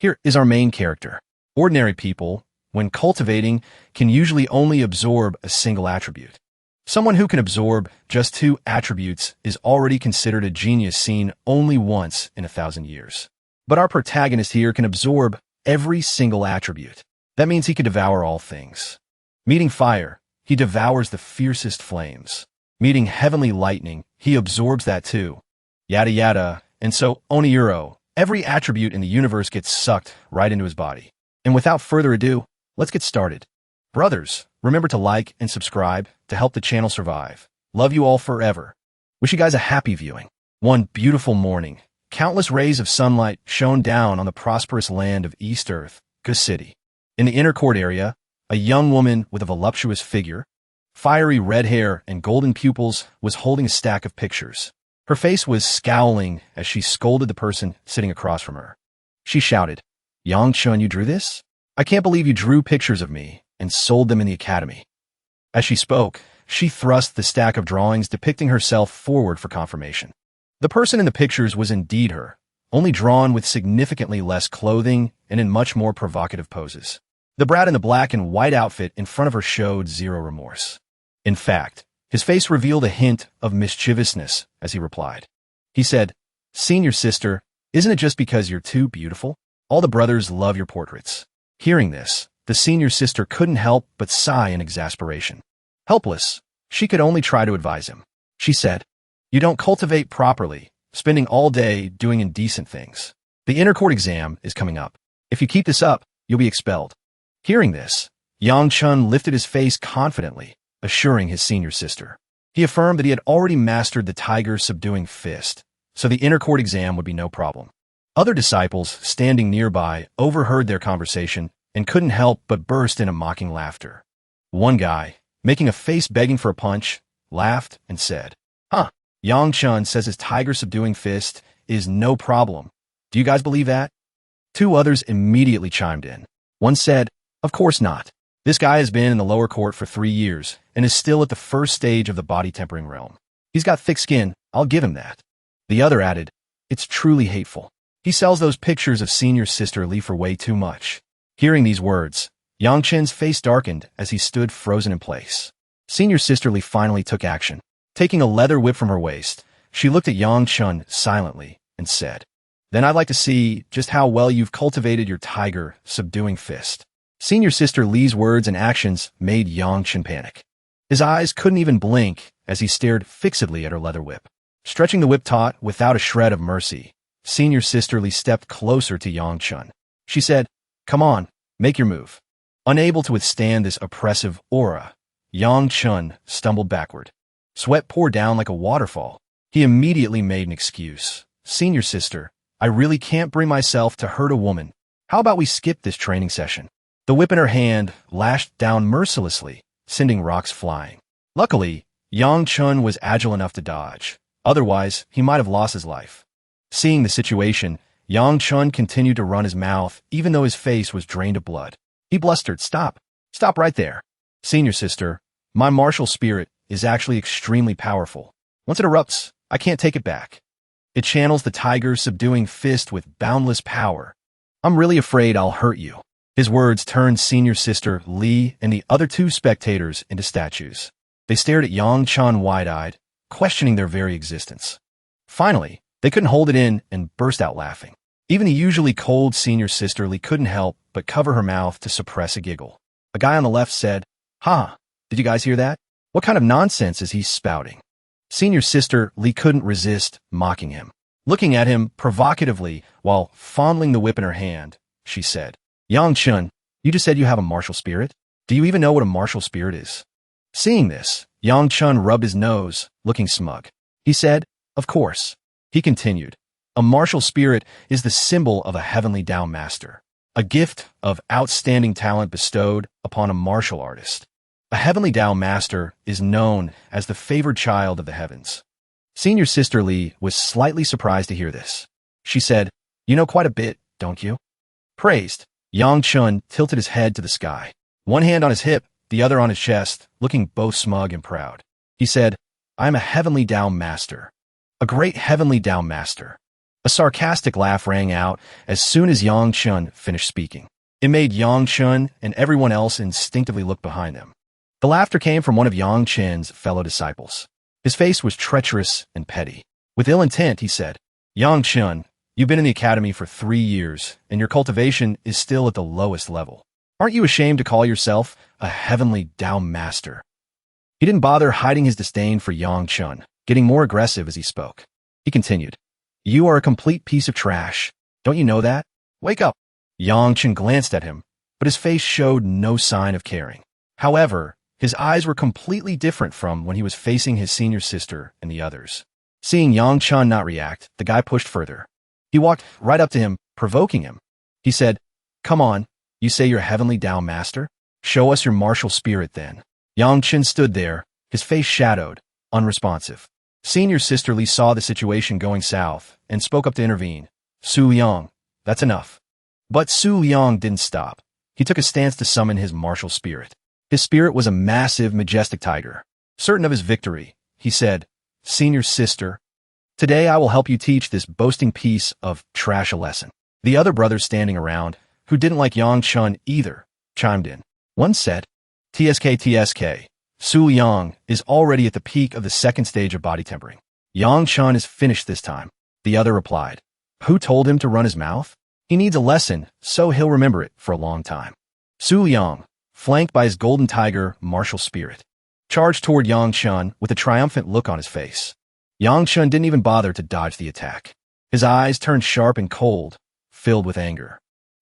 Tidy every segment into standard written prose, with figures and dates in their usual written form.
Here is our main character. Ordinary people, when cultivating, can usually only absorb a single attribute. Someone who can absorb just 2 attributes is already considered a genius seen only once in 1,000 years. But our protagonist here can absorb every single attribute. That means he can devour all things. Meeting fire, he devours the fiercest flames. Meeting heavenly lightning, he absorbs that too. Yada yada, and so Oniuro, every attribute in the universe gets sucked right into his body. And without further ado, let's get started. Brothers, remember to like and subscribe to help the channel survive. Love you all forever. Wish you guys a happy viewing. One beautiful morning, countless rays of sunlight shone down on the prosperous land of East Earth, Gus City. In the inner court area, a young woman with a voluptuous figure, fiery red hair and golden pupils was holding a stack of pictures. Her face was scowling as she scolded the person sitting across from her. She shouted, "Yang-chun, you drew this? I can't believe you drew pictures of me and sold them in the academy." As she spoke, she thrust the stack of drawings depicting herself forward for confirmation. The person in the pictures was indeed her, only drawn with significantly less clothing and in much more provocative poses. The brat in the black and white outfit in front of her showed zero remorse. In fact, his face revealed a hint of mischievousness as he replied. He said, "Senior sister, isn't it just because you're too beautiful? All the brothers love your portraits." Hearing this, the senior sister couldn't help but sigh in exasperation. Helpless, she could only try to advise him. She said, "You don't cultivate properly, spending all day doing indecent things. The inner court exam is coming up. If you keep this up, you'll be expelled." Hearing this, Yang-chun lifted his face confidently, assuring his senior sister. He affirmed that he had already mastered the tiger-subduing fist, so the inner court exam would be no problem. Other disciples, standing nearby, overheard their conversation and couldn't help but burst into mocking laughter. One guy, making a face begging for a punch, laughed and said, "Huh, Yang-chun says his tiger-subduing fist is no problem. Do you guys believe that?" 2 others immediately chimed in. One said, "Of course not. This guy has been in the lower court for 3 years and is still at the first stage of the body-tempering realm. He's got thick skin, I'll give him that." The other added, "It's truly hateful. He sells those pictures of senior sister Lee for way too much." Hearing these words, Yang-chun's face darkened as he stood frozen in place. Senior sister Lee finally took action. Taking a leather whip from her waist, she looked at Yang-chun silently and said, "Then I'd like to see just how well you've cultivated your tiger-subduing fist." Senior sister Lee's words and actions made Yang-chun panic. His eyes couldn't even blink as he stared fixedly at her leather whip. Stretching the whip taut without a shred of mercy, Senior sister Lee stepped closer to Yang-chun. She said, "Come on, make your move." Unable to withstand this oppressive aura, Yang-chun stumbled backward. Sweat poured down like a waterfall. He immediately made an excuse. "Senior sister, I really can't bring myself to hurt a woman. How about we skip this training session?" The whip in her hand lashed down mercilessly, sending rocks flying. Luckily, Yang-chun was agile enough to dodge. Otherwise, he might have lost his life. Seeing the situation, Yang-chun continued to run his mouth even though his face was drained of blood. He blustered, "Stop! Stop right there. Senior sister, my martial spirit is actually extremely powerful. Once it erupts, I can't take it back. It channels the tiger's subduing fist with boundless power. I'm really afraid I'll hurt you." His words turned senior sister Lee and the other 2 spectators into statues. They stared at Yang-chun wide-eyed, questioning their very existence. Finally, they couldn't hold it in and burst out laughing. Even the usually cold senior sister Lee couldn't help but cover her mouth to suppress a giggle. A guy on the left said, "Ha, did you guys hear that? What kind of nonsense is he spouting?" Senior sister Lee couldn't resist mocking him. Looking at him provocatively while fondling the whip in her hand, she said, "Yang-chun, you just said you have a martial spirit? Do you even know what a martial spirit is?" Seeing this, Yang-chun rubbed his nose, looking smug. He said, "Of course." He continued, "A martial spirit is the symbol of a heavenly Tao master, a gift of outstanding talent bestowed upon a martial artist. A heavenly Tao master is known as the favored child of the heavens." Senior sister Lee was slightly surprised to hear this. She said, "You know quite a bit, don't you?" Praised, Yang-chun tilted his head to the sky, one hand on his hip, the other on his chest, looking both smug and proud. He said, "I am a heavenly Tao master. A great heavenly Tao master." A sarcastic laugh rang out as soon as Yang Chun finished speaking. It made Yang Chun and everyone else instinctively look behind them. The laughter came from one of Yang Chun's fellow disciples. His face was treacherous and petty. With ill intent, he said, Yang Chun, you've been in the academy for 3 years, and your cultivation is still at the lowest level. Aren't you ashamed to call yourself a heavenly Tao master? He didn't bother hiding his disdain for Yang Chun, getting more aggressive as he spoke. He continued, You are a complete piece of trash. Don't you know that? Wake up. Yang Chun glanced at him, but his face showed no sign of caring. However, his eyes were completely different from when he was facing his senior sister and the others. Seeing Yang Chun not react, the guy pushed further. He walked right up to him, provoking him. He said, Come on, you say you're heavenly Tao master? Show us your martial spirit then. Yang Chun stood there, his face shadowed, unresponsive. Senior Sister Lee saw the situation going south and spoke up to intervene. Su Yang, that's enough. But Su Yang didn't stop. He took a stance to summon his martial spirit. His spirit was a massive, majestic tiger. Certain of his victory, he said, Senior Sister, today I will help you teach this boasting piece of trash a lesson. The other brothers standing around, who didn't like Yang Chun either, chimed in. One said, TSK, Su Yang is already at the peak of the second stage of body tempering. Yang Chun is finished this time. The other replied, Who told him to run his mouth? He needs a lesson, so he'll remember it for a long time. Su Yang, flanked by his golden tiger martial spirit, charged toward Yang Chun with a triumphant look on his face. Yang Chun didn't even bother to dodge the attack. His eyes turned sharp and cold, filled with anger.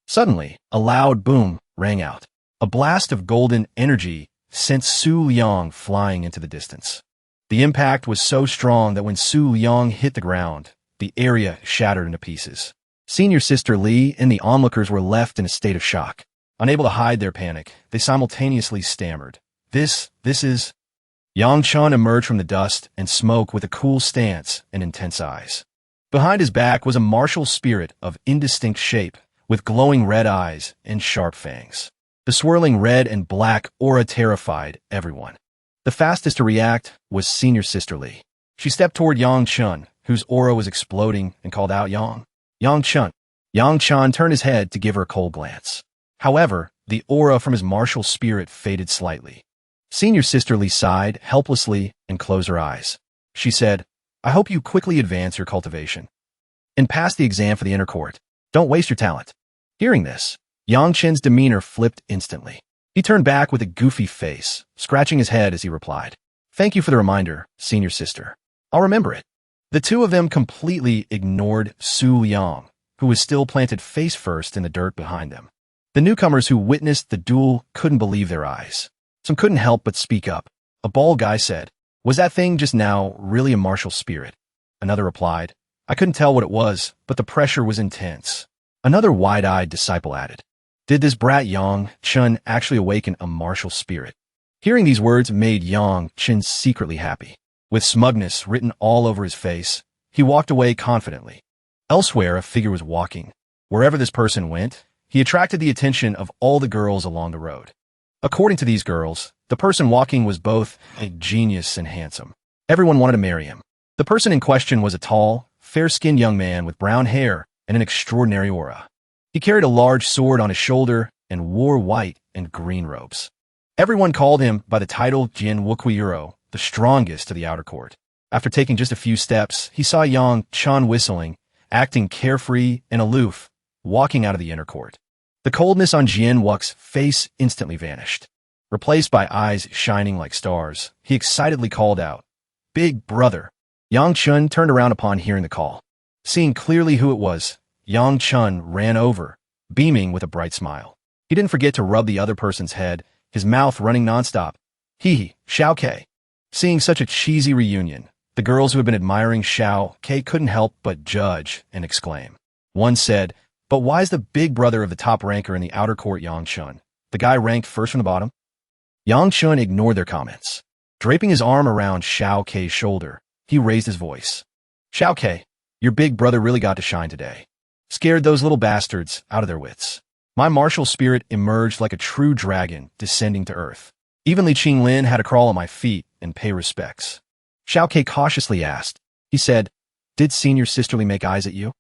Suddenly, a loud boom rang out. A blast of golden energy sent Su Yang flying into the distance. The impact was so strong that when Su Yang hit the ground, the area shattered into pieces. Senior Sister Lee and the onlookers were left in a state of shock. Unable to hide their panic, they simultaneously stammered. This is... Yang Chun emerged from the dust and smoke with a cool stance and intense eyes. Behind his back was a martial spirit of indistinct shape, with glowing red eyes and sharp fangs. The swirling red and black aura terrified everyone. The fastest to react was Senior Sister Lee. She stepped toward Yang Chun, whose aura was exploding, and called out Yang Chun. Yang Chun turned his head to give her a cold glance. However, the aura from his martial spirit faded slightly. Senior Sister Lee sighed helplessly and closed her eyes. She said, I hope you quickly advance your cultivation and pass the exam for the inner court. Don't waste your talent. Hearing this, Yang Chun's demeanor flipped instantly. He turned back with a goofy face, scratching his head as he replied, Thank you for the reminder, Senior Sister. I'll remember it. The two of them completely ignored Su Yang, who was still planted face first in the dirt behind them. The newcomers who witnessed the duel couldn't believe their eyes. Some couldn't help but speak up. A bald guy said, Was that thing just now really a martial spirit? Another replied, I couldn't tell what it was, but the pressure was intense. Another wide-eyed disciple added, Did this brat Yang Chun actually awaken a martial spirit? Hearing these words made Yang Chun secretly happy. With smugness written all over his face, he walked away confidently. Elsewhere, a figure was walking. Wherever this person went, he attracted the attention of all the girls along the road. According to these girls, the person walking was both a genius and handsome. Everyone wanted to marry him. The person in question was a tall, fair-skinned young man with brown hair and an extraordinary aura. He carried a large sword on his shoulder and wore white and green robes. Everyone called him by the title Jin Wukuiro, the strongest of the outer court. After taking just a few steps, he saw Yang Chun whistling, acting carefree and aloof, walking out of the inner court. The coldness on Jin Wuk's face instantly vanished. Replaced by eyes shining like stars, he excitedly called out, Big brother. Yang Chun turned around upon hearing the call. Seeing clearly who it was, Yang Chun ran over, beaming with a bright smile. He didn't forget to rub the other person's head, his mouth running nonstop. Hee, Xiao Ke. Seeing such a cheesy reunion, the girls who had been admiring Xiao Ke couldn't help but judge and exclaim. One said, But why's the big brother of the top ranker in the outer court Yang Chun, the guy ranked first from the bottom? Yang Chun ignored their comments. Draping his arm around Xiao Ke's shoulder, he raised his voice. Xiao Ke, your big brother really got to shine today. Scared those little bastards out of their wits. My martial spirit emerged like a true dragon descending to earth. Even Li Qinglin had to crawl at my feet and pay respects. Xiao Ke cautiously asked. He said, Did Senior Sister Lee make eyes at you?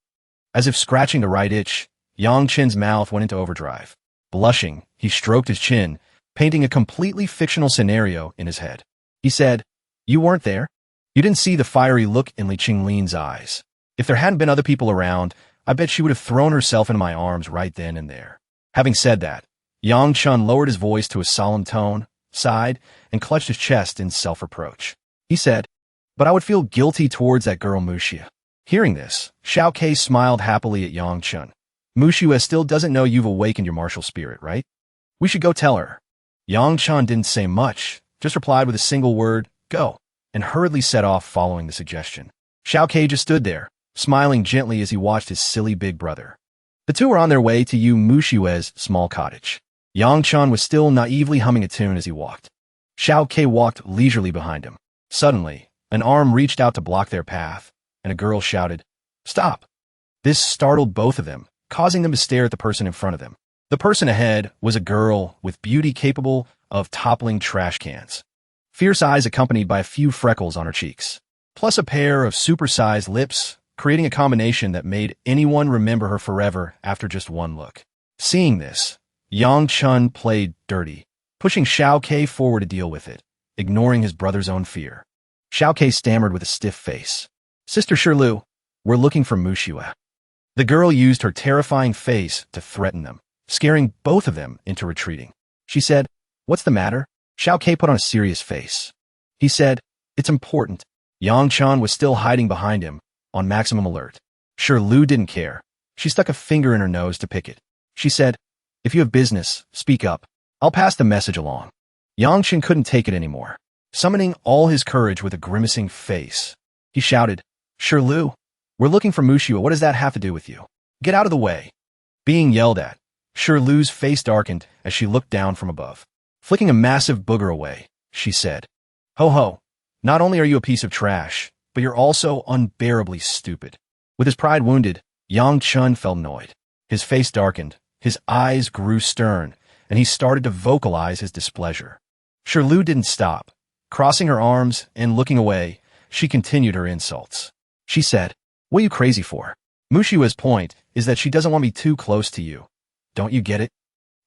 As if scratching the right itch, Yang Chen's mouth went into overdrive. Blushing, he stroked his chin, painting a completely fictional scenario in his head. He said, "You weren't there? You didn't see the fiery look in Li Qinglin's eyes. If there hadn't been other people around, I bet she would have thrown herself into my arms right then and there." Having said that, Yang Chen lowered his voice to a solemn tone, sighed, and clutched his chest in self-reproach. He said, "But I would feel guilty towards that girl Muxia." Hearing this, Xiao Ke smiled happily at Yang Chen. "Muxia still doesn't know you've awakened your martial spirit, right? We should go tell her." Yang Chen didn't say much, just replied with a single word, "Go," and hurriedly set off following the suggestion. Xiao Ke just stood there, smiling gently as he watched his silly big brother. The two were on their way to Yu Mushiue's small cottage. Yang Chen was still naively humming a tune as he walked. Xiao Ke walked leisurely behind him. Suddenly, an arm reached out to block their path, and a girl shouted, "Stop!" This startled both of them, causing them to stare at the person in front of them. The person ahead was a girl with beauty capable of toppling trash cans. Fierce eyes accompanied by a few freckles on her cheeks, plus a pair of supersized lips, creating a combination that made anyone remember her forever after just one look. Seeing this, Yang Chen played dirty, pushing Xiao Ke forward to deal with it, ignoring his brother's own fear. Xiao Ke stammered with a stiff face, "Sister Shirlu, we're looking for Muxia." The girl used her terrifying face to threaten them, scaring both of them into retreating. She said, "What's the matter?" Xiao Ke put on a serious face. He said, "It's important." Yang Chen was still hiding behind him, on maximum alert. Shirlu didn't care. She stuck a finger in her nose to pick it. She said, "If you have business, speak up. I'll pass the message along." Yang Chen couldn't take it anymore. Summoning all his courage with a grimacing face, he shouted, "Shirlu, we're looking for Muxia. What does that have to do with you? Get out of the way." Being yelled at, Shirlu's face darkened as she looked down from above. Flicking a massive booger away, she said, "Ho ho, not only are you a piece of trash, but you're also unbearably stupid." With his pride wounded, Yang Chen felt annoyed. His face darkened, his eyes grew stern, and he started to vocalize his displeasure. Shirlu didn't stop. Crossing her arms and looking away, she continued her insults. She said, "What are you crazy for? Mushiua's point is that she doesn't want me too close to you. Don't you get it?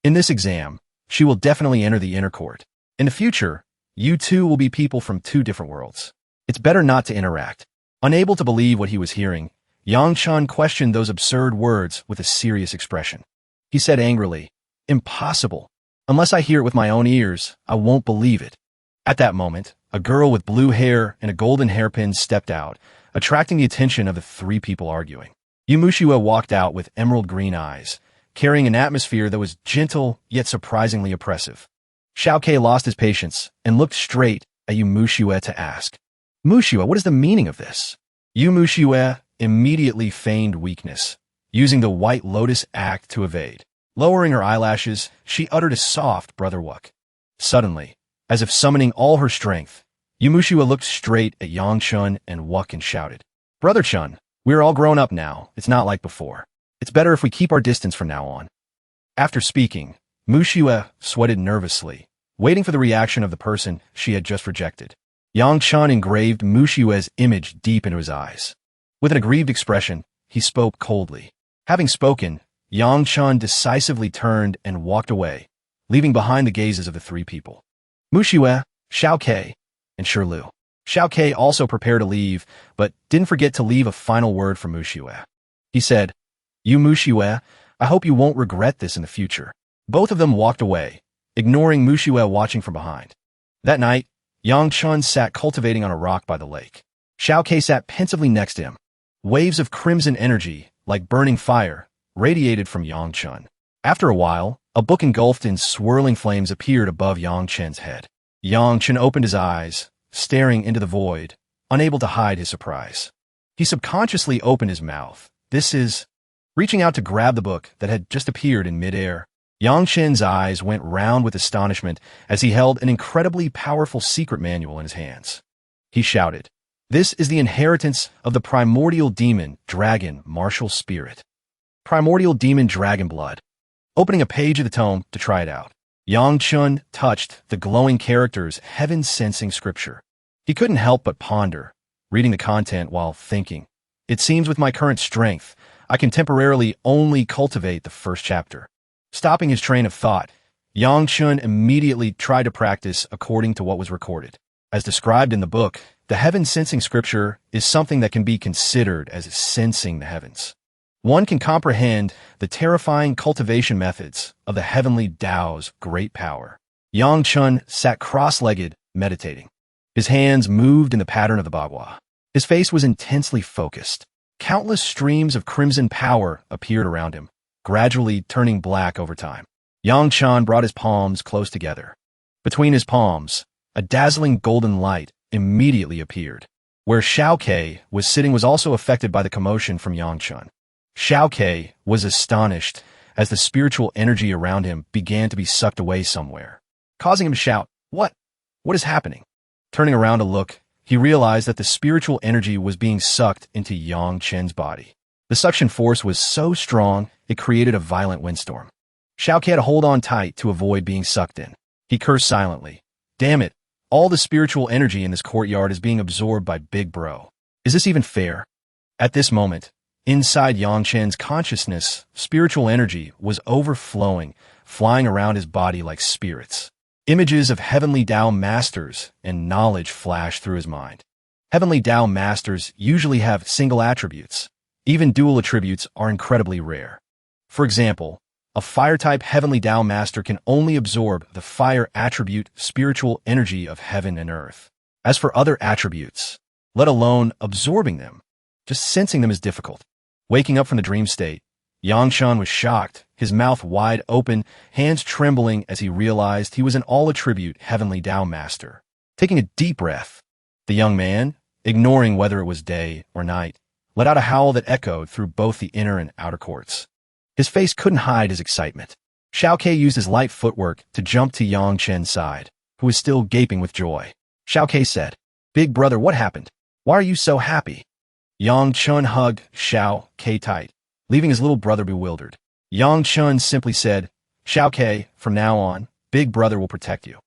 In this exam, she will definitely enter the inner court. In the future, you two will be people from two different worlds. It's better not to interact." Unable to believe what he was hearing, Yang Chen questioned those absurd words with a serious expression. He said angrily, "Impossible. Unless I hear it with my own ears, I won't believe it." At that moment, a girl with blue hair and a golden hairpin stepped out, attracting the attention of the three people arguing. Yu Muxia walked out with emerald green eyes, carrying an atmosphere that was gentle yet surprisingly oppressive. Xiao Ke lost his patience and looked straight at Yu Muxia to ask, "Muxia, what is the meaning of this?" Yu Muxia immediately feigned weakness, using the White Lotus act to evade. Lowering her eyelashes, she uttered a soft "Brother Wuck." Suddenly, as if summoning all her strength, Yu Muxia looked straight at Yang Chen and Wuck and shouted, "Brother Chen, we're all grown up now. It's not like before. It's better if we keep our distance from now on." After speaking, Muxia sweated nervously, waiting for the reaction of the person she had just rejected. Yang Chen engraved Muxia's image deep into his eyes. With an aggrieved expression, he spoke coldly. Having spoken, Yang Chen decisively turned and walked away, leaving behind the gazes of the three people. Muxia, Xiao Ke, and Shirlu. Xiao Ke also prepared to leave, but didn't forget to leave a final word for Muxia. He said, "You Muxia, I hope you won't regret this in the future." Both of them walked away, ignoring Muxia watching from behind. That night, Yang Chen sat cultivating on a rock by the lake. Xiao Ke sat pensively next to him. Waves of crimson energy, like burning fire, radiated from Yang Chen. After a while, a book engulfed in swirling flames appeared above Yang Chen's head. Yang Chen opened his eyes, staring into the void, unable to hide his surprise. He subconsciously opened his mouth. "This is..." Reaching out to grab the book that had just appeared in midair, Yang Chen's eyes went round with astonishment as he held an incredibly powerful secret manual in his hands. He shouted, "This is the inheritance of the primordial demon, dragon, martial spirit. Primordial demon dragon blood." Opening a page of the tome to try it out, Yang Chen touched the glowing characters' heaven-sensing scripture. He couldn't help but ponder, reading the content while thinking, "It seems with my current strength, I can temporarily only cultivate the first chapter. Stopping his train of thought, Yang Chun immediately tried to practice according to what was recorded. As described in the book, the heaven-sensing scripture is something that can be considered as sensing the heavens. One can comprehend the terrifying cultivation methods of the heavenly Tao's great power. Yang Chun sat cross-legged, meditating. His hands moved in the pattern of the bagua. His face was intensely focused. Countless streams of crimson power appeared around him, gradually turning black over time. Yang Chun brought his palms close together. Between his palms, a dazzling golden light immediately appeared. Where Xiao Ke was sitting was also affected by the commotion from Yang Chun. Xiao Ke was astonished as the spiritual energy around him began to be sucked away somewhere, causing him to shout, "What? What is happening?" Turning around to look, he realized that the spiritual energy was being sucked into Yang Chen's body. The suction force was so strong, it created a violent windstorm. Xiao Ke had to hold on tight to avoid being sucked in. He cursed silently. "Damn it, all the spiritual energy in this courtyard is being absorbed by Big Bro. Is this even fair?" At this moment, inside Yang Chen's consciousness, spiritual energy was overflowing, flying around his body like spirits. Images of heavenly Tao masters and knowledge flashed through his mind. Heavenly Tao masters usually have single attributes. Even dual attributes are incredibly rare. For example, a fire-type heavenly Tao master can only absorb the fire attribute spiritual energy of heaven and earth. As for other attributes, let alone absorbing them, just sensing them is difficult. Waking up from the dream state, Yang Chun was shocked, his mouth wide open, hands trembling as he realized he was an all-attribute heavenly Tao master. Taking a deep breath, the young man, ignoring whether it was day or night, let out a howl that echoed through both the inner and outer courts. His face couldn't hide his excitement. Xiao Ke used his light footwork to jump to Yang Chen's side, who was still gaping with joy. Xiao Ke said, "Big brother, what happened? Why are you so happy?" Yang Chun hugged Xiao Ke tight, leaving his little brother bewildered. Yang Chun simply said, "Xiao Ke, from now on, Big brother will protect you."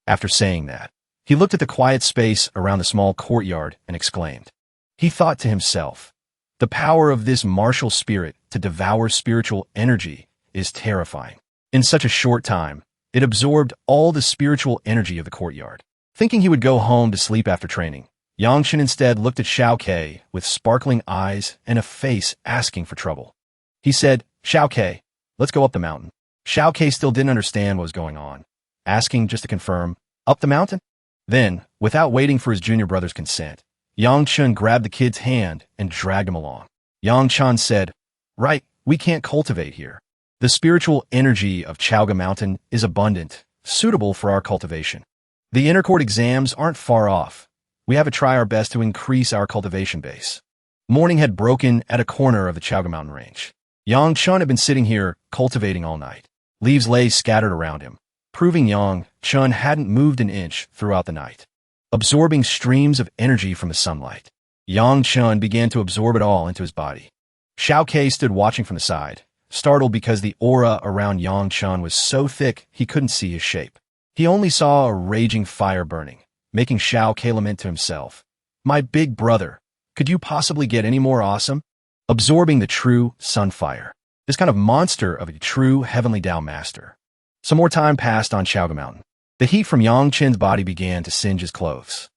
After saying that, he looked at the quiet space around the small courtyard and exclaimed. He thought to himself, the power of this martial spirit to devour spiritual energy is terrifying. In such a short time, it absorbed all the spiritual energy of the courtyard. Thinking he would go home to sleep after training, Yang Chen instead looked at Xiao Ke with sparkling eyes and a face asking for trouble. He said, "Xiao Ke, let's go up the mountain." Xiao Ke still didn't understand what was going on, asking just to confirm, "Up the mountain?" Then, without waiting for his junior brother's consent, Yang Chun grabbed the kid's hand and dragged him along. Yang Chun said, "Right, we can't cultivate here. The spiritual energy of Chaoga Mountain is abundant, suitable for our cultivation. The inner court exams aren't far off. We have to try our best to increase our cultivation base." Morning had broken at a corner of the Chaoga Mountain range. Yang Chun had been sitting here cultivating all night. Leaves lay scattered around him, proving Yang Chun hadn't moved an inch throughout the night. Absorbing streams of energy from the sunlight, Yang Chun began to absorb it all into his body. Xiao Ke stood watching from the side, startled because the aura around Yang Chun was so thick he couldn't see his shape. He only saw a raging fire burning, making Xiao Ke lament to himself, "My big brother, could you possibly get any more awesome?" Absorbing the true sunfire, this kind of monster of a true heavenly Tao master. Some more time passed on Chaoga Mountain. The heat from Yang Chen's body began to singe his clothes.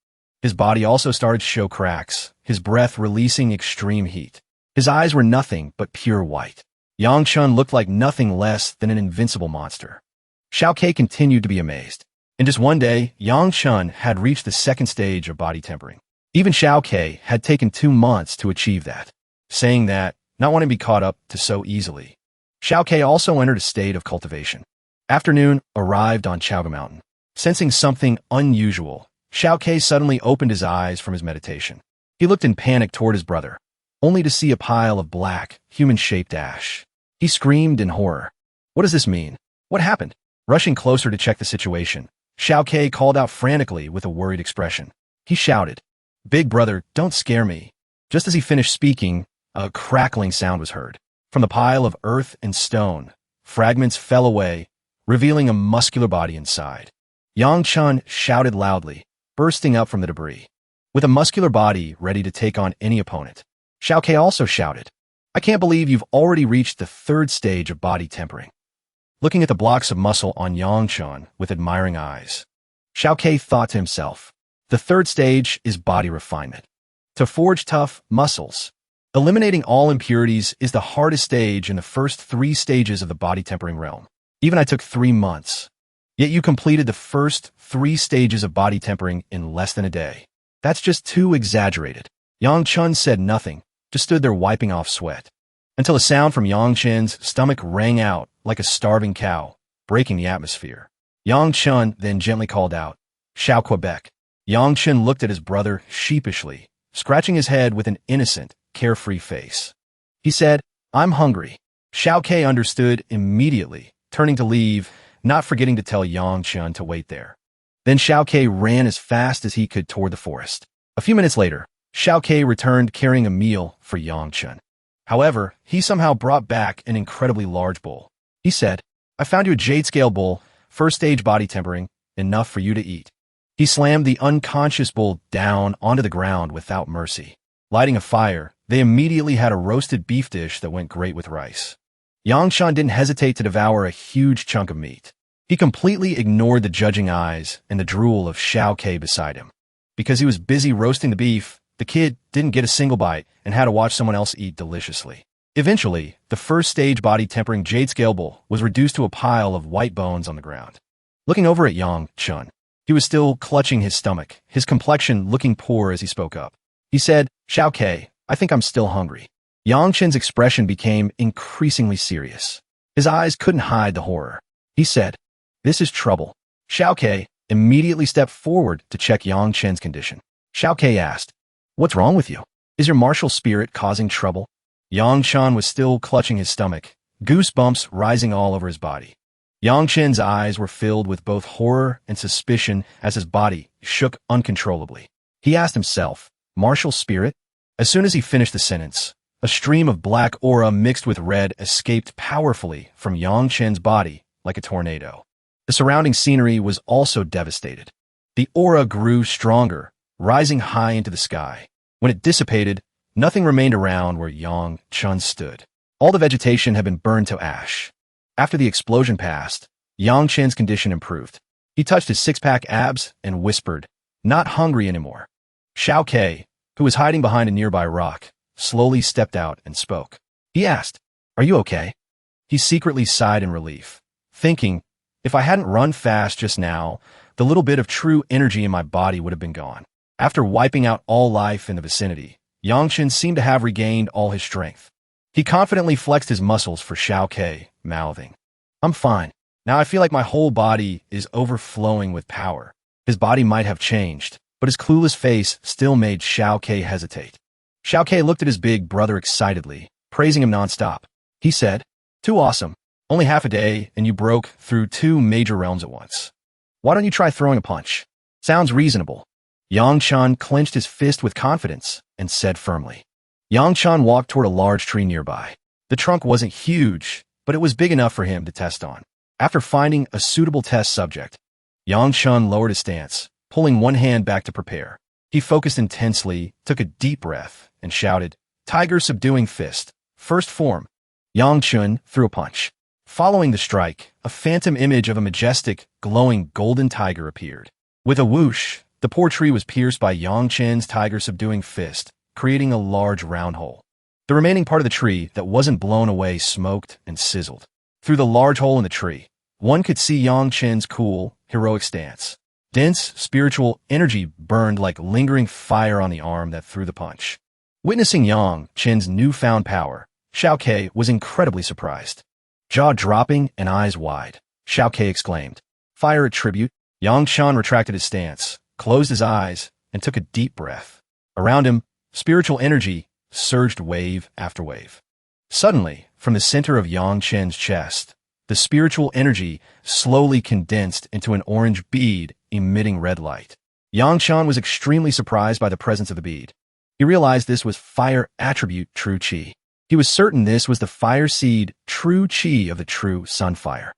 His body also started to show cracks, his breath releasing extreme heat. His eyes were nothing but pure white. Yang Chun looked like nothing less than an invincible monster. Xiao Ke continued to be amazed. In just one day, Yang Chun had reached the second stage of body tempering. Even Xiao Ke had taken 2 months to achieve that. Saying that, not wanting to be caught up to so easily, Xiao Ke also entered a state of cultivation. Afternoon arrived on Chaoga Mountain. Sensing something unusual, Xiao Ke suddenly opened his eyes from his meditation. He looked in panic toward his brother, only to see a pile of black, human-shaped ash. He screamed in horror. "What does this mean? What happened?" Rushing closer to check the situation, Xiao Ke called out frantically with a worried expression. He shouted, "Big brother, don't scare me." Just as he finished speaking, a crackling sound was heard. From the pile of earth and stone, fragments fell away, revealing a muscular body inside. Yang Chun shouted loudly, bursting up from the debris. With a muscular body ready to take on any opponent, Xiao Ke also shouted, I can't believe you've already reached the third stage of body tempering. Looking at the blocks of muscle on Yangchun with admiring eyes, Xiao Ke thought to himself, the third stage is body refinement. To forge tough muscles, eliminating all impurities is the hardest stage in the first 3 stages of the body tempering realm. Even I took 3 months. Yet you completed the first 3 stages of body tempering in less than a day. That's just too exaggerated. Yang Chun said nothing, just stood there wiping off sweat, until a sound from Yang Chen's stomach rang out like a starving cow, breaking the atmosphere. Yang Chun then gently called out, "Xiao Quebec." Yang Chen looked at his brother sheepishly, scratching his head with an innocent, carefree face. He said, "I'm hungry." Xiao Ke understood immediately, turning to leave, not forgetting to tell Yang Chen to wait there. Then Xiao Ke ran as fast as he could toward the forest. A few minutes later, Xiao Ke returned carrying a meal for Yang Chen. However, he somehow brought back an incredibly large bowl. He said, "I found you a jade scale bowl, first stage body tempering, enough for you to eat." He slammed the unconscious bull down onto the ground without mercy. Lighting a fire, they immediately had a roasted beef dish that went great with rice. Yang Shan didn't hesitate to devour a huge chunk of meat. He completely ignored the judging eyes and the drool of Xiao Ke beside him. Because he was busy roasting the beef, the kid didn't get a single bite and had to watch someone else eat deliciously. Eventually, the first stage body tempering jade scale bowl was reduced to a pile of white bones on the ground. Looking over at Yang Chun, he was still clutching his stomach, his complexion looking poor as he spoke up. He said, "Xiao Ke, I think I'm still hungry." Yang Chen's expression became increasingly serious. His eyes couldn't hide the horror. He said, "This is trouble." Xiao Ke immediately stepped forward to check Yang Chen's condition. Xiao Ke asked, "What's wrong with you? Is your martial spirit causing trouble?" Yang Chen was still clutching his stomach, goosebumps rising all over his body. Yang Chen's eyes were filled with both horror and suspicion as his body shook uncontrollably. He asked himself, "Martial spirit?" As soon as he finished the sentence, a stream of black aura mixed with red escaped powerfully from Yang Chen's body like a tornado. The surrounding scenery was also devastated. The aura grew stronger, rising high into the sky. When it dissipated, nothing remained around where Yang Chen stood. All the vegetation had been burned to ash. After the explosion passed, Yang Chen's condition improved. He touched his six-pack abs and whispered, "Not hungry anymore." Xiao Ke, who was hiding behind a nearby rock, slowly stepped out and spoke. He asked, "Are you okay?" He secretly sighed in relief, thinking, if I hadn't run fast just now, the little bit of true energy in my body would have been gone. After wiping out all life in the vicinity, Yang Chen seemed to have regained all his strength. He confidently flexed his muscles for Xiao Ke, mouthing, "I'm fine. Now I feel like my whole body is overflowing with power." His body might have changed, but his clueless face still made Xiao Ke hesitate. Xiao Ke looked at his big brother excitedly, praising him nonstop. He said, "Too awesome. Only half a day, and you broke through 2 major realms at once. Why don't you try throwing a punch? Sounds reasonable." Yang Chan clenched his fist with confidence and said firmly. Yang Chan walked toward a large tree nearby. The trunk wasn't huge, but it was big enough for him to test on. After finding a suitable test subject, Yang Chan lowered his stance, pulling one hand back to prepare. He focused intensely, took a deep breath, and shouted, "Tiger subduing fist, first form." Yang Chun threw a punch. Following the strike, a phantom image of a majestic, glowing golden tiger appeared. With a whoosh, the poor tree was pierced by Yang Chen's tiger subduing fist, creating a large round hole. The remaining part of the tree that wasn't blown away smoked and sizzled. Through the large hole in the tree, one could see Yang Chen's cool, heroic stance. Dense, spiritual energy burned like lingering fire on the arm that threw the punch. Witnessing Yang Chen's newfound power, Xiao Ke was incredibly surprised. Jaw dropping and eyes wide, Xiao Ke exclaimed, "Fire attribute." Yang Chen retracted his stance, closed his eyes, and took a deep breath. Around him, spiritual energy surged wave after wave. Suddenly, from the center of Yang Chen's chest, the spiritual energy slowly condensed into an orange bead emitting red light. Yang Chen was extremely surprised by the presence of the bead. He realized this was fire attribute true chi. He was certain this was the fire seed true chi of the true sunfire.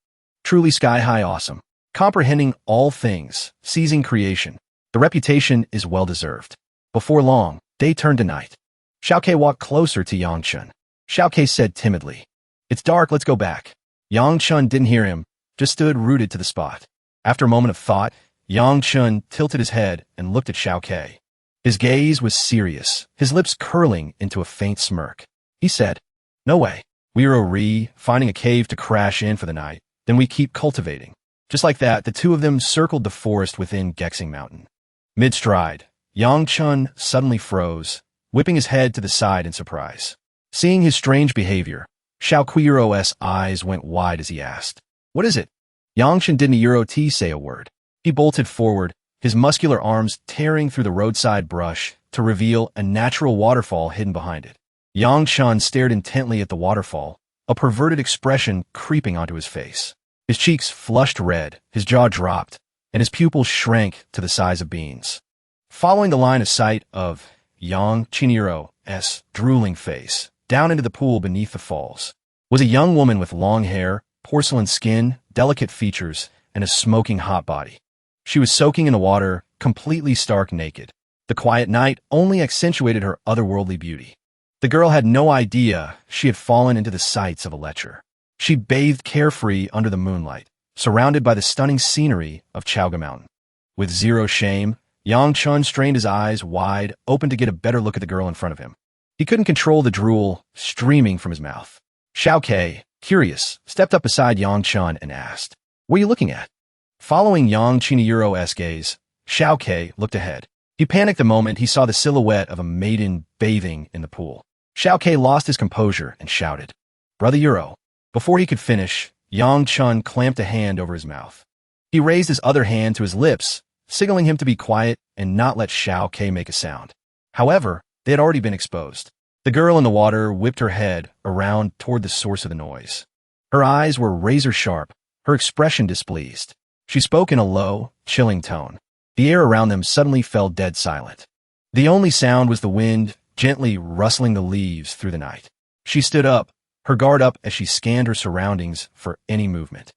Truly sky-high awesome. Comprehending all things, seizing creation. The reputation is well-deserved. Before long, day turned to night. Xiao Ke walked closer to Yang Chen. Xiao Ke said timidly. It's dark, let's go back. Yang Chun didn't hear him, just stood rooted to the spot. After a moment of thought, Yang Chun tilted his head and looked at Xiao Ke. His gaze was serious, his lips curling into a faint smirk. He said, No way. We are finding a cave to crash in for the night, then we keep cultivating. Just like that, the two of them circled the forest within Gexing Mountain. Mid-stride, Yang Chun suddenly froze, whipping his head to the side in surprise. Seeing his strange behavior, Xiao Qiro's eyes went wide as he asked, What is it? Yang Chun didn't say a word. He bolted forward, his muscular arms tearing through the roadside brush to reveal a natural waterfall hidden behind it. Yang Chun stared intently at the waterfall, a perverted expression creeping onto his face. His cheeks flushed red, his jaw dropped, and his pupils shrank to the size of beans. Following the line of sight of Yang Chuniro's drooling face, down into the pool beneath the falls, was a young woman with long hair, porcelain skin, delicate features, and a smoking hot body. She was soaking in the water, completely stark naked. The quiet night only accentuated her otherworldly beauty. The girl had no idea she had fallen into the sights of a lecher. She bathed carefree under the moonlight, surrounded by the stunning scenery of Chaoga Mountain. With zero shame, Yang Chun strained his eyes wide, open to get a better look at the girl in front of him. He couldn't control the drool streaming from his mouth. Xiao Ke, curious, stepped up beside Yang Chun and asked, What are you looking at? Following Yang Chuniro's gaze, Xiao Ke looked ahead. He panicked the moment he saw the silhouette of a maiden bathing in the pool. Xiao Ke lost his composure and shouted, Brother Euro. Before he could finish, Yang Chun clamped a hand over his mouth. He raised his other hand to his lips, signaling him to be quiet and not let Xiao Ke make a sound. However, they had already been exposed. The girl in the water whipped her head around toward the source of the noise. Her eyes were razor-sharp, her expression displeased. She spoke in a low, chilling tone. The air around them suddenly fell dead silent. The only sound was the wind gently rustling the leaves through the night. She stood up, her guard up as she scanned her surroundings for any movement.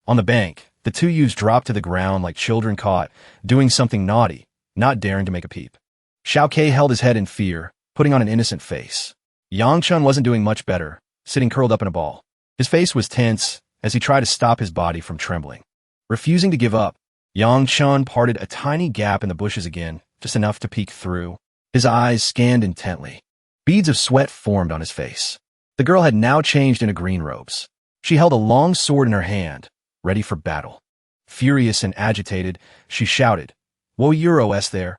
On the bank, the two youths dropped to the ground like children caught doing something naughty, not daring to make a peep. Xiao Ke held his head in fear, putting on an innocent face. Yang Chun wasn't doing much better, sitting curled up in a ball. His face was tense as he tried to stop his body from trembling. Refusing to give up, Yang Chun parted a tiny gap in the bushes again, just enough to peek through. His eyes scanned intently. Beads of sweat formed on his face. The girl had now changed into green robes. She held a long sword in her hand, ready for battle. Furious and agitated, she shouted, Wo Euro there?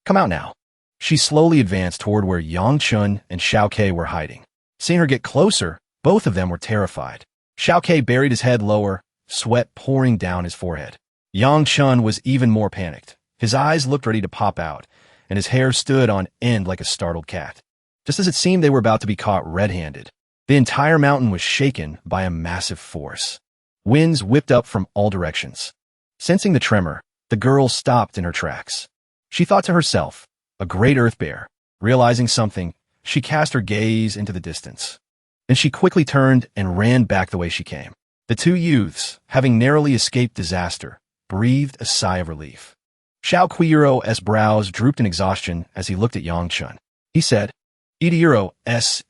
Come out now. She slowly advanced toward where Yang Chun and Xiao Ke were hiding. Seeing her get closer, both of them were terrified. Xiao Ke buried his head lower, sweat pouring down his forehead. Yang Chun was even more panicked. His eyes looked ready to pop out, and his hair stood on end like a startled cat. Just as it seemed they were about to be caught red-handed, the entire mountain was shaken by a massive force. Winds whipped up from all directions. Sensing the tremor, the girl stopped in her tracks. She thought to herself, a great earth bear. Realizing something, she cast her gaze into the distance. Then she quickly turned and ran back the way she came. The two youths, having narrowly escaped disaster, breathed a sigh of relief. Xiao Qiro's brows drooped in exhaustion as he looked at Yang Chun. He said, Ida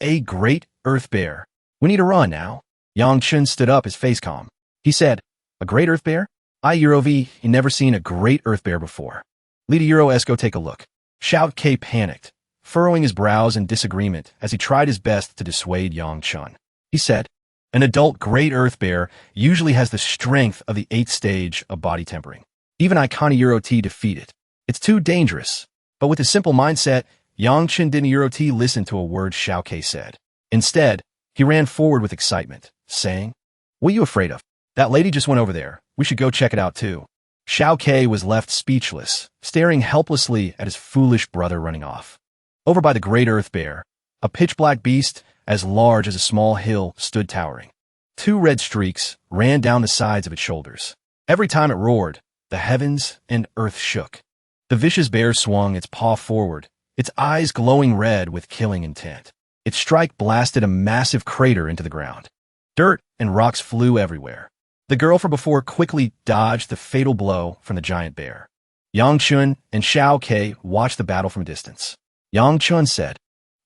a great earth bear. We need to run now. Yang Chun stood up, his face calm. He said, A great earth bear? You never seen a great earth bear before. Lida go take a look. Xiao Ke panicked, furrowing his brows in disagreement as he tried his best to dissuade Yang Chun. He said, An adult great earth bear usually has the strength of the 8th stage of body tempering. Even Iconi defeat it. It's too dangerous. But with a simple mindset, Yang Chun didn't listen to a word Xiao Ke said. Instead, he ran forward with excitement, saying, What are you afraid of? That lady just went over there. We should go check it out too. Xiao Ke was left speechless, staring helplessly at his foolish brother running off. Over by the great earth bear, a pitch-black beast as large as a small hill stood towering. 2 red streaks ran down the sides of its shoulders. Every time it roared, the heavens and earth shook. The vicious bear swung its paw forward, its eyes glowing red with killing intent. Its strike blasted a massive crater into the ground. Dirt and rocks flew everywhere. The girl from before quickly dodged the fatal blow from the giant bear. Yang Chun and Xiao Ke watched the battle from a distance. Yang Chun said,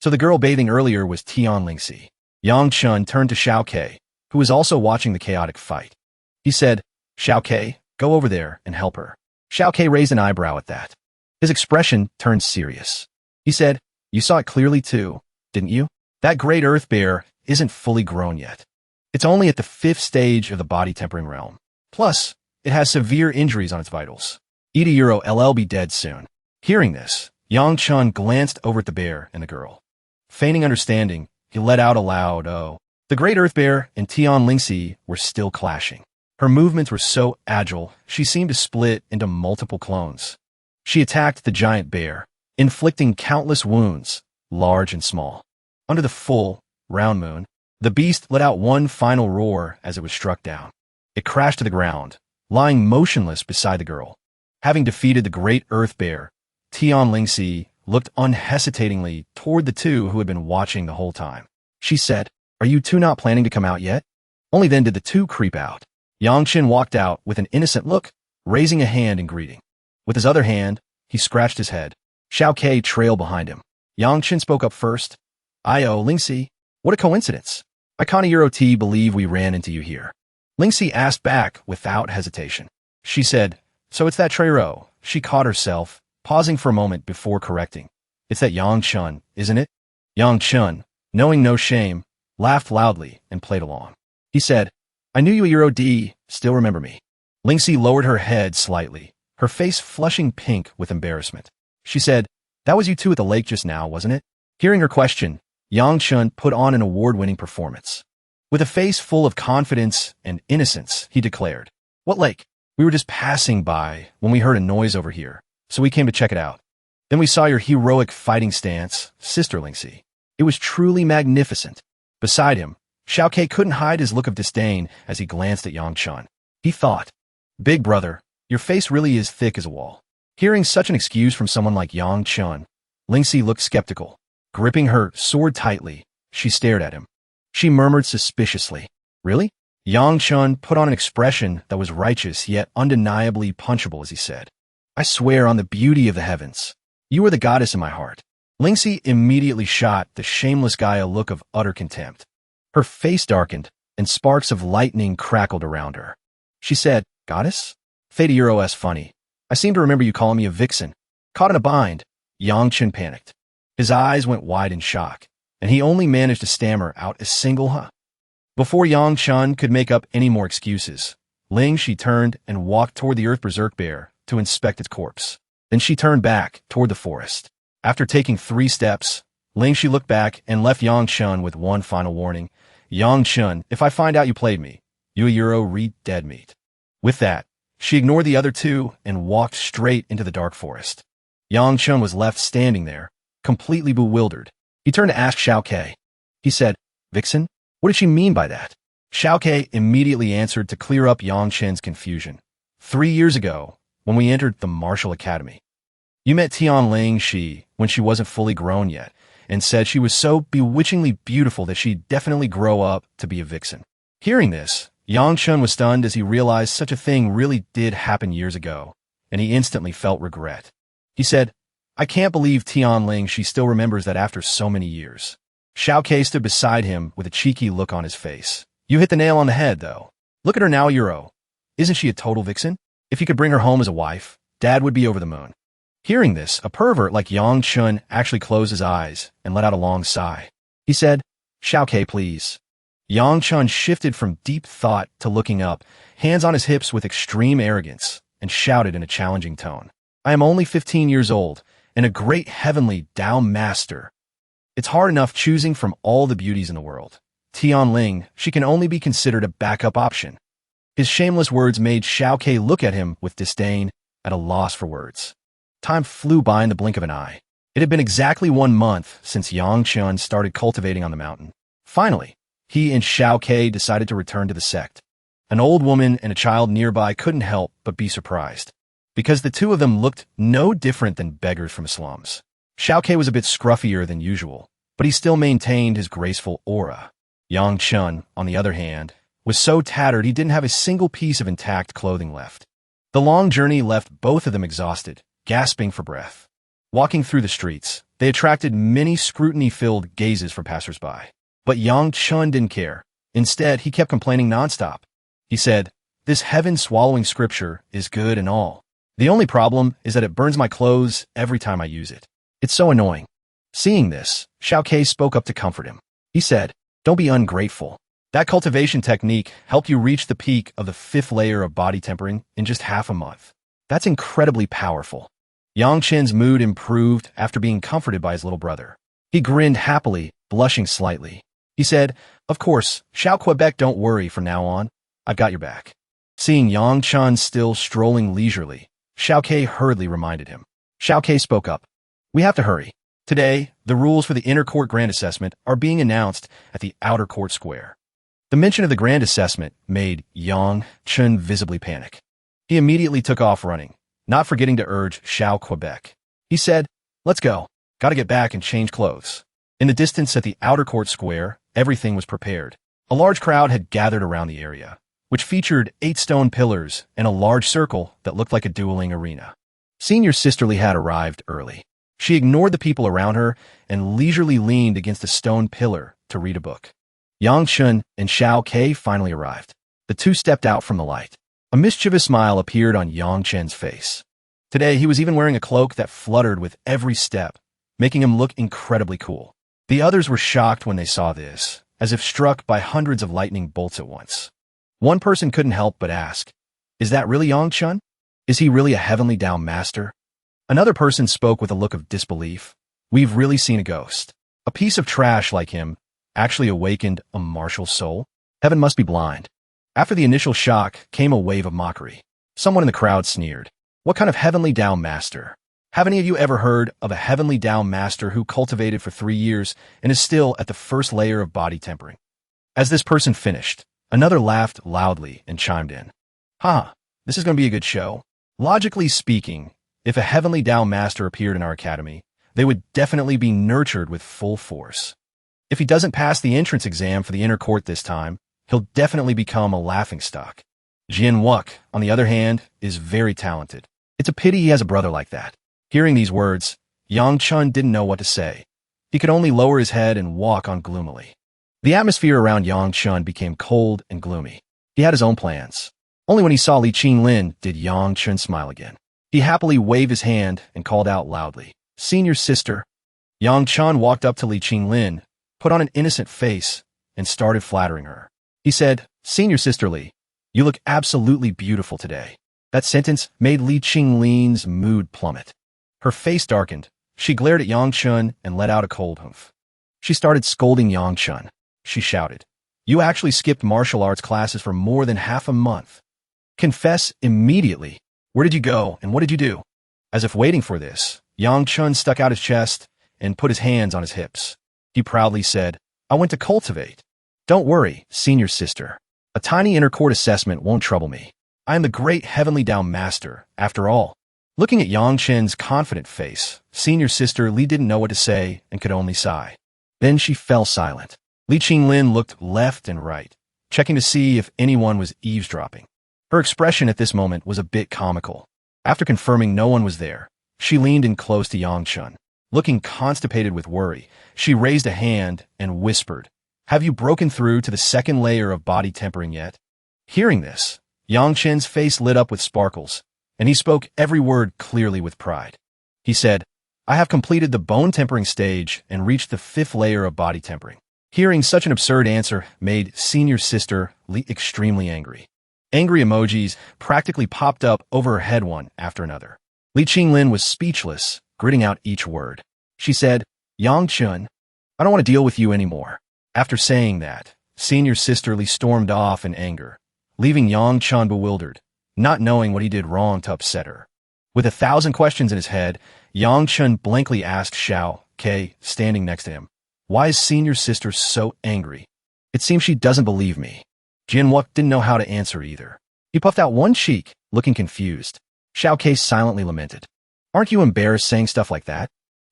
So the girl bathing earlier was Tian Lingxi. Yang Chun turned to Xiao Ke, who was also watching the chaotic fight. He said, Xiao Ke, go over there and help her. Xiao Ke raised an eyebrow at that. His expression turned serious. He said, you saw it clearly too, didn't you? That great earth bear isn't fully grown yet. It's only at the 5th stage of the body-tempering realm. Plus, it has severe injuries on its vitals. Ida Euro LL be dead soon. Hearing this, Yang Chun glanced over at the bear and the girl. Feigning understanding, he let out a loud, oh. The great earth bear and Tian Lingxi were still clashing. Her movements were so agile, she seemed to split into multiple clones. She attacked the giant bear, inflicting countless wounds, large and small. Under the full, round moon, the beast let out one final roar as it was struck down. It crashed to the ground, lying motionless beside the girl. Having defeated the great earth bear, Tian Lingxi looked unhesitatingly toward the two who had been watching the whole time. She said, are you two not planning to come out yet? Only then did the two creep out. Yang Chen walked out with an innocent look, raising a hand in greeting. With his other hand, he scratched his head. Xiao Ke trailed behind him. Yang Chen spoke up first. Io, Lingxi, what a coincidence. I can't believe we ran into you here. Lingxi asked back without hesitation. She said, so it's that Treiro. She caught herself, pausing for a moment before correcting. It's that Yang Chun, isn't it? Yang Chun, knowing no shame, laughed loudly and played along. He said, I knew you Euro D, still remember me. Lingxi lowered her head slightly, her face flushing pink with embarrassment. She said, that was you two at the lake just now, wasn't it? Hearing her question, Yang Chun put on an award-winning performance. With a face full of confidence and innocence, he declared, what lake? We were just passing by when we heard a noise over here, so we came to check it out. Then we saw your heroic fighting stance, Sister Lingxi. It was truly magnificent. Beside him, Xiao Ke couldn't hide his look of disdain as he glanced at Yang Chun. He thought, big brother, your face really is thick as a wall. Hearing such an excuse from someone like Yang Chun, Lingxi looked skeptical. Gripping her sword tightly, she stared at him. She murmured suspiciously, really? Yang Chun put on an expression that was righteous yet undeniably punchable as he said, I swear on the beauty of the heavens. You are the goddess in my heart. Lingxi immediately shot the shameless guy a look of utter contempt. Her face darkened, and sparks of lightning crackled around her. She said, goddess? Theta Euro S funny. I seem to remember you calling me a vixen. Caught in a bind. Yang Chun panicked. His eyes went wide in shock, and he only managed to stammer out a single huh. Before Yang Chun could make up any more excuses, Lingxi turned and walked toward the Earth Berserk Bear to inspect its corpse. Then she turned back toward the forest. After taking 3 steps, Lingxi looked back and left Yang Chun with one final warning. Yang Chun, if I find out you played me, you Euro read dead meat. With that, she ignored the other two and walked straight into the dark forest. Yang Chun was left standing there, completely bewildered. He turned to ask Xiao Ke. He said, Vixen? What did she mean by that? Xiao Ke immediately answered to clear up Yang Chen's confusion. 3 years ago, when we entered the martial academy, you met Tian Lingxi when she wasn't fully grown yet, and said she was so bewitchingly beautiful that she'd definitely grow up to be a vixen. Hearing this, Yang Chun was stunned as he realized such a thing really did happen years ago, and he instantly felt regret. He said, I can't believe Tian Lingxi still remembers that after so many years. Xiao Ke stood beside him with a cheeky look on his face. You hit the nail on the head, though. Look at her now, Euro. Isn't she a total vixen? If you could bring her home as a wife, Dad would be over the moon. Hearing this, a pervert like Yang Chun actually closed his eyes and let out a long sigh. He said, Xiao Ke, please. Yang Chun shifted from deep thought to looking up, hands on his hips with extreme arrogance, and shouted in a challenging tone. I am only 15 years old, and a great heavenly Tao master. It's hard enough choosing from all the beauties in the world. Tian Ling, she can only be considered a backup option. His shameless words made Xiao Ke look at him with disdain, at a loss for words. Time flew by in the blink of an eye. It had been exactly 1 month since Yang Chun started cultivating on the mountain. Finally, he and Xiao Ke decided to return to the sect. An old woman and a child nearby couldn't help but be surprised, because the two of them looked no different than beggars from slums. Xiao Ke was a bit scruffier than usual, but he still maintained his graceful aura. Yang Chun, on the other hand, was so tattered he didn't have a single piece of intact clothing left. The long journey left both of them exhausted, gasping for breath. Walking through the streets, they attracted many scrutiny-filled gazes from passersby. But Yang Chun didn't care. Instead, he kept complaining nonstop. He said, "This heaven-swallowing scripture is good and all. The only problem is that it burns my clothes every time I use it. It's so annoying." Seeing this, Xiao Ke spoke up to comfort him. He said, "Don't be ungrateful. That cultivation technique helped you reach the peak of the 5th layer of body tempering in just half a month. That's incredibly powerful." Yang Chen's mood improved after being comforted by his little brother. He grinned happily, blushing slightly. He said, "Of course, Xiao Quebec, don't worry from now on. I've got your back." Seeing Yang Chen still strolling leisurely, Xiao Ke hurriedly reminded him. Xiao Ke spoke up. "We have to hurry. Today, the rules for the inner court grand assessment are being announced at the outer court square." The mention of the grand assessment made Yang Chen visibly panic. He immediately took off running, not forgetting to urge Xiao Quebec. He said, "Let's go. Gotta get back and change clothes." In the distance at the outer court square, everything was prepared. A large crowd had gathered around the area, which featured 8 stone pillars and a large circle that looked like a dueling arena. Senior Sisterly had arrived early. She ignored the people around her and leisurely leaned against a stone pillar to read a book. Yang Chun and Xiao Ke finally arrived. The two stepped out from the light. A mischievous smile appeared on Yang Chen's face. Today, he was even wearing a cloak that fluttered with every step, making him look incredibly cool. The others were shocked when they saw this, as if struck by hundreds of lightning bolts at once. One person couldn't help but ask, "Is that really Yang Chun? Is he really a heavenly Dao master?" Another person spoke with a look of disbelief. "We've really seen a ghost. A piece of trash like him actually awakened a martial soul? Heaven must be blind." After the initial shock came a wave of mockery. Someone in the crowd sneered. "What kind of heavenly Dao master? Have any of you ever heard of a heavenly Dao master who cultivated for 3 years and is still at the 1st layer of body tempering?" As this person finished, another laughed loudly and chimed in. "Ha, this is going to be a good show. Logically speaking, if a heavenly Dao master appeared in our academy, they would definitely be nurtured with full force. If he doesn't pass the entrance exam for the inner court this time, he'll definitely become a laughingstock. Jian Wuk, on the other hand, is very talented. It's a pity he has a brother like that." Hearing these words, Yang Chun didn't know what to say. He could only lower his head and walk on gloomily. The atmosphere around Yang Chun became cold and gloomy. He had his own plans. Only when he saw Li Qinglin did Yang Chun smile again. He happily waved his hand and called out loudly, "Senior sister." Yang Chun walked up to Li Qinglin, put on an innocent face, and started flattering her. He said, "Senior Sister Li, you look absolutely beautiful today." That sentence made Li Qinglin's mood plummet. Her face darkened. She glared at Yang Chun and let out a cold humph. She started scolding Yang Chun. She shouted, "You actually skipped martial arts classes for more than half a month. Confess immediately. Where did you go and what did you do?" As if waiting for this, Yang Chun stuck out his chest and put his hands on his hips. He proudly said, "I went to cultivate." "Don't worry, senior sister. A tiny inner court assessment won't trouble me. I am the great heavenly Dao master, after all." Looking at Yang Chen's confident face, senior sister Li didn't know what to say and could only sigh. Then she fell silent. Li Qinglin looked left and right, checking to see if anyone was eavesdropping. Her expression at this moment was a bit comical. After confirming no one was there, she leaned in close to Yang Chun. Looking constipated with worry, she raised a hand and whispered, "Have you broken through to the 2nd layer of body tempering yet?" Hearing this, Yang Chen's face lit up with sparkles, and he spoke every word clearly with pride. He said, "I have completed the bone tempering stage and reached the 5th layer of body tempering." Hearing such an absurd answer made senior sister Li extremely angry. Angry emojis practically popped up over her head one after another. Li Qinglin was speechless, gritting out each word. She said, "Yang Chun, I don't want to deal with you anymore." After saying that, senior sister Li stormed off in anger, leaving Yang Chun bewildered, not knowing what he did wrong to upset her. With 1,000 questions in his head, Yang Chun blankly asked Xiao Ke, standing next to him, "Why is senior sister so angry? It seems she doesn't believe me." Jian Wuk didn't know how to answer either. He puffed out one cheek, looking confused. Xiao Ke silently lamented. "Aren't you embarrassed saying stuff like that?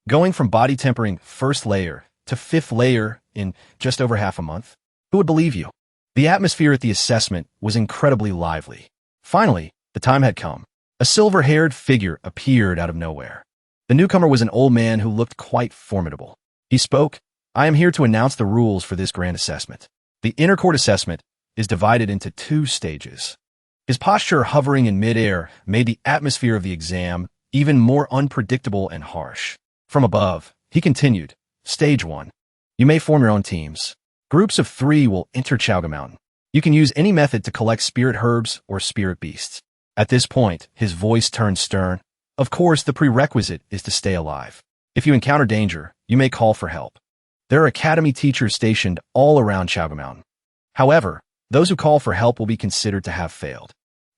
Going from body tempering 1st layer to 5th layer in just over half a month? Who would believe you?" The atmosphere at the assessment was incredibly lively. Finally, the time had come. A silver-haired figure appeared out of nowhere. The newcomer was an old man who looked quite formidable. He spoke, I am here to announce the rules for this grand assessment. The inner court assessment is divided into 2 stages. His posture hovering in midair made the atmosphere of the exam even more unpredictable and harsh. From above, he continued, Stage 1. You may form your own teams. Groups of 3 will enter Chaoga Mountain. You can use any method to collect spirit herbs or spirit beasts. At this point, his voice turned stern. Of course, the prerequisite is to stay alive. If you encounter danger, you may call for help. There are academy teachers stationed all around Chaoga Mountain. However, those who call for help will be considered to have failed.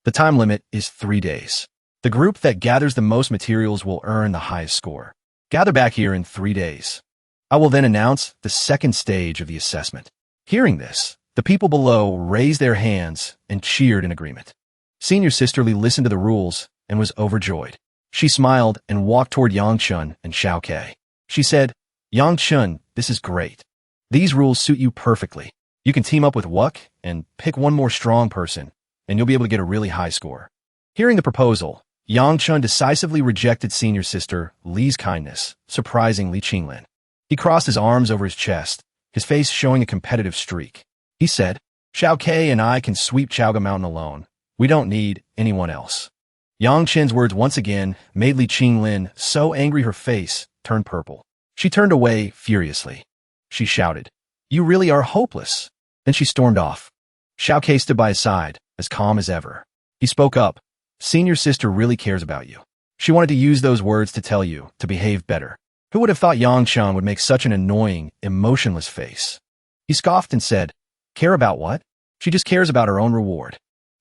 The time limit is 3 days. The group that gathers the most materials will earn the highest score. Gather back here in 3 days. I will then announce the second stage of the assessment. Hearing this, the people below raised their hands and cheered in agreement. Senior Sisterly listened to the rules and was overjoyed. She smiled and walked toward Yangchun and Xiaoke. She said, Yangchun, this is great. These rules suit you perfectly. You can team up with Wuck and pick one more strong person, and you'll be able to get a really high score. Hearing the proposal, Yangchun decisively rejected Senior Sister Li's kindness, surprising Li Qinglin. He crossed his arms over his chest, his face showing a competitive streak. He said, Xiaoke and I can sweep Chaoga Mountain alone. We don't need anyone else. Yang Chen's words once again made Li Qinglin so angry her face turned purple. She turned away furiously. She shouted, You really are hopeless. Then she stormed off. Xiaoke stood by his side, as calm as ever. He spoke up. Senior Sister really cares about you. She wanted to use those words to tell you to behave better. Who would have thought Yangchun would make such an annoying, emotionless face? He scoffed and said, Care about what? She just cares about her own reward.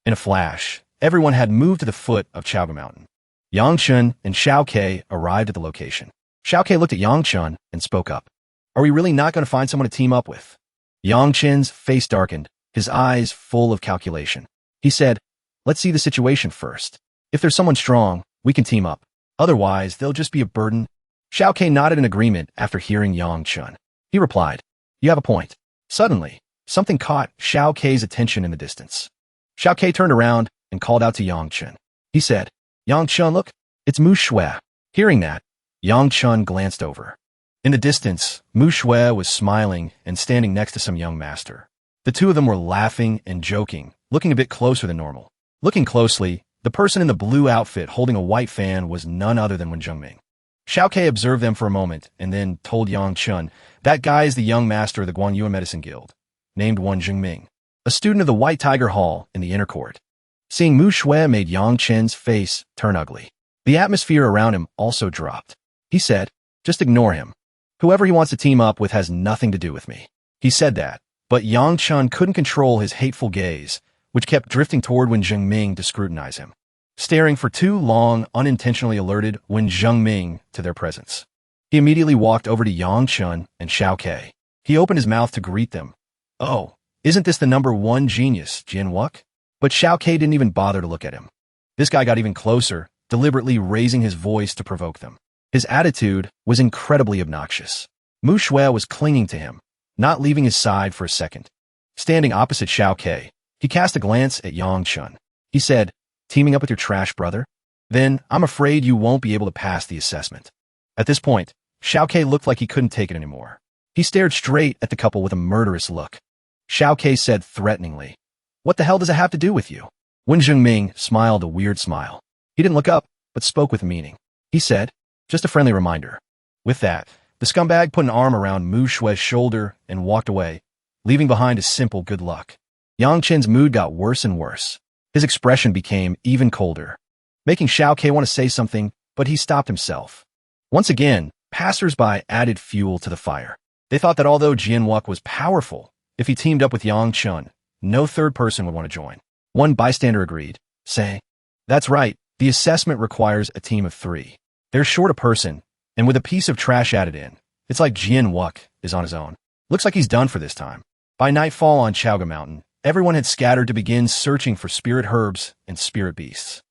In a flash, everyone had moved to the foot of Chaoga Mountain. Yangchun and Xiaoke arrived at the location. Xiaoke looked at Yangchun and spoke up. Are we really not going to find someone to team up with? Yangchun's face darkened, his eyes full of calculation. He said, Let's see the situation first. If there's someone strong, we can team up. Otherwise, they'll just be a burden. Xiaoke nodded in agreement after hearing Yangchun. He replied, You have a point. Suddenly, something caught Xiaoke's attention in the distance. Xiaoke turned around and called out to Yangchun. He said, Yangchun, look, it's Mu Shui. Hearing that, Yangchun glanced over. In the distance, Mu Shui was smiling and standing next to some young master. The two of them were laughing and joking, looking a bit closer than normal. Looking closely, the person in the blue outfit holding a white fan was none other than Wen Zhengming. Xiaoke observed them for a moment and then told Yangchun, That guy is the young master of the Guanyuan Medicine Guild, named Wen Zhengming, a student of the White Tiger Hall in the inner court. Seeing Mu Shui made Yangchun's face turn ugly. The atmosphere around him also dropped. He said, Just ignore him. Whoever he wants to team up with has nothing to do with me. He said that, but Yangchun couldn't control his hateful gaze, which kept drifting toward Wen Zhengming to scrutinize him. Staring for too long unintentionally alerted Wen Zhengming to their presence. He immediately walked over to Yangchun and Xiaoke. He opened his mouth to greet them. Oh, isn't this the #1 genius, Jin Wuck? But Xiaoke didn't even bother to look at him. This guy got even closer, deliberately raising his voice to provoke them. His attitude was incredibly obnoxious. Mu Shui was clinging to him, not leaving his side for a second. Standing opposite Xiaoke, he cast a glance at Yangchun. He said, Teaming up with your trash brother? Then I'm afraid you won't be able to pass the assessment. At this point, Xiaoke looked like he couldn't take it anymore. He stared straight at the couple with a murderous look. Xiaoke said threateningly, What the hell does it have to do with you? Wen Zhengming smiled a weird smile. He didn't look up, but spoke with meaning. He said, Just a friendly reminder. With that, the scumbag put an arm around Mu Shui's shoulder and walked away, leaving behind a simple good luck. Yangchun's mood got worse and worse. His expression became even colder, making Xiaoke want to say something, but he stopped himself. Once again, passers-by added fuel to the fire. They thought that although Jian Wuck was powerful, if he teamed up with Yangchun, no third person would want to join. One bystander agreed, saying, That's right, the assessment requires a team of 3. They're short a person, and with a piece of trash added in, it's like Jian Wuck is on his own. Looks like he's done for this time. By nightfall on Chaoga Mountain, everyone had scattered to begin searching for spirit herbs and spirit beasts.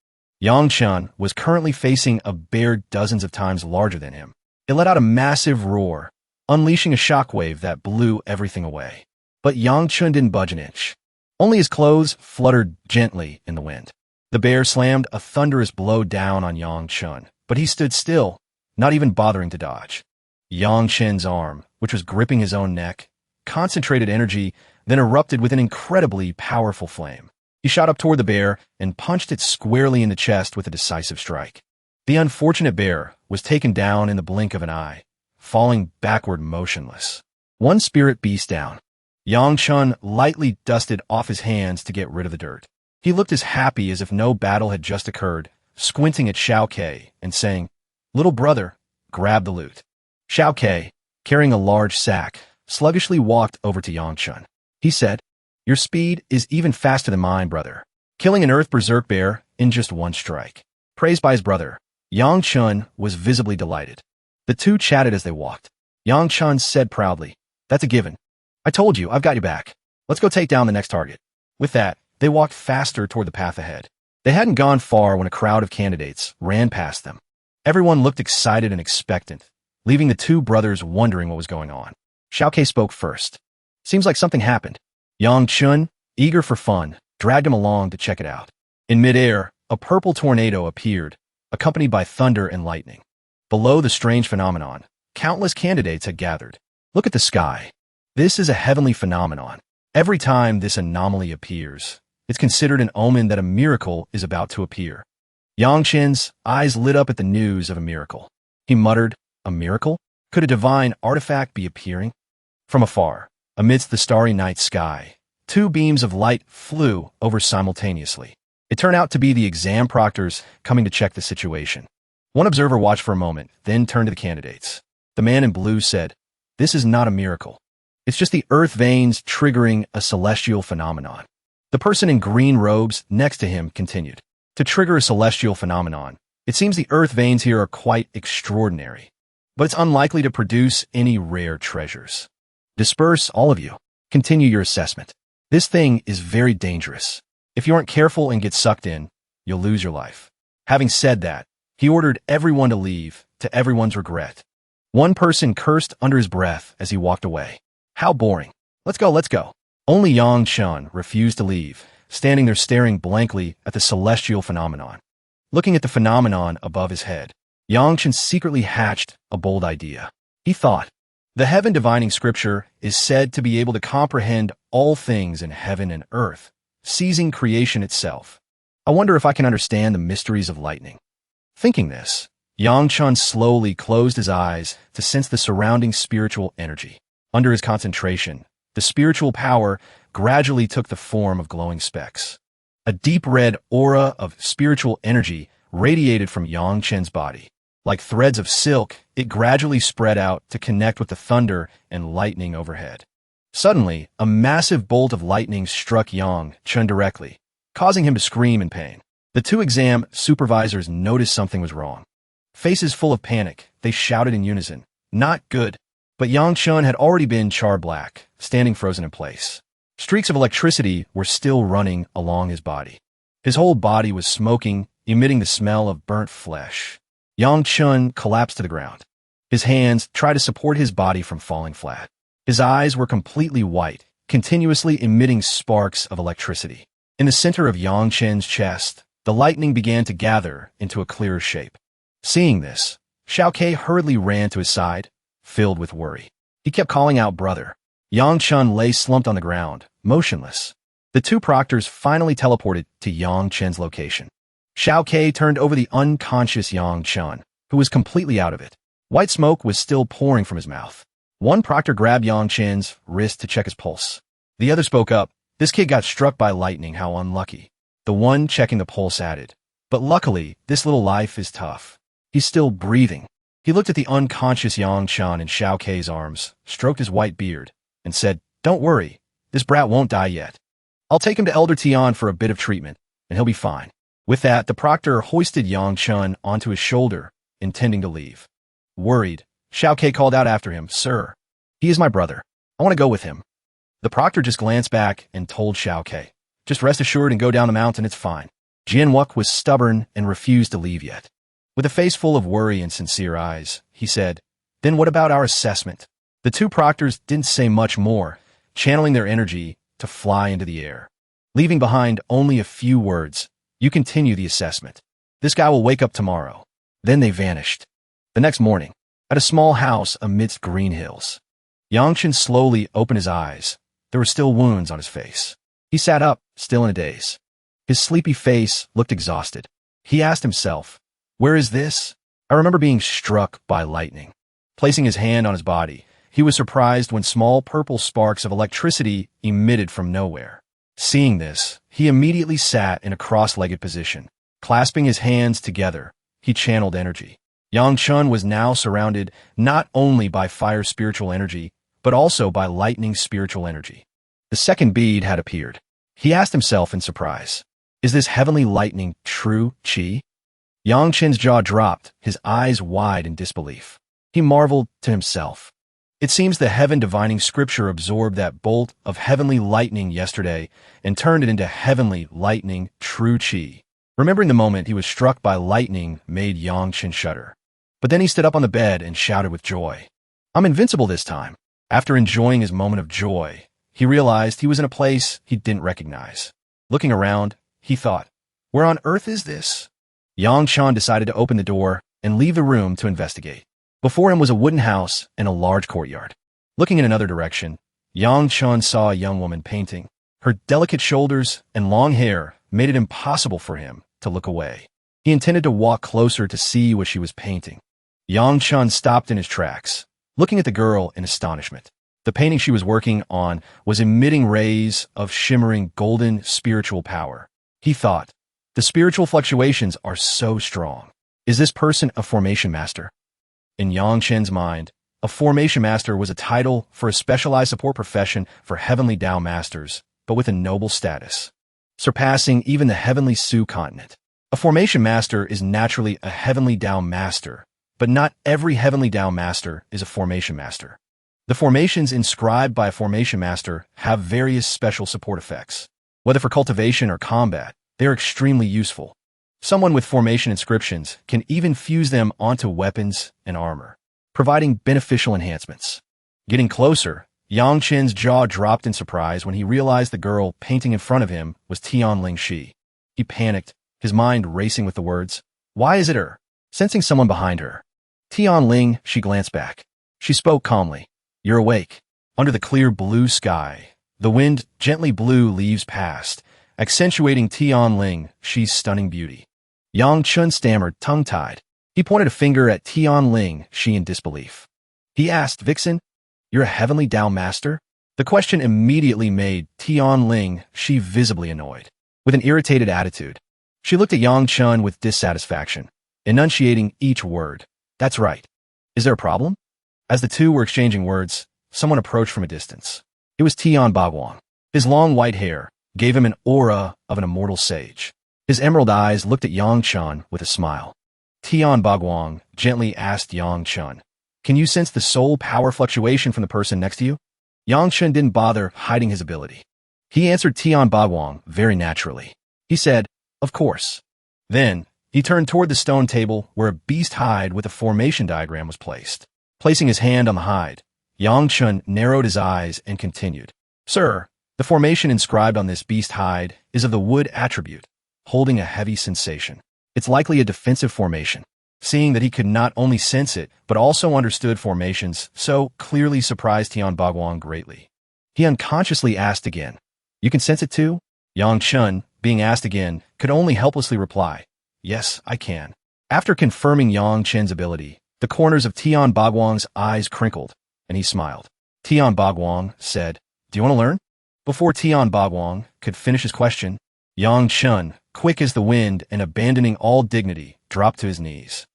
Yangchun was currently facing a bear dozens of times larger than him. It let out a massive roar, unleashing a shockwave that blew everything away. But Yangchun didn't budge an inch. Only his clothes fluttered gently in the wind. The bear slammed a thunderous blow down on Yangchun, but he stood still, not even bothering to dodge. Yang Chen's arm, which was gripping his own neck, concentrated energy, then erupted with an incredibly powerful flame. He shot up toward the bear and punched it squarely in the chest with a decisive strike. The unfortunate bear was taken down in the blink of an eye, falling backward motionless. One spirit beast down. Yang Chen lightly dusted off his hands to get rid of the dirt. He looked as happy as if no battle had just occurred, squinting at Xiao Ke and saying, "Little brother, grab the loot." Xiao Ke, carrying a large sack, sluggishly walked over to Yang Chen. He said, "Your speed is even faster than mine, brother. Killing an earth berserk bear in just one strike." Praised by his brother, Yang Chen was visibly delighted. The two chatted as they walked. Yang Chen said proudly, "That's a given. I told you, I've got you back. Let's go take down the next target." With that, they walked faster toward the path ahead. They hadn't gone far when a crowd of candidates ran past them. Everyone looked excited and expectant, leaving the two brothers wondering what was going on. Xiao Ke spoke first. "Seems like something happened." Yang Chen, eager for fun, dragged him along to check it out. In midair, a purple tornado appeared, accompanied by thunder and lightning. Below the strange phenomenon, countless candidates had gathered. Look at the sky. This is a heavenly phenomenon. Every time this anomaly appears, it's considered an omen that a miracle is about to appear. Yang Chen's eyes lit up at the news of a miracle. He muttered, "A miracle? Could a divine artifact be appearing?" From afar, amidst the starry night sky, two beams of light flew over simultaneously. It turned out to be the exam proctors coming to check the situation. One observer watched for a moment, then turned to the candidates. The man in blue said, "This is not a miracle. It's just the earth veins triggering a celestial phenomenon." The person in green robes next to him continued, "To trigger a celestial phenomenon, it seems the earth veins here are quite extraordinary, but it's unlikely to produce any rare treasures. Disperse, all of you. Continue your assessment. This thing is very dangerous. If you aren't careful and get sucked in, you'll lose your life." Having said that, he ordered everyone to leave, to everyone's regret. One person cursed under his breath as he walked away. "How boring. Let's go, let's go." Only Yang Chen refused to leave, standing there staring blankly at the celestial phenomenon. Looking at the phenomenon above his head, Yang Chen secretly hatched a bold idea. He thought, "The heaven divining scripture is said to be able to comprehend all things in heaven and earth, seizing creation itself. I wonder if I can understand the mysteries of lightning." Thinking this, Yang Chen slowly closed his eyes to sense the surrounding spiritual energy. Under his concentration, the spiritual power gradually took the form of glowing specks. A deep red aura of spiritual energy radiated from Yang Chen's body. Like threads of silk, it gradually spread out to connect with the thunder and lightning overhead. Suddenly, a massive bolt of lightning struck Yang Chen directly, causing him to scream in pain. The two exam supervisors noticed something was wrong. Faces full of panic, they shouted in unison, "Not good." But Yang Chen had already been char black, standing frozen in place. Streaks of electricity were still running along his body. His whole body was smoking, emitting the smell of burnt flesh. Yang Chen collapsed to the ground. His hands tried to support his body from falling flat. His eyes were completely white, continuously emitting sparks of electricity. In the center of Yang Chen's chest, the lightning began to gather into a clearer shape. Seeing this, Xiao Ke hurriedly ran to his side, filled with worry. He kept calling out, "Brother." Yang Chen lay slumped on the ground, motionless. The two proctors finally teleported to Yang Chen's location. Xiao Ke turned over the unconscious Yang Chen, who was completely out of it. White smoke was still pouring from his mouth. One proctor grabbed Yang Chen's wrist to check his pulse. The other spoke up, "This kid got struck by lightning, how unlucky." The one checking the pulse added, "But luckily, this little life is tough. He's still breathing." He looked at the unconscious Yang Chen in Xiao Ke's arms, stroked his white beard, and said, "Don't worry, this brat won't die yet. I'll take him to Elder Tian for a bit of treatment, and he'll be fine." With that, the proctor hoisted Yang Chen onto his shoulder, intending to leave. Worried, Xiao Ke called out after him, "Sir, he is my brother. I want to go with him." The proctor just glanced back and told Xiao Ke, "Just rest assured and go down the mountain, it's fine." Jian Wuk was stubborn and refused to leave yet. With a face full of worry and sincere eyes, he said, "Then what about our assessment?" The two proctors didn't say much more, channeling their energy to fly into the air. Leaving behind only a few words, "You continue the assessment. This guy will wake up tomorrow." Then they vanished. The next morning, at a small house amidst green hills. Yangchen slowly opened his eyes. There were still wounds on his face. He sat up, still in a daze. His sleepy face looked exhausted. He asked himself, "Where is this?" I remember being struck by lightning. Placing his hand on his body, he was surprised when small purple sparks of electricity emitted from nowhere. Seeing this, he immediately sat in a cross-legged position. Clasping his hands together, he channeled energy. Yang Chun was now surrounded not only by fire spiritual energy, but also by lightning spiritual energy. The second bead had appeared. He asked himself in surprise, "Is this heavenly lightning true qi?" Yang Chen's jaw dropped, his eyes wide in disbelief. He marveled to himself. It seems the heaven divining scripture absorbed that bolt of heavenly lightning yesterday and turned it into heavenly lightning true qi. Remembering the moment he was struck by lightning made Yang Chen shudder. But then he stood up on the bed and shouted with joy, "I'm invincible this time." After enjoying his moment of joy, he realized he was in a place he didn't recognize. Looking around, he thought, "Where on earth is this?" Yang Chan decided to open the door and leave the room to investigate. Before him was a wooden house and a large courtyard. Looking in another direction, Yang Chan saw a young woman painting. Her delicate shoulders and long hair made it impossible for him to look away. He intended to walk closer to see what she was painting. Yang Chun stopped in his tracks, looking at the girl in astonishment. The painting she was working on was emitting rays of shimmering golden spiritual power. He thought, the spiritual fluctuations are so strong. Is this person a formation master? In Yang Chen's mind, a formation master was a title for a specialized support profession for heavenly Tao masters, but with a noble status, surpassing even the heavenly Su continent. A formation master is naturally a heavenly Tao master, but not every heavenly Tao master is a formation master. The formations inscribed by a formation master have various special support effects. Whether for cultivation or combat, they are extremely useful. Someone with formation inscriptions can even fuse them onto weapons and armor, providing beneficial enhancements. Getting closer, Yang Chen's jaw dropped in surprise when he realized the girl painting in front of him was Tianling Shi. He panicked, his mind racing with the words, "Why is it her?" Sensing someone behind her, Tianling, she glanced back. She spoke calmly, "You're awake." Under the clear blue sky, the wind gently blew leaves past, accentuating Tianling, Shi's stunning beauty. Yang Chun stammered, tongue-tied. He pointed a finger at Tianling, Shi in disbelief. He asked, "Vixen, you're a heavenly Tao master?" The question immediately made Tianling, Shi visibly annoyed. With an irritated attitude, she looked at Yang Chun with dissatisfaction, enunciating each word. "That's right. Is there a problem?" As the two were exchanging words, someone approached from a distance. It was Tian Bagwang. His long white hair gave him an aura of an immortal sage. His emerald eyes looked at Yang Chun with a smile. Tian Bagwang gently asked Yang Chun, "Can you sense the soul power fluctuation from the person next to you?" Yang Chun didn't bother hiding his ability. He answered Tian Bagwang very naturally. He said, "Of course." Then, he turned toward the stone table where a beast hide with a formation diagram was placed. Placing his hand on the hide, Yang Chun narrowed his eyes and continued, "Sir, the formation inscribed on this beast hide is of the wood attribute, holding a heavy sensation. It's likely a defensive formation." Seeing that he could not only sense it, but also understood formations so clearly surprised Tian Bagwang greatly. He unconsciously asked again, "You can sense it too?" Yang Chun, being asked again, could only helplessly reply, "Yes, I can." After confirming Yang Chen's ability, the corners of Tian Bagwang's eyes crinkled, and he smiled. Tian Bagwang said, "Do you want to learn?" Before Tian Bagwang could finish his question, Yang Chun, quick as the wind and abandoning all dignity, dropped to his knees.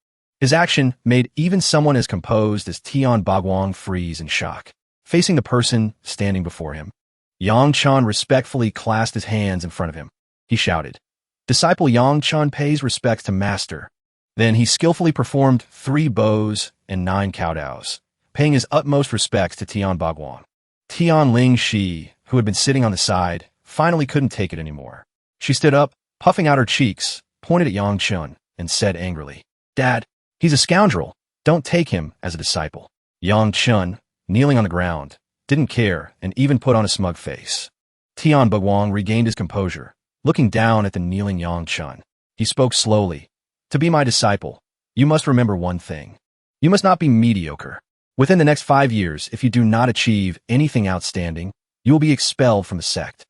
His action made even someone as composed as Tian Bagwang freeze in shock. Facing the person standing before him, Yang Chun respectfully clasped his hands in front of him. He shouted, "Disciple Yang Chun pays respects to master." Then he skillfully performed 3 bows and 9 kowtows, paying his utmost respects to Tian Bagwang. Tianling Shi, who had been sitting on the side, finally couldn't take it anymore. She stood up, puffing out her cheeks, pointed at Yang Chun, and said angrily, "Dad, he's a scoundrel. Don't take him as a disciple." Yang Chun, kneeling on the ground, didn't care and even put on a smug face. Tian Bagwang regained his composure, looking down at the kneeling Yang Chun. He spoke slowly, "To be my disciple, you must remember one thing. You must not be mediocre. Within the next 5 years, if you do not achieve anything outstanding, you will be expelled from the sect.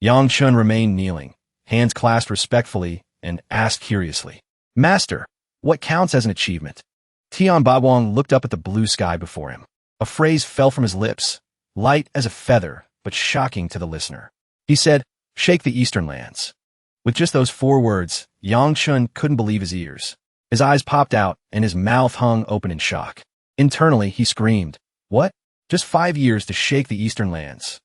Yang Chun remained kneeling, hands clasped respectfully, and asked curiously, Master, what counts as an achievement? Tian Bagwang looked up at the blue sky before him. A phrase fell from his lips, light as a feather, but shocking to the listener. He said, Shake the Eastern Lands. With just those 4 words, Yang Chun couldn't believe his ears. His eyes popped out, and his mouth hung open in shock. Internally, he screamed, What? Just 5 years to shake the Eastern Lands.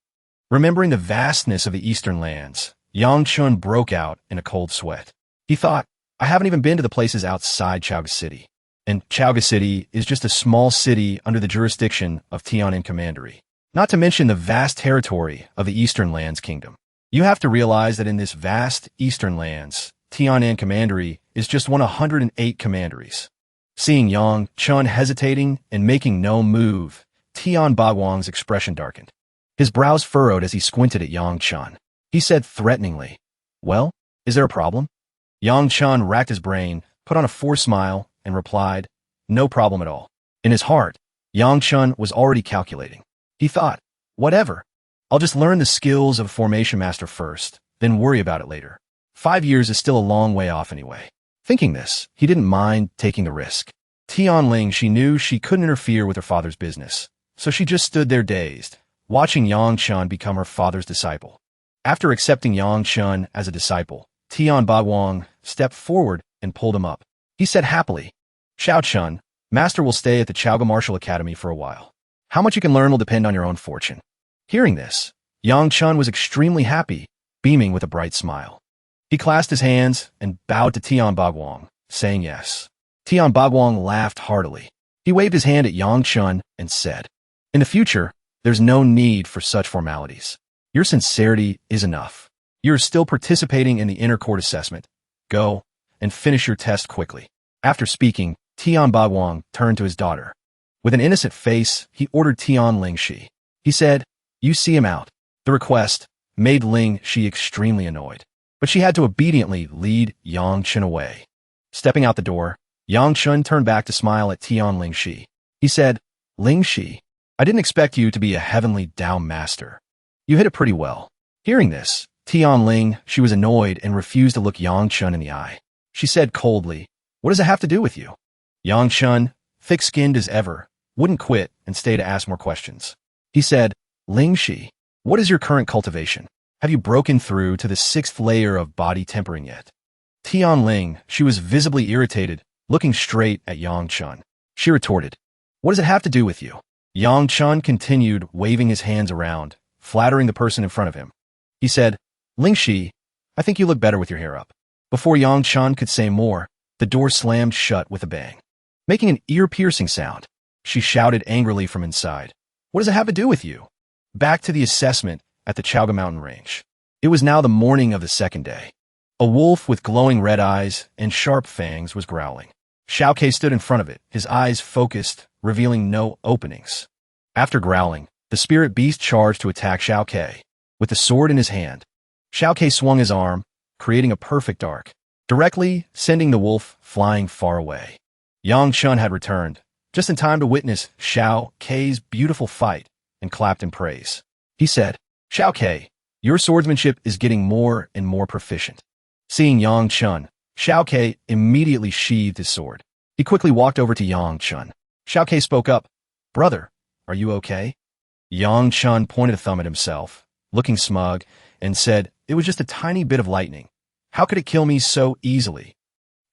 Remembering the vastness of the Eastern Lands, Yang Chun broke out in a cold sweat. He thought, I haven't even been to the places outside Chaoga City. And Chaoga City is just a small city under the jurisdiction of Tianan Commandery. Not to mention the vast territory of the Eastern Lands Kingdom. You have to realize that in this vast Eastern Lands, Tianan Commandery is just one of 108 commanderies. Seeing Yang Chun hesitating and making no move, Tian Bagwang's expression darkened. His brows furrowed as he squinted at Yang Chun. He said threateningly, Well, is there a problem? Yang Chun racked his brain, put on a forced smile, and replied, No problem at all. In his heart, Yang Chun was already calculating. He thought, Whatever. I'll just learn the skills of a formation master first, then worry about it later. 5 years is still a long way off anyway. Thinking this, he didn't mind taking the risk. Tianling, she knew she couldn't interfere with her father's business, so she just stood there dazed, watching Yang Chun become her father's disciple. After accepting Yang Chun as a disciple, Tian Bagwang stepped forward and pulled him up. He said happily, Xiao Chun, Master will stay at the Chaoga Martial Academy for a while. How much you can learn will depend on your own fortune. Hearing this, Yang Chun was extremely happy, beaming with a bright smile. He clasped his hands and bowed to Tian Bagwang, saying yes. Tian Bagwang laughed heartily. He waved his hand at Yang Chun and said, In the future, there's no need for such formalities. Your sincerity is enough. You're still participating in the inner court assessment. Go and finish your test quickly. After speaking, Tian Bagwang turned to his daughter. With an innocent face, he ordered Tian Lingxi. He said, You see him out. The request made Lingxi extremely annoyed, but she had to obediently lead Yang Chun away. Stepping out the door, Yang Chun turned back to smile at Tian Lingxi. He said, Lingxi, I didn't expect you to be a heavenly Dao master. You hit it pretty well. Hearing this, Tian Ling, she was annoyed and refused to look Yang Chun in the eye. She said coldly, What does it have to do with you? Yang Chun, thick-skinned as ever, wouldn't quit and stay to ask more questions. He said, Lingxi, what is your current cultivation? Have you broken through to the 6th layer of body tempering yet? Tian Ling, she was visibly irritated, looking straight at Yang Chun. She retorted, What does it have to do with you? Yang Chun continued waving his hands around, flattering the person in front of him. He said, Lingxi, I think you look better with your hair up. Before Yang Chun could say more, the door slammed shut with a bang. Making an ear-piercing sound, she shouted angrily from inside, What does it have to do with you? Back to the assessment at the Chaoga Mountain Range. It was now the morning of the 2nd day. A wolf with glowing red eyes and sharp fangs was growling. Xiao Ke stood in front of it, his eyes focused, revealing no openings. After growling, the spirit beast charged to attack Xiao Ke. With the sword in his hand, Xiao Ke swung his arm, creating a perfect arc, directly sending the wolf flying far away. Yang Chun had returned, just in time to witness Xiao Ke's beautiful fight, and clapped in praise. He said, Xiao Ke, your swordsmanship is getting more and more proficient. Seeing Yang Chun, Xiao Ke immediately sheathed his sword. He quickly walked over to Yang Chun. Xiao Ke spoke up, Brother, are you okay? Yang Chun pointed a thumb at himself, looking smug, and said, It was just a tiny bit of lightning. How could it kill me so easily?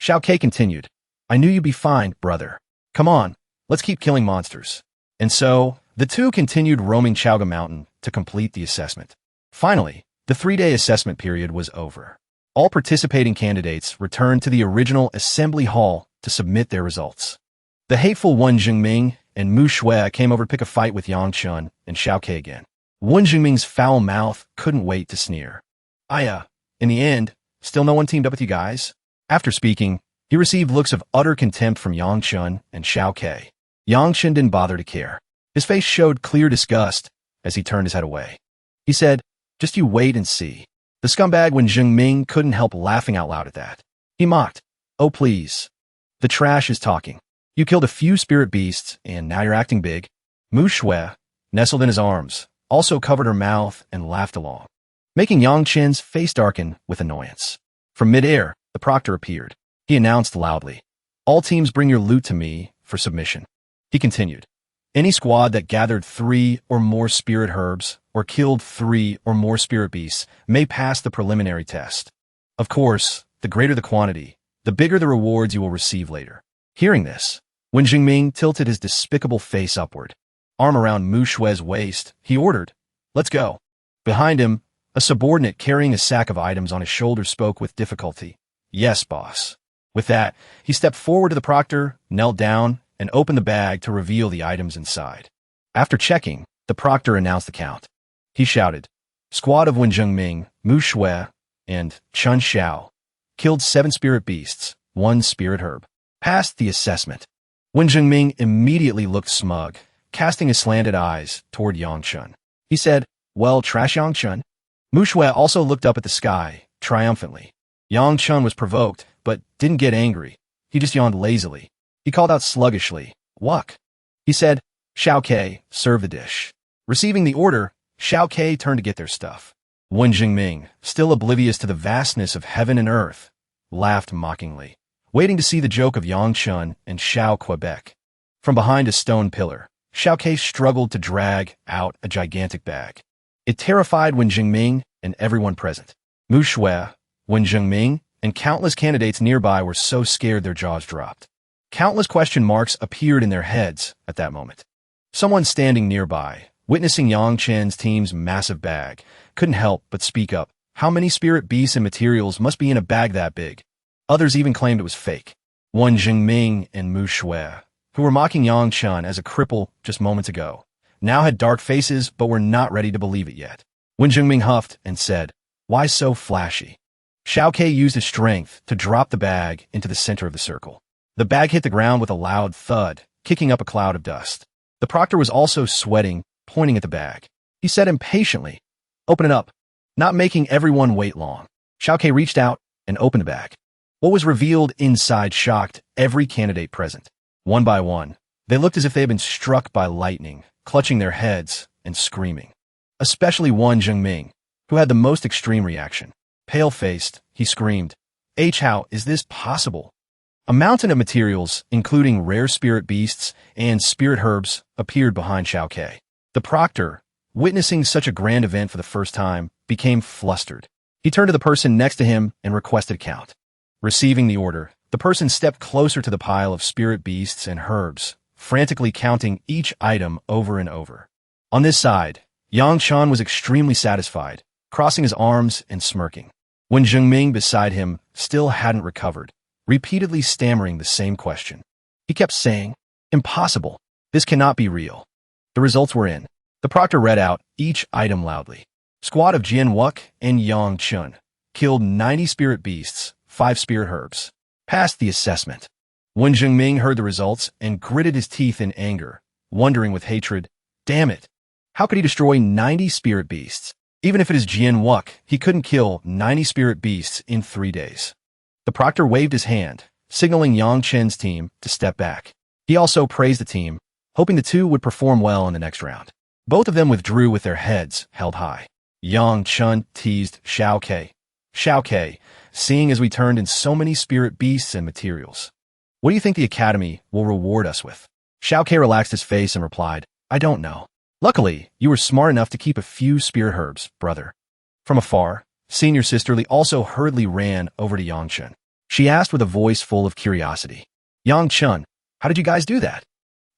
Xiao Ke continued, I knew you'd be fine, brother. Come on, let's keep killing monsters. And so, the two continued roaming Chaoga Mountain to complete the assessment. Finally, the 3-day assessment period was over. All participating candidates returned to the original assembly hall to submit their results. The hateful Wen Jingming and Mu Shui came over to pick a fight with Yang Chun and Xiao Ke again. Wen Jingming's foul mouth couldn't wait to sneer. In the end, still no one teamed up with you guys? After speaking, he received looks of utter contempt from Yang Chun and Xiao Ke. Yang Chun didn't bother to care. His face showed clear disgust as he turned his head away. He said, Just you wait and see. The scumbag Wen Jingming couldn't help laughing out loud at that. He mocked, Oh please. The trash is talking. You killed a few spirit beasts, and now you're acting big. Mu Shui nestled in his arms, also covered her mouth and laughed along, making Yang Chen's face darken with annoyance. From midair, the proctor appeared. He announced loudly, "All teams bring your loot to me for submission." He continued, "Any squad that gathered 3 or more spirit herbs or killed 3 or more spirit beasts may pass the preliminary test. Of course, the greater the quantity, the bigger the rewards you will receive later." Hearing this, Wen Jingming tilted his despicable face upward. Arm around Mu Shui's waist, he ordered, "Let's go." Behind him, a subordinate carrying a sack of items on his shoulder spoke with difficulty, "Yes, boss." With that, he stepped forward to the proctor, knelt down, and opened the bag to reveal the items inside. After checking, the proctor announced the count. He shouted, "Squad of Wen Jingming, Mu Shui, and Chun Xiao killed 7 spirit beasts, 1 spirit herb. Passed the assessment." Wen Jingming immediately looked smug, casting his slanted eyes toward Yang Chun. He said, "Well, trash Yang Chun." Mu Shui also looked up at the sky, triumphantly. Yang Chun was provoked, but didn't get angry. He just yawned lazily. He called out sluggishly, "Wuck." He said, "Xiao Ke, serve the dish." Receiving the order, Xiao Ke turned to get their stuff. Wen Jingming, still oblivious to the vastness of heaven and earth, laughed mockingly, waiting to see the joke of Yang Chun and Xiao Quebec. From behind a stone pillar, Xiao Ke struggled to drag out a gigantic bag. It terrified Wen Jingming and everyone present. Mu Shui, Wen Jingming, and countless candidates nearby were so scared their jaws dropped. Countless question marks appeared in their heads at that moment. Someone standing nearby, witnessing Yang Chen's team's massive bag, couldn't help but speak up. How many spirit beasts and materials must be in a bag that big? Others even claimed it was fake. Wen Jingming and Mu Shui, who were mocking Yang Chen as a cripple just moments ago, now had dark faces but were not ready to believe it yet. Wen Jingming huffed and said, "Why so flashy?" Xiao Ke used his strength to drop the bag into the center of the circle. The bag hit the ground with a loud thud, kicking up a cloud of dust. The proctor was also sweating, pointing at the bag. He said impatiently, "Open it up." Not making everyone wait long, Xiao Ke reached out and opened the bag. What was revealed inside shocked every candidate present. One by one, they looked as if they had been struck by lightning, clutching their heads and screaming. Especially Wen Jingming, who had the most extreme reaction. Pale-faced, he screamed, "How is this possible?" A mountain of materials, including rare spirit beasts and spirit herbs, appeared behind Xiao Ke. The proctor, witnessing such a grand event for the first time, became flustered. He turned to the person next to him and requested count. Receiving the order, the person stepped closer to the pile of spirit beasts and herbs, frantically counting each item over and over. On this side, Yang Chan was extremely satisfied, crossing his arms and smirking. Wen Jingming beside him still hadn't recovered, repeatedly stammering the same question. He kept saying, "Impossible. This cannot be real." The results were in. The proctor read out each item loudly. Squad of Jian Wuck and Yang Chun killed 90 spirit beasts, 5 spirit herbs. Passed the assessment. Wen Jingming heard the results and gritted his teeth in anger, wondering with hatred, damn it, how could he destroy 90 spirit beasts? Even if it is Jian Wuck, he couldn't kill 90 spirit beasts in 3 days. The proctor waved his hand, signaling Yang Chen's team to step back. He also praised the team, hoping the two would perform well in the next round. Both of them withdrew with their heads held high. Yang Chen teased Xiao Ke. "Xiao Ke, seeing as we turned in so many spirit beasts and materials, what do you think the Academy will reward us with?" Xiao Ke relaxed his face and replied, "I don't know. Luckily, you were smart enough to keep a few spirit herbs, brother." From afar, Senior Sister Li also hurriedly ran over to Yang Chen. She asked with a voice full of curiosity, "Yang Chen, how did you guys do that?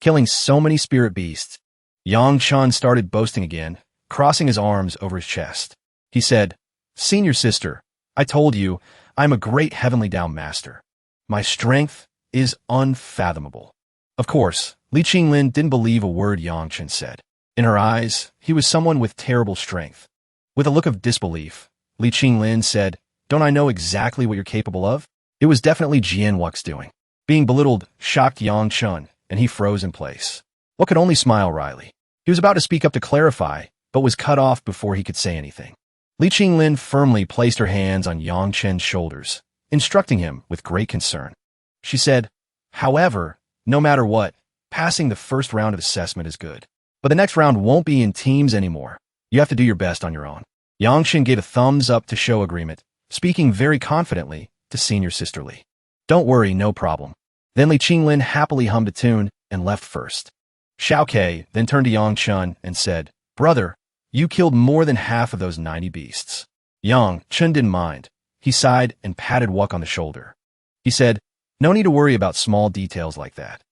Killing so many spirit beasts." Yang Chen started boasting again, crossing his arms over his chest. He said, "Senior Sister, I told you, I'm a great heavenly down master. My strength is unfathomable." Of course, Li Qinglin didn't believe a word Yang Chen said. In her eyes, he was someone with terrible strength. With a look of disbelief, Li Qinglin said, "Don't I know exactly what you're capable of?" It was definitely Jian Wuck's doing. Being belittled shocked Yang Chen, and he froze in place. What could only smile wryly. He was about to speak up to clarify, but was cut off before he could say anything. Li Qinglin firmly placed her hands on Yang Chen's shoulders, instructing him with great concern. She said, "However, no matter what, passing the first round of assessment is good. But the next round won't be in teams anymore. You have to do your best on your own. Yangshin gave a thumbs up to show agreement, speaking very confidently to senior sister Li. Don't worry, no problem. Then Li Qinglin happily hummed a tune and left first. Xiao Ke then turned to Yang Chun and said, Brother, you killed more than half of those 90 beasts. Yang Chun didn't mind. He sighed and patted Wuk on the shoulder. He said, no need to worry about small details like that.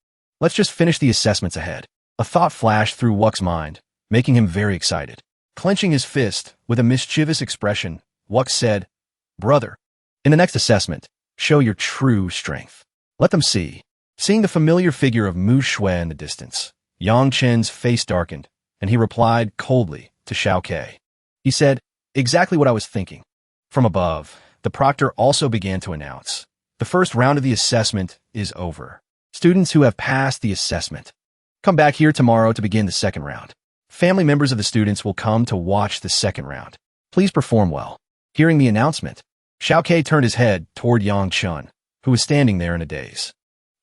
Let's just finish the assessments ahead. A thought flashed through Wuk's mind, making him very excited. Clenching his fist with a mischievous expression, Wuk said, Brother, in the next assessment, show your true strength. Let them see. Seeing the familiar figure of Mu Shui in the distance, Yang Chen's face darkened, and he replied coldly to Xiao Ke. He said, exactly what I was thinking. From above, the proctor also began to announce, the first round of the assessment is over. Students who have passed the assessment, come back here tomorrow to begin the second round. Family members of the students will come to watch the second round. Please perform well. Hearing the announcement, Xiao Ke turned his head toward Yang Chun, who was standing there in a daze.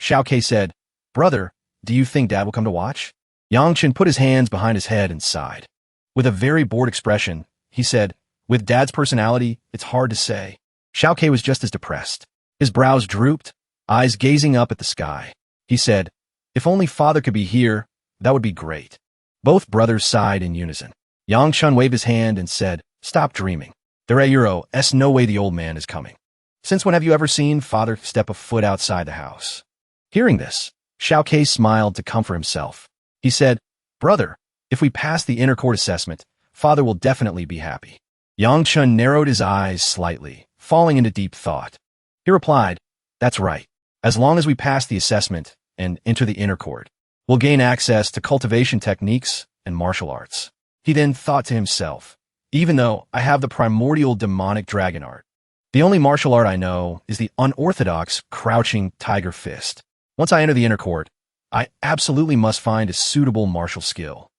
Xiao Ke said, Brother, do you think Dad will come to watch? Yang Chun put his hands behind his head and sighed. With a very bored expression, he said, with Dad's personality, it's hard to say. Xiao Ke was just as depressed. His brows drooped, eyes gazing up at the sky. He said, if only Father could be here, that would be great. Both brothers sighed in unison. Yang Chun waved his hand and said, stop dreaming. There is no way the old man is coming. Since when have you ever seen Father step a foot outside the house? Hearing this, Xiao Ke smiled to comfort himself. He said, Brother, if we pass the inner court assessment, Father will definitely be happy. Yang Chun narrowed his eyes slightly, falling into deep thought. He replied, that's right. As long as we pass the assessment and enter the inner court, we'll gain access to cultivation techniques and martial arts. He then thought to himself, even though I have the primordial demonic dragon art, the only martial art I know is the unorthodox crouching tiger fist. Once I enter the inner court, I absolutely must find a suitable martial skill.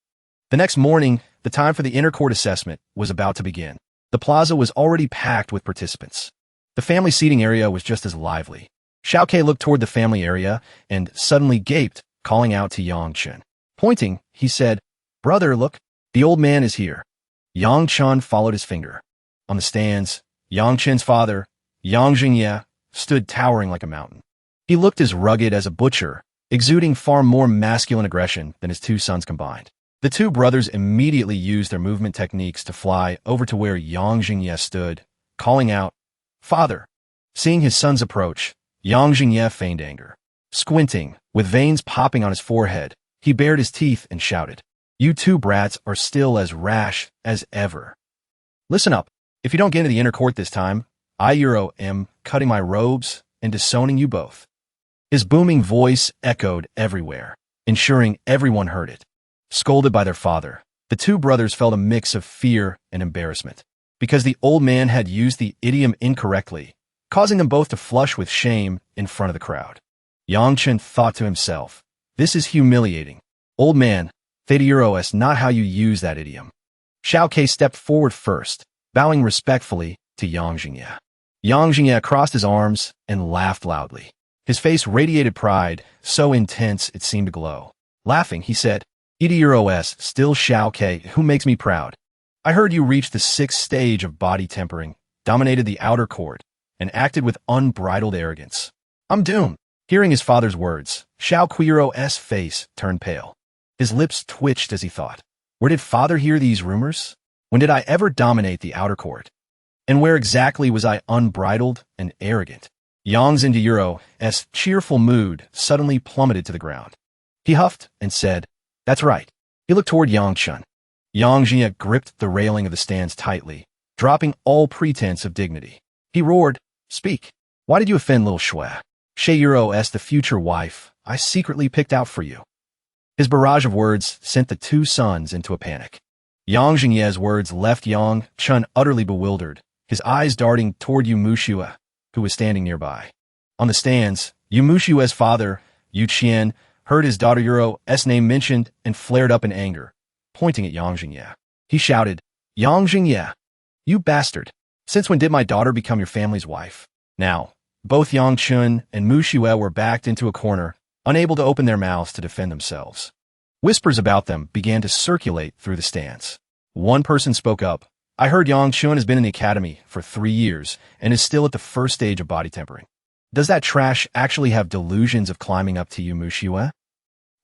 The next morning, the time for the inner court assessment was about to begin. The plaza was already packed with participants. The family seating area was just as lively. Xiao Ke looked toward the family area and suddenly gaped, calling out to Yang Chun. Pointing, he said, Brother, look, the old man is here. Yang Chun followed his finger. On the stands, Yang Chen's father, Yang Jingye, stood towering like a mountain. He looked as rugged as a butcher, exuding far more masculine aggression than his two sons combined. The two brothers immediately used their movement techniques to fly over to where Yang Jingye stood, calling out, Father. Seeing his sons approach, Yang Jingye feigned anger. Squinting, with veins popping on his forehead, he bared his teeth and shouted, You two brats are still as rash as ever. Listen up. If you don't get into the inner court this time, I am cutting my robes and disowning you both. His booming voice echoed everywhere, ensuring everyone heard it. Scolded by their father, the two brothers felt a mix of fear and embarrassment, because the old man had used the idiom incorrectly, causing them both to flush with shame in front of the crowd. Yang Chun thought to himself, this is humiliating. Old man, is not how you use that idiom. Xiao Ke stepped forward first, bowing respectfully to Yang Jingye. Yang Jingye crossed his arms and laughed loudly. His face radiated pride, so intense it seemed to glow. Laughing, he said, still Xiao Ke, who makes me proud. I heard you reached the 6th stage of body tempering, dominated the outer court, and acted with unbridled arrogance. I'm doomed. Hearing his father's words, Xiao Qiro's face turned pale. His lips twitched as he thought, where did father hear these rumors? When did I ever dominate the outer court? And where exactly was I unbridled and arrogant? Yang Zinduro's cheerful mood suddenly plummeted to the ground. He huffed and said, That's right. He looked toward Yang Chun. Yang Jingye gripped the railing of the stands tightly, dropping all pretense of dignity. He roared, Speak. Why did you offend little Shui? The future wife I secretly picked out for you. His barrage of words sent the two sons into a panic. Yang Jingye's words left Yang Chun utterly bewildered, his eyes darting toward Yu Mushue, who was standing nearby. On the stands, Yu Mushue's father, Yu Qian, heard his daughter Yuro's name mentioned and flared up in anger, pointing at Yang Jingye. He shouted, Yang Jingye, you bastard! Since when did my daughter become your family's wife? Now, both Yang Chun and Mushue were backed into a corner, unable to open their mouths to defend themselves. Whispers about them began to circulate through the stands. One person spoke up. I heard Yang Chun has been in the academy for 3 years and is still at the first stage of body tempering. Does that trash actually have delusions of climbing up to you, Mushiwa?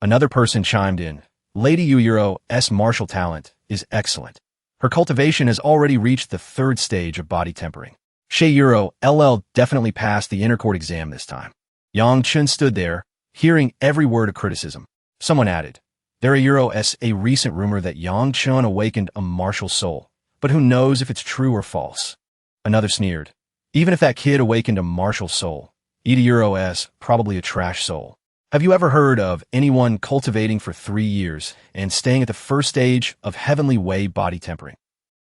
Another person chimed in. Lady Yuiro's martial talent is excellent. Her cultivation has already reached the 3rd stage of body tempering. Sheiyuro LL definitely passed the inner court exam this time. Yang Chun stood there, hearing every word of criticism. Someone added, There is a recent rumor that Yang Chun awakened a martial soul, but who knows if it's true or false. Another sneered. Even if that kid awakened a martial soul, Ida probably a trash soul. Have you ever heard of anyone cultivating for 3 years and staying at the 1st stage of heavenly way body tempering?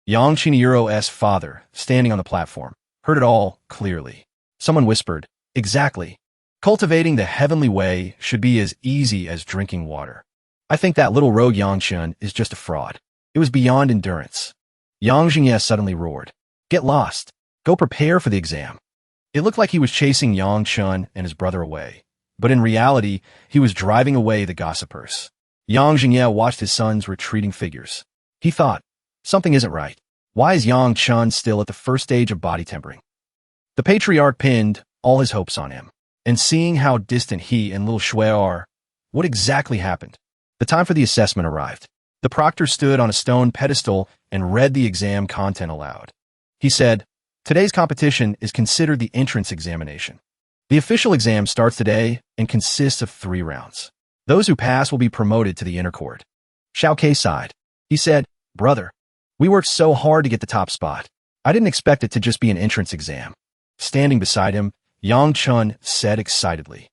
Yang Chiniuro's father, standing on the platform, heard it all clearly. Someone whispered, Exactly. Cultivating the heavenly way should be as easy as drinking water. I think that little rogue Yang Chun is just a fraud. It was beyond endurance. Yang Jingye suddenly roared. Get lost. Go prepare for the exam. It looked like he was chasing Yang Chun and his brother away, but in reality, he was driving away the gossipers. Yang Jingye watched his son's retreating figures. He thought, something isn't right. Why is Yang Chun still at the 1st stage of body tempering? The patriarch pinned all his hopes on him, and seeing how distant he and little Shui are, what exactly happened? The time for the assessment arrived. The proctor stood on a stone pedestal and read the exam content aloud. He said, Today's competition is considered the entrance examination. The official exam starts today and consists of 3 rounds. Those who pass will be promoted to the inner court. Xiao Ke sighed. He said, Brother, we worked so hard to get the top spot. I didn't expect it to just be an entrance exam. Standing beside him, Yang Chun said excitedly,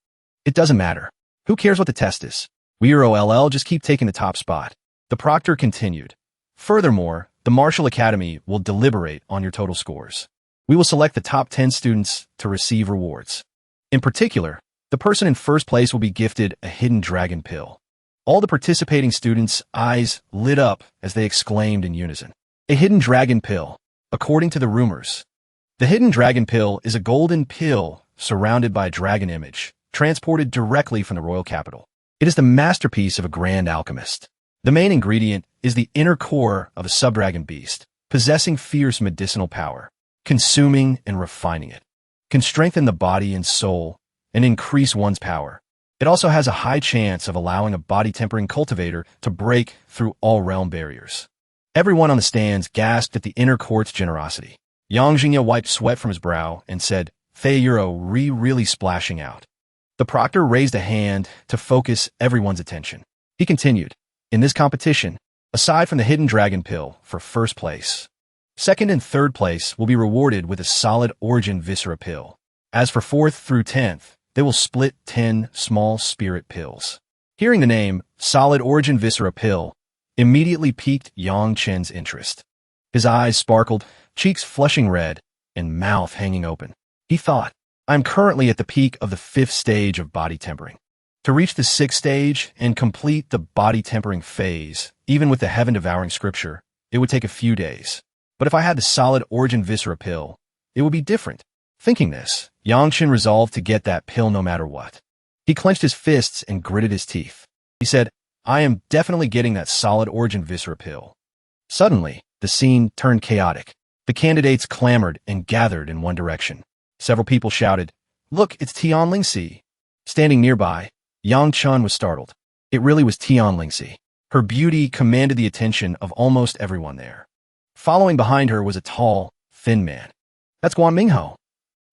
It doesn't matter. Who cares what the test is? We or OLL just keep taking the top spot. The proctor continued. Furthermore, the Martial Academy will deliberate on your total scores. We will select the top 10 students to receive rewards. In particular, the person in 1st place will be gifted a hidden dragon pill. All the participating students' eyes lit up as they exclaimed in unison. A hidden dragon pill, according to the rumors. The hidden dragon pill is a golden pill surrounded by a dragon image, transported directly from the royal capital. It is the masterpiece of a grand alchemist. The main ingredient is the inner core of a subdragon beast, possessing fierce medicinal power. Consuming and refining it can strengthen the body and soul and increase one's power. It also has a high chance of allowing a body-tempering cultivator to break through all realm barriers. Everyone on the stands gasped at the inner court's generosity. Yang Jingye wiped sweat from his brow and said, Fei Euro really splashing out. The proctor raised a hand to focus everyone's attention. He continued, In this competition, aside from the hidden dragon pill for 1st place, 2nd and 3rd place will be rewarded with a solid origin viscera pill. As for 4th through 10th, they will split 10 small spirit pills. Hearing the name, solid origin viscera pill, immediately piqued Yang Chen's interest. His eyes sparkled, cheeks flushing red, and mouth hanging open. He thought, I'm currently at the peak of the 5th stage of body tempering. To reach the 6th stage and complete the body tempering phase, even with the heaven-devouring scripture, it would take a few days. But if I had the solid origin viscera pill, it would be different. Thinking this, Yang Chen resolved to get that pill no matter what. He clenched his fists and gritted his teeth. He said, I am definitely getting that solid origin viscera pill. Suddenly, the scene turned chaotic. The candidates clamored and gathered in one direction. Several people shouted, Look, it's Tian Lingxi. Standing nearby, Yang Chun was startled. It really was Tian Lingxi. Her beauty commanded the attention of almost everyone there. Following behind her was a tall, thin man. That's Guan Mingho.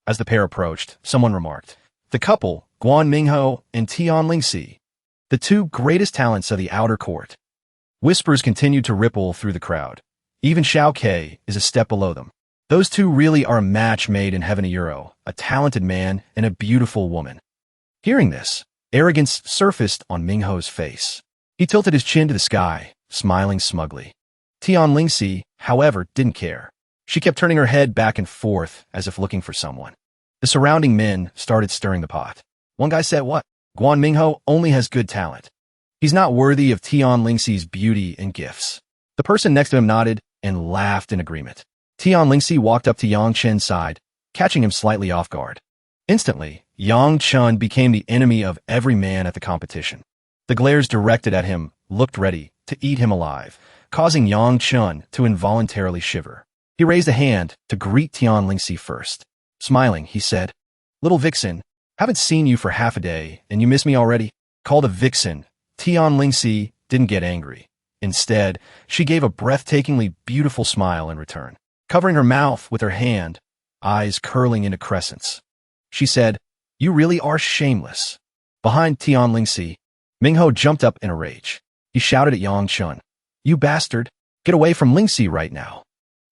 As the pair approached, someone remarked, The couple, Guan Mingho and Tian Lingxi, the 2 greatest talents of the outer court. Whispers continued to ripple through the crowd. Even Xiao Ke is a step below them. Those 2 really are a match made in heaven. A talented man and a beautiful woman. Hearing this, arrogance surfaced on Mingho's face. He tilted his chin to the sky, smiling smugly. Tian Lingxi, however, didn't care. She kept turning her head back and forth as if looking for someone. The surrounding men started stirring the pot. One guy said, What? Guan Mingho only has good talent. He's not worthy of Tian Lingxi's beauty and gifts. The person next to him nodded and laughed in agreement. Tian Lingxi walked up to Yang Chen's side, catching him slightly off guard. Instantly, Yang Chun became the enemy of every man at the competition. The glares directed at him looked ready to eat him alive, causing Yang Chun to involuntarily shiver. He raised a hand to greet Tian Lingxi first. Smiling, he said, "Little vixen, haven't seen you for half a day, and you miss me already?" Called a vixen, Tian Lingxi didn't get angry. Instead, she gave a breathtakingly beautiful smile in return, covering her mouth with her hand, eyes curling into crescents. She said, "You really are shameless." Behind Tian Lingxi, Mingho jumped up in a rage. He shouted at Yang Chun, "You bastard, get away from Lingxi right now."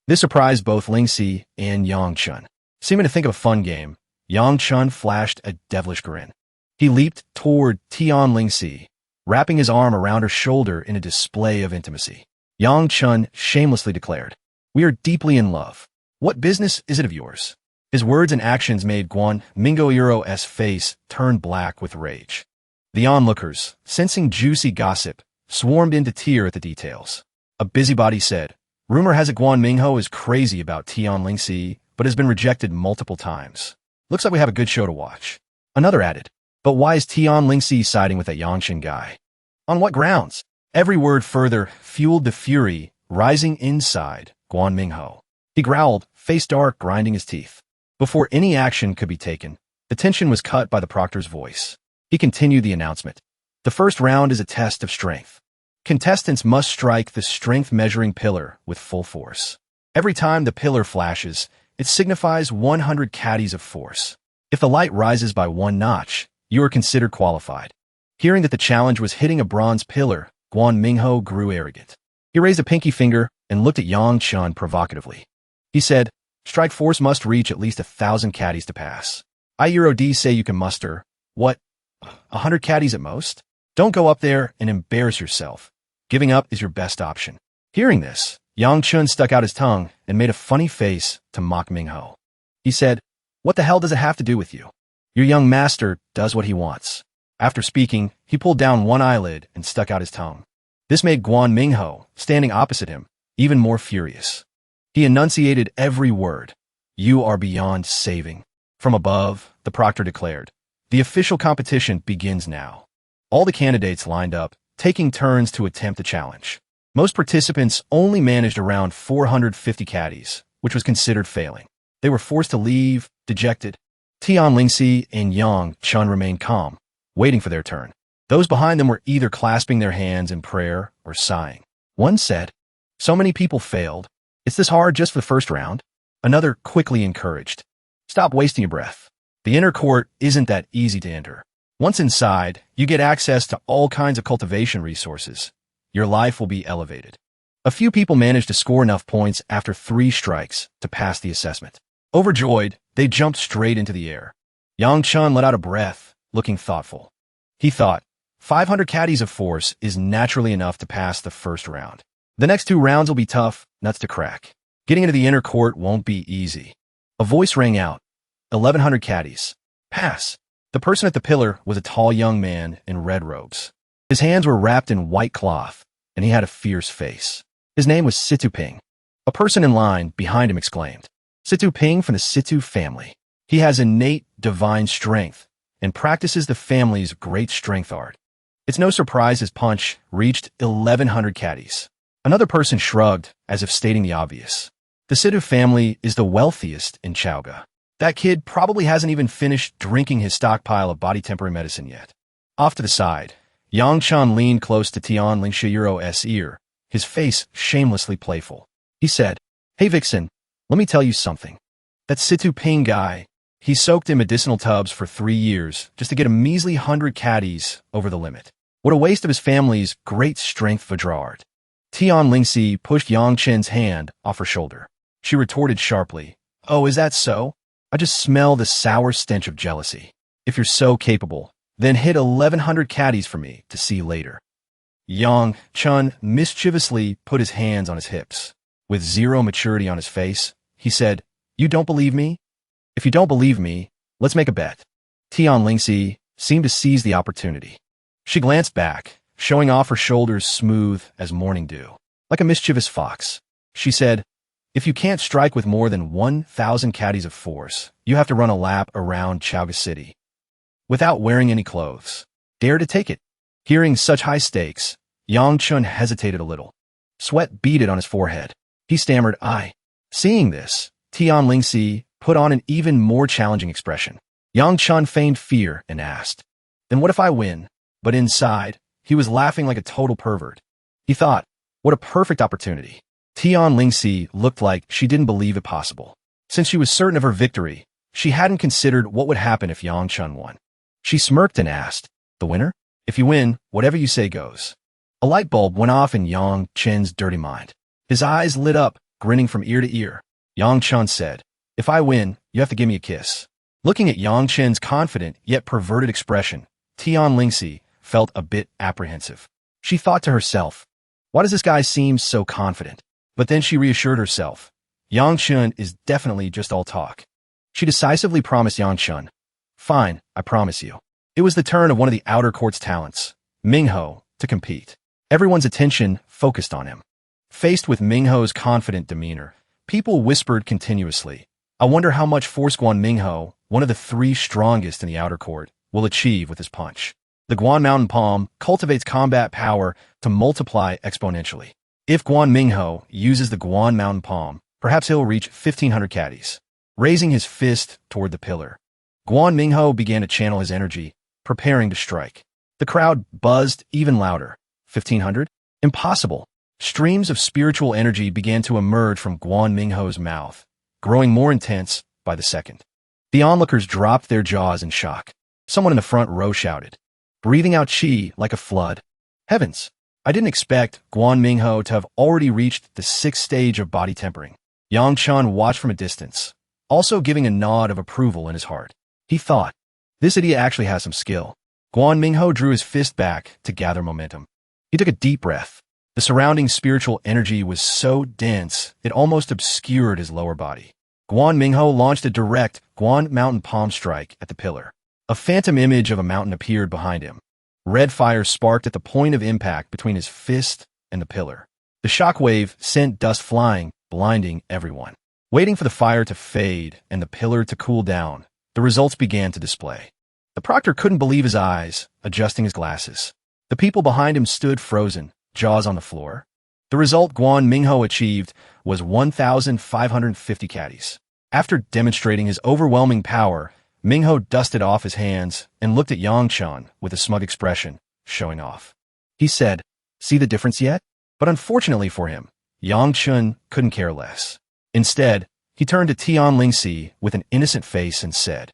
This surprised both Lingxi and Yang Chun. Seeming to think of a fun game, Yang Chun flashed a devilish grin. He leaped toward Tian Lingxi, wrapping his arm around her shoulder in a display of intimacy. Yang Chun shamelessly declared, "We are deeply in love. What business is it of yours?" His words and actions made Guan Mingoiro's face turn black with rage. The onlookers, sensing juicy gossip, swarmed into tear at the details. A busybody said, "Rumor has it Guan Mingho is crazy about Tian Lingxi, but has been rejected multiple times. Looks like we have a good show to watch." Another added, "But why is Tian Lingxi siding with that Yangshan guy? On what grounds?" Every word further fueled the fury rising inside Guan Mingho. He growled, face dark, grinding his teeth. Before any action could be taken, the tension was cut by the proctor's voice. He continued the announcement. "The first round is a test of strength. Contestants must strike the strength measuring pillar with full force. Every time the pillar flashes, it signifies 100 caddies of force. If the light rises by one notch, you are considered qualified." Hearing that the challenge was hitting a bronze pillar, Guan Mingho grew arrogant. He raised a pinky finger and looked at Yang Chun provocatively. He said, "Strike force must reach at least 1,000 caddies to pass. IEROD say you can muster, what, 100 caddies at most? Don't go up there and embarrass yourself. Giving up is your best option." Hearing this, Yang Chun stuck out his tongue and made a funny face to mock Mingho. He said, "What the hell does it have to do with you? Your young master does what he wants." After speaking, he pulled down one eyelid and stuck out his tongue. This made Guan Mingho, standing opposite him, even more furious. He enunciated every word. "You are beyond saving." From above, the proctor declared, "The official competition begins now." All the candidates lined up, taking turns to attempt the challenge. Most participants only managed around 450 caddies, which was considered failing. They were forced to leave, dejected. Tian Lingxi and Yang Chun remained calm, waiting for their turn. Those behind them were either clasping their hands in prayer or sighing. One said, "So many people failed. It's this hard just for the first round?" Another quickly encouraged, "Stop wasting your breath. The inner court isn't that easy to enter. Once inside, you get access to all kinds of cultivation resources. Your life will be elevated." A few people managed to score enough points after 3 strikes to pass the assessment. Overjoyed, they jumped straight into the air. Yang Chun let out a breath, looking thoughtful. He thought, 500 caddies of force is naturally enough to pass the first round. The next 2 rounds will be tough, nuts to crack. Getting into the inner court won't be easy. A voice rang out. 1,100 caddies. Pass. The person at the pillar was a tall young man in red robes. His hands were wrapped in white cloth, and he had a fierce face. His name was Situ Ping. A person in line behind him exclaimed, "Situ Ping from the Situ family. He has innate divine strength and practices the family's great strength art." It's no surprise his punch reached 1,100 caddies. Another person shrugged, as if stating the obvious. The Situ family is the wealthiest in Chaoga. That kid probably hasn't even finished drinking his stockpile of body-tempering medicine yet. Off to the side, Yang Chun leaned close to Tian Lingshiro's ear, his face shamelessly playful. He said, "Hey Vixen, let me tell you something. That Situ Ping guy, he soaked in medicinal tubs for 3 years just to get a measly 100 caddies over the limit. What a waste of his family's great strength Vajrard." Tian Lingxi pushed Yang Chen's hand off her shoulder. She retorted sharply, "Oh, is that so? I just smell the sour stench of jealousy. If you're so capable, then hit 1,100 caddies for me to see later." Yang Chun mischievously put his hands on his hips. With zero maturity on his face, he said, "You don't believe me? If you don't believe me, let's make a bet." Tian Lingxi seemed to seize the opportunity. She glanced back, showing off her shoulders smooth as morning dew. Like a mischievous fox, she said, "If you can't strike with more than 1,000 caddies of force, you have to run a lap around Chaoga City. without wearing any clothes. Dare to take it. Hearing such high stakes, Yang Chun hesitated a little. Sweat beaded on his forehead. He stammered, I. Seeing this, Tian Lingxi put on an even more challenging expression. Yang Chun feigned fear and asked, then what if I win? But inside, he was laughing like a total pervert. He thought, what a perfect opportunity. Tian Lingxi looked like she didn't believe it possible. Since she was certain of her victory, she hadn't considered what would happen if Yang Chun won. She smirked and asked, the winner? If you win, whatever you say goes. A light bulb went off in Yang Chun's dirty mind. His eyes lit up, grinning from ear to ear. Yang Chun said, if I win, you have to give me a kiss. Looking at Yang Chun's confident yet perverted expression, Tian Lingxi felt a bit apprehensive. She thought to herself, why does this guy seem so confident? But then she reassured herself, Yang Chun is definitely just all talk. She decisively promised Yang Chun, fine, I promise you. It was the turn of one of the outer court's talents, Mingho, to compete. Everyone's attention focused on him. Faced with Mingho's confident demeanor, people whispered continuously, I wonder how much force Guan Mingho, one of the 3 strongest in the outer court, will achieve with his punch. The Guan Mountain Palm cultivates combat power to multiply exponentially. If Guan Mingho uses the Guan Mountain Palm, perhaps he'll reach 1,500 caddies. Raising his fist toward the pillar, Guan Mingho began to channel his energy, preparing to strike. The crowd buzzed even louder. 1,500? Impossible. Streams of spiritual energy began to emerge from Guan Mingho's mouth, growing more intense by the second. The onlookers dropped their jaws in shock. Someone in the front row shouted, breathing out chi like a flood. Heavens! I didn't expect Guan Mingho to have already reached the 6th stage of body tempering. Yang Chun watched from a distance, also giving a nod of approval in his heart. He thought, this idiot actually has some skill. Guan Mingho drew his fist back to gather momentum. He took a deep breath. The surrounding spiritual energy was so dense, it almost obscured his lower body. Guan Mingho launched a direct Guan Mountain Palm strike at the pillar. A phantom image of a mountain appeared behind him. Red fire sparked at the point of impact between his fist and the pillar. The shockwave sent dust flying, blinding everyone. Waiting for the fire to fade and the pillar to cool down, the results began to display. The proctor couldn't believe his eyes, adjusting his glasses. The people behind him stood frozen, jaws on the floor. The result Guan Mingho achieved was 1,550 caddies. After demonstrating his overwhelming power, Mingho dusted off his hands and looked at Yang Chun with a smug expression, showing off. He said, see the difference yet? But unfortunately for him, Yang Chun couldn't care less. Instead, he turned to Tian Lingxi with an innocent face and said,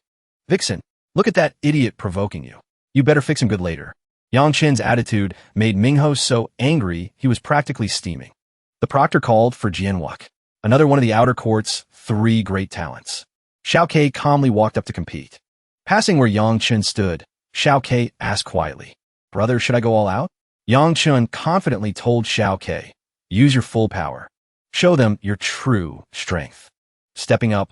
Vixen, look at that idiot provoking you. You better fix him good later. Yang Chun's attitude made Mingho so angry he was practically steaming. The proctor called for Jianwuk, another one of the outer court's 3 great talents. Xiao Ke calmly walked up to compete. Passing where Yang Chun stood, Xiao Ke asked quietly, brother, should I go all out? Yang Chun confidently told Xiao Ke, use your full power. Show them your true strength. Stepping up,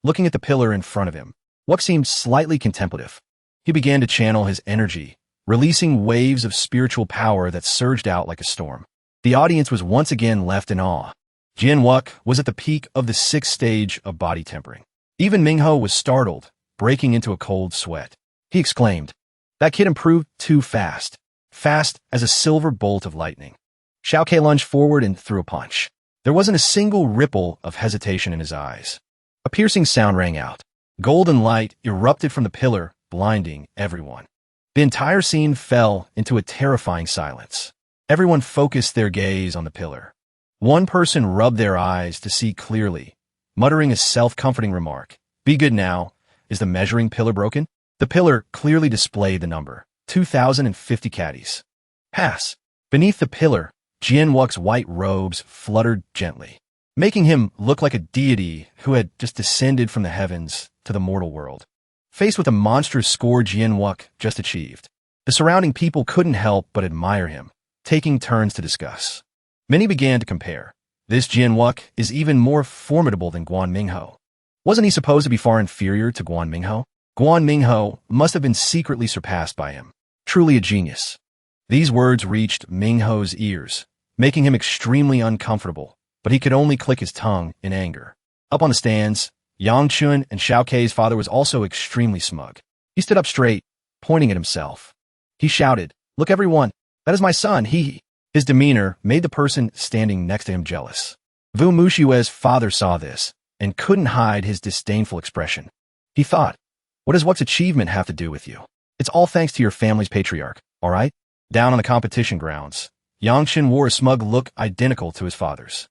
looking at the pillar in front of him, Wuk seemed slightly contemplative. He began to channel his energy, releasing waves of spiritual power that surged out like a storm. The audience was once again left in awe. Jianwuk was at the peak of the 6th stage of body tempering. Even Mingho was startled, breaking into a cold sweat. He exclaimed, that kid improved too fast. Fast as a silver bolt of lightning. Xiao Ke lunged forward and threw a punch. There wasn't a single ripple of hesitation in his eyes. A piercing sound rang out. Golden light erupted from the pillar, blinding everyone. The entire scene fell into a terrifying silence. Everyone focused their gaze on the pillar. One person rubbed their eyes to see clearly, muttering a self-comforting remark. Be good now. Is the measuring pillar broken? The pillar clearly displayed the number, 2,050 caddies. Pass. Beneath the pillar, Jianwuk's white robes fluttered gently, making him look like a deity who had just descended from the heavens to the mortal world. Faced with the monstrous score Jianwuk just achieved, the surrounding people couldn't help but admire him, taking turns to discuss. Many began to compare. This Jianwuk is even more formidable than Guan Mingho. Wasn't he supposed to be far inferior to Guan Mingho? Guan Mingho must have been secretly surpassed by him. Truly a genius. These words reached Mingho's ears, making him extremely uncomfortable, but he could only click his tongue in anger. Up on the stands, Yang Chun and Xiao Ke's father was also extremely smug. He stood up straight, pointing at himself. He shouted, "Look everyone, that is my son, he." His demeanor made the person standing next to him jealous. Vu Mushue's father saw this and couldn't hide his disdainful expression. He thought, what does what's achievement have to do with you? It's all thanks to your family's patriarch, all right? Down on the competition grounds, Yangchen wore a smug look identical to his father's,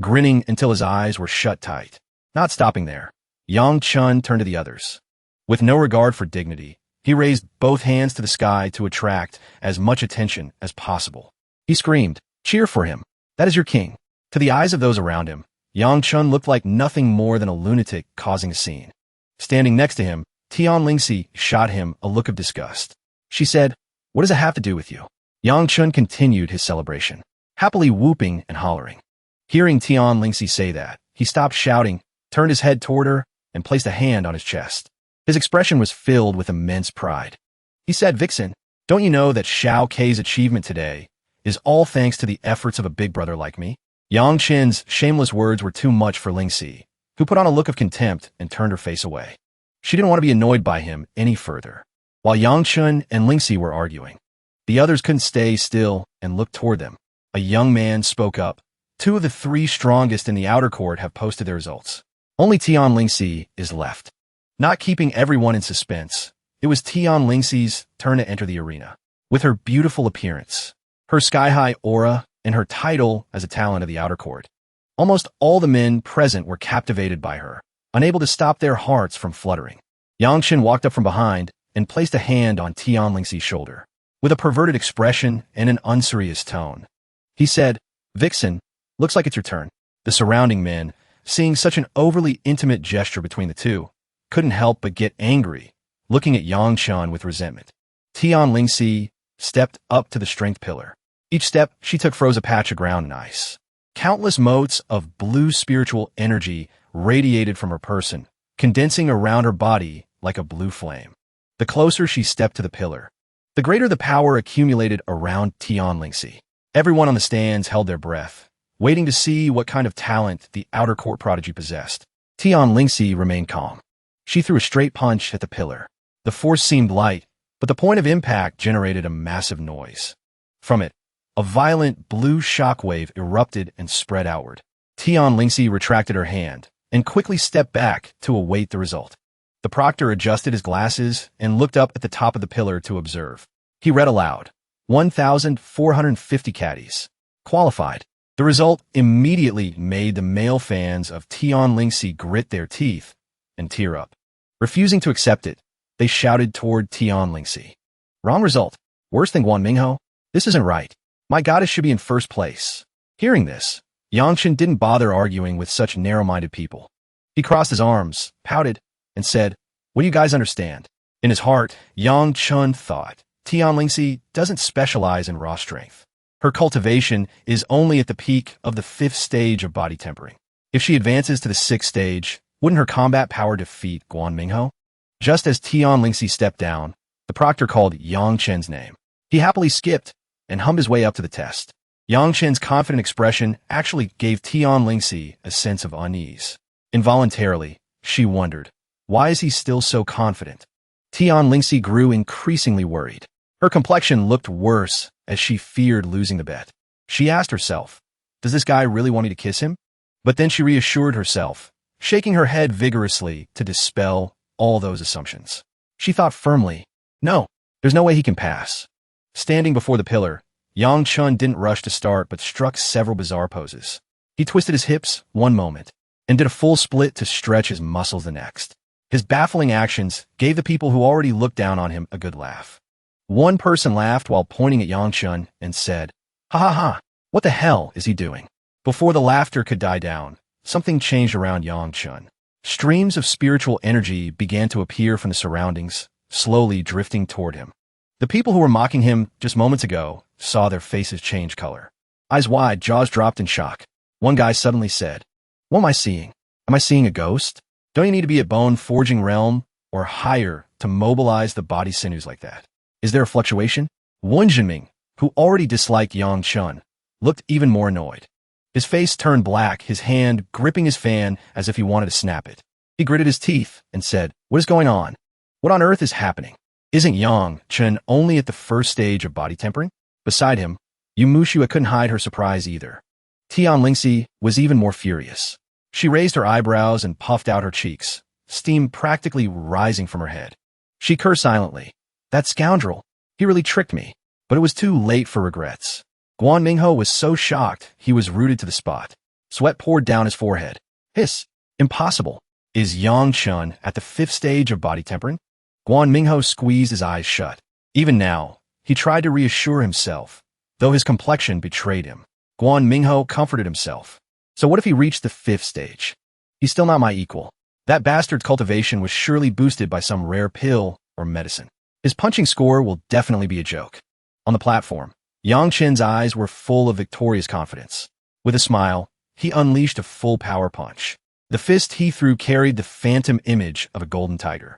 grinning until his eyes were shut tight. Not stopping there, Yang Chun turned to the others. With no regard for dignity, he raised both hands to the sky to attract as much attention as possible. He screamed, "Cheer for him! That is your king!" To the eyes of those around him, Yang Chun looked like nothing more than a lunatic causing a scene. Standing next to him, Tian Lingxi shot him a look of disgust. She said, "What does it have to do with you?" Yang Chun continued his celebration, happily whooping and hollering. Hearing Tian Lingxi say that, he stopped shouting, turned his head toward her, and placed a hand on his chest. His expression was filled with immense pride. He said, "Vixen, don't you know that Shao Kei's achievement today is all thanks to the efforts of a big brother like me?" Yang Chen's shameless words were too much for Lingxi, who put on a look of contempt and turned her face away. She didn't want to be annoyed by him any further. While Yang Chun and Lingxi were arguing, the others couldn't stay still and looked toward them. A young man spoke up. Two of the three strongest in the outer court have posted their results. Only Tian Lingxi is left. Not keeping everyone in suspense, it was Tian Lingxi's turn to enter the arena. With her beautiful appearance, her sky-high aura, and her title as a talent of the outer court, almost all the men present were captivated by her, unable to stop their hearts from fluttering. Yang Chen walked up from behind and placed a hand on Tian Lingxi's shoulder. With a perverted expression and an unserious tone, he said, "Vixen, looks like it's your turn." The surrounding men, seeing such an overly intimate gesture between the two, couldn't help but get angry, looking at Yang Chen with resentment. Tian Lingxi stepped up to the strength pillar. Each step she took froze a patch of ground and ice. Countless motes of blue spiritual energy radiated from her person, condensing around her body like a blue flame. The closer she stepped to the pillar, the greater the power accumulated around Tian Lingxi. Everyone on the stands held their breath, waiting to see what kind of talent the outer court prodigy possessed. Tian Lingxi remained calm. She threw a straight punch at the pillar. The force seemed light, but the point of impact generated a massive noise. From it, a violent blue shockwave erupted and spread outward. Tian Lingxi retracted her hand and quickly stepped back to await the result. The proctor adjusted his glasses and looked up at the top of the pillar to observe. He read aloud, 1,450 caddies qualified. The result immediately made the male fans of Tian Lingxi grit their teeth and tear up. Refusing to accept it, they shouted toward Tian Lingxi. "Wrong result. Worse than Guan Mingho. This isn't right. My goddess should be in first place." Hearing this, Yang Chen didn't bother arguing with such narrow-minded people. He crossed his arms, pouted, and said, "What do you guys understand?" In his heart, Yang Chen thought, Tian Lingxi doesn't specialize in raw strength. Her cultivation is only at the peak of the 5th stage of body tempering. If she advances to the 6th stage, wouldn't her combat power defeat Guan Mingho? Just as Tian Lingxi stepped down, the proctor called Yang Chen's name. He happily skipped and hummed his way up to the test. Yang Chen's confident expression actually gave Tian Lingxi a sense of unease. Involuntarily, she wondered, why is he still so confident? Tian Lingxi grew increasingly worried. Her complexion looked worse as she feared losing the bet. She asked herself, does this guy really want me to kiss him? But then she reassured herself, shaking her head vigorously to dispel all those assumptions. She thought firmly, no, there's no way he can pass. Standing before the pillar, Yang Chun didn't rush to start but struck several bizarre poses. He twisted his hips one moment and did a full split to stretch his muscles the next. His baffling actions gave the people who already looked down on him a good laugh. One person laughed while pointing at Yang Chun and said, "Ha ha ha, what the hell is he doing?" Before the laughter could die down, something changed around Yang Chun. Streams of spiritual energy began to appear from the surroundings, slowly drifting toward him. The people who were mocking him just moments ago saw their faces change color. Eyes wide, jaws dropped in shock. One guy suddenly said, "What am I seeing? Am I seeing a ghost? Don't you need to be at Bone Forging Realm or higher to mobilize the body sinews like that? Is there a fluctuation?" Wen Jinming, who already disliked Yang Chun, looked even more annoyed. His face turned black, his hand gripping his fan as if he wanted to snap it. He gritted his teeth and said, "What is going on? What on earth is happening?" Isn't Yang Chen only at the first stage of body tempering? Beside him, Yu Mushua couldn't hide her surprise either. Tian Lingxi was even more furious. She raised her eyebrows and puffed out her cheeks, steam practically rising from her head. She cursed silently. That scoundrel! He really tricked me. But it was too late for regrets. Guan Mingho was so shocked he was rooted to the spot. Sweat poured down his forehead. Hiss! Impossible! Is Yang Chen at the 5th stage of body tempering? Guan Mingho squeezed his eyes shut. Even now, he tried to reassure himself, though his complexion betrayed him. Guan Mingho comforted himself. So what if he reached the 5th stage? He's still not my equal. That bastard's cultivation was surely boosted by some rare pill or medicine. His punching score will definitely be a joke. On the platform, Yang Chen's eyes were full of victorious confidence. With a smile, he unleashed a full power punch. The fist he threw carried the phantom image of a golden tiger.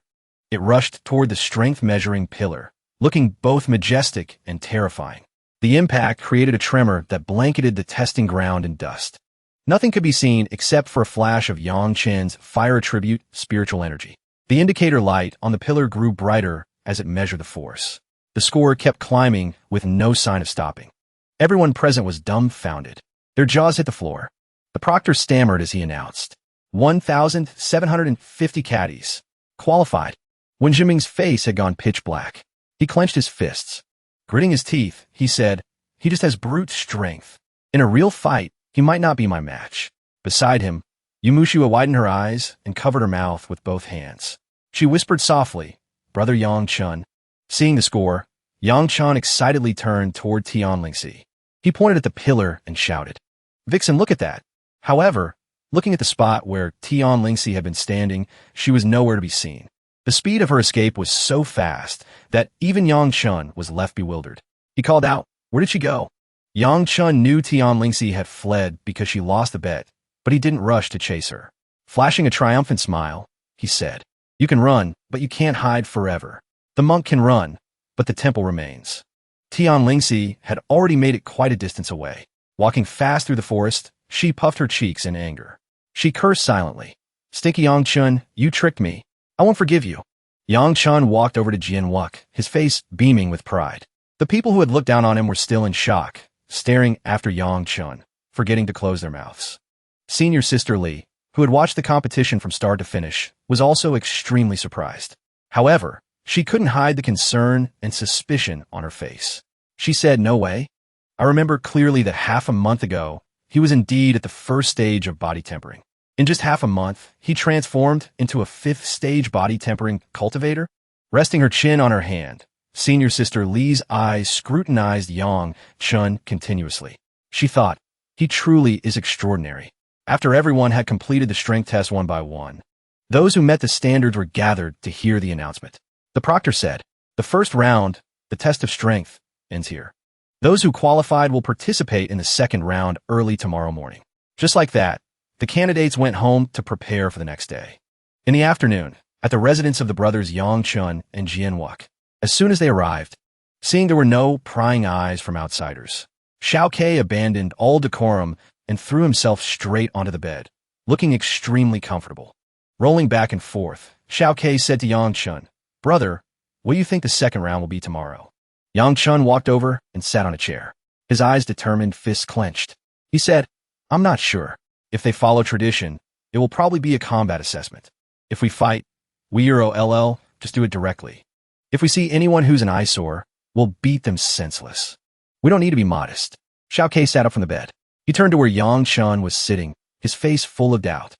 It rushed toward the strength-measuring pillar, looking both majestic and terrifying. The impact created a tremor that blanketed the testing ground in dust. Nothing could be seen except for a flash of Yang Chen's fire attribute spiritual energy. The indicator light on the pillar grew brighter as it measured the force. The score kept climbing with no sign of stopping. Everyone present was dumbfounded. Their jaws hit the floor. The proctor stammered as he announced, 1,750 caddies. Qualified. Wen Zhiming's face had gone pitch black. He clenched his fists. Gritting his teeth, he said, he just has brute strength. In a real fight, he might not be my match. Beside him, Yu Mushua widened her eyes and covered her mouth with both hands. She whispered softly, Brother Yang Chen. Seeing the score, Yang Chen excitedly turned toward Tian Lingxi. He pointed at the pillar and shouted, Vixen, look at that. However, looking at the spot where Tian Lingxi had been standing, she was nowhere to be seen. The speed of her escape was so fast that even Yang Chen was left bewildered. He called out, Where did she go? Yang Chen knew Tian Lingxi had fled because she lost the bet, but he didn't rush to chase her. Flashing a triumphant smile, he said, You can run, but you can't hide forever. The monk can run, but the temple remains. Tian Lingxi had already made it quite a distance away. Walking fast through the forest, she puffed her cheeks in anger. She cursed silently. Stinky Yang Chen, you tricked me. I won't forgive you. Yang Chen walked over to Jian Wuk, his face beaming with pride. The people who had looked down on him were still in shock, staring after Yang Chen, forgetting to close their mouths. Senior Sister Li, who had watched the competition from start to finish, was also extremely surprised. However, she couldn't hide the concern and suspicion on her face. She said, No way. I remember clearly that half a month ago, he was indeed at the 1st stage of body tempering. In just half a month, he transformed into a 5th stage body tempering cultivator. Resting her chin on her hand, Senior Sister Li's eyes scrutinized Yang Chen continuously. She thought, he truly is extraordinary. After everyone had completed the strength test one by one, those who met the standards were gathered to hear the announcement. The proctor said, The first round, the test of strength, ends here. Those who qualified will participate in the 2nd round early tomorrow morning. Just like that, the candidates went home to prepare for the next day. In the afternoon, at the residence of the brothers Yang Chen and Jian Wuk, as soon as they arrived, seeing there were no prying eyes from outsiders, Xiao Ke abandoned all decorum and threw himself straight onto the bed, looking extremely comfortable. Rolling back and forth, Xiao Ke said to Yang Chen, Brother, what do you think the 2nd round will be tomorrow? Yang Chen walked over and sat on a chair. His eyes determined, fists clenched. He said, I'm not sure. If they follow tradition, it will probably be a combat assessment. If we fight, we Euro LL, just do it directly. If we see anyone who's an eyesore, we'll beat them senseless. We don't need to be modest. Xiao Ke sat up from the bed. He turned to where Yang Chen was sitting, his face full of doubt.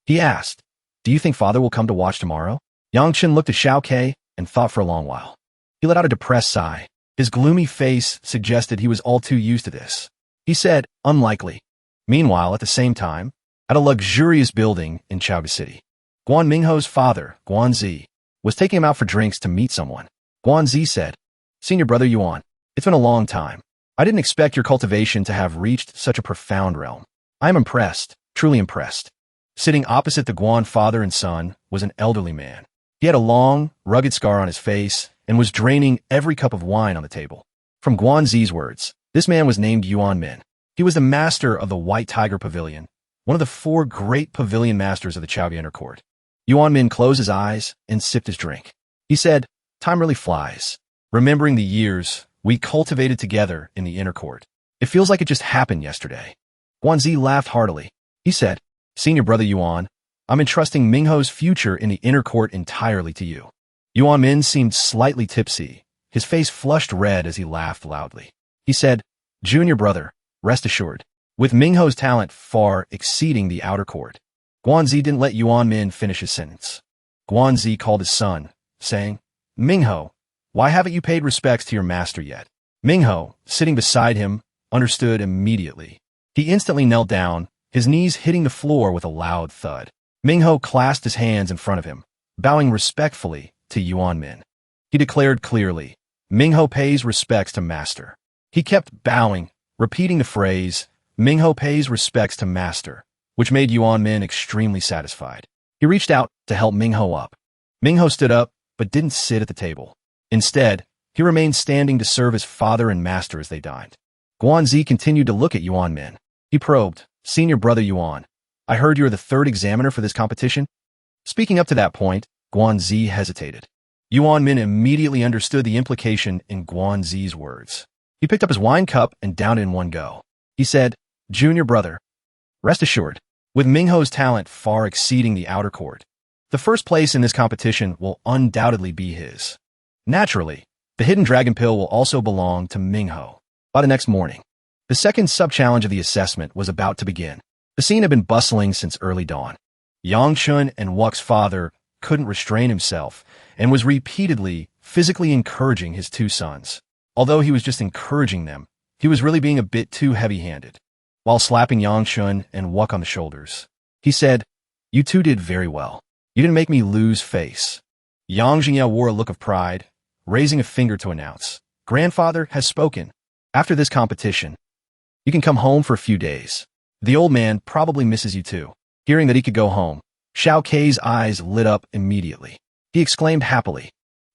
He asked, Do you think father will come to watch tomorrow? Yang Chen looked at Xiao Ke and thought for a long while. He let out a depressed sigh. His gloomy face suggested he was all too used to this. He said, Unlikely. Meanwhile, at the same time, at a luxurious building in Chaoga City, Guan Mingho's father, Guan Zi, was taking him out for drinks to meet someone. Guan Zi said, Senior Brother Yuan, it's been a long time. I didn't expect your cultivation to have reached such a profound realm. I am impressed, truly impressed. Sitting opposite the Guan father and son was an elderly man. He had a long, rugged scar on his face and was draining every cup of wine on the table. From Guan Zi's words, this man was named Yuan Min. He was the master of the White Tiger Pavilion, one of the 4 great pavilion masters of the Chaoga Inner Court. Yuan Min closed his eyes and sipped his drink. He said, Time really flies. Remembering the years we cultivated together in the inner court. It feels like it just happened yesterday. Guanzi laughed heartily. He said, Senior brother Yuan, I'm entrusting Mingho's future in the inner court entirely to you. Yuan Min seemed slightly tipsy. His face flushed red as he laughed loudly. He said, Junior brother, rest assured. With Mingho's talent far exceeding the outer court. Guanzi didn't let Yuan Min finish his sentence. Guanzi called his son, saying, Mingho, why haven't you paid respects to your master yet? Mingho, sitting beside him, understood immediately. He instantly knelt down, his knees hitting the floor with a loud thud. Mingho clasped his hands in front of him, bowing respectfully to Yuan Min. He declared clearly, Mingho pays respects to master. He kept bowing, repeating the phrase, Mingho pays respects to master, which made Yuan Min extremely satisfied. He reached out to help Mingho up. Mingho stood up, but didn't sit at the table. Instead, he remained standing to serve his father and master as they dined. Guanzi continued to look at Yuan Min. He probed, Senior brother Yuan, I heard you're the third examiner for this competition? Speaking up to that point, Guanzi hesitated. Yuan Min immediately understood the implication in Guanzi's words. He picked up his wine cup and downed it in one go. He said, Junior brother, rest assured, with Mingho's talent far exceeding the outer court, the first place in this competition will undoubtedly be his. Naturally, the hidden dragon pill will also belong to Mingho. By the next morning, the second sub-challenge of the assessment was about to begin. The scene had been bustling since early dawn. Yang Chun and Wuk's father couldn't restrain himself and was repeatedly physically encouraging his two sons. Although he was just encouraging them, he was really being a bit too heavy-handed. While slapping Yang Chun and Wuk on the shoulders, he said, You two did very well. You didn't make me lose face. Yang Jingya wore a look of pride, raising a finger to announce, Grandfather has spoken. After this competition, you can come home for a few days. The old man probably misses you too. Hearing that he could go home, Xiao Kei's eyes lit up immediately. He exclaimed happily,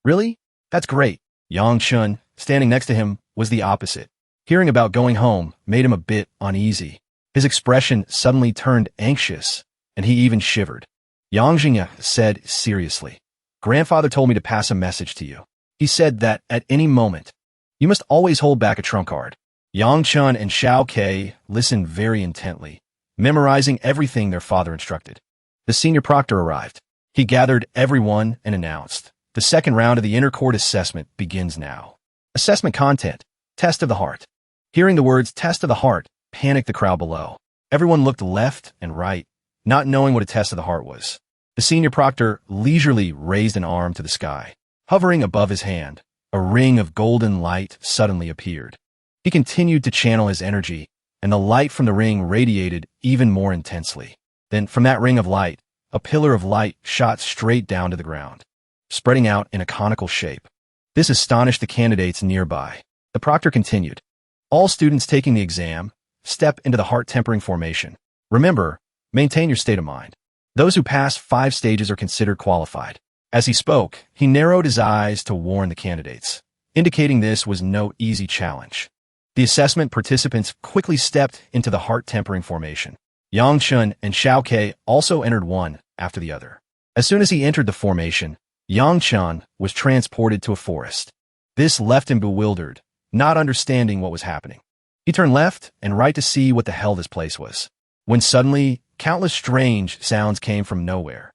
Really? That's great. Yang Chun, standing next to him, was the opposite. Hearing about going home made him a bit uneasy. His expression suddenly turned anxious, and he even shivered. Yang Jingya said seriously, Grandfather told me to pass a message to you. He said that at any moment, you must always hold back a trump card. Yang Chun and Xiao Kei listened very intently, memorizing everything their father instructed. The senior proctor arrived. He gathered everyone and announced, The second round of the inner court assessment begins now. Assessment content, test of the heart. Hearing the words test of the heart panicked the crowd below. Everyone looked left and right, not knowing what a test of the heart was. The senior proctor leisurely raised an arm to the sky. Hovering above his hand, a ring of golden light suddenly appeared. He continued to channel his energy, and the light from the ring radiated even more intensely. Then, from that ring of light, a pillar of light shot straight down to the ground, spreading out in a conical shape. This astonished the candidates nearby. The proctor continued, All students taking the exam, step into the heart-tempering formation. Remember, maintain your state of mind. Those who pass 5 stages are considered qualified. As he spoke, he narrowed his eyes to warn the candidates, indicating this was no easy challenge. The assessment participants quickly stepped into the heart-tempering formation. Yang Chun and Xiao Kei also entered one after the other. As soon as he entered the formation, Yang Chun was transported to a forest. This left him bewildered, not understanding what was happening. He turned left and right to see what the hell this place was, when suddenly, countless strange sounds came from nowhere.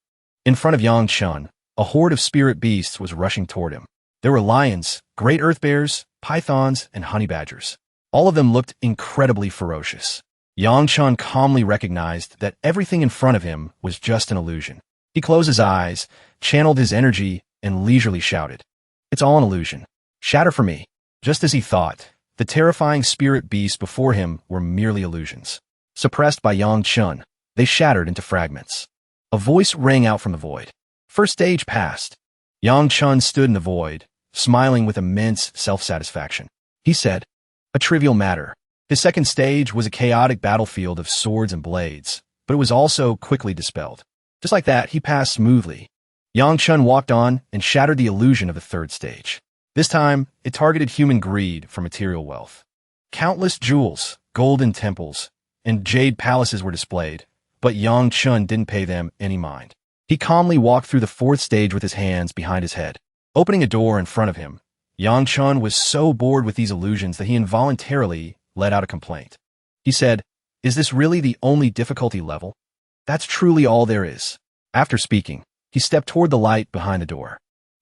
In front of Yang Chun, a horde of spirit beasts was rushing toward him. There were lions, great earth bears, pythons, and honey badgers. All of them looked incredibly ferocious. Yang Chun calmly recognized that everything in front of him was just an illusion. He closed his eyes, channeled his energy, and leisurely shouted, It's all an illusion. Shatter for me. Just as he thought, the terrifying spirit beasts before him were merely illusions. Suppressed by Yang Chun, they shattered into fragments. A voice rang out from the void. First stage passed. Yang Chun stood in the void, smiling with immense self-satisfaction. He said, A trivial matter. His second stage was a chaotic battlefield of swords and blades, but it was also quickly dispelled. Just like that, he passed smoothly. Yang Chun walked on and shattered the illusion of the third stage. This time, it targeted human greed for material wealth. Countless jewels, golden temples, and jade palaces were displayed, but Yang Chun didn't pay them any mind. He calmly walked through the fourth stage with his hands behind his head. Opening a door in front of him, Yang Chun was so bored with these illusions that he involuntarily let out a complaint. He said, "Is this really the only difficulty level? That's truly all there is." After speaking, he stepped toward the light behind the door.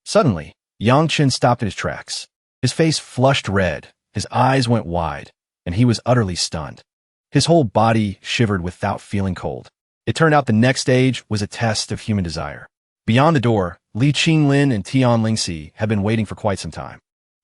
Suddenly, Yang Chun stopped in his tracks. His face flushed red, his eyes went wide, and he was utterly stunned. His whole body shivered without feeling cold. It turned out the next stage was a test of human desire. Beyond the door, Li Qinglin and Tian Lingxi had been waiting for quite some time.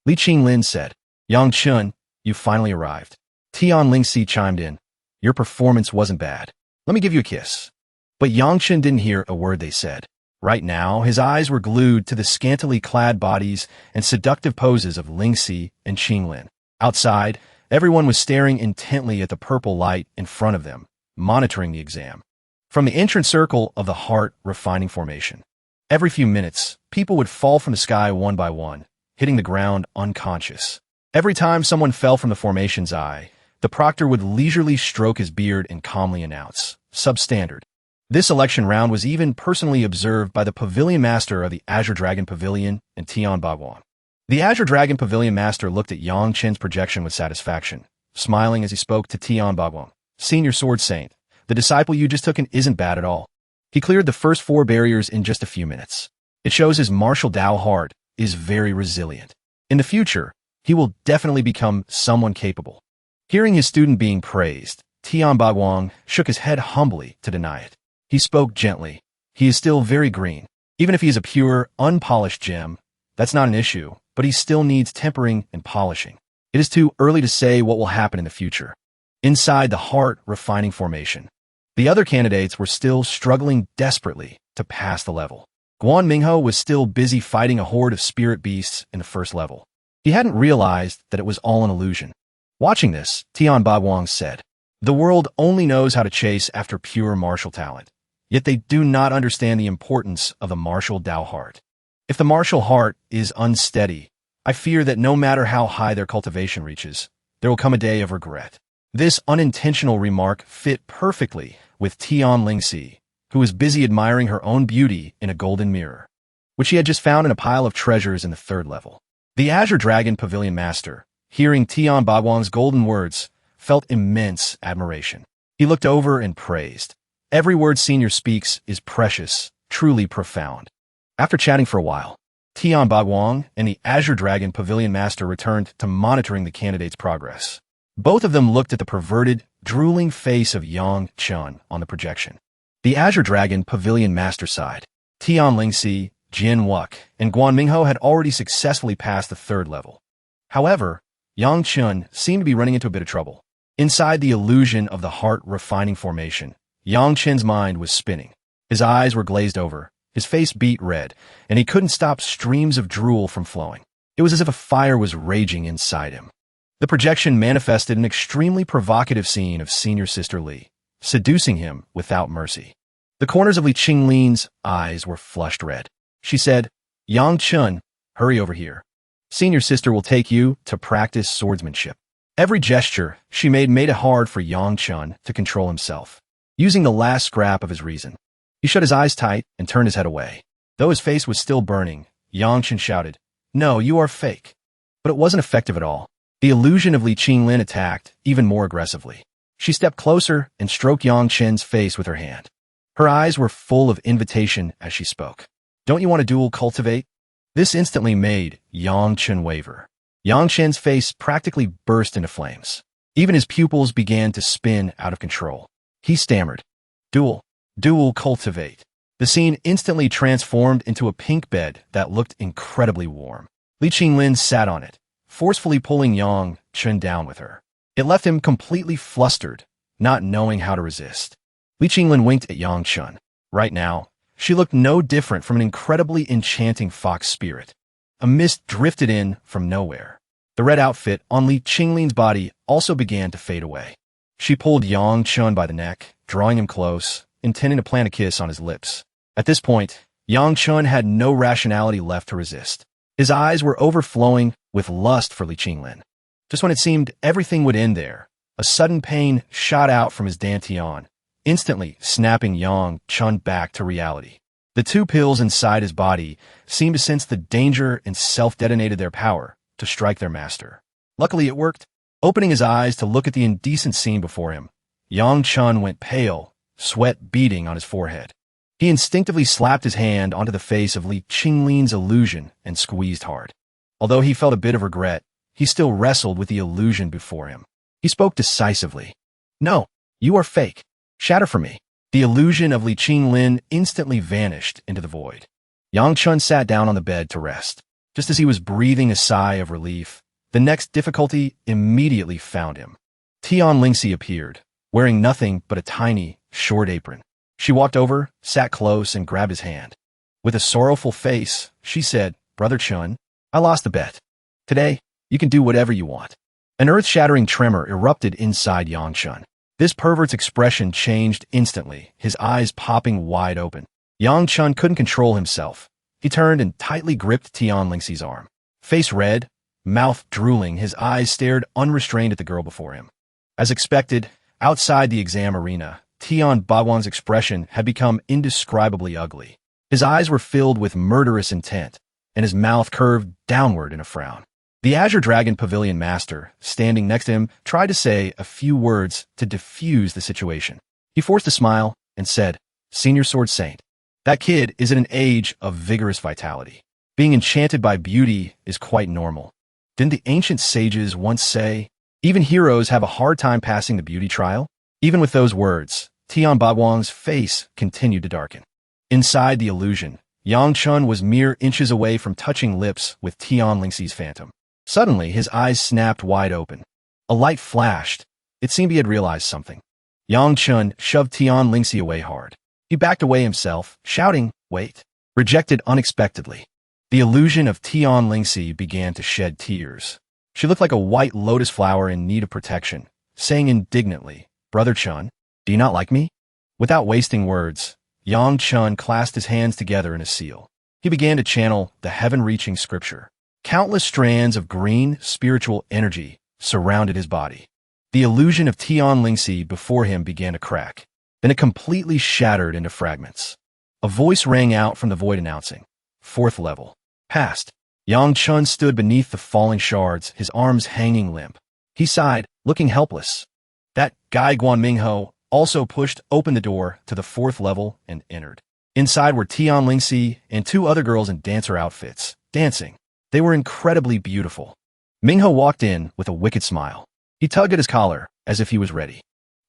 Li Qinglin said, "Yang Chun, you finally arrived." Tian Lingxi chimed in, "Your performance wasn't bad. Let me give you a kiss." But Yang Chun didn't hear a word they said. Right now, his eyes were glued to the scantily clad bodies and seductive poses of Lingxi and Qinglin. Outside, everyone was staring intently at the purple light in front of them, monitoring the exam. From the entrance circle of the heart refining formation, every few minutes, people would fall from the sky one by one, hitting the ground unconscious. Every time someone fell from the formation's eye, the proctor would leisurely stroke his beard and calmly announce, "Substandard." This election round was even personally observed by the Pavilion Master of the Azure Dragon Pavilion and Tian Bagwan. The Azure Dragon Pavilion Master looked at Yang Chen's projection with satisfaction, smiling as he spoke to Tian Bagwan. "Senior Sword Saint, the disciple you just took in isn't bad at all. He cleared the first 4 barriers in just a few minutes. It shows his martial Dao heart is very resilient. In the future, he will definitely become someone capable." Hearing his student being praised, Tian Bagwan shook his head humbly to deny it. He spoke gently. "He is still very green. Even if he is a pure, unpolished gem, that's not an issue, but he still needs tempering and polishing. It is too early to say what will happen in the future." Inside the heart refining formation, the other candidates were still struggling desperately to pass the level. Guan Mingho was still busy fighting a horde of spirit beasts in the first level. He hadn't realized that it was all an illusion. Watching this, Tian Bagwan said, "The world only knows how to chase after pure martial talent. Yet they do not understand the importance of the martial Dao heart. If the martial heart is unsteady, I fear that no matter how high their cultivation reaches, there will come a day of regret." This unintentional remark fit perfectly with Tian Lingxi, who was busy admiring her own beauty in a golden mirror, which she had just found in a pile of treasures in the 3rd level. The Azure Dragon Pavilion Master, hearing Tian Bagwan's golden words, felt immense admiration. He looked over and praised, "Every word senior speaks is precious, truly profound." After chatting for a while, Tian Bagwan and the Azure Dragon Pavilion Master returned to monitoring the candidate's progress. Both of them looked at the perverted, drooling face of Yang Chun on the projection. The Azure Dragon Pavilion Master sighed. Tian Lingxi, Jin Wuk, and Guan Mingho had already successfully passed the 3rd level. However, Yang Chun seemed to be running into a bit of trouble. Inside the illusion of the heart refining formation, Yang Chen's mind was spinning. His eyes were glazed over, his face beat red, and he couldn't stop streams of drool from flowing. It was as if a fire was raging inside him. The projection manifested an extremely provocative scene of Senior Sister Li, seducing him without mercy. The corners of Li Qinglin's eyes were flushed red. She said, "Yang Chun, hurry over here. Senior Sister will take you to practice swordsmanship." Every gesture she made it hard for Yang Chun to control himself. Using the last scrap of his reason, he shut his eyes tight and turned his head away. Though his face was still burning, Yang Chun shouted, "No, you are fake." But it wasn't effective at all. The illusion of Li Qinglin attacked even more aggressively. She stepped closer and stroked Yang Chen's face with her hand. Her eyes were full of invitation as she spoke. "Don't you want to dual cultivate?" This instantly made Yang Chen waver. Yang Chen's face practically burst into flames. Even his pupils began to spin out of control. He stammered, Dual cultivate." The scene instantly transformed into a pink bed that looked incredibly warm. Li Qinglin sat on it, forcefully pulling Yang Chen down with her. It left him completely flustered, not knowing how to resist. Li Qinglin winked at Yang Chen. Right now, she looked no different from an incredibly enchanting fox spirit. A mist drifted in from nowhere. The red outfit on Li Qinglin's body also began to fade away. She pulled Yang Chen by the neck, drawing him close, intending to plant a kiss on his lips. At this point, Yang Chen had no rationality left to resist. His eyes were overflowing with lust for Li Qinglin. Just when it seemed everything would end there, a sudden pain shot out from his dantian, instantly snapping Yang Chen back to reality. The two pills inside his body seemed to sense the danger and self-detonated their power to strike their master. Luckily, it worked. Opening his eyes to look at the indecent scene before him, Yang Chun went pale, sweat beading on his forehead. He instinctively slapped his hand onto the face of Li Qinglin's illusion and squeezed hard. Although he felt a bit of regret, he still wrestled with the illusion before him. He spoke decisively. "No, you are fake. Shatter for me." The illusion of Li Qinglin instantly vanished into the void. Yang Chun sat down on the bed to rest. Just as he was breathing a sigh of relief, the next difficulty immediately found him. Tian Lingxi appeared, wearing nothing but a tiny, short apron. She walked over, sat close, and grabbed his hand. With a sorrowful face, she said, "Brother Chun, I lost the bet. Today, you can do whatever you want." An earth-shattering tremor erupted inside Yang Chun. This pervert's expression changed instantly, his eyes popping wide open. Yang Chun couldn't control himself. He turned and tightly gripped Tian Lingxi's arm. Face red, mouth drooling, his eyes stared unrestrained at the girl before him. As expected, outside the exam arena, Tian Bagwan's expression had become indescribably ugly. His eyes were filled with murderous intent, and his mouth curved downward in a frown. The Azure Dragon Pavilion Master, standing next to him, tried to say a few words to diffuse the situation. He forced a smile and said, "Senior Sword Saint, that kid is at an age of vigorous vitality. Being enchanted by beauty is quite normal. Didn't the ancient sages once say, even heroes have a hard time passing the beauty trial?" Even with those words, Tian Bagwan's face continued to darken. Inside the illusion, Yang Chun was mere inches away from touching lips with Tian Lingxi's phantom. Suddenly, his eyes snapped wide open. A light flashed. It seemed he had realized something. Yang Chun shoved Tian Lingxi away hard. He backed away himself, shouting, "Wait!" Rejected unexpectedly. The illusion of Tian Lingxi began to shed tears. She looked like a white lotus flower in need of protection, saying indignantly, "Brother Chun, do you not like me?" Without wasting words, Yang Chun clasped his hands together in a seal. He began to channel the heaven-reaching scripture. Countless strands of green, spiritual energy surrounded his body. The illusion of Tian Lingxi before him began to crack. Then it completely shattered into fragments. A voice rang out from the void announcing, "Fourth level. Passed." Yang Chun stood beneath the falling shards, his arms hanging limp. He sighed, looking helpless. That guy Guan Mingho also pushed open the door to the fourth level and entered. Inside were Tian Lingxi and two other girls in dancer outfits, dancing. They were incredibly beautiful. Mingho walked in with a wicked smile. He tugged at his collar as if he was ready.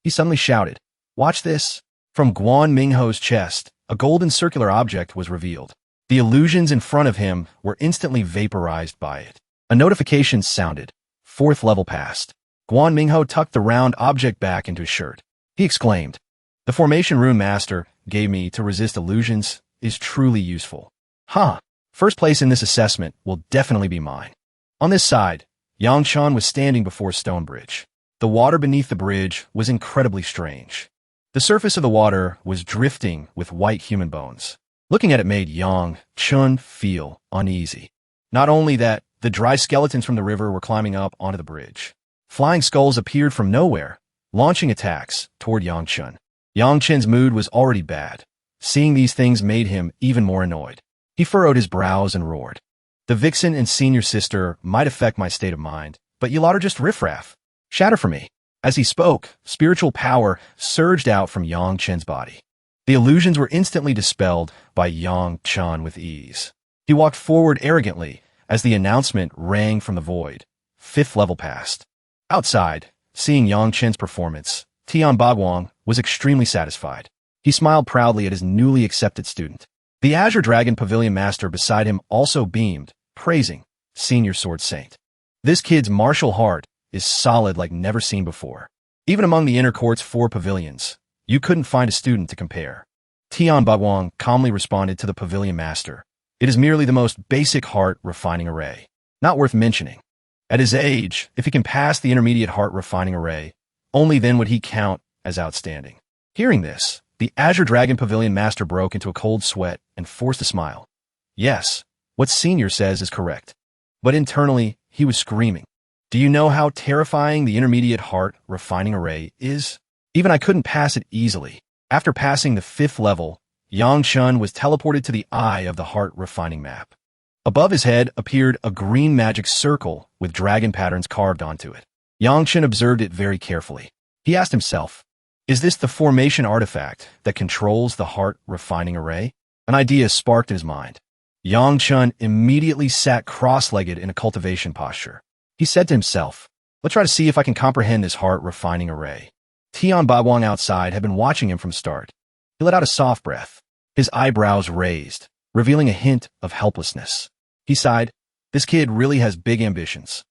He suddenly shouted, "Watch this." From Guan Mingho's chest, a golden circular object was revealed. The illusions in front of him were instantly vaporized by it. A notification sounded. Fourth level passed. Guan Mingho tucked the round object back into his shirt. He exclaimed, "The formation rune master gave me to resist illusions is truly useful. Huh. First place in this assessment will definitely be mine." On this side, Yang Chun was standing before a stone bridge. The water beneath the bridge was incredibly strange. The surface of the water was drifting with white human bones. Looking at it made Yang Chun feel uneasy. Not only that, the dry skeletons from the river were climbing up onto the bridge. Flying skulls appeared from nowhere, launching attacks toward Yang Chun. Yang Chun's mood was already bad. Seeing these things made him even more annoyed. He furrowed his brows and roared. "The vixen and senior sister might affect my state of mind, but you lot are just riffraff. Shatter for me." As he spoke, spiritual power surged out from Yang Chun's body. The illusions were instantly dispelled by Yang Chun with ease. He walked forward arrogantly as the announcement rang from the void. Fifth level passed. Outside, seeing Yang Chun's performance, Tian Bagwang was extremely satisfied. He smiled proudly at his newly accepted student. The Azure Dragon Pavilion Master beside him also beamed, praising Senior Sword Saint. This kid's martial heart is solid like never seen before. Even among the inner court's 4 pavilions, you couldn't find a student to compare. Tian Bagwang calmly responded to the Pavilion Master. It is merely the most basic heart refining array. Not worth mentioning. At his age, if he can pass the intermediate heart refining array, only then would he count as outstanding. Hearing this, the Azure Dragon Pavilion Master broke into a cold sweat and forced a smile. Yes, what Senior says is correct. But internally, he was screaming. Do you know how terrifying the intermediate heart refining array is? Even I couldn't pass it easily. After passing the 5th level, Yang Chun was teleported to the eye of the heart refining map. Above his head appeared a green magic circle with dragon patterns carved onto it. Yang Chun observed it very carefully. He asked himself, is this the formation artifact that controls the heart refining array? An idea sparked in his mind. Yang Chun immediately sat cross-legged in a cultivation posture. He said to himself, let's try to see if I can comprehend this heart refining array. Tian Baiwang outside had been watching him from start. He let out a soft breath, his eyebrows raised, revealing a hint of helplessness. He sighed, this kid really has big ambitions.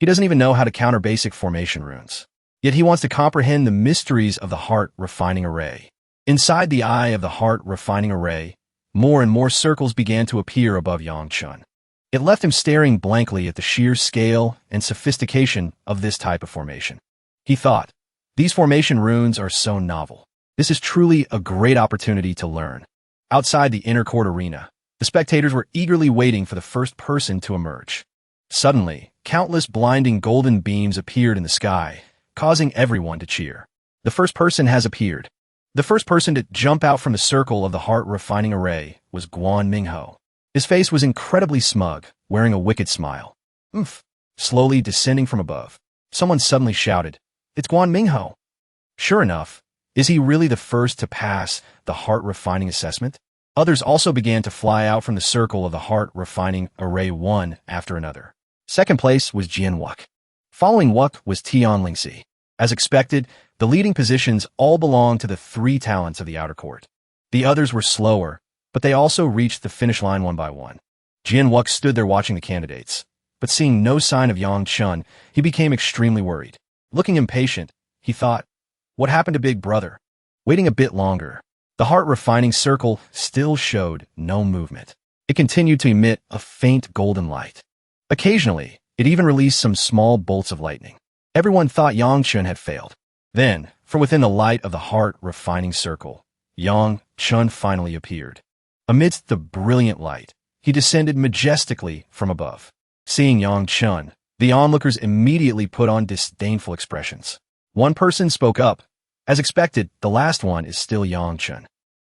He doesn't even know how to counter basic formation runes. Yet he wants to comprehend the mysteries of the heart refining array. Inside the eye of the heart refining array, more and more circles began to appear above Yang Chun. It left him staring blankly at the sheer scale and sophistication of this type of formation. He thought, these formation runes are so novel. This is truly a great opportunity to learn. Outside the inner court arena, the spectators were eagerly waiting for the first person to emerge. Suddenly, countless blinding golden beams appeared in the sky, causing everyone to cheer. The first person has appeared. The first person to jump out from the circle of the heart refining array was Guan Mingho. His face was incredibly smug, wearing a wicked smile. Oomph! Slowly descending from above, someone suddenly shouted, it's Guan Mingho. Sure enough, is he really the first to pass the heart refining assessment? Others also began to fly out from the circle of the heart refining array one after another. Second place was Jian Wuk. Following Wuk was Tian Lingxi. As expected, the leading positions all belonged to the three talents of the outer court. The others were slower, but they also reached the finish line one by one. Jian Wuk stood there watching the candidates, but seeing no sign of Yang Chun, he became extremely worried. Looking impatient, he thought, what happened to Big Brother? Waiting a bit longer, the heart refining circle still showed no movement. It continued to emit a faint golden light. Occasionally, it even released some small bolts of lightning. Everyone thought Yang Chun had failed. Then, from within the light of the heart refining circle, Yang Chun finally appeared. Amidst the brilliant light, he descended majestically from above. Seeing Yang Chun, the onlookers immediately put on disdainful expressions. One person spoke up. As expected, the last one is still Yang Chun.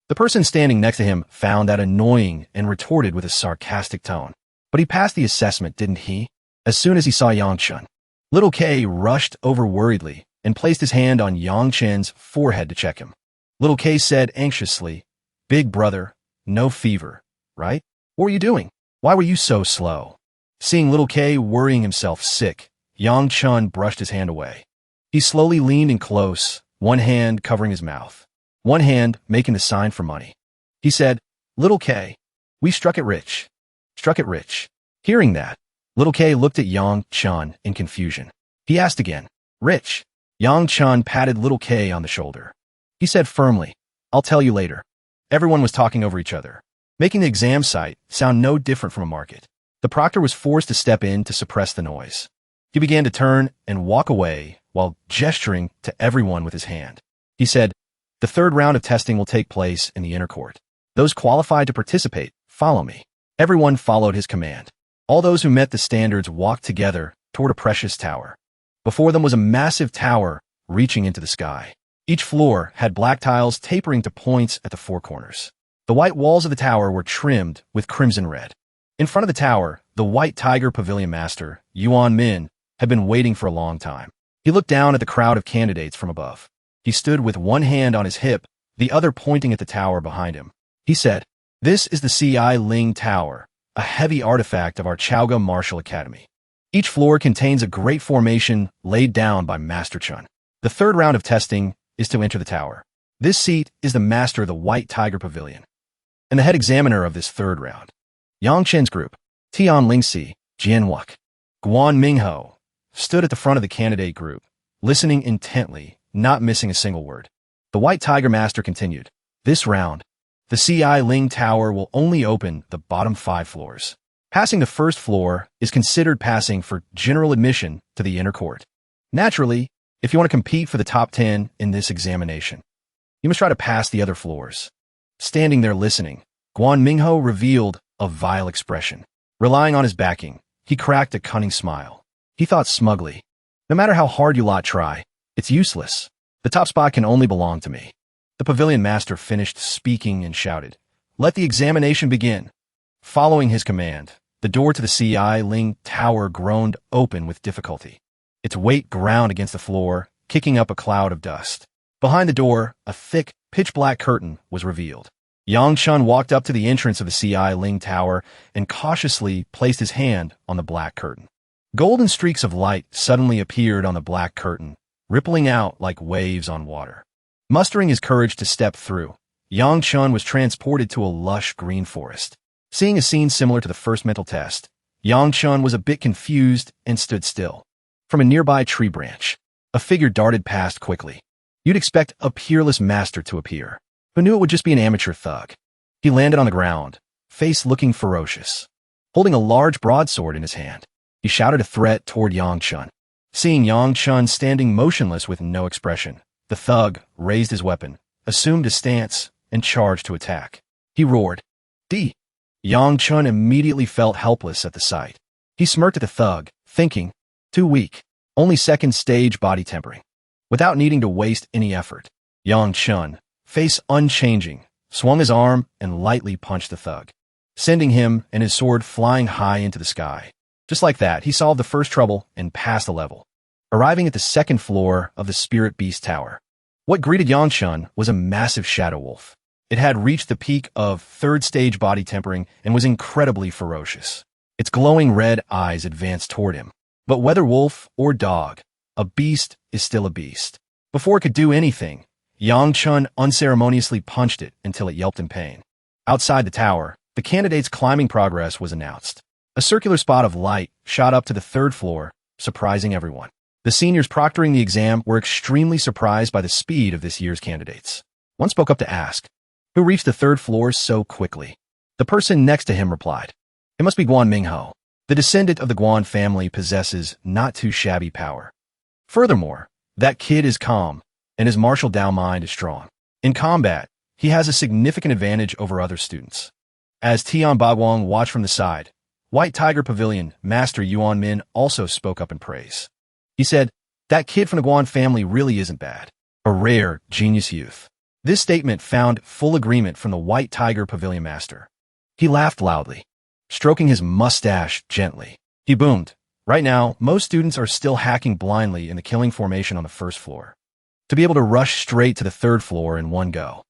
The person standing next to him found that annoying and retorted with a sarcastic tone. But he passed the assessment, didn't he? As soon as he saw Yang Chun, Little K rushed over worriedly and placed his hand on Yang Chun's forehead to check him. Little K said anxiously, Big brother, no fever, right? What were you doing? Why were you so slow? Seeing Little K worrying himself sick, Yang Chun brushed his hand away. He slowly leaned in close, one hand covering his mouth, one hand making the sign for money. He said, Little K, we struck it rich. Struck it rich. Hearing that, Little K looked at Yang Chun in confusion. He asked again, Rich? Yang Chun patted Little K on the shoulder. He said firmly, I'll tell you later. Everyone was talking over each other, making the exam site sound no different from a market. The proctor was forced to step in to suppress the noise. He began to turn and walk away while gesturing to everyone with his hand. He said, the third round of testing will take place in the inner court. Those qualified to participate, follow me. Everyone followed his command. All those who met the standards walked together toward a precious tower. Before them was a massive tower reaching into the sky. Each floor had black tiles tapering to points at the four corners. The white walls of the tower were trimmed with crimson red. In front of the tower, the White Tiger Pavilion Master, Yuan Min, had been waiting for a long time. He looked down at the crowd of candidates from above. He stood with one hand on his hip, the other pointing at the tower behind him. He said, This is the C.I. Ling Tower, a heavy artifact of our Chaoga Martial Academy. Each floor contains a great formation laid down by Master Chun. The third round of testing is to enter the tower. This seat is the master of the White Tiger Pavilion, and the head examiner of this third round. Yang Chen's group, Tian Lingxi, Jian Wuk, Guan Mingho, stood at the front of the candidate group, listening intently, not missing a single word. The White Tiger Master continued, This round, the C.I. Ling Tower will only open the bottom 5 floors. Passing the first floor is considered passing for general admission to the inner court. Naturally, if you want to compete for the top 10 in this examination, you must try to pass the other floors. Standing there listening, Guan Mingho revealed a vile expression. Relying on his backing, he cracked a cunning smile. He thought smugly, no matter how hard you lot try, it's useless. The top spot can only belong to me. The pavilion master finished speaking and shouted, "Let the examination begin." Following his command, the door to the Ling Tower groaned open with difficulty. Its weight ground against the floor, kicking up a cloud of dust. Behind the door, a thick, pitch-black curtain was revealed. Yang Chun walked up to the entrance of the Ling Tower and cautiously placed his hand on the black curtain. Golden streaks of light suddenly appeared on the black curtain, rippling out like waves on water. Mustering his courage to step through, Yang Chun was transported to a lush green forest. Seeing a scene similar to the first mental test, Yang Chun was a bit confused and stood still. From a nearby tree branch, a figure darted past quickly. You'd expect a peerless master to appear, who knew it would just be an amateur thug. He landed on the ground, face looking ferocious. Holding a large broadsword in his hand, he shouted a threat toward Yang Chun. Seeing Yang Chun standing motionless with no expression, the thug raised his weapon, assumed a stance, and charged to attack. He roared, "D!" Yang Chun immediately felt helpless at the sight. He smirked at the thug, thinking, too weak, only second stage body tempering. Without needing to waste any effort, Yang Chun, face unchanging, swung his arm and lightly punched the thug, sending him and his sword flying high into the sky. Just like that, he solved the first trouble and passed the level, arriving at the second floor of the Spirit Beast Tower. What greeted Yang Chun was a massive shadow wolf. It had reached the peak of third stage body tempering and was incredibly ferocious. Its glowing red eyes advanced toward him. But whether wolf or dog, a beast is still a beast. Before it could do anything, Yang Chun unceremoniously punched it until it yelped in pain. Outside the tower, the candidate's climbing progress was announced. A circular spot of light shot up to the third floor, surprising everyone. The seniors proctoring the exam were extremely surprised by the speed of this year's candidates. One spoke up to ask, "Who reached the third floor so quickly?" The person next to him replied, "It must be Guan Mingho. The descendant of the Guan family possesses not too shabby power. Furthermore, that kid is calm, and his martial Dao mind is strong. In combat, he has a significant advantage over other students." As Tian Bagwang watched from the side, White Tiger Pavilion Master Yuan Min also spoke up in praise. He said, "That kid from the Guan family really isn't bad. A rare, genius youth." This statement found full agreement from the White Tiger Pavilion Master. He laughed loudly, stroking his mustache gently. He boomed, "Right now, most students are still hacking blindly in the killing formation on the first floor. To be able to rush straight to the third floor in one go.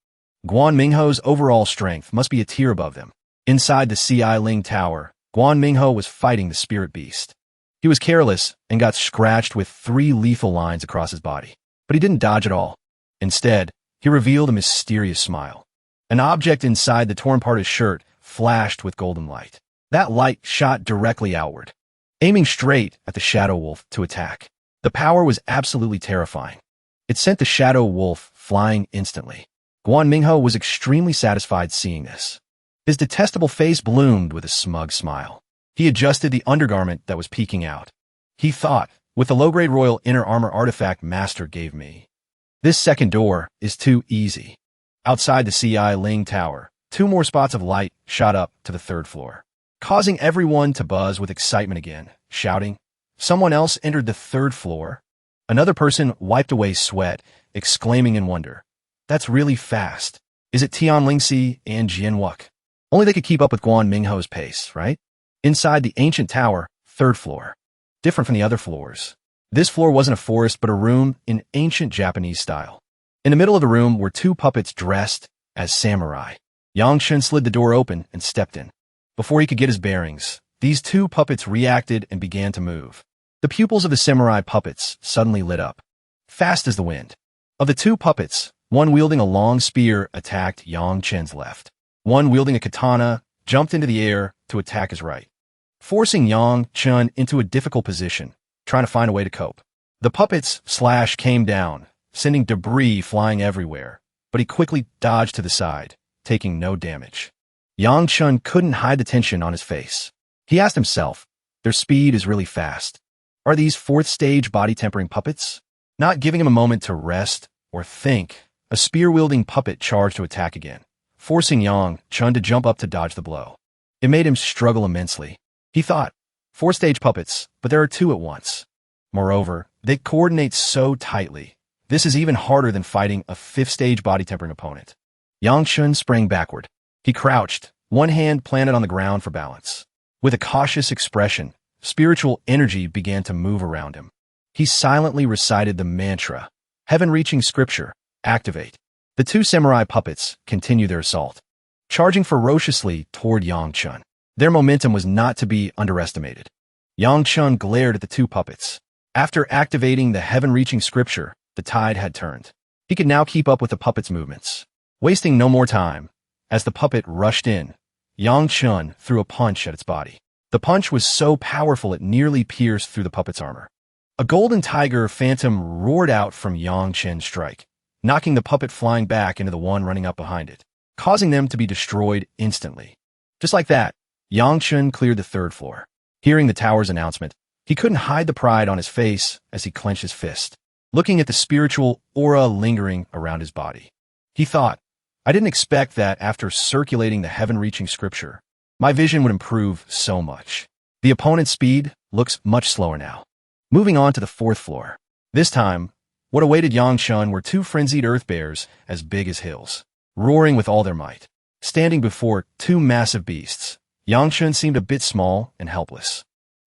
Guan Mingho's overall strength must be a tier above them." Inside the Ling Tower, Guan Mingho was fighting the spirit beast. He was careless and got scratched with 3 lethal lines across his body. But he didn't dodge at all. Instead, he revealed a mysterious smile. An object inside the torn part of his shirt flashed with golden light. That light shot directly outward, aiming straight at the shadow wolf to attack. The power was absolutely terrifying. It sent the shadow wolf flying instantly. Guan Mingho was extremely satisfied seeing this. His detestable face bloomed with a smug smile. He adjusted the undergarment that was peeking out. He thought, with the low-grade royal inner armor artifact Master gave me, this second door is too easy. Outside the Ling Tower, 2 more spots of light shot up to the third floor, causing everyone to buzz with excitement again, shouting, "Someone else entered the third floor?" Another person wiped away sweat, exclaiming in wonder, "That's really fast. Is it Tian Lingxi and Jianwuk?" Only they could keep up with Guan Mingho's pace, right? Inside the ancient tower, third floor. Different from the other floors. This floor wasn't a forest, but a room in ancient Japanese style. In the middle of the room were 2 puppets dressed as samurai. Yang Chun slid the door open and stepped in. Before he could get his bearings, these 2 puppets reacted and began to move. The pupils of the samurai puppets suddenly lit up, fast as the wind. Of the 2 puppets, one wielding a long spear attacked Yang Chun's left. One wielding a katana jumped into the air to attack his right, forcing Yang Chun into a difficult position, trying to find a way to cope. The puppet's slash came down, sending debris flying everywhere, but he quickly dodged to the side, taking no damage. Yang Chun couldn't hide the tension on his face. He asked himself, their speed is really fast. Are these 4th stage body tempering puppets? Not giving him a moment to rest or think, a spear-wielding puppet charged to attack again, forcing Yang Chun to jump up to dodge the blow. It made him struggle immensely. He thought, 4 stage puppets, but there are 2 at once. Moreover, they coordinate so tightly, This is even harder than fighting a 5th-stage body-tempering opponent. Yang Chun sprang backward. He crouched, one hand planted on the ground for balance. With a cautious expression, spiritual energy began to move around him. He silently recited the mantra, heaven-reaching scripture, activate. The two samurai puppets continued their assault, charging ferociously toward Yang Chun. Their momentum was not to be underestimated. Yang Chun glared at the two puppets. After activating the heaven-reaching scripture, the tide had turned. He could now keep up with the puppet's movements. Wasting no more time, as the puppet rushed in, Yang Chun threw a punch at its body. The punch was so powerful it nearly pierced through the puppet's armor. A golden tiger phantom roared out from Yang Chun's strike, knocking the puppet flying back into the one running up behind it, causing them to be destroyed instantly. Just like that, Yang Chun cleared the 3rd floor. Hearing the tower's announcement, he couldn't hide the pride on his face as he clenched his fist, looking at the spiritual aura lingering around his body. He thought, I didn't expect that after circulating the heaven-reaching scripture, my vision would improve so much. The opponent's speed looks much slower now. Moving on to the 4th floor. This time, what awaited Yang Chun were two frenzied earth bears as big as hills, roaring with all their might. Standing before two massive beasts, Yang Chun seemed a bit small and helpless.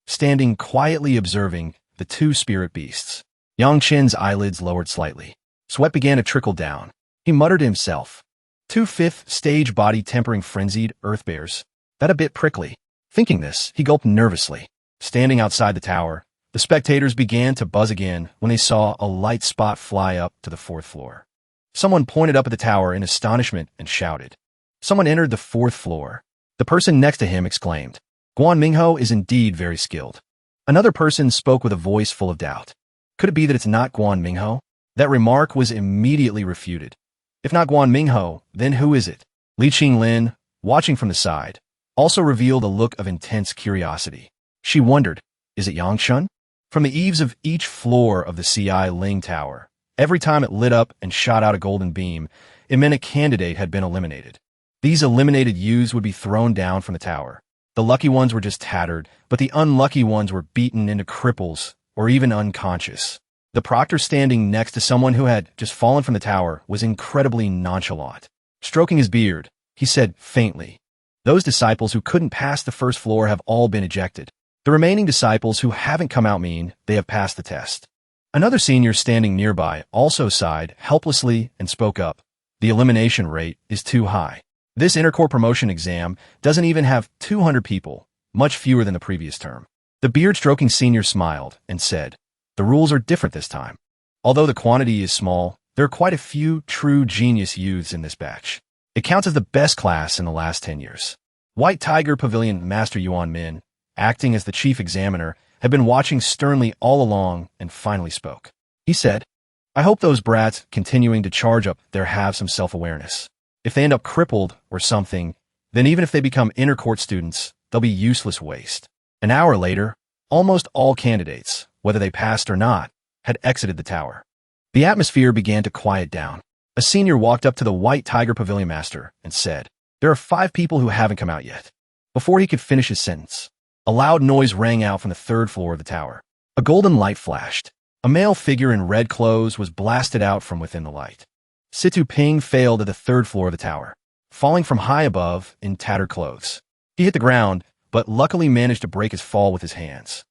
Standing quietly observing the two spirit beasts, Yang Chun's eyelids lowered slightly. Sweat began to trickle down. He muttered to himself, two 5th-stage body-tempering frenzied earth bears. That a bit prickly. Thinking this, he gulped nervously. Standing outside the tower, the spectators began to buzz again when they saw a light spot fly up to the 4th floor. Someone pointed up at the tower in astonishment and shouted. Someone entered the 4th floor. The person next to him exclaimed, Guan Mingho is indeed very skilled. Another person spoke with a voice full of doubt. Could it be that it's not Guan Mingho? That remark was immediately refuted. If not Guan Mingho, then who is it? Li Qinglin, watching from the side, also revealed a look of intense curiosity. She wondered, is it Yang Chun? From the eaves of each floor of the CI Ling Tower, every time it lit up and shot out a golden beam, it meant a candidate had been eliminated. These eliminated youths would be thrown down from the tower. The lucky ones were just tattered, but the unlucky ones were beaten into cripples or even unconscious. The proctor standing next to someone who had just fallen from the tower was incredibly nonchalant. Stroking his beard, he said faintly, those disciples who couldn't pass the 1st floor have all been ejected. The remaining disciples who haven't come out mean they have passed the test. Another senior standing nearby also sighed helplessly and spoke up. The elimination rate is too high. This intercorps promotion exam doesn't even have 200 people, much fewer than the previous term. The beard-stroking senior smiled and said, the rules are different this time. Although the quantity is small, there are quite a few true genius youths in this batch. It counts as the best class in the last 10 years. White Tiger Pavilion Master Yuan Min, acting as the chief examiner, had been watching sternly all along and finally spoke. He said, I hope those brats continuing to charge up there have some self-awareness. If they end up crippled or something, then even if they become intercourt students, they'll be useless waste. An hour later, almost all candidates, whether they passed or not, had exited the tower. The atmosphere began to quiet down. A senior walked up to the White Tiger Pavilion Master and said, there are 5 people who haven't come out yet. Before he could finish his sentence, a loud noise rang out from the 3rd floor of the tower. A golden light flashed. A male figure in red clothes was blasted out from within the light. Situ Ping failed at the 3rd floor of the tower, falling from high above in tattered clothes. He hit the ground, but luckily managed to break his fall with his hands.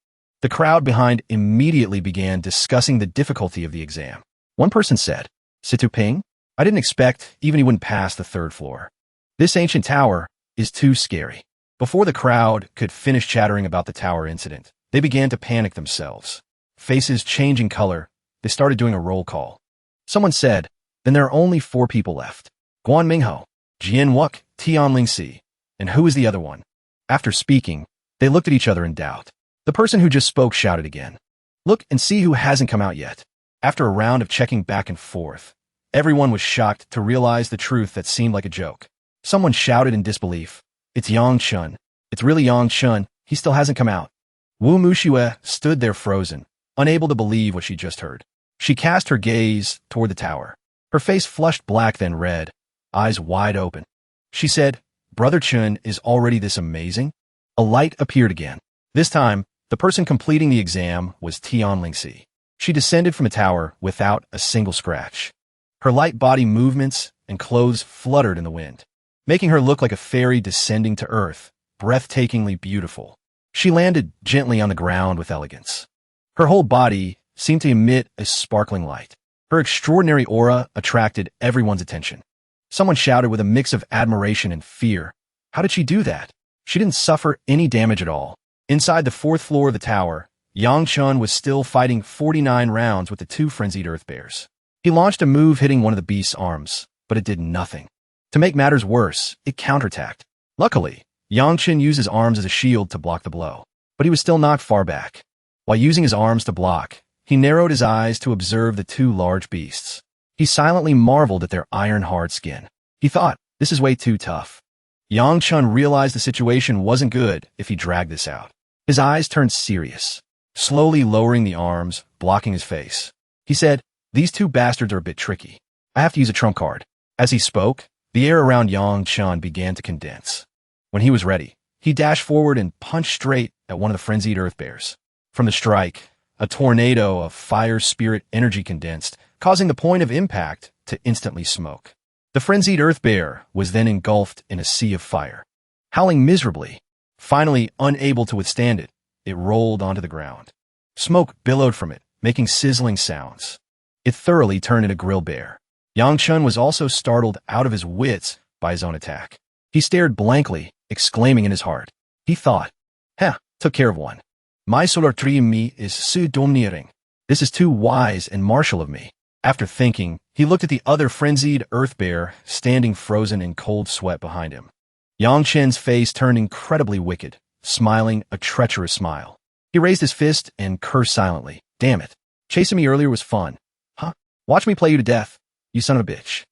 The crowd behind immediately began discussing the difficulty of the exam. One person said, Situ Ping? I didn't expect even he wouldn't pass the 3rd floor. This ancient tower is too scary. Before the crowd could finish chattering about the tower incident, they began to panic themselves. Faces changing color, they started doing a roll call. Someone said, then there are only 4 people left. Guan Mingho, Jian Wuk, Tian Lingxi, and who is the other one? After speaking, they looked at each other in doubt. The person who just spoke shouted again, look and see who hasn't come out yet. After a round of checking back and forth, everyone was shocked to realize the truth that seemed like a joke. Someone shouted in disbelief, it's Yang Chun. It's really Yang Chun. He still hasn't come out. Wu Muxue stood there frozen, unable to believe what she just heard. She cast her gaze toward the tower. Her face flushed black then red, eyes wide open. She said, Brother Chun is already this amazing? A light appeared again. This time, the person completing the exam was Tian Lingxi. She descended from the tower without a single scratch. Her light body movements and clothes fluttered in the wind, making her look like a fairy descending to earth, breathtakingly beautiful. She landed gently on the ground with elegance. Her whole body seemed to emit a sparkling light. Her extraordinary aura attracted everyone's attention. Someone shouted with a mix of admiration and fear. How did she do that? She didn't suffer any damage at all. Inside the fourth floor of the tower, Yang Chun was still fighting 49 rounds with the two frenzied earth bears. He launched a move hitting one of the beast's arms, but it did nothing. To make matters worse, it counterattacked. Luckily, Yang Chun used his arms as a shield to block the blow, but he was still knocked far back. While using his arms to block, he narrowed his eyes to observe the two large beasts. He silently marveled at their iron-hard skin. He thought, this is way too tough. Yang Chun realized the situation wasn't good if he dragged this out. His eyes turned serious, slowly lowering the arms, blocking his face. He said, these two bastards are a bit tricky. I have to use a trump card. As he spoke, the air around Yang Chun began to condense. When he was ready, he dashed forward and punched straight at one of the frenzied earth bears. From the strike, a tornado of fire spirit energy condensed, causing the point of impact to instantly smoke. The frenzied earth bear was then engulfed in a sea of fire. Howling miserably, finally unable to withstand it, it rolled onto the ground. Smoke billowed from it, making sizzling sounds. It thoroughly turned into grill bear. Yang Chun was also startled out of his wits by his own attack. He stared blankly, exclaiming in his heart. He thought, took care of one. My solar tree me is so domineering. This is too wise and martial of me. After thinking, he looked at the other frenzied earth bear standing frozen in cold sweat behind him. Yang Chen's face turned incredibly wicked, smiling a treacherous smile. He raised his fist and cursed silently. Damn it. Chasing me earlier was fun. Watch me play you to death, you son of a bitch.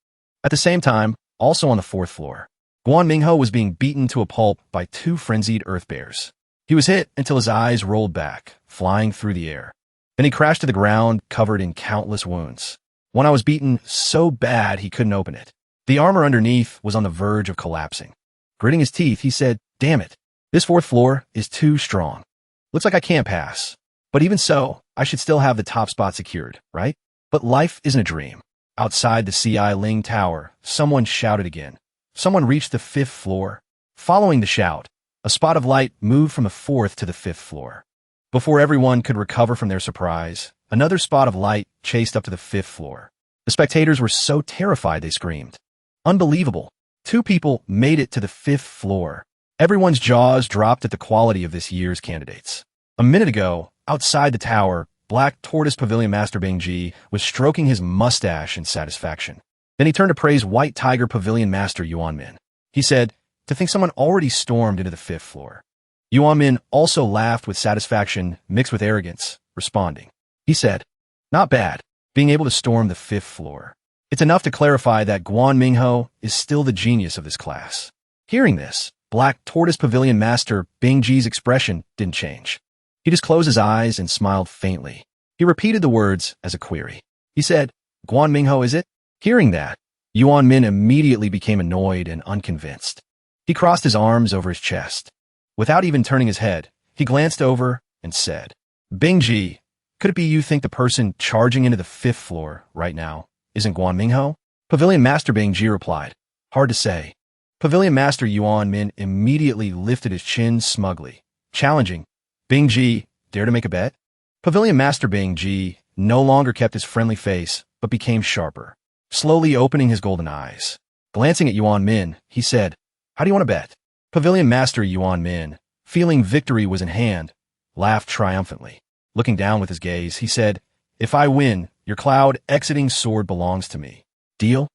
At the same time, also on the fourth floor, Guan Mingho was being beaten to a pulp by two frenzied earth bears. He was hit until his eyes rolled back, flying through the air. Then he crashed to the ground, covered in countless wounds. One eye was beaten so bad he couldn't open it. The armor underneath was on the verge of collapsing. Gritting his teeth, he said, damn it, this fourth floor is too strong. Looks like I can't pass. But even so, I should still have the top spot secured, right? But life isn't a dream. Outside the C.I. Ling Tower, someone shouted again. Someone reached the fifth floor. Following the shout, a spot of light moved from the fourth to the fifth floor. Before everyone could recover from their surprise, another spot of light chased up to the fifth floor. The spectators were so terrified they screamed. Unbelievable. Two people made it to the fifth floor. Everyone's jaws dropped at the quality of this year's candidates. A minute ago, outside the tower, Black Tortoise Pavilion Master Bingji was stroking his mustache in satisfaction. Then he turned to praise White Tiger Pavilion Master Yuan Min. He said, to think someone already stormed into the fifth floor. Yuan Min also laughed with satisfaction mixed with arrogance, responding. He said, not bad, being able to storm the fifth floor. It's enough to clarify that Guan Mingho is still the genius of this class. Hearing this, Black Tortoise Pavilion Master Bingji's expression didn't change. He just closed his eyes and smiled faintly. He repeated the words as a query. He said, Guan Mingho, is it? Hearing that, Yuan Min immediately became annoyed and unconvinced. He crossed his arms over his chest. Without even turning his head, he glanced over and said, Bingji, could it be you think the person charging into the fifth floor right now isn't Guan Mingho? Pavilion Master Bingji replied, hard to say. Pavilion Master Yuan Min immediately lifted his chin smugly, challenging, Bingji, dare to make a bet? Pavilion Master Bingji no longer kept his friendly face, but became sharper, slowly opening his golden eyes. Glancing at Yuan Min, he said, how do you want to bet? Pavilion Master Yuan Min, feeling victory was in hand, laughed triumphantly. Looking down with his gaze, he said, if I win, your cloud exiting sword belongs to me. Deal?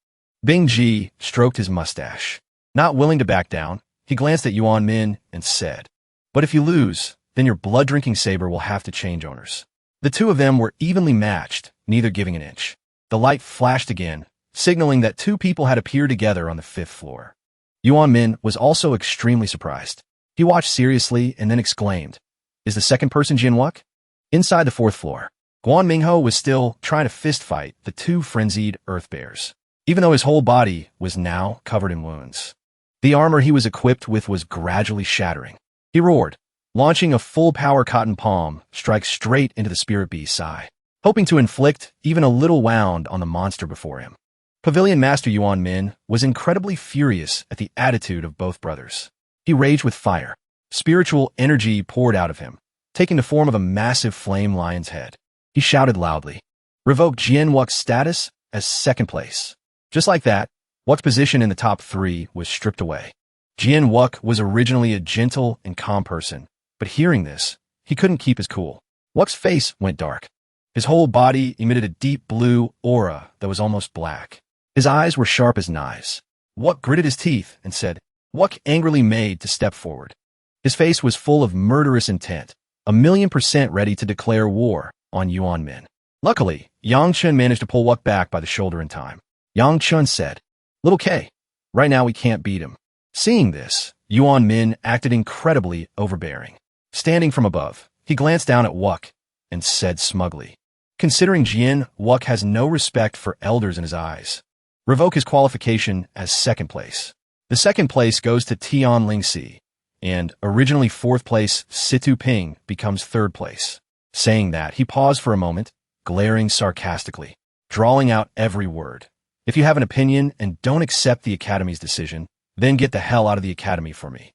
Bingji stroked his mustache. Not willing to back down, he glanced at Yuan Min and said, but if you lose, then your blood-drinking saber will have to change owners. The two of them were evenly matched, neither giving an inch. The light flashed again, signaling that two people had appeared together on the fifth floor. Yuan Min was also extremely surprised. He watched seriously and then exclaimed, is the second person Jinwook? Inside the fourth floor, Guan Mingho was still trying to fist-fight the two frenzied earth bears, even though his whole body was now covered in wounds. The armor he was equipped with was gradually shattering. He roared, launching a full-power cotton palm strike straight into the spirit beast's eye. hoping to inflict even a little wound on the monster before him. Pavilion Master Yuan Min was incredibly furious at the attitude of both brothers. He raged with fire. Spiritual energy poured out of him, taking the form of a massive flame lion's head. He shouted loudly, "Revoke Jian Wuk's status as second place." Just like that, Wuk's position in the top 3 was stripped away. Jian Wuk was originally a gentle and calm person, but hearing this, he couldn't keep his cool. Wuk's face went dark. His whole body emitted a deep blue aura that was almost black. His eyes were sharp as knives. Wuk gritted his teeth and said, Wuk angrily made to step forward. His face was full of murderous intent, 1,000,000% ready to declare war on Yuan Min. Luckily, Yang Chun managed to pull Wuk back by the shoulder in time. Yang Chun said, "Little K, right now we can't beat him." Seeing this, Yuan Min acted incredibly overbearing. Standing from above, he glanced down at Wuk and said smugly, "Considering Jian, Wuk has no respect for elders in his eyes. Revoke his qualification as second place. The second place goes to Tian Lingxi, and originally fourth place Situ Ping becomes third place." Saying that, he paused for a moment, glaring sarcastically, drawling out every word. "If you have an opinion and don't accept the Academy's decision, then get the hell out of the Academy for me."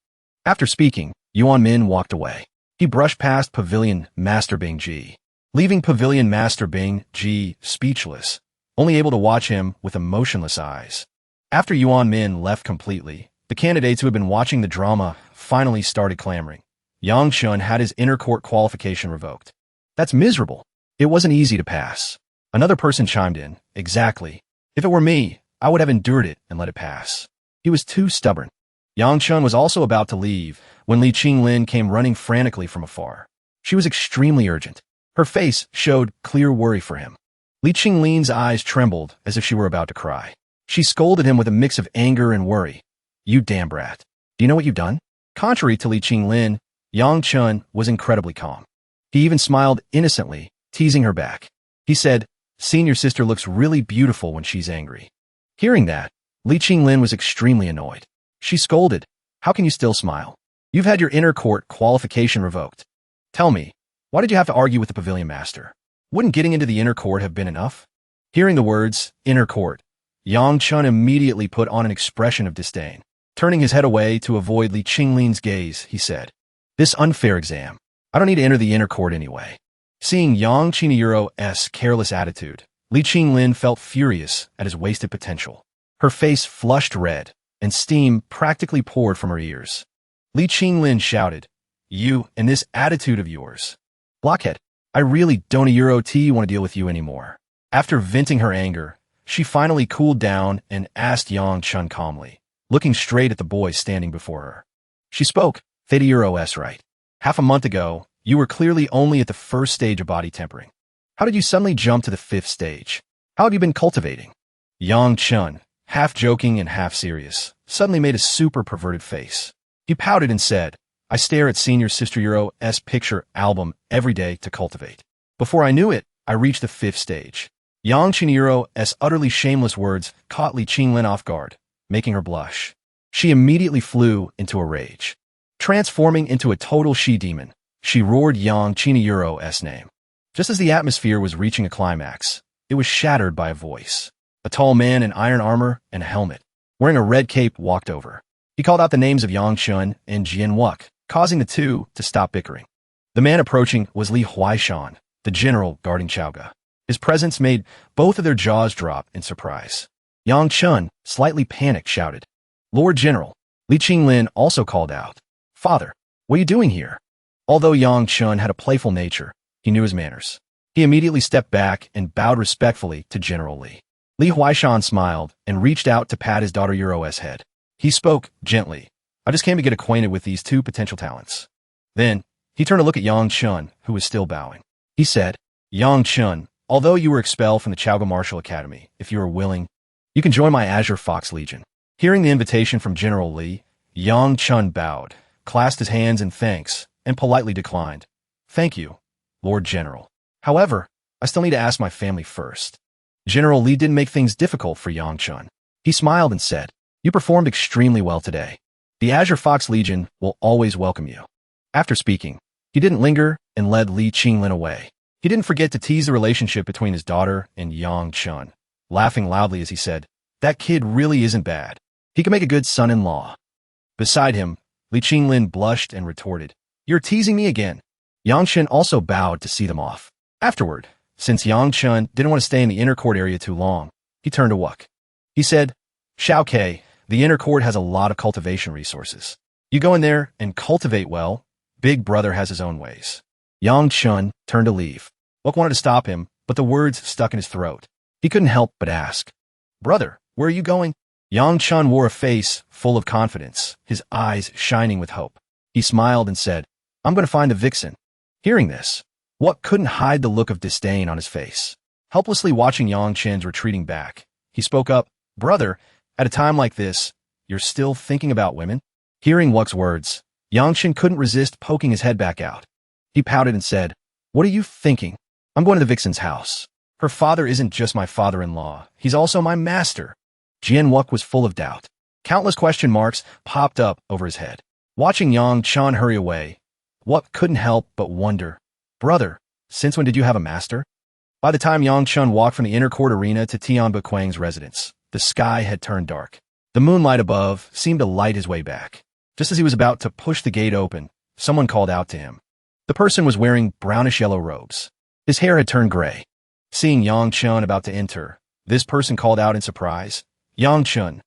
After speaking, Yuan Min walked away. He brushed past Pavilion Master Bing Ji, leaving Pavilion Master Bing Ji speechless, only able to watch him with emotionless eyes. After Yuan Min left completely, the candidates who had been watching the drama finally started clamoring. Yang Chun had his inner court qualification revoked. "That's miserable. It wasn't easy to pass." Another person chimed in, "Exactly. If it were me, I would have endured it and let it pass." He was too stubborn. Yang Chun was also about to leave when Li Qinglin came running frantically from afar. She was extremely urgent. Her face showed clear worry for him. Li Qinglin's eyes trembled as if she were about to cry. She scolded him with a mix of anger and worry. "You damn brat. Do you know what you've done?" Contrary to Li Qinglin, Yang Chun was incredibly calm. He even smiled innocently, teasing her back. He said, "Senior sister looks really beautiful when she's angry." Hearing that, Li Qinglin was extremely annoyed. She scolded, "How can you still smile? You've had your inner court qualification revoked. Tell me, why did you have to argue with the Pavilion Master? Wouldn't getting into the inner court have been enough?" Hearing the words, inner court, Yang Chun immediately put on an expression of disdain. Turning his head away to avoid Li Qinglin's gaze, he said, "This unfair exam. I don't need to enter the inner court anyway." Seeing Yang Chiniuro's careless attitude, Li Qinglin felt furious at his wasted potential. Her face flushed red, and steam practically poured from her ears. Li Qinglin shouted, "You and this attitude of yours. Blockhead, I really don't want to deal with you anymore." After venting her anger, she finally cooled down and asked Yang Chun calmly, looking straight at the boy standing before her. She spoke, "Thadeuros, right? Half a month ago, you were clearly only at the first stage of body tempering. How did you suddenly jump to the 5th stage? How have you been cultivating?" Yang Chun, half joking and half serious, suddenly made a super perverted face. He pouted and said, "I stare at Senior Sister Euro's picture album every day to cultivate. Before I knew it, I reached the 5th stage." Yang Chiniuro's utterly shameless words caught Li Qinglin off guard, making her blush. She immediately flew into a rage. Transforming into a total she-demon, she roared Yang Chiniuro's name. Just as the atmosphere was reaching a climax, it was shattered by a voice. A tall man in iron armor and a helmet, wearing a red cape, walked over. He called out the names of Yang Chun and Jian Wuk, causing the two to stop bickering. The man approaching was Li Huaishan, the general guarding Chaoga. His presence made both of their jaws drop in surprise. Yang Chun, slightly panicked, shouted, "Lord General." Li Qinglin also called out, "Father, what are you doing here?" Although Yang Chun had a playful nature, he knew his manners. He immediately stepped back and bowed respectfully to General Li. Li Huaishan smiled and reached out to pat his daughter Euro's head. He spoke gently, "I just came to get acquainted with these two potential talents." Then, he turned to look at Yang Chun, who was still bowing. He said, "Yang Chun, although you were expelled from the Chaoga Martial Academy, if you are willing, you can join my Azure Fox Legion." Hearing the invitation from General Li, Yang Chun bowed, clasped his hands in thanks, and politely declined. "Thank you, Lord General. However, I still need to ask my family first." General Li didn't make things difficult for Yang Chun. He smiled and said, "You performed extremely well today. The Azure Fox Legion will always welcome you." After speaking, he didn't linger and led Li Qinglin away. He didn't forget to tease the relationship between his daughter and Yang Chun, laughing loudly as he said, "That kid really isn't bad. He could make a good son-in-law." Beside him, Li Qinglin blushed and retorted, "You're teasing me again." Yang Chun also bowed to see them off. Afterward, since Yang Chun didn't want to stay in the inner court area too long, he turned to Wuk. He said, "Shao Ke, the inner court has a lot of cultivation resources. You go in there and cultivate well. Big brother has his own ways." Yang Chun turned to leave. Wuk wanted to stop him, but the words stuck in his throat. He couldn't help but ask, "Brother, where are you going?" Yang Chun wore a face full of confidence, his eyes shining with hope. He smiled and said, "I'm going to find the vixen." Hearing this, Wuk couldn't hide the look of disdain on his face. Helplessly watching Yang Chun's retreating back, he spoke up, "Brother, at a time like this, you're still thinking about women?" Hearing Wuk's words, Yang Chun couldn't resist poking his head back out. He pouted and said, "What are you thinking? I'm going to the vixen's house. Her father isn't just my father-in-law, he's also my master." Jian Wuk was full of doubt. Countless question marks popped up over his head. Watching Yang Chun hurry away, Wuk couldn't help but wonder, "Brother, since when did you have a master?" By the time Yang Chun walked from the inner court arena to Tianba Quang's residence, the sky had turned dark. The moonlight above seemed to light his way back. Just as he was about to push the gate open, someone called out to him. The person was wearing brownish-yellow robes. His hair had turned gray. Seeing Yang Chun about to enter, this person called out in surprise, "Yang Chun."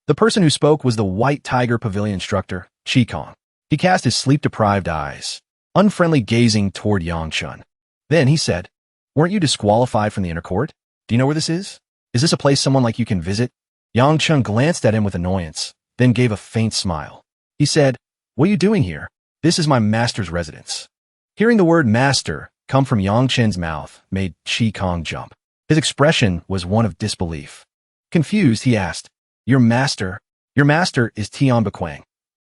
The person who spoke was the White Tiger Pavilion instructor, Chi Kong. He cast his sleep-deprived eyes, unfriendly gazing toward Yang Chun. Then he said, "Weren't you disqualified from the inner court? Do you know where this is? Is this a place someone like you can visit?" Yang Chun glanced at him with annoyance, then gave a faint smile. He said, "What are you doing here? This is my master's residence." Hearing the word master come from Yang Chun's mouth made Chi Kong jump. His expression was one of disbelief. Confused, he asked, Your master is Tianba Quang."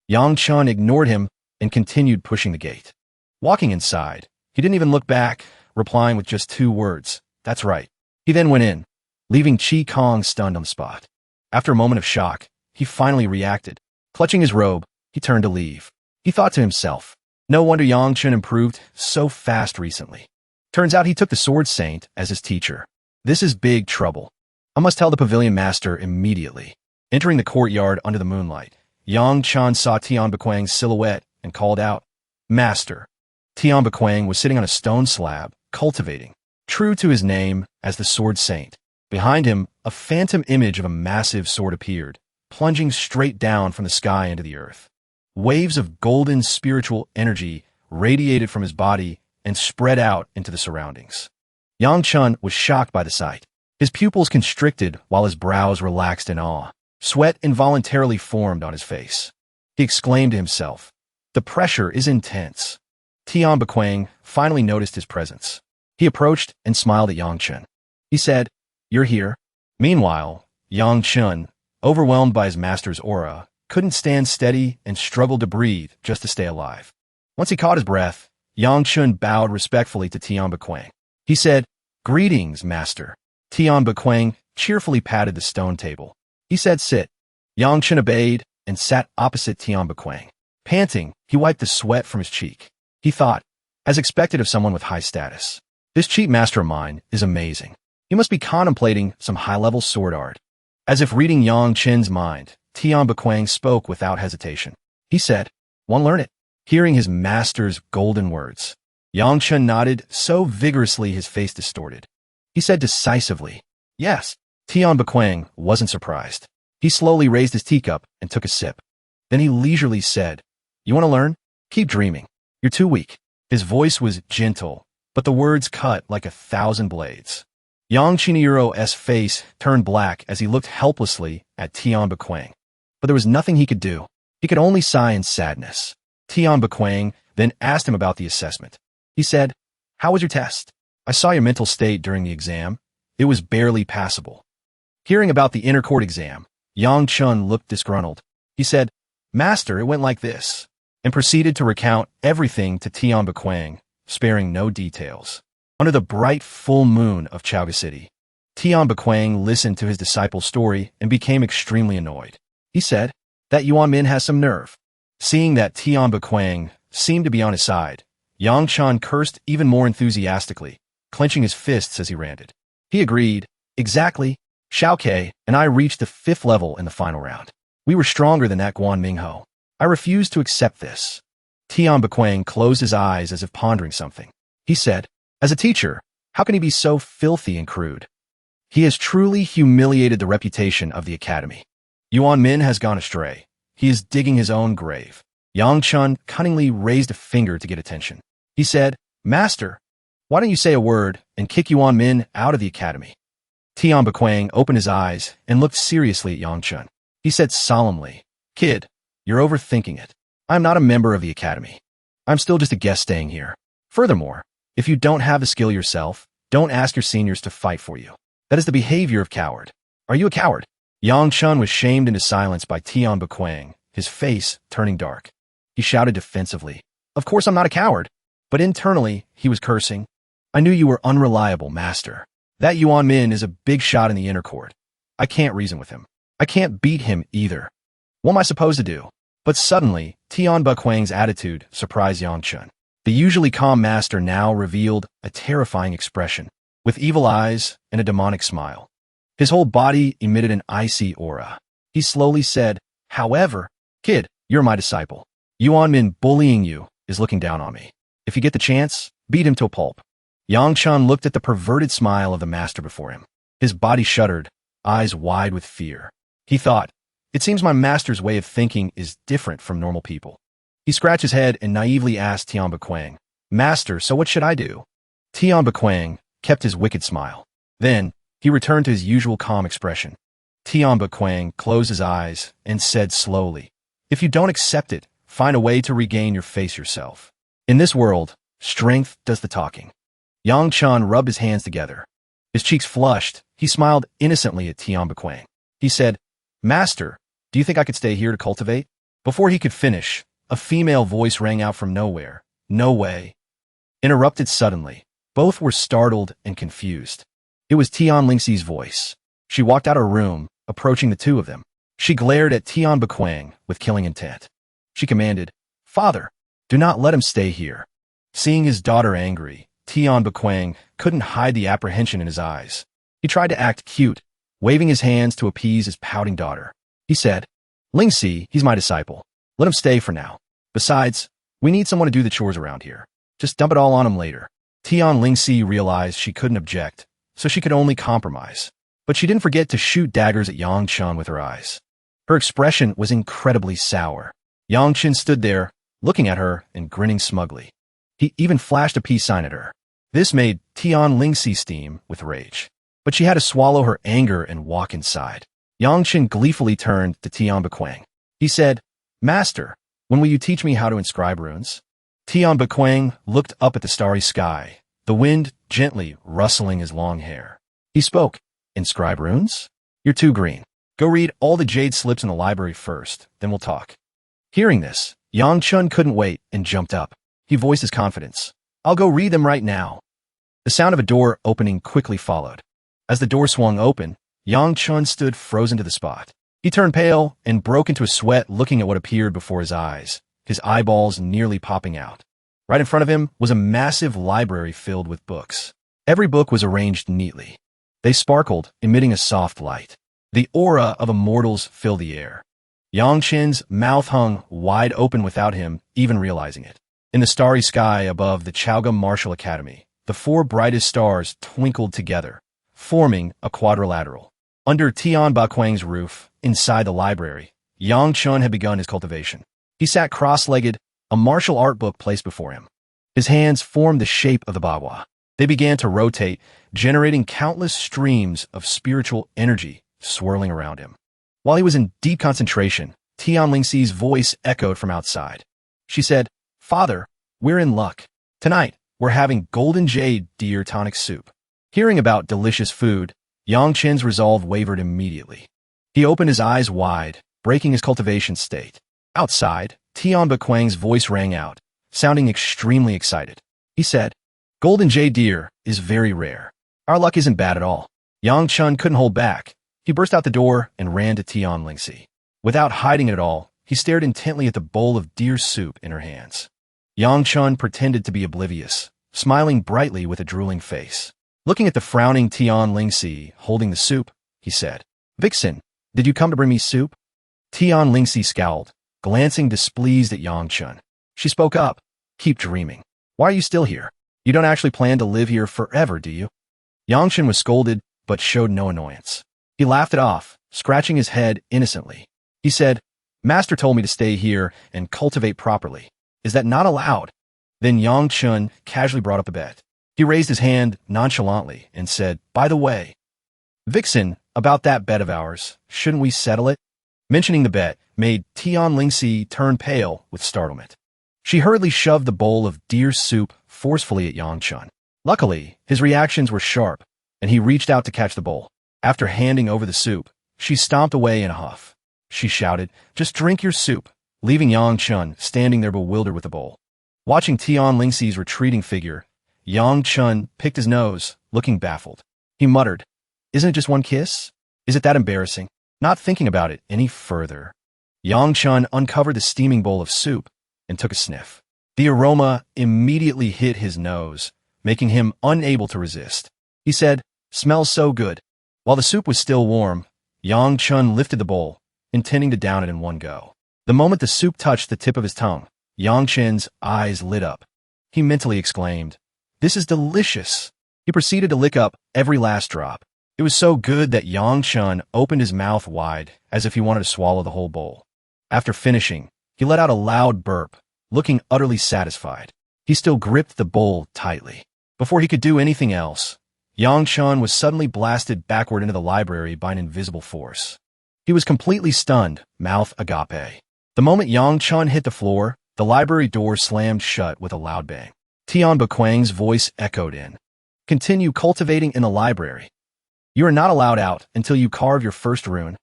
Yang Chun ignored him and continued pushing the gate. Walking inside, he didn't even look back, replying with just 2 words, "That's right." He then went in, leaving Chi Kong stunned on the spot. After a moment of shock, he finally reacted. Clutching his robe, he turned to leave. He thought to himself, no wonder Yang Chun improved so fast recently. Turns out he took the Sword Saint as his teacher. This is big trouble. I must tell the pavilion master immediately. Entering the courtyard under the moonlight, Yang Chun saw Tianba Quang's silhouette and called out, "Master." Tianba Quang was sitting on a stone slab, cultivating, true to his name as the Sword Saint. Behind him, a phantom image of a massive sword appeared, plunging straight down from the sky into the earth. Waves of golden spiritual energy radiated from his body and spread out into the surroundings. Yang Chun was shocked by the sight. His pupils constricted while his brows relaxed in awe. Sweat involuntarily formed on his face. He exclaimed to himself, "The pressure is intense." Tianba Quang finally noticed his presence. He approached and smiled at Yang Chun. He said, "You're here?" Meanwhile, Yang Chun, overwhelmed by his master's aura, couldn't stand steady and struggled to breathe just to stay alive. Once he caught his breath, Yang Chun bowed respectfully to Tianba Quang. He said, "Greetings, master." Tianba Quang cheerfully patted the stone table. He said, "Sit." Yang Chun obeyed and sat opposite Tianba Quang. Panting, he wiped the sweat from his cheek. He thought, as expected of someone with high status, "This cheap master of mine is amazing. He must be contemplating some high-level sword art." As if reading Yang Chun's mind, Tianba Quang spoke without hesitation. He said, "Want to learn it?" Hearing his master's golden words, Yang Chun nodded so vigorously his face distorted. He said decisively, "Yes." Tianba Quang wasn't surprised. He slowly raised his teacup and took a sip. Then he leisurely said, "You want to learn? Keep dreaming. You're too weak." His voice was gentle, but the words cut like 1,000 blades. Yang Chiniuro's face turned black as he looked helplessly at Tianba Quang. But there was nothing he could do. He could only sigh in sadness. Tianba Quang then asked him about the assessment. He said, "How was your test? I saw your mental state during the exam. It was barely passable." Hearing about the inner court exam, Yang Chun looked disgruntled. He said, "Master, it went like this," and proceeded to recount everything to Tianba Quang, sparing no details. Under the bright full moon of Chaoga City, Tianba Quang listened to his disciple's story and became extremely annoyed. He said, "That Yuan Min has some nerve." Seeing that Tianba Quang seemed to be on his side, Yang Chun cursed even more enthusiastically, clenching his fists as he ranted. He agreed. Exactly. Xiaoke and I reached the 5th level in the final round. We were stronger than that Guan Mingho. I refuse to accept this. Tian Bequang closed his eyes as if pondering something. He said, as a teacher, how can he be so filthy and crude? He has truly humiliated the reputation of the academy. Yuan Min has gone astray. He is digging his own grave. Yang Chun cunningly raised a finger to get attention. He said, Master, why don't you say a word and kick Yuan Min out of the academy? Tian Bequang opened his eyes and looked seriously at Yang Chun. He said solemnly, Kid, you're overthinking it. I'm not a member of the academy. I'm still just a guest staying here. Furthermore, if you don't have the skill yourself, don't ask your seniors to fight for you. That is the behavior of coward. Are you a coward? Yang Chun was shamed into silence by Tian Bequang, his face turning dark. He shouted defensively, Of course I'm not a coward. But internally, he was cursing. I knew you were unreliable, Master. That Yuan Min is a big shot in the inner court. I can't reason with him. I can't beat him either. What am I supposed to do? But suddenly, Tian Bequang's attitude surprised Yang Chun. The usually calm master now revealed a terrifying expression, with evil eyes and a demonic smile. His whole body emitted an icy aura. He slowly said, However, kid, you're my disciple. Yuan Min bullying you is looking down on me. If you get the chance, beat him to a pulp. Yang Chun looked at the perverted smile of the master before him. His body shuddered, eyes wide with fear. He thought, It seems my master's way of thinking is different from normal people. He scratched his head and naively asked Tian Bequang, Master, so what should I do? Tian Bequang kept his wicked smile. Then, he returned to his usual calm expression. Tian Bequang closed his eyes and said slowly, If you don't accept it, find a way to regain your face yourself. In this world, strength does the talking. Yang Chun rubbed his hands together. His cheeks flushed. He smiled innocently at Tian Bequang. He said, Master, do you think I could stay here to cultivate? Before he could finish, a female voice rang out from nowhere. No way. Interrupted suddenly. Both were startled and confused. It was Tian Lingxi's voice. She walked out of her room, approaching the two of them. She glared at Tian Bequang with killing intent. She commanded, Father, do not let him stay here. Seeing his daughter angry, Tian Bequang couldn't hide the apprehension in his eyes. He tried to act cute, waving his hands to appease his pouting daughter. He said, Lingxi, he's my disciple. Let him stay for now. Besides, we need someone to do the chores around here. Just dump it all on him later. Tian Lingxi realized she couldn't object, so she could only compromise. But she didn't forget to shoot daggers at Yang Chun with her eyes. Her expression was incredibly sour. Yang Chun stood there, looking at her and grinning smugly. He even flashed a peace sign at her. This made Tian Lingxi steam with rage. But she had to swallow her anger and walk inside. Yang Chun gleefully turned to Tian Bequang. He said, Master, when will you teach me how to inscribe runes? Tian Bequang looked up at the starry sky, the wind gently rustling his long hair. He spoke, Inscribe runes? You're too green. Go read all the jade slips in the library first, then we'll talk. Hearing this, Yang Chun couldn't wait and jumped up. He voiced his confidence. I'll go read them right now. The sound of a door opening quickly followed. As the door swung open, Yang Chun stood frozen to the spot. He turned pale and broke into a sweat looking at what appeared before his eyes, his eyeballs nearly popping out. Right in front of him was a massive library filled with books. Every book was arranged neatly. They sparkled, emitting a soft light. The aura of immortals filled the air. Yang Chun's mouth hung wide open without him even realizing it. In the starry sky above the Chaogam Martial Academy, the 4 brightest stars twinkled together, forming a quadrilateral. Under Tian Bequang's roof, inside the library, Yang Chun had begun his cultivation. He sat cross-legged, a martial art book placed before him. His hands formed the shape of the Bahua. They began to rotate, generating countless streams of spiritual energy swirling around him. While he was in deep concentration, Tian Lingxi's voice echoed from outside. She said, Father, we're in luck. Tonight, we're having golden jade deer tonic soup. Hearing about delicious food, Yang Chun's resolve wavered immediately. He opened his eyes wide, breaking his cultivation state. Outside, Tian Bequang's voice rang out, sounding extremely excited. He said, Golden jade deer is very rare. Our luck isn't bad at all. Yang Chun couldn't hold back. He burst out the door and ran to Tian Lingxi. Without hiding it at all, he stared intently at the bowl of deer soup in her hands. Yang Chun pretended to be oblivious, smiling brightly with a drooling face. Looking at the frowning Tian Lingxi holding the soup, he said, "Vixen, did you come to bring me soup?" Tian Lingxi scowled, glancing displeased at Yang Chun. She spoke up. "Keep dreaming. Why are you still here? You don't actually plan to live here forever, do you?" Yang Chun was scolded, but showed no annoyance. He laughed it off, scratching his head innocently. He said, "Master told me to stay here and cultivate properly. Is that not allowed?" Then Yang Chun casually brought up the bet. He raised his hand nonchalantly and said, "By the way, Vixen, about that bet of ours, shouldn't we settle it?" Mentioning the bet made Tian Lingxi turn pale with startlement. She hurriedly shoved the bowl of deer soup forcefully at Yang Chun. Luckily, his reactions were sharp, and he reached out to catch the bowl. After handing over the soup, she stomped away in a huff. She shouted, "Just drink your soup," leaving Yang Chun standing there bewildered with the bowl. Watching Tian Lingxi's retreating figure, Yang Chun picked his nose, looking baffled. He muttered, "Isn't it just one kiss? Is it that embarrassing?" Not thinking about it any further, Yang Chun uncovered the steaming bowl of soup and took a sniff. The aroma immediately hit his nose, making him unable to resist. He said, "Smells so good." While the soup was still warm, Yang Chun lifted the bowl, intending to down it in one go. The moment the soup touched the tip of his tongue, Yang Chun's eyes lit up. He mentally exclaimed, "This is delicious." He proceeded to lick up every last drop. It was so good that Yang Chun opened his mouth wide as if he wanted to swallow the whole bowl. After finishing, he let out a loud burp, looking utterly satisfied. He still gripped the bowl tightly. Before he could do anything else, Yang Chun was suddenly blasted backward into the library by an invisible force. He was completely stunned, mouth agape. The moment Yang Chun hit the floor, the library door slammed shut with a loud bang. Tian Buquang's voice echoed in. "Continue cultivating in the library. You are not allowed out until you carve your first rune."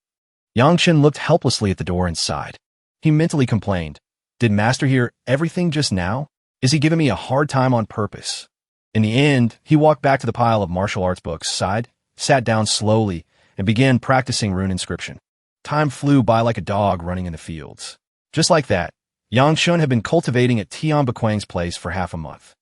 Yang Chun looked helplessly at the door and sighed. He mentally complained, "Did Master hear everything just now? Is he giving me a hard time on purpose?" In the end, he walked back to the pile of martial arts books, sighed, sat down slowly, and began practicing rune inscription. Time flew by like a dog running in the fields. Just like that, Yang Chun had been cultivating at Tian Buquang's place for half a month.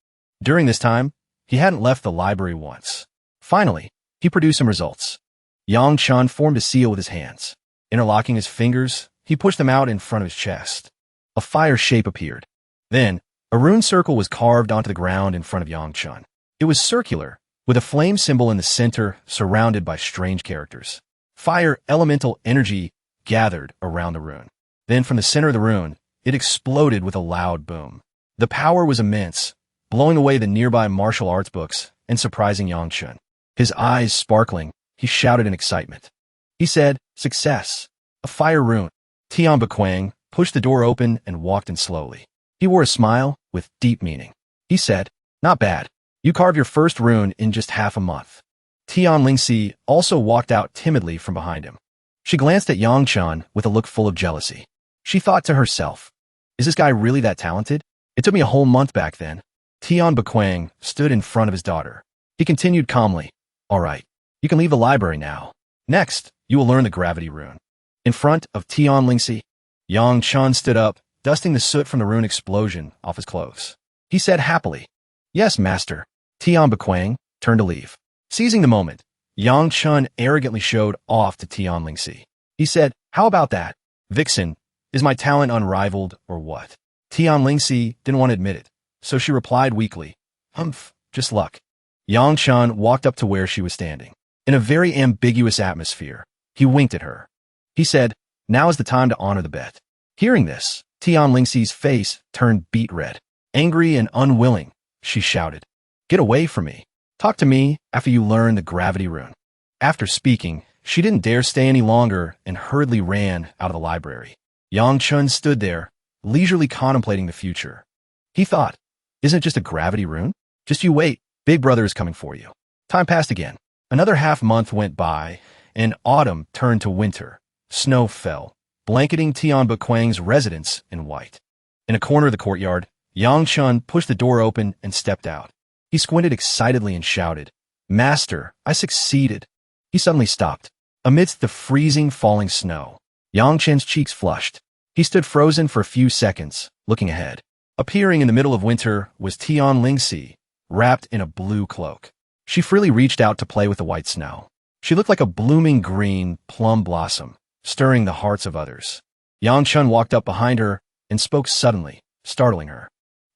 During this time, he hadn't left the library once. Finally, he produced some results. Yang Chun formed a seal with his hands. Interlocking his fingers, he pushed them out in front of his chest. A fire shape appeared. Then, a rune circle was carved onto the ground in front of Yang Chun. It was circular, with a flame symbol in the center surrounded by strange characters. Fire elemental energy gathered around the rune. Then from the center of the rune, it exploded with a loud boom. The power was immense, blowing away the nearby martial arts books and surprising Yang Chun. His eyes sparkling, he shouted in excitement. He said, "Success! A fire rune." Tian Buquang pushed the door open and walked in slowly. He wore a smile with deep meaning. He said, "Not bad. You carved your first rune in just half a month." Tian Lingxi also walked out timidly from behind him. She glanced at Yang Chun with a look full of jealousy. She thought to herself, "Is this guy really that talented? It took me a whole month back then." Tian Buquang stood in front of his daughter. He continued calmly, "All right, you can leave the library now. Next, you will learn the gravity rune." In front of Tian Lingxi, Yang Chun stood up, dusting the soot from the rune explosion off his clothes. He said happily, "Yes, master." Tian Buquang turned to leave. Seizing the moment, Yang Chun arrogantly showed off to Tian Lingxi. He said, "How about that? Vixen, is my talent unrivaled or what?" Tian Lingxi didn't want to admit it, so she replied weakly, "Humph, just luck." Yang Chun walked up to where she was standing. In a very ambiguous atmosphere, he winked at her. He said, "Now is the time to honor the bet." Hearing this, Tian Lingxi's face turned beet red. Angry and unwilling, she shouted, "Get away from me. Talk to me after you learn the gravity rune." After speaking, she didn't dare stay any longer and hurriedly ran out of the library. Yang Chun stood there, leisurely contemplating the future. He thought, "Isn't it just a gravity rune? Just you wait, Big Brother is coming for you." Time passed again. Another half month went by, and autumn turned to winter. Snow fell, blanketing Tian Buquang's residence in white. In a corner of the courtyard, Yang Chun pushed the door open and stepped out. He squinted excitedly and shouted, "Master, I succeeded." He suddenly stopped. Amidst the freezing falling snow, Yang Chun's cheeks flushed. He stood frozen for a few seconds, looking ahead. Appearing in the middle of winter was Tian Lingxi, wrapped in a blue cloak. She freely reached out to play with the white snow. She looked like a blooming green plum blossom, stirring the hearts of others. Yang Chun walked up behind her and spoke suddenly, startling her.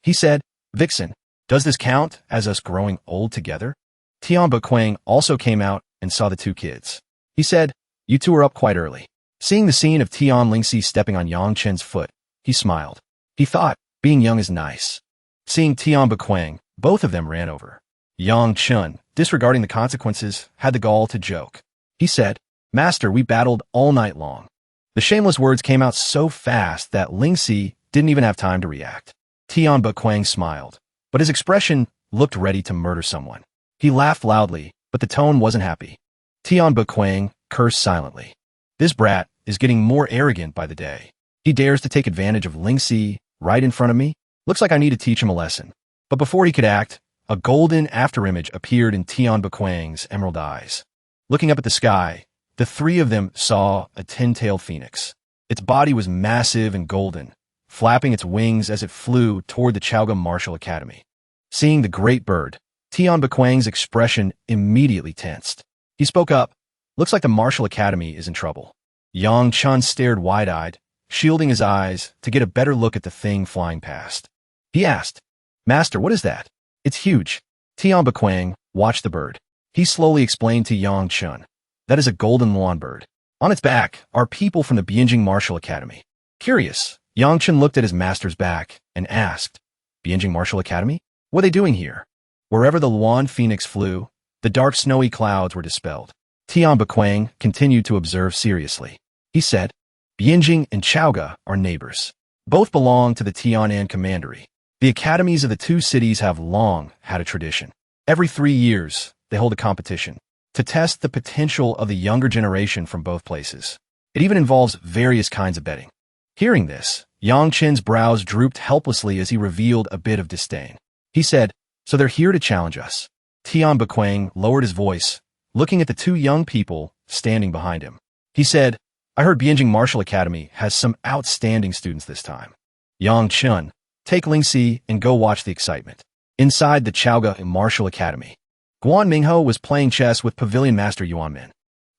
He said, "Vixen, does this count as us growing old together?" Tian Buquang also came out and saw the two kids. He said, "You two are up quite early." Seeing the scene of Tian Lingxi stepping on Yang Chen's foot, he smiled. He thought, being young is nice. Seeing Tian Buquang, both of them ran over. Yang Chun, disregarding the consequences, had the gall to joke. He said, "Master, we battled all night long." The shameless words came out so fast that Lingxi didn't even have time to react. Tian Buquang smiled, but his expression looked ready to murder someone. He laughed loudly, but the tone wasn't happy. Tian Buquang cursed silently. This brat is getting more arrogant by the day. He dares to take advantage of Lingxi right in front of me? Looks like I need to teach him a lesson. But before he could act, a golden afterimage appeared in Tian Buquang's emerald eyes. Looking up at the sky, the three of them saw a 10-tailed phoenix. Its body was massive and golden, flapping its wings as it flew toward the Chaogam Martial Academy. Seeing the great bird, Tian Buquang's expression immediately tensed. He spoke up. "Looks like the Martial Academy is in trouble." Yang Chun stared wide-eyed, shielding his eyes to get a better look at the thing flying past. He asked, "Master, what is that?" "It's huge." Tian Buquang watched the bird. He slowly explained to Yang Chun, "That is a golden lawn bird. On its back are people from the Bianjing Martial Academy." Curious, Yang Chun looked at his master's back and asked, "Bianjing Martial Academy? What are they doing here?" Wherever the Luan Phoenix flew, the dark snowy clouds were dispelled. Tian Buquang continued to observe seriously. He said, "Bianjing and Chaoga are neighbors. Both belong to the Tianan Commandery. The academies of the two cities have long had a tradition. Every 3 years, they hold a competition to test the potential of the younger generation from both places. It even involves various kinds of betting." Hearing this, Yang Chen's brows drooped helplessly as he revealed a bit of disdain. He said, "So they're here to challenge us." Tian Buquang lowered his voice, looking at the two young people standing behind him. He said, "I heard Bianjing Martial Academy has some outstanding students this time. Yang Chun, take Lingxi and go watch the excitement." Inside the Chaoga Martial Academy, Guan Mingho was playing chess with Pavilion Master Yuan Min.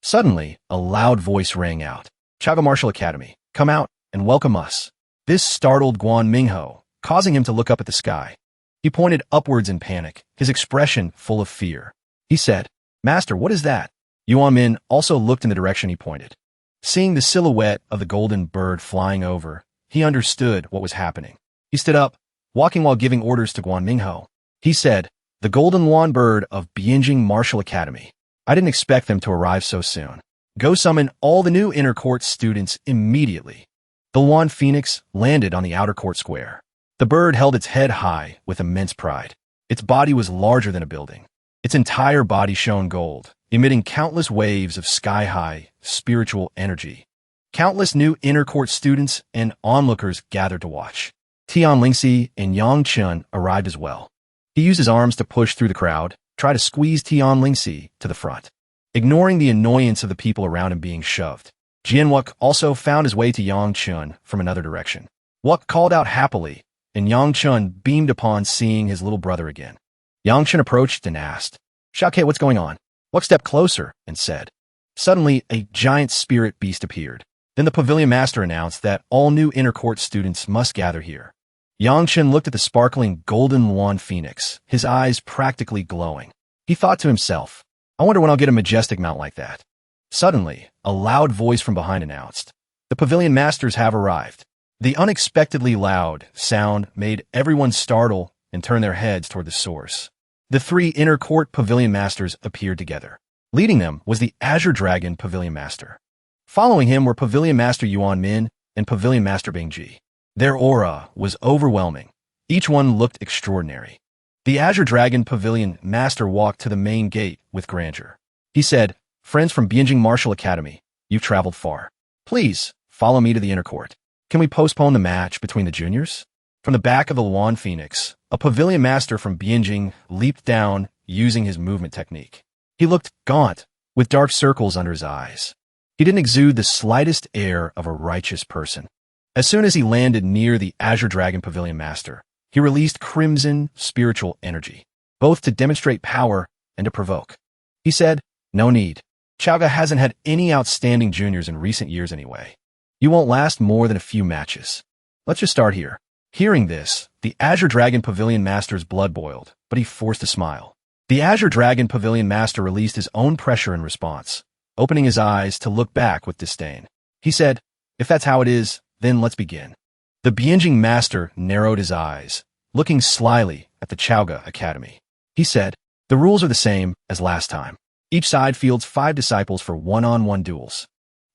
Suddenly, a loud voice rang out. "Chaoga Martial Academy, come out and welcome us." This startled Guan Mingho, causing him to look up at the sky. He pointed upwards in panic, his expression full of fear. He said, "Master, what is that?" Yuan Min also looked in the direction he pointed. Seeing the silhouette of the golden bird flying over, he understood what was happening. He stood up, walking while giving orders to Guan Mingho. He said, "The golden lawn bird of Bianjing Martial Academy. I didn't expect them to arrive so soon. Go summon all the new inner court students immediately." The lawn phoenix landed on the outer court square. The bird held its head high with immense pride. Its body was larger than a building. Its entire body shone gold, emitting countless waves of sky-high spiritual energy. Countless new inner court students and onlookers gathered to watch. Tian Lingxi and Yang Chun arrived as well. He used his arms to push through the crowd, try to squeeze Tian Lingxi to the front. Ignoring the annoyance of the people around him being shoved, Jianwuk also found his way to Yang Chun from another direction. Wuk called out happily, and Yang Chun beamed upon seeing his little brother again. Yang Chun approached and asked, "Xiaoke, what's going on?" Wuk stepped closer and said. Suddenly, a giant spirit beast appeared. Then the pavilion master announced that all new inner court students must gather here. Yang Chun looked at the sparkling golden lawn phoenix, his eyes practically glowing. He thought to himself, "I wonder when I'll get a majestic mount like that." Suddenly, a loud voice from behind announced, "The pavilion masters have arrived." The unexpectedly loud sound made everyone startle and turn their heads toward the source. The three inner court pavilion masters appeared together. Leading them was the Azure Dragon Pavilion Master. Following him were Pavilion Master Yuan Min and Pavilion Master Bingji. Their aura was overwhelming. Each one looked extraordinary. The Azure Dragon Pavilion Master walked to the main gate with grandeur. He said, "Friends from Bianjing Martial Academy, you've traveled far. Please, follow me to the inner court. Can we postpone the match between the juniors?" From the back of the Lawn Phoenix, a Pavilion Master from Bianjing leaped down using his movement technique. He looked gaunt, with dark circles under his eyes. He didn't exude the slightest air of a righteous person. As soon as he landed near the Azure Dragon Pavilion Master, he released crimson spiritual energy. both to demonstrate power and to provoke. He said, "No need. Chaga hasn't had any outstanding juniors in recent years anyway. You won't last more than a few matches. Let's just start here." Hearing this, the Azure Dragon Pavilion Master's blood boiled, but he forced a smile. The Azure Dragon Pavilion Master released his own pressure in response, opening his eyes to look back with disdain. He said, "If that's how it is, then let's begin." The Bienjing Master narrowed his eyes, looking slyly at the Chaoga Academy. He said, "The rules are the same as last time. Each side fields 5 disciples for one-on-one duels.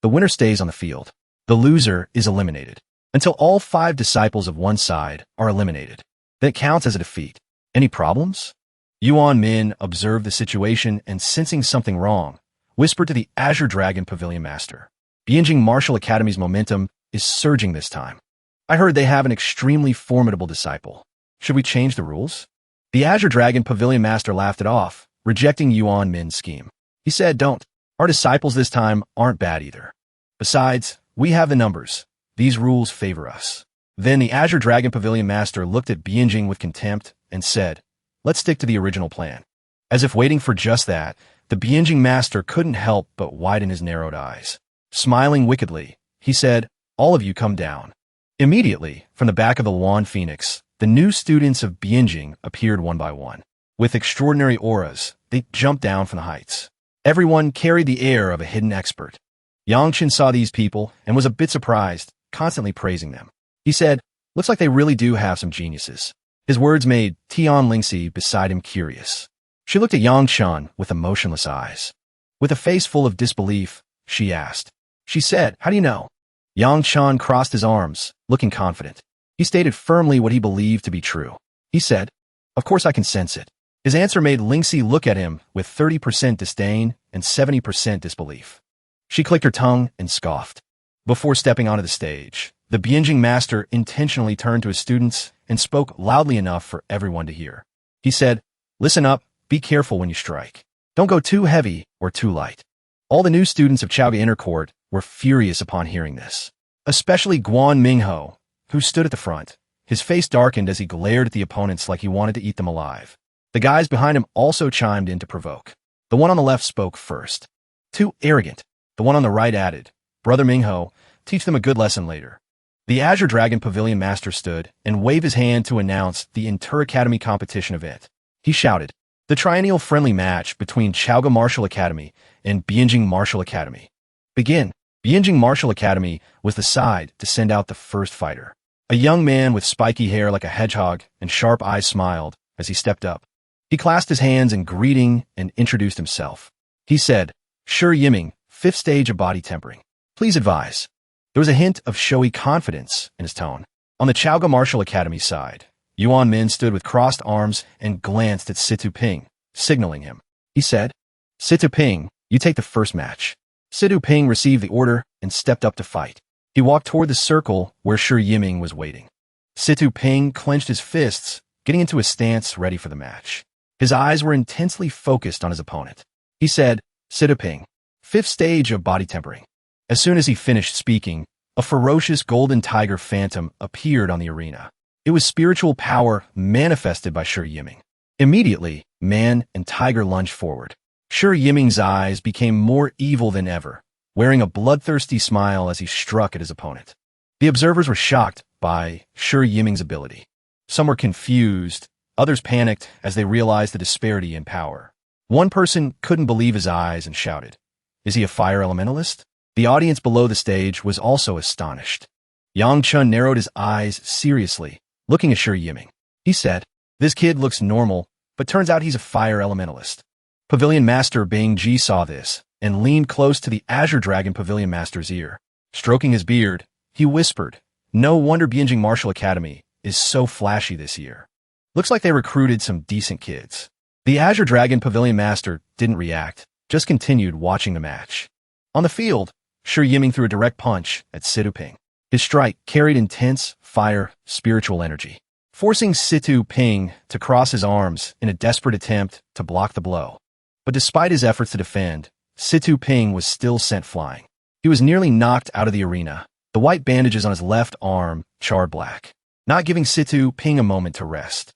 The winner stays on the field. The loser is eliminated until all 5 disciples of one side are eliminated. Then it counts as a defeat. Any problems?" Yuan Min observed the situation and, sensing something wrong, whispered to the Azure Dragon Pavilion Master, "Bienjing Martial Academy's momentum is surging this time. I heard they have an extremely formidable disciple. Should we change the rules?" The Azure Dragon Pavilion Master laughed it off, rejecting Yuan Min's scheme. He said, "Don't. Our disciples this time aren't bad either. Besides, we have the numbers. These rules favor us." Then the Azure Dragon Pavilion Master looked at Bienjing with contempt and said, "Let's stick to the original plan." As if waiting for just that, the Bienjing Master couldn't help but widen his narrowed eyes. Smiling wickedly, he said, "All of you come down." Immediately, from the back of the Luan Phoenix, the new students of Bienjing appeared one by one. With extraordinary auras, they jumped down from the heights. Everyone carried the air of a hidden expert. Yangchen saw these people and was a bit surprised, constantly praising them. He said, "Looks like they really do have some geniuses." His words made Tian Lingxi beside him curious. She looked at Yangchen with emotionless eyes. With a face full of disbelief, she asked. She said, "How do you know?" Yangchen crossed his arms, looking confident. He stated firmly what he believed to be true. He said, "Of course I can sense it." His answer made Lingxi look at him with 30% disdain and 70% disbelief. She clicked her tongue and scoffed. Before stepping onto the stage, the Bienjing Master intentionally turned to his students and spoke loudly enough for everyone to hear. He said, "Listen up, be careful when you strike. Don't go too heavy or too light." All the new students of Chaoga Inner Court were furious upon hearing this, especially Guan Mingho, who stood at the front. His face darkened as he glared at the opponents like he wanted to eat them alive. The guys behind him also chimed in to provoke. The one on the left spoke first. "Too arrogant." The one on the right added, "Brother Mingho, teach them a good lesson later." The Azure Dragon Pavilion Master stood and waved his hand to announce the Inter-Academy competition event. He shouted, "The triennial friendly match between Chaoga Martial Academy and Bienjing Martial Academy. Begin." Bienjing Martial Academy was the side to send out the first fighter. A young man with spiky hair like a hedgehog and sharp eyes smiled as he stepped up. He clasped his hands in greeting and introduced himself. He said, "Shi Yiming, 5th stage of body tempering. Please advise." There was a hint of showy confidence in his tone. On the Chaoga Martial Academy side, Yuan Min stood with crossed arms and glanced at Situ Ping, signaling him. He said, "Situ Ping, you take the first match." Situ Ping received the order and stepped up to fight. He walked toward the circle where Shi Yiming was waiting. Situ Ping clenched his fists, getting into a stance ready for the match. His eyes were intensely focused on his opponent. He said, "Situ Ping, 5th stage of body tempering." As soon as he finished speaking, a ferocious golden tiger phantom appeared on the arena. It was spiritual power manifested by Shi Yiming. Immediately, man and tiger lunged forward. Shi Yiming's eyes became more evil than ever, wearing a bloodthirsty smile as he struck at his opponent. The observers were shocked by Shi Yiming's ability. Some were confused, others panicked as they realized the disparity in power. One person couldn't believe his eyes and shouted, "Is he a fire elementalist?" The audience below the stage was also astonished. Yang Chun narrowed his eyes seriously, looking at Shi Yiming. He said, "This kid looks normal, but turns out he's a fire elementalist." Pavilion Master Bang Ji saw this and leaned close to the Azure Dragon Pavilion Master's ear. Stroking his beard, he whispered, "No wonder Bienjing Martial Academy is so flashy this year. Looks like they recruited some decent kids." The Azure Dragon Pavilion Master didn't react, just continued watching the match. On the field, Shi Yiming threw a direct punch at Situ Ping. His strike carried intense, fire, spiritual energy, forcing Situ Ping to cross his arms in a desperate attempt to block the blow. But despite his efforts to defend, Situ Ping was still sent flying. He was nearly knocked out of the arena, the white bandages on his left arm charred black, not giving Situ Ping a moment to rest.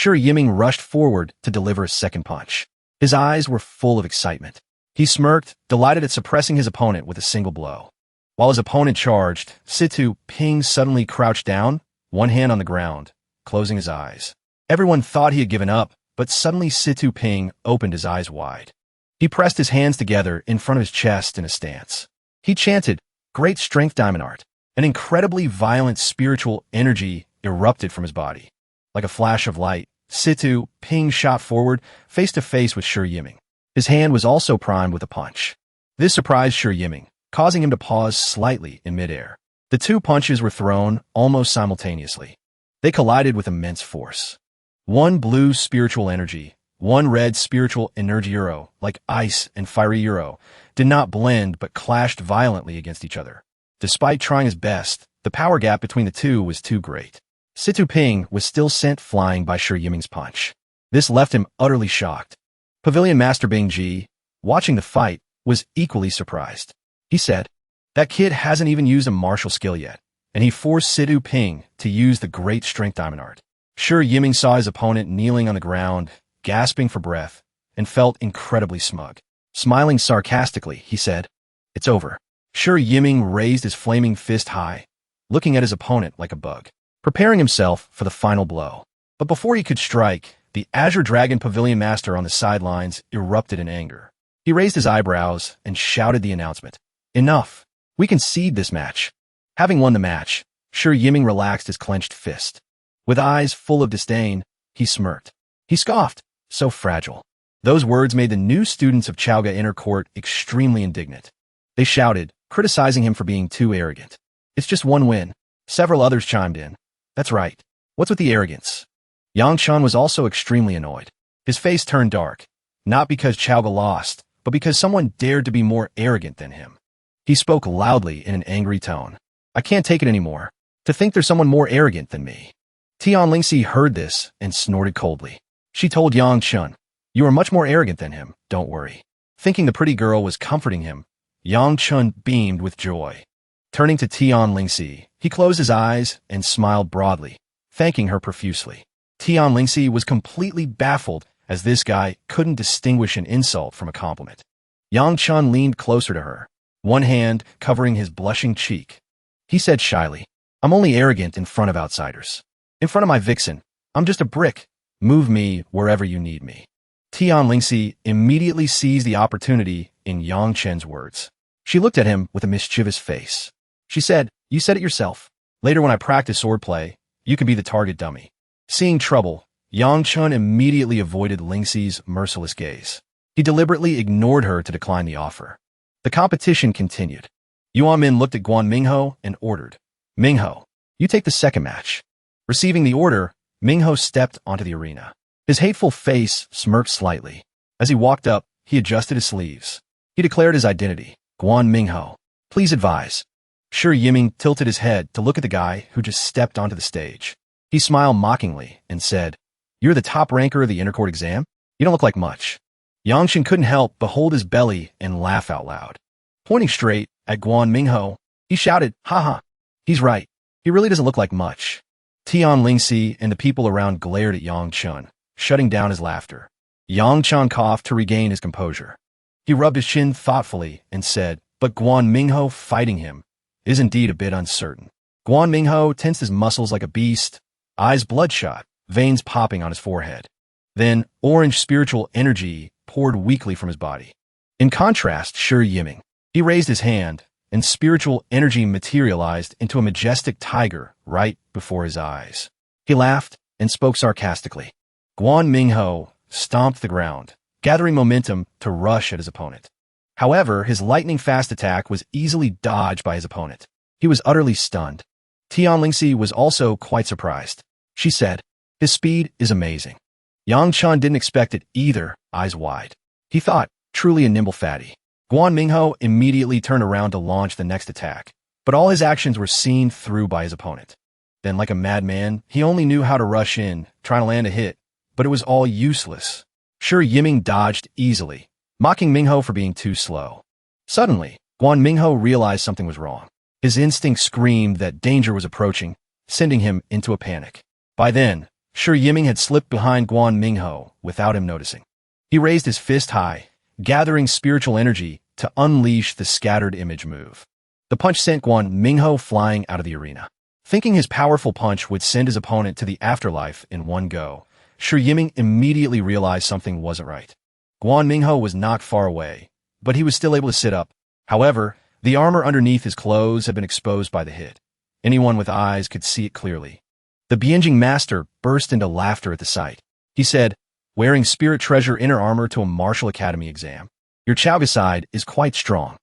Shi Yiming rushed forward to deliver a second punch. His eyes were full of excitement. He smirked, delighted at suppressing his opponent with a single blow. While his opponent charged, Situ Ping suddenly crouched down, one hand on the ground, closing his eyes. Everyone thought he had given up, but suddenly Situ Ping opened his eyes wide. He pressed his hands together in front of his chest in a stance. He chanted, "Great strength, Diamond Art." An incredibly violent spiritual energy erupted from his body. Like a flash of light, Situ Ping shot forward, face to face with Shi Yiming. His hand was also primed with a punch. This surprised Shi Yiming, causing him to pause slightly in midair. The two punches were thrown almost simultaneously. They collided with immense force. One blue spiritual energy, one red spiritual energy euro, like ice and fiery euro, did not blend but clashed violently against each other. Despite trying his best, the power gap between the two was too great. Situ Ping was still sent flying by Shi Yiming's punch. This left him utterly shocked. Pavilion Master Bing Ji, watching the fight, was equally surprised. He said, "That kid hasn't even used a martial skill yet," and he forced Situ Ping to use the great strength Diamond Art. Shi Yiming saw his opponent kneeling on the ground, gasping for breath, and felt incredibly smug. Smiling sarcastically, he said, "It's over." Shi Yiming raised his flaming fist high, looking at his opponent like a bug, preparing himself for the final blow. But before he could strike, the Azure Dragon Pavilion Master on the sidelines erupted in anger. He raised his eyebrows and shouted the announcement, "Enough! We concede this match." Having won the match, Shi Yiming relaxed his clenched fist. With eyes full of disdain, he smirked. He scoffed, "So fragile." Those words made the new students of Chaoga Inner Court extremely indignant. They shouted, criticizing him for being too arrogant. "It's just one win." Several others chimed in. "That's right. What's with the arrogance?" Yang Chun was also extremely annoyed. His face turned dark, not because Chaoga lost, but because someone dared to be more arrogant than him. He spoke loudly in an angry tone. "I can't take it anymore. To think there's someone more arrogant than me." Tian Lingxi heard this and snorted coldly. She told Yang Chun, "You are much more arrogant than him, don't worry." Thinking the pretty girl was comforting him, Yang Chun beamed with joy. Turning to Tian Lingxi, he closed his eyes and smiled broadly, thanking her profusely. Tian Lingxi was completely baffled as this guy couldn't distinguish an insult from a compliment. Yang Chun leaned closer to her, one hand covering his blushing cheek. He said shyly, "I'm only arrogant in front of outsiders. In front of my vixen, I'm just a brick. Move me wherever you need me." Tian Lingxi immediately seized the opportunity in Yang Chen's words. She looked at him with a mischievous face. She said, "You said it yourself. Later when I practice swordplay, you can be the target dummy." Seeing trouble, Yang Chun immediately avoided Lingxi's merciless gaze. He deliberately ignored her to decline the offer. The competition continued. Yuan Min looked at Guan Mingho and ordered, "Mingho, you take the second match." Receiving the order, Mingho stepped onto the arena. His hateful face smirked slightly. As he walked up, he adjusted his sleeves. He declared his identity, "Guan Mingho. Please advise." Shi Yiming tilted his head to look at the guy who just stepped onto the stage. He smiled mockingly and said, "You're the top ranker of the Inner Court exam? You don't look like much." Yangshin couldn't help but hold his belly and laugh out loud. Pointing straight at Guan Mingho, he shouted, "Haha, he's right. He really doesn't look like much." Tian Lingxi and the people around glared at Yang Chun, shutting down his laughter. Yang Chun coughed to regain his composure. He rubbed his chin thoughtfully and said, "But Guan Mingho fighting him is indeed a bit uncertain." Guan Mingho tensed his muscles like a beast, eyes bloodshot, veins popping on his forehead. Then orange spiritual energy poured weakly from his body. In contrast, Shi Yiming. He raised his hand, and spiritual energy materialized into a majestic tiger right before his eyes. He laughed and spoke sarcastically. Guan Mingho stomped the ground, gathering momentum to rush at his opponent. However, his lightning-fast attack was easily dodged by his opponent. He was utterly stunned. Tian Lingxi was also quite surprised. She said, "His speed is amazing." Yang Chun didn't expect it either, eyes wide. He thought, truly a nimble fatty. Guan Mingho immediately turned around to launch the next attack, but all his actions were seen through by his opponent. Then, like a madman, he only knew how to rush in, trying to land a hit, but it was all useless. Shi Yiming dodged easily, mocking Mingho for being too slow. Suddenly, Guan Mingho realized something was wrong. His instinct screamed that danger was approaching, sending him into a panic. By then, Sure Yiming had slipped behind Guan Mingho without him noticing. He raised his fist high, gathering spiritual energy to unleash the scattered image move. The punch sent Guan Mingho flying out of the arena. Thinking his powerful punch would send his opponent to the afterlife in one go, Sure Yiming immediately realized something wasn't right. Guan Mingho was knocked far away, but he was still able to sit up. However, the armor underneath his clothes had been exposed by the hit. Anyone with eyes could see it clearly. The Bianjing master burst into laughter at the sight. He said, "Wearing spirit treasure inner armor to a martial academy exam. Your Chaoga side is quite strong."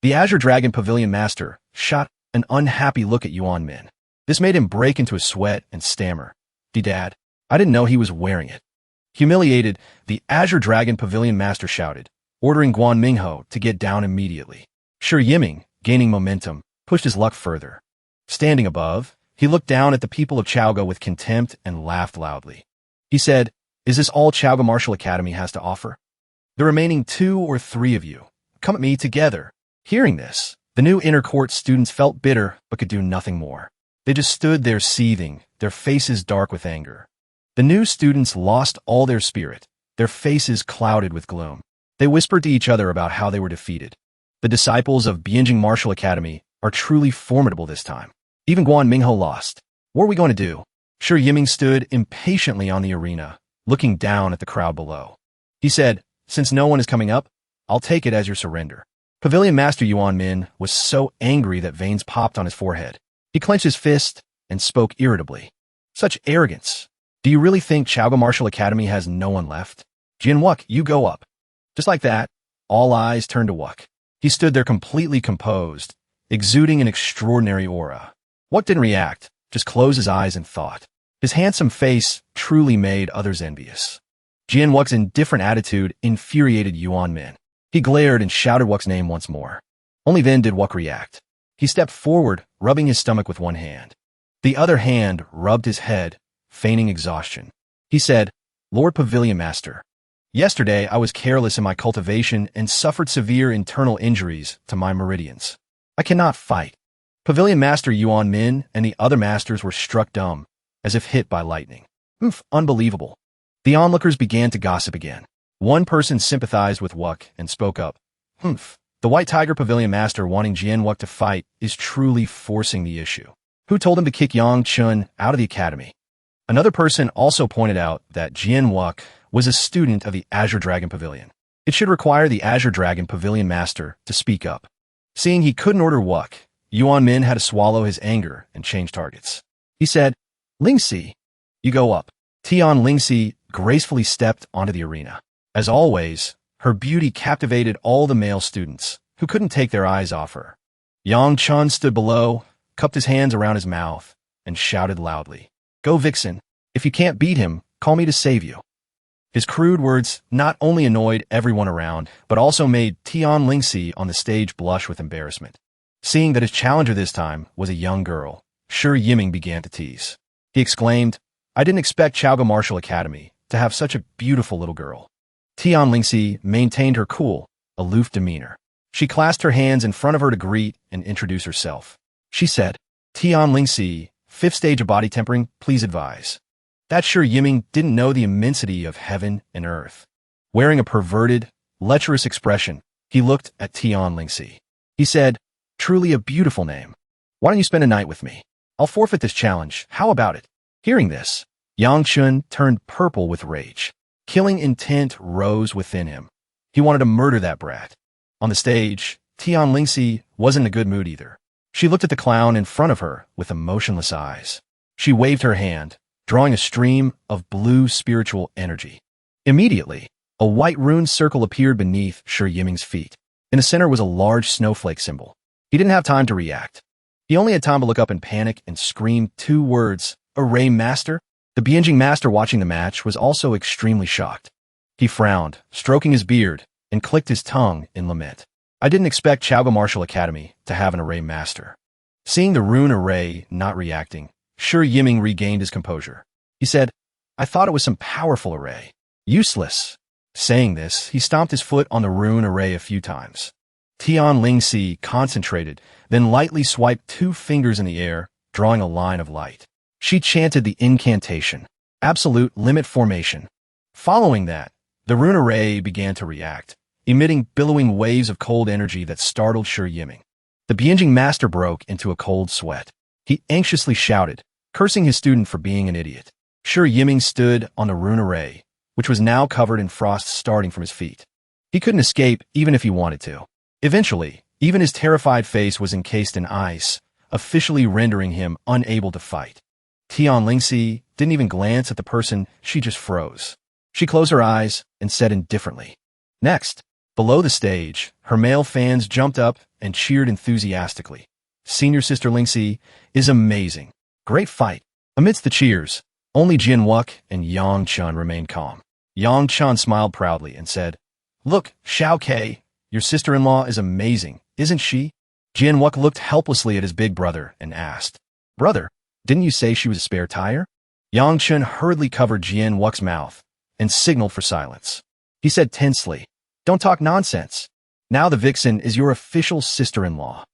The Azure Dragon Pavilion master shot an unhappy look at Yuan Min. This made him break into a sweat and stammer. "Dad, I didn't know he was wearing it." Humiliated, the Azure Dragon Pavilion master shouted, ordering Guan Mingho to get down immediately. Sure Yiming, gaining momentum, pushed his luck further. Standing above, he looked down at the people of Chaoga with contempt and laughed loudly. He said, "Is this all Chaoga Martial Academy has to offer? The remaining 2 or 3 of you, come at me together." Hearing this, the new inner court students felt bitter but could do nothing more. They just stood there seething, their faces dark with anger. The new students lost all their spirit, their faces clouded with gloom. They whispered to each other about how they were defeated. The disciples of Bianjing Martial Academy are truly formidable this time. Even Guan Mingho lost. What are we going to do? Sure Yiming stood impatiently on the arena, looking down at the crowd below. He said, "Since no one is coming up, I'll take it as your surrender." Pavilion Master Yuan Min was so angry that veins popped on his forehead. He clenched his fist and spoke irritably. "Such arrogance. Do you really think Chaoga Martial Academy has no one left? Jin Wuk, you go up." Just like that, all eyes turned to Wuk. He stood there completely composed, exuding an extraordinary aura. Wuk didn't react, just closed his eyes and thought. His handsome face truly made others envious. Jin Wuk's indifferent attitude infuriated Yuan Min. He glared and shouted Wuk's name once more. Only then did Wuk react. He stepped forward, rubbing his stomach with one hand. The other hand rubbed his head, feigning exhaustion. He said, "Lord Pavilion Master, yesterday I was careless in my cultivation and suffered severe internal injuries to my meridians. I cannot fight." Pavilion Master Yuan Min and the other masters were struck dumb, as if hit by lightning. Unbelievable. The onlookers began to gossip again. One person sympathized with Wuk and spoke up. The White Tiger Pavilion Master wanting Jian Wuk to fight is truly forcing the issue. Who told him to kick Yang Chun out of the academy? Another person also pointed out that Jian Wuk was a student of the Azure Dragon Pavilion. It should require the Azure Dragon Pavilion Master to speak up. Seeing he couldn't order Wuk, Yuan Min had to swallow his anger and change targets. He said, "Lingxi, you go up." Tian Lingxi gracefully stepped onto the arena. As always, her beauty captivated all the male students, who couldn't take their eyes off her. Yang Chun stood below, cupped his hands around his mouth, and shouted loudly, "Go Vixen, if you can't beat him, call me to save you." His crude words not only annoyed everyone around, but also made Tian Lingxi on the stage blush with embarrassment. Seeing that his challenger this time was a young girl, Sure Yiming began to tease. He exclaimed, "I didn't expect Chaoga Martial Academy to have such a beautiful little girl." Tian Lingxi maintained her cool, aloof demeanor. She clasped her hands in front of her to greet and introduce herself. She said, "Tian Lingxi, 5th stage of body tempering, please advise." That Sure Yiming didn't know the immensity of heaven and earth. Wearing a perverted, lecherous expression, he looked at Tian Lingxi. He said, "Truly a beautiful name. Why don't you spend a night with me? I'll forfeit this challenge. How about it?" Hearing this, Yang Chun turned purple with rage. Killing intent rose within him. He wanted to murder that brat. On the stage, Tian Lingxi wasn't in a good mood either. She looked at the clown in front of her with emotionless eyes. She waved her hand, drawing a stream of blue spiritual energy. Immediately, a white rune circle appeared beneath Sure Yiming's feet. In the center was a large snowflake symbol. He didn't have time to react. He only had time to look up in panic and scream 2 words, "Array Master?" The Bianjing Master watching the match was also extremely shocked. He frowned, stroking his beard, and clicked his tongue in lament. "I didn't expect Chaoga Martial Academy to have an Array Master." Seeing the rune array not reacting, Sure Yiming regained his composure. He said, "I thought it was some powerful array. Useless." Saying this, he stomped his foot on the rune array a few times. Tian Lingxi concentrated, then lightly swiped 2 fingers in the air, drawing a line of light. She chanted the incantation. Absolute limit formation. Following that, the rune array began to react, emitting billowing waves of cold energy that startled Shi Yiming. The Bianjing master broke into a cold sweat. He anxiously shouted, cursing his student for being an idiot. Shi Yiming stood on the rune array, which was now covered in frost starting from his feet. He couldn't escape even if he wanted to. Eventually, even his terrified face was encased in ice, officially rendering him unable to fight. Tian Lingxi didn't even glance at the person, she just froze. She closed her eyes and said indifferently. Next, below the stage, her male fans jumped up and cheered enthusiastically. Senior Sister Lingxi is amazing. Great fight. Amidst the cheers, only Jin Wook and Yang Chun remained calm. Yang Chun smiled proudly and said, "Look, Xiao Kei, your sister-in-law is amazing, isn't she?" Jin Wook looked helplessly at his big brother and asked, "Brother, didn't you say she was a spare tire?" Yang Chun hurriedly covered Jin Wook's mouth and signaled for silence. He said tensely, "Don't talk nonsense. Now the vixen is your official sister-in-law."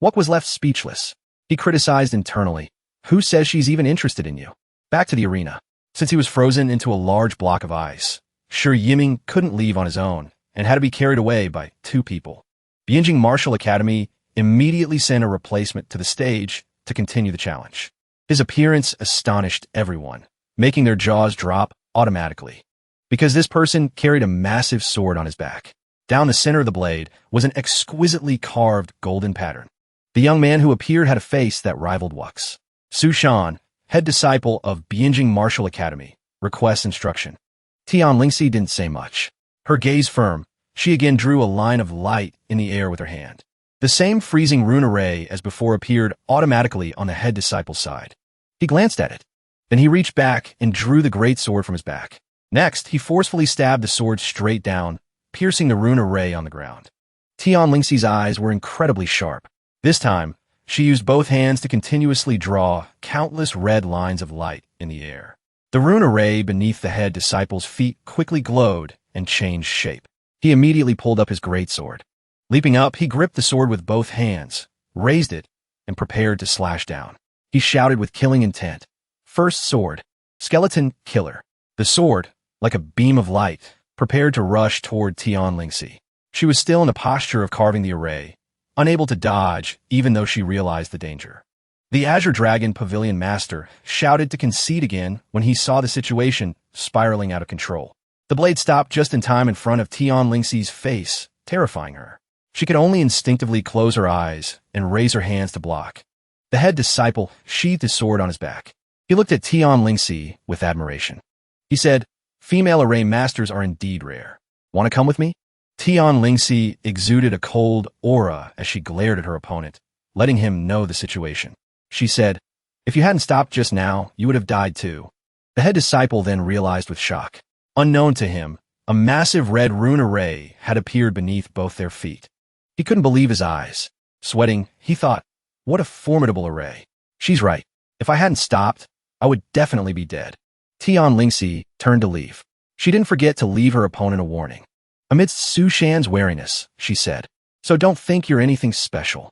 Wook was left speechless. He criticized internally. Who says she's even interested in you? Back to the arena. Since he was frozen into a large block of ice, Shi Yiming couldn't leave on his own and had to be carried away by two people. Bianjing Martial Academy immediately sent a replacement to the stage to continue the challenge. His appearance astonished everyone, making their jaws drop automatically. Because this person carried a massive sword on his back. Down the center of the blade was an exquisitely carved golden pattern. The young man who appeared had a face that rivaled Wook's. Su Shan, head disciple of Bianjing Martial Academy, requests instruction. Tian Lingxi didn't say much. Her gaze firm, she again drew a line of light in the air with her hand. The same freezing rune array as before appeared automatically on the head disciple's side. He glanced at it. Then he reached back and drew the great sword from his back. Next, he forcefully stabbed the sword straight down, piercing the rune array on the ground. Tian Lingxi's eyes were incredibly sharp. This time, she used both hands to continuously draw countless red lines of light in the air. The rune array beneath the head disciple's feet quickly glowed and changed shape. He immediately pulled up his greatsword. Leaping up, he gripped the sword with both hands, raised it, and prepared to slash down. He shouted with killing intent. First sword, skeleton killer. The sword, like a beam of light, prepared to rush toward Tian Lingxi. She was still in a posture of carving the array, unable to dodge even though she realized the danger. The Azure Dragon Pavilion Master shouted to concede again when he saw the situation spiraling out of control. The blade stopped just in time in front of Tian Lingxi's face, terrifying her. She could only instinctively close her eyes and raise her hands to block. The head disciple sheathed his sword on his back. He looked at Tian Lingxi with admiration. He said, "Female array masters are indeed rare. Want to come with me?" Tian Lingxi exuded a cold aura as she glared at her opponent, letting him know the situation. She said, "If you hadn't stopped just now, you would have died too." The head disciple then realized with shock. Unknown to him, a massive red rune array had appeared beneath both their feet. He couldn't believe his eyes. Sweating, he thought, what a formidable array. She's right. If I hadn't stopped, I would definitely be dead. Tian Lingxi turned to leave. She didn't forget to leave her opponent a warning. Amidst Su Shan's wariness, she said, "So don't think you're anything special."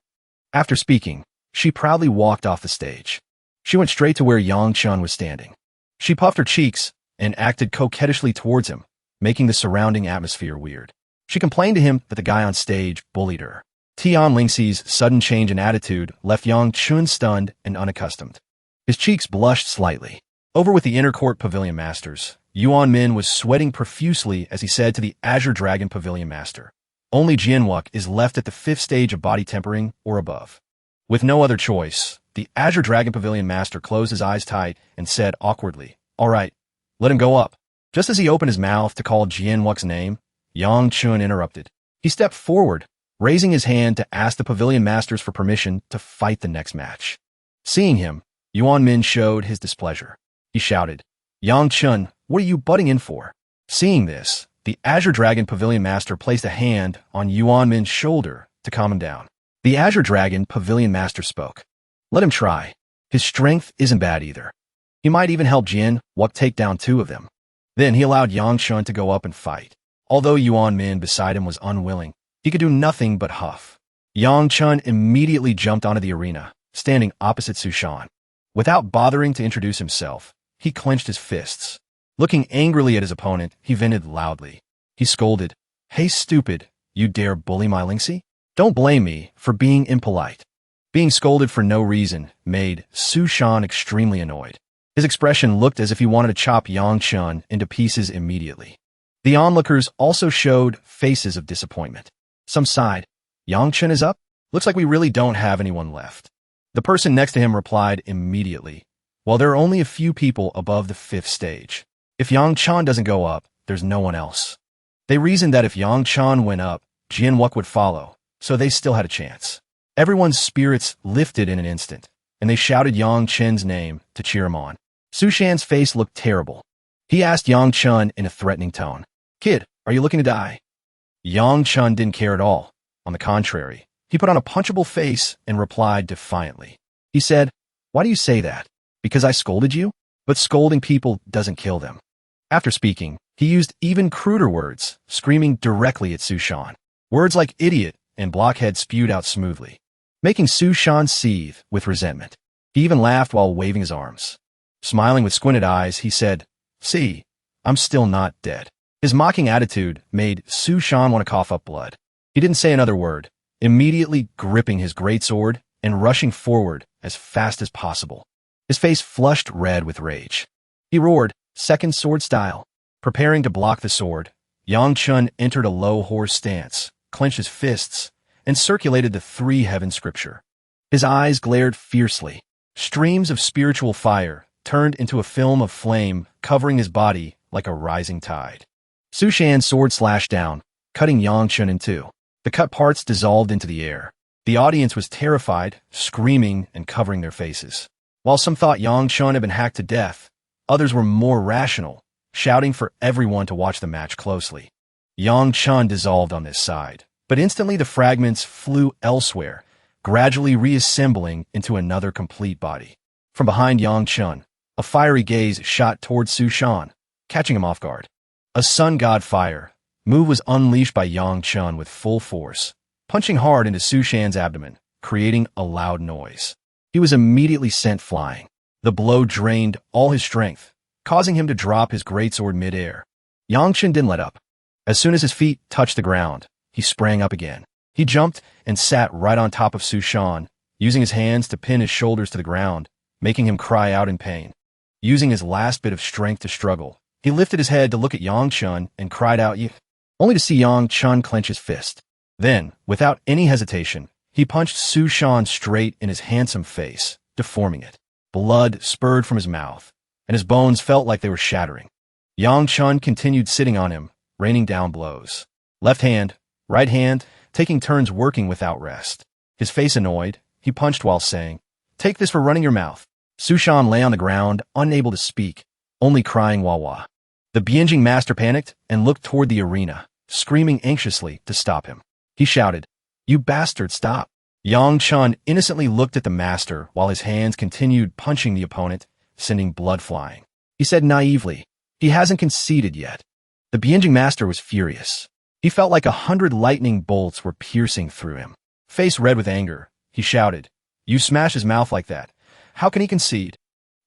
After speaking, she proudly walked off the stage. She went straight to where Yang Chun was standing. She puffed her cheeks and acted coquettishly towards him, making the surrounding atmosphere weird. She complained to him that the guy on stage bullied her. Tian Lingxi's sudden change in attitude left Yang Chun stunned and unaccustomed. His cheeks blushed slightly. Over with the inner court pavilion masters, Yuan Min was sweating profusely as he said to the Azure Dragon Pavilion Master, "Only Jin Wook is left at the 5th stage of body tempering or above." With no other choice, the Azure Dragon Pavilion Master closed his eyes tight and said awkwardly, "All right, let him go up." Just as he opened his mouth to call Jin Wook's name, Yang Chun interrupted. He stepped forward, raising his hand to ask the Pavilion Masters for permission to fight the next match. Seeing him, Yuan Min showed his displeasure. He shouted, "Yang Chun, what are you butting in for?" Seeing this, the Azure Dragon Pavilion Master placed a hand on Yuan Min's shoulder to calm him down. The Azure Dragon Pavilion Master spoke. "Let him try. His strength isn't bad either. He might even help Jin Wook take down 2 of them." Then he allowed Yang Chun to go up and fight. Although Yuan Min beside him was unwilling, he could do nothing but huff. Yang Chun immediately jumped onto the arena, standing opposite Su Shan. Without bothering to introduce himself, he clenched his fists. Looking angrily at his opponent, he vented loudly. He scolded, "Hey stupid, you dare bully my Lingxi? Don't blame me for being impolite." Being scolded for no reason made Su Shan extremely annoyed. His expression looked as if he wanted to chop Yang Chun into pieces immediately. The onlookers also showed faces of disappointment. Some sighed. "Yang Chun is up? Looks like we really don't have anyone left." The person next to him replied immediately, "Well, there are only a few people above the 5th stage. If Yang Chun doesn't go up, there's no one else." They reasoned that if Yang Chun went up, Jian Wuk would follow, so they still had a chance. Everyone's spirits lifted in an instant, and they shouted Yang Chun's name to cheer him on. Su Shan's face looked terrible. He asked Yang Chun in a threatening tone, "Kid, are you looking to die?" Yang Chun didn't care at all. On the contrary, he put on a punchable face and replied defiantly. He said, "Why do you say that? Because I scolded you? But scolding people doesn't kill them." After speaking, he used even cruder words, screaming directly at Su Shan. Words like idiot and blockhead spewed out smoothly, making Su Shan seethe with resentment. He even laughed while waving his arms. Smiling with squinted eyes, he said, "See, I'm still not dead." His mocking attitude made Su Shan want to cough up blood. He didn't say another word, immediately gripping his greatsword and rushing forward as fast as possible. His face flushed red with rage. He roared, second sword style. Preparing to block the sword, Yang Chun entered a low horse stance, clenched his fists, and circulated the 3 heaven scripture. His eyes glared fiercely. Streams of spiritual fire turned into a film of flame covering his body like a rising tide. Su Shan's sword slashed down, cutting Yang Chun in two. The cut parts dissolved into the air. The audience was terrified, screaming and covering their faces. While some thought Yang Chun had been hacked to death, others were more rational, shouting for everyone to watch the match closely. Yang Chun dissolved on this side, but instantly the fragments flew elsewhere, gradually reassembling into another complete body. From behind Yang Chun, a fiery gaze shot towards Su Shan, catching him off guard. A sun god fire move was unleashed by Yang Chun with full force, punching hard into Su Shan's abdomen, creating a loud noise. He was immediately sent flying. The blow drained all his strength, causing him to drop his greatsword mid-air. Yang Chun didn't let up. As soon as his feet touched the ground, he sprang up again. He jumped and sat right on top of Su Shan, using his hands to pin his shoulders to the ground, making him cry out in pain. Using his last bit of strength to struggle, he lifted his head to look at Yang Chun and cried out, "Yeh," only to see Yang Chun clench his fist. Then, without any hesitation, he punched Su Shan straight in his handsome face, deforming it. Blood spurted from his mouth, and his bones felt like they were shattering. Yang Chun continued sitting on him, raining down blows. Left hand, right hand, taking turns working without rest. His face annoyed, he punched while saying, "Take this for running your mouth." Su Shan lay on the ground, unable to speak, only crying wah wah. The Bianjing master panicked and looked toward the arena, screaming anxiously to stop him. He shouted, "You bastard, stop." Yang Chun innocently looked at the master while his hands continued punching the opponent, sending blood flying. He said naively, "He hasn't conceded yet." The Bianjing master was furious. He felt like 100 lightning bolts were piercing through him. Face red with anger, he shouted, "You smash his mouth like that. How can he concede?"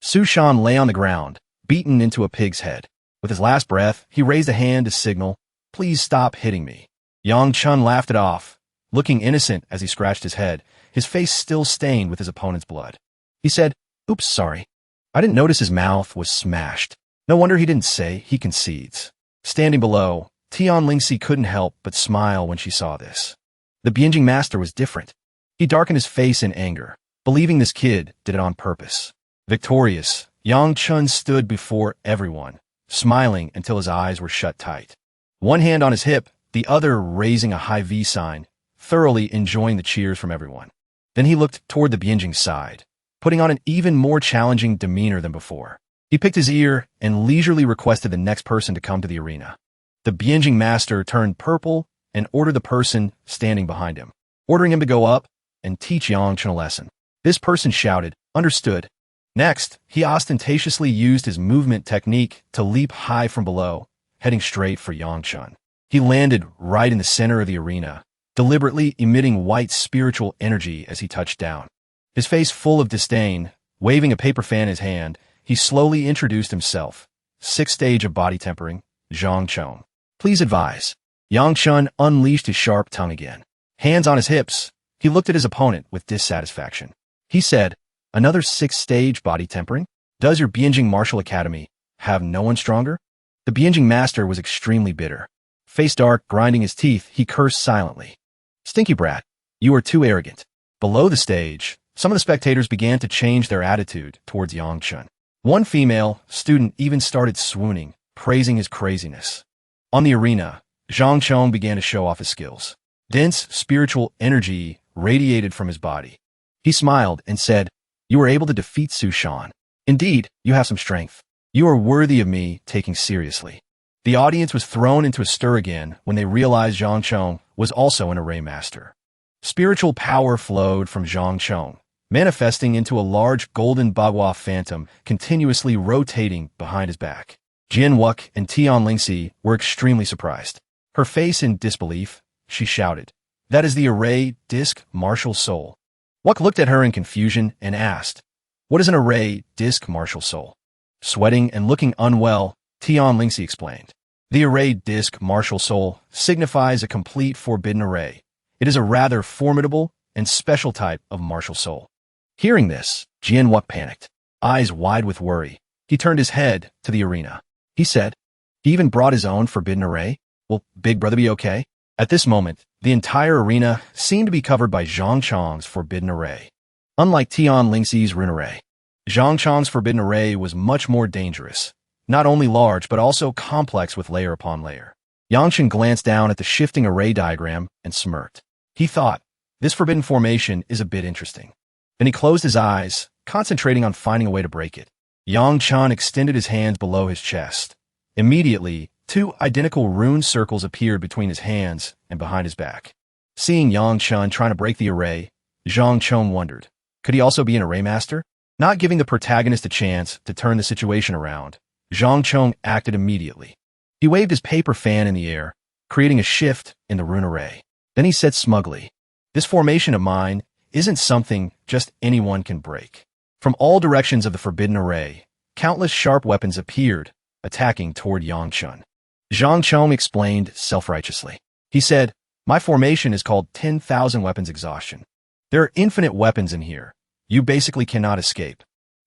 Su Shan lay on the ground, beaten into a pig's head. With his last breath, he raised a hand to signal, "Please stop hitting me." Yang Chun laughed it off, looking innocent as he scratched his head, his face still stained with his opponent's blood. He said, "Oops, sorry. I didn't notice his mouth was smashed. No wonder he didn't say he concedes." Standing below, Tian Lingxi couldn't help but smile when she saw this. The Bianjing master was different. He darkened his face in anger, believing this kid did it on purpose. Victorious, Yang Chun stood before everyone, smiling until his eyes were shut tight. One hand on his hip, the other raising a high V sign, thoroughly enjoying the cheers from everyone. Then he looked toward the Bianjing side, putting on an even more challenging demeanor than before. He picked his ear and leisurely requested the next person to come to the arena. The Bianjing master turned purple and ordered the person standing behind him, ordering him to go up and teach Yang Chun a lesson. This person shouted, "Understood." Next, he ostentatiously used his movement technique to leap high from below, heading straight for Yang Chun. He landed right in the center of the arena, deliberately emitting white spiritual energy as he touched down. His face full of disdain, waving a paper fan in his hand, he slowly introduced himself. Sixth stage of body tempering, Zhang Chong. Please advise. Yang Chun unleashed his sharp tongue again. Hands on his hips, he looked at his opponent with dissatisfaction. He said, another sixth stage body tempering? Does your Bianjing Martial Academy have no one stronger? The Bianjing master was extremely bitter. Face dark, grinding his teeth, he cursed silently. Stinky brat, you are too arrogant. Below the stage, some of the spectators began to change their attitude towards Yang Chun. One female student even started swooning, praising his craziness. On the arena, Zhang Chong began to show off his skills. Dense spiritual energy radiated from his body. He smiled and said, you were able to defeat Su Shan. Indeed, you have some strength. You are worthy of me taking seriously. The audience was thrown into a stir again when they realized Zhang Chong was also an array master. Spiritual power flowed from Zhang Chong, manifesting into a large golden bagua phantom continuously rotating behind his back. Jian Wuk and Tian Lingxi were extremely surprised. Her face in disbelief, she shouted, that is the array disc martial soul. Wuk looked at her in confusion and asked, what is an array disc martial soul? Sweating and looking unwell, Tian Lingxi explained. The array disc martial soul signifies a complete forbidden array. It is a rather formidable and special type of martial soul. Hearing this, Jian Wuk panicked, eyes wide with worry. He turned his head to the arena. He said, he even brought his own forbidden array? Will Big Brother be okay? At this moment, the entire arena seemed to be covered by Zhang Chong's forbidden array. Unlike Tian Lingxi's rune array, Zhang Chong's forbidden array was much more dangerous, not only large but also complex with layer upon layer. Yangshan glanced down at the shifting array diagram and smirked. He thought, this forbidden formation is a bit interesting. Then he closed his eyes, concentrating on finding a way to break it. Yang Chan extended his hands below his chest. Immediately, two identical rune circles appeared between his hands and behind his back. Seeing Yang Chun trying to break the array, Zhang Chong wondered, could he also be an array master? Not giving the protagonist a chance to turn the situation around, Zhang Chong acted immediately. He waved his paper fan in the air, creating a shift in the rune array. Then he said smugly, this formation of mine isn't something just anyone can break. From all directions of the forbidden array, countless sharp weapons appeared, attacking toward Yang Chun. Zhang Chong explained self-righteously. He said, my formation is called 10,000 Weapons Exhaustion. There are infinite weapons in here. You basically cannot escape.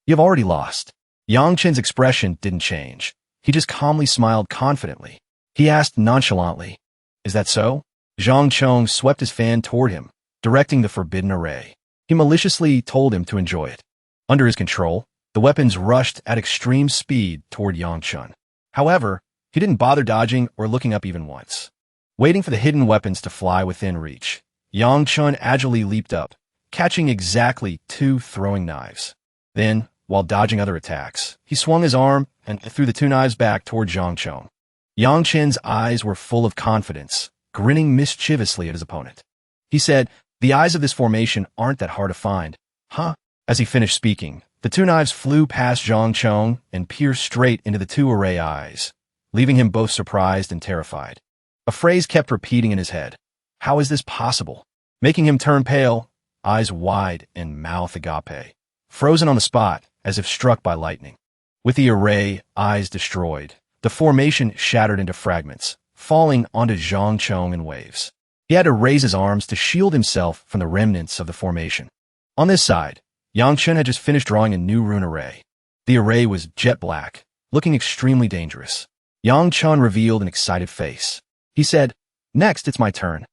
You've already lost. Yang Chen's expression didn't change. He just calmly smiled confidently. He asked nonchalantly, is that so? Zhang Chong swept his fan toward him, directing the forbidden array. He maliciously told him to enjoy it. Under his control, the weapons rushed at extreme speed toward Yang Chun. However, he didn't bother dodging or looking up even once. Waiting for the hidden weapons to fly within reach, Yang Chun agilely leaped up, catching exactly two throwing knives. Then, while dodging other attacks, he swung his arm and threw the two knives back toward Zhang Chong. Yang Chen's eyes were full of confidence, grinning mischievously at his opponent. He said, the eyes of this formation aren't that hard to find, huh? As he finished speaking, the two knives flew past Zhang Chong and pierced straight into the two array eyes, leaving him both surprised and terrified. A phrase kept repeating in his head. How is this possible? Making him turn pale, eyes wide and mouth agape, frozen on the spot as if struck by lightning. With the array eyes destroyed, the formation shattered into fragments, falling onto Zhang Chong in waves. He had to raise his arms to shield himself from the remnants of the formation. On this side, Yang Chen had just finished drawing a new rune array. The array was jet black, looking extremely dangerous. Yang Chen revealed an excited face. He said, next it's my turn.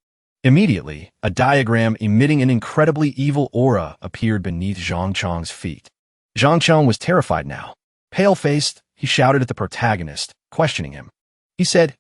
Immediately, a diagram emitting an incredibly evil aura appeared beneath Zhang Chong's feet. Zhang Chong was terrified now. Pale-faced, he shouted at the protagonist, questioning him. He said,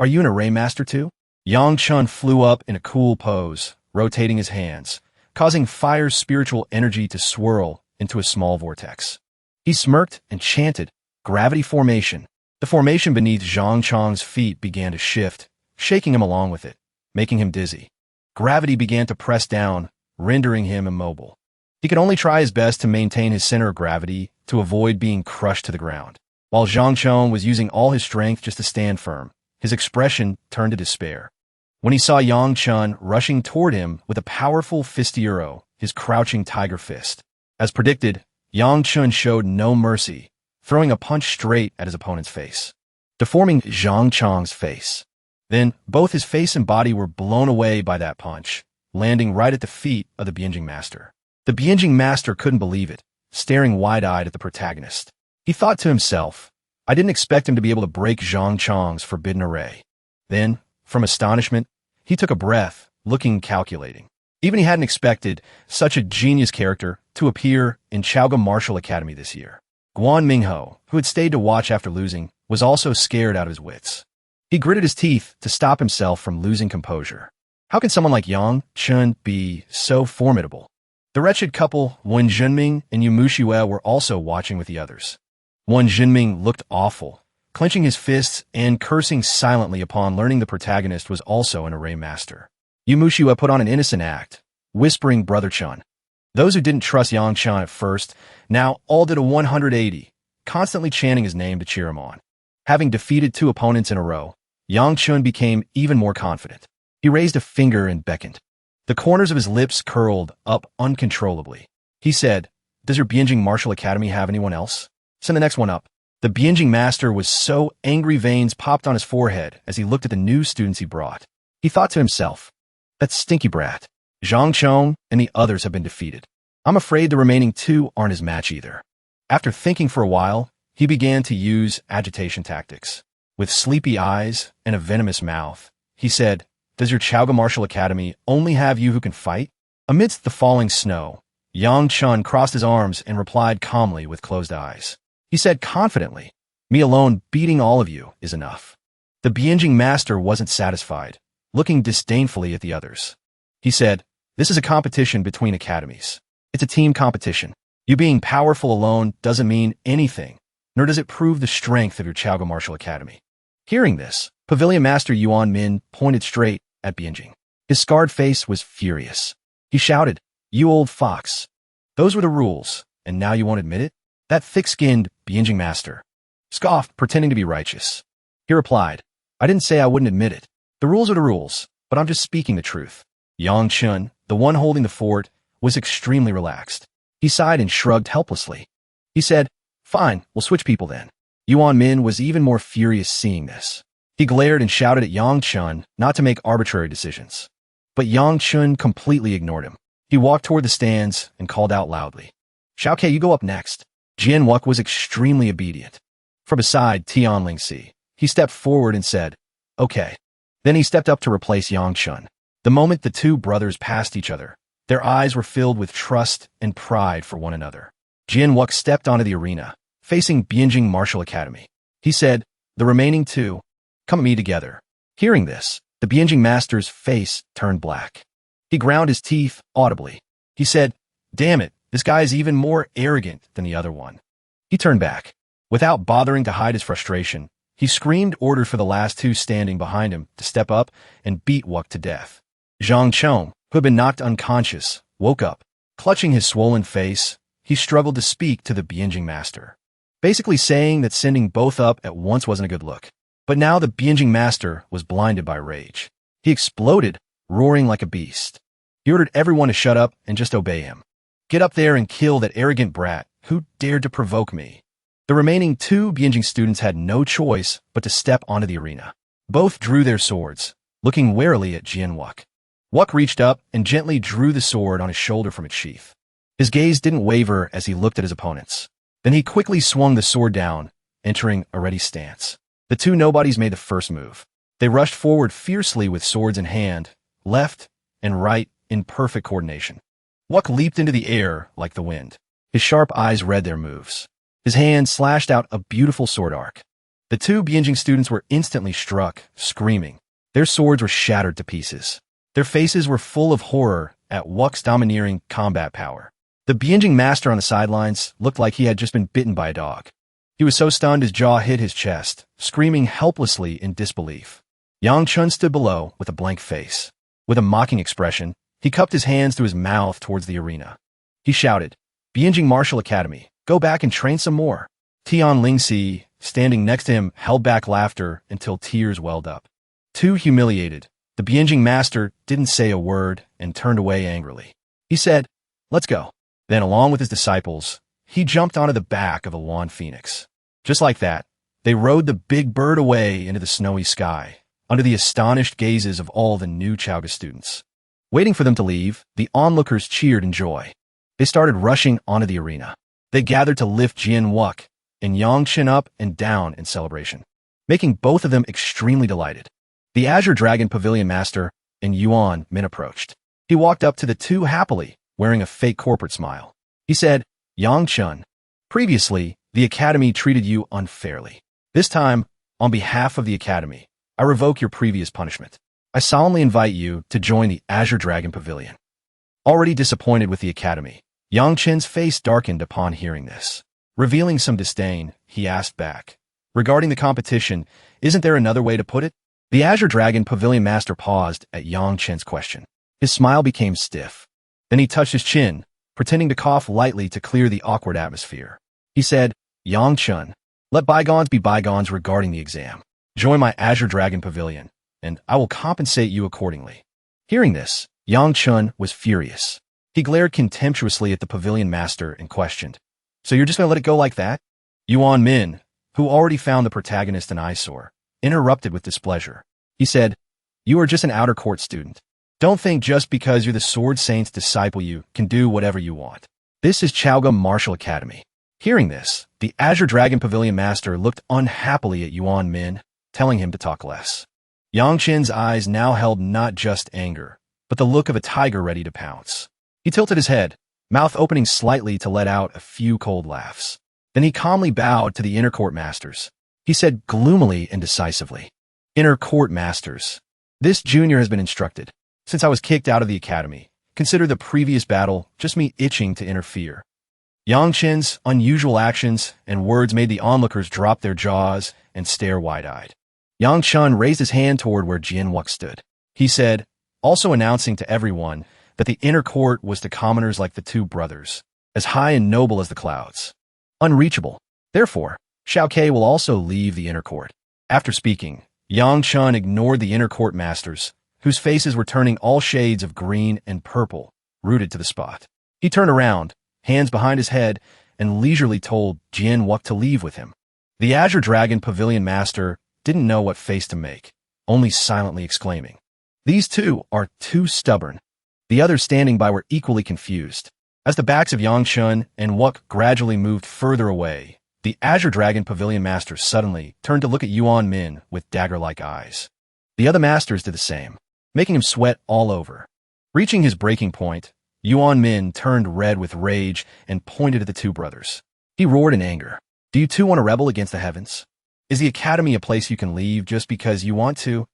are you an array master too? Yang Chun flew up in a cool pose, rotating his hands, causing fire's spiritual energy to swirl into a small vortex. He smirked and chanted, gravity formation. The formation beneath Zhang Chong's feet began to shift, shaking him along with it, making him dizzy. Gravity began to press down, rendering him immobile. He could only try his best to maintain his center of gravity to avoid being crushed to the ground. While Zhang Chong was using all his strength just to stand firm, his expression turned to despair. When he saw Yang Chun rushing toward him with a powerful fistiuro, his crouching tiger fist. As predicted, Yang Chun showed no mercy, throwing a punch straight at his opponent's face, deforming Zhang Chang's face. Then, both his face and body were blown away by that punch, landing right at the feet of the Bianjing Master. The Bianjing Master couldn't believe it, staring wide-eyed at the protagonist. He thought to himself, I didn't expect him to be able to break Zhang Chang's forbidden array. Then, from astonishment, he took a breath, looking calculating. Even he hadn't expected such a genius character to appear in Chaoga Martial Academy this year. Guan Mingho, who had stayed to watch after losing, was also scared out of his wits. He gritted his teeth to stop himself from losing composure. How can someone like Yang Chun be so formidable? The wretched couple, Wen Junming and Yu Mushiue, were also watching with the others. Wen Junming looked awful, clenching his fists and cursing silently upon learning the protagonist was also an array master. Yu Mushiue put on an innocent act, whispering Brother Chun. Those who didn't trust Yang Chun at first now all did a 180, constantly chanting his name to cheer him on. Having defeated 2 opponents in a row, Yang Chun became even more confident. He raised a finger and beckoned. The corners of his lips curled up uncontrollably. He said, Does your Bianjing Martial Academy have anyone else? Send the next one up. The Bianjing Master was so angry veins popped on his forehead as he looked at the new students he brought. He thought to himself, That stinky brat. Zhang Chong and the others have been defeated. I'm afraid the remaining 2 aren't his match either. After thinking for a while, he began to use agitation tactics. With sleepy eyes and a venomous mouth, he said, Does your Chaoga Martial Academy only have you who can fight? Amidst the falling snow, Yang Chun crossed his arms and replied calmly with closed eyes. He said confidently, Me alone beating all of you is enough. The Bianjing Master wasn't satisfied, looking disdainfully at the others. He said, This is a competition between academies. It's a team competition. You being powerful alone doesn't mean anything, nor does it prove the strength of your Chaoga Martial Academy. Hearing this, Pavilion Master Yuan Min pointed straight at Bianjing. His scarred face was furious. He shouted, You old fox. Those were the rules, and now you won't admit it? That thick-skinned Bianjing Master scoffed, pretending to be righteous. He replied, I didn't say I wouldn't admit it. The rules are the rules, but I'm just speaking the truth. Yang Chun, the one holding the fort, was extremely relaxed. He sighed and shrugged helplessly. He said, Fine, we'll switch people then. Yuan Min was even more furious seeing this. He glared and shouted at Yang Chun not to make arbitrary decisions. But Yang Chun completely ignored him. He walked toward the stands and called out loudly, Xiaoke, you go up next. Jian Wuk was extremely obedient. From beside Tian Lingxi, he stepped forward and said, Okay. Then he stepped up to replace Yang Chun. The moment the 2 brothers passed each other, their eyes were filled with trust and pride for one another. Jian Wuk stepped onto the arena, facing Bianjing Martial Academy. He said, The remaining 2, come at me together. Hearing this, the Bianjing Master's face turned black. He ground his teeth audibly. He said, Damn it, this guy is even more arrogant than the other one. He turned back. Without bothering to hide his frustration, he screamed orders for the last 2 standing behind him to step up and beat Wuk to death. Zhang Chong, who had been knocked unconscious, woke up. Clutching his swollen face, he struggled to speak to the Bianjing Master, basically saying that sending both up at once wasn't a good look. But now the Bianjing Master was blinded by rage. He exploded, roaring like a beast. He ordered everyone to shut up and just obey him. Get up there and kill that arrogant brat who dared to provoke me. The remaining 2 Bianjing students had no choice but to step onto the arena. Both drew their swords, looking warily at Jian Wuk. Wuk reached up and gently drew the sword on his shoulder from its sheath. His gaze didn't waver as he looked at his opponents. Then he quickly swung the sword down, entering a ready stance. The 2 nobodies made the first move. They rushed forward fiercely with swords in hand, left and right in perfect coordination. Wuk leaped into the air like the wind. His sharp eyes read their moves. His hand slashed out a beautiful sword arc. The 2 Bianjing students were instantly struck, screaming. Their swords were shattered to pieces. Their faces were full of horror at Wuk's domineering combat power. The Bianjing Master on the sidelines looked like he had just been bitten by a dog. He was so stunned his jaw hit his chest, screaming helplessly in disbelief. Yang Chun stood below with a blank face. With a mocking expression, he cupped his hands to his mouth towards the arena. He shouted, Bianjing Martial Academy, go back and train some more. Tian Lingxi, standing next to him, held back laughter until tears welled up. Too humiliated, the Bianjing Master didn't say a word and turned away angrily. He said, Let's go. Then, along with his disciples, he jumped onto the back of a lawn phoenix. Just like that, they rode the big bird away into the snowy sky, under the astonished gazes of all the new Chowga students. Waiting for them to leave, the onlookers cheered in joy. They started rushing onto the arena. They gathered to lift Jian Wuck and Yang Chen up and down in celebration, making both of them extremely delighted. The Azure Dragon Pavilion Master and Yuan Min approached. He walked up to the two happily, wearing a fake corporate smile. He said, "Yang Chen, previously, the Academy treated you unfairly. This time, on behalf of the Academy, I revoke your previous punishment. I solemnly invite you to join the Azure Dragon Pavilion." Already disappointed with the Academy, Yang Chen's face darkened upon hearing this. Revealing some disdain, he asked back, "Regarding the competition, isn't there another way to put it?" The Azure Dragon Pavilion Master paused at Yang Chen's question. His smile became stiff. Then he touched his chin, pretending to cough lightly to clear the awkward atmosphere. He said, "Yang Chen, let bygones be bygones regarding the exam. Join my Azure Dragon Pavilion, and I will compensate you accordingly." Hearing this, Yang Chen was furious. He glared contemptuously at the Pavilion Master and questioned, "So you're just going to let it go like that?" Yuan Min, who already found the protagonist an eyesore, interrupted with displeasure. He said, "You are just an outer court student. Don't think just because you're the Sword Saint's disciple you can do whatever you want. This is Chowga Martial Academy." Hearing this, the Azure Dragon Pavilion Master looked unhappily at Yuan Min, telling him to talk less. Yang Chen's eyes now held not just anger, but the look of a tiger ready to pounce. He tilted his head, mouth opening slightly to let out a few cold laughs. Then he calmly bowed to the inner court masters. He said gloomily and decisively, "Inner court masters, this junior has been instructed. Since I was kicked out of the academy, consider the previous battle just me itching to interfere." Yang Chen's unusual actions and words made the onlookers drop their jaws and stare wide-eyed. Yang Chen raised his hand toward where Jian Wuck stood. He said, also announcing to everyone that the inner court was to commoners like the two brothers, as high and noble as the clouds, unreachable. Therefore, Xiao Ke will also leave the inner court. After speaking, Yang Chen ignored the inner court masters, whose faces were turning all shades of green and purple, rooted to the spot. He turned around, hands behind his head, and leisurely told Jian Wuck to leave with him. The Azure Dragon Pavilion Master didn't know what face to make, only silently exclaiming, "These two are too stubborn." The others standing by were equally confused. As the backs of Yang Chen and Wuck gradually moved further away, the Azure Dragon Pavilion Master suddenly turned to look at Yuan Min with dagger-like eyes. The other masters did the same, making him sweat all over. Reaching his breaking point, Yuan Min turned red with rage and pointed at the two brothers. He roared in anger. "Do you two want to rebel against the heavens? Is the academy a place you can leave just because you want to?"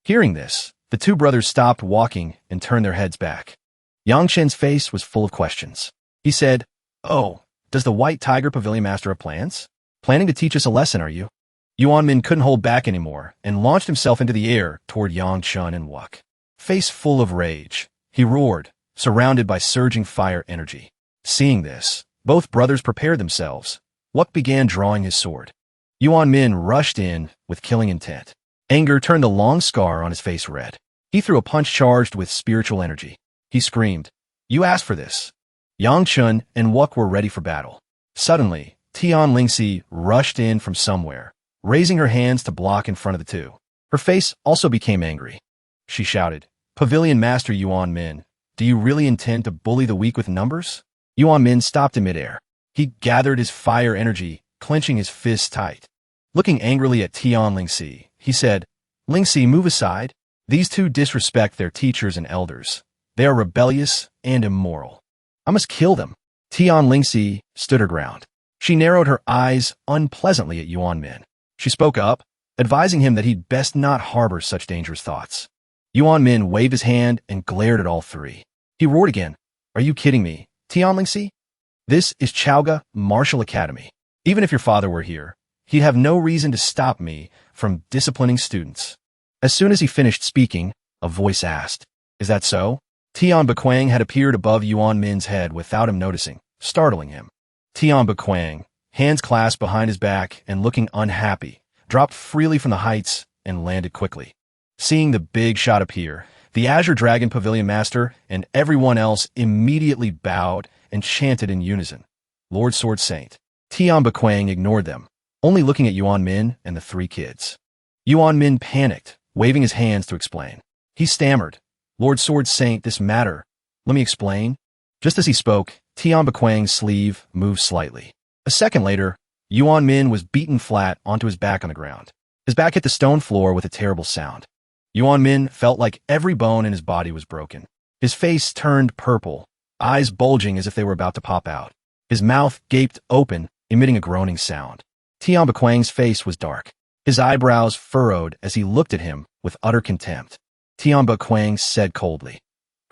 Hearing this, the two brothers stopped walking and turned their heads back. Yang Chen's face was full of questions. He said, "Oh, does the White Tiger Pavilion Master have plans? Planning to teach us a lesson, are you?" Yuan Min couldn't hold back anymore and launched himself into the air toward Yang Chen and Wuck. Face full of rage, he roared, surrounded by surging fire energy. Seeing this, both brothers prepared themselves. Wuck began drawing his sword. Yuan Min rushed in with killing intent. Anger turned the long scar on his face red. He threw a punch charged with spiritual energy. He screamed, "You asked for this." Yang Chen and Wuck were ready for battle. Suddenly, Tian Lingxi rushed in from somewhere, raising her hands to block in front of the two. Her face also became angry. She shouted, "Pavilion Master Yuan Min, do you really intend to bully the weak with numbers?" Yuan Min stopped in midair. He gathered his fire energy, clenching his fists tight. Looking angrily at Tian Lingxi, he said, "Lingxi, move aside. These two disrespect their teachers and elders. They are rebellious and immoral. I must kill them." Tian Lingxi stood her ground. She narrowed her eyes unpleasantly at Yuan Min. She spoke up, advising him that he'd best not harbor such dangerous thoughts. Yuan Min waved his hand and glared at all three. He roared again, "Are you kidding me, Tian Lingxi? This is Chowga Martial Academy. Even if your father were here, he'd have no reason to stop me from disciplining students." As soon as he finished speaking, a voice asked, "Is that so?" Tian Bequang had appeared above Yuan Min's head without him noticing, startling him. Tian Bequang, hands clasped behind his back and looking unhappy, dropped freely from the heights and landed quickly. Seeing the big shot appear, the Azure Dragon Pavilion Master and everyone else immediately bowed and chanted in unison, Lord Sword Saint. Tian Bequang ignored them, only looking at Yuan Min and the three kids. Yuan Min panicked, waving his hands to explain. He stammered, Lord Sword Saint, this matter. Let me explain. Just as he spoke, Tian Bequang's sleeve moved slightly. A second later, Yuan Min was beaten flat onto his back on the ground. His back hit the stone floor with a terrible sound. Yuan Min felt like every bone in his body was broken. His face turned purple, eyes bulging as if they were about to pop out. His mouth gaped open, emitting a groaning sound. Tian Bequang's face was dark. His eyebrows furrowed as he looked at him with utter contempt. Tian Bequang said coldly,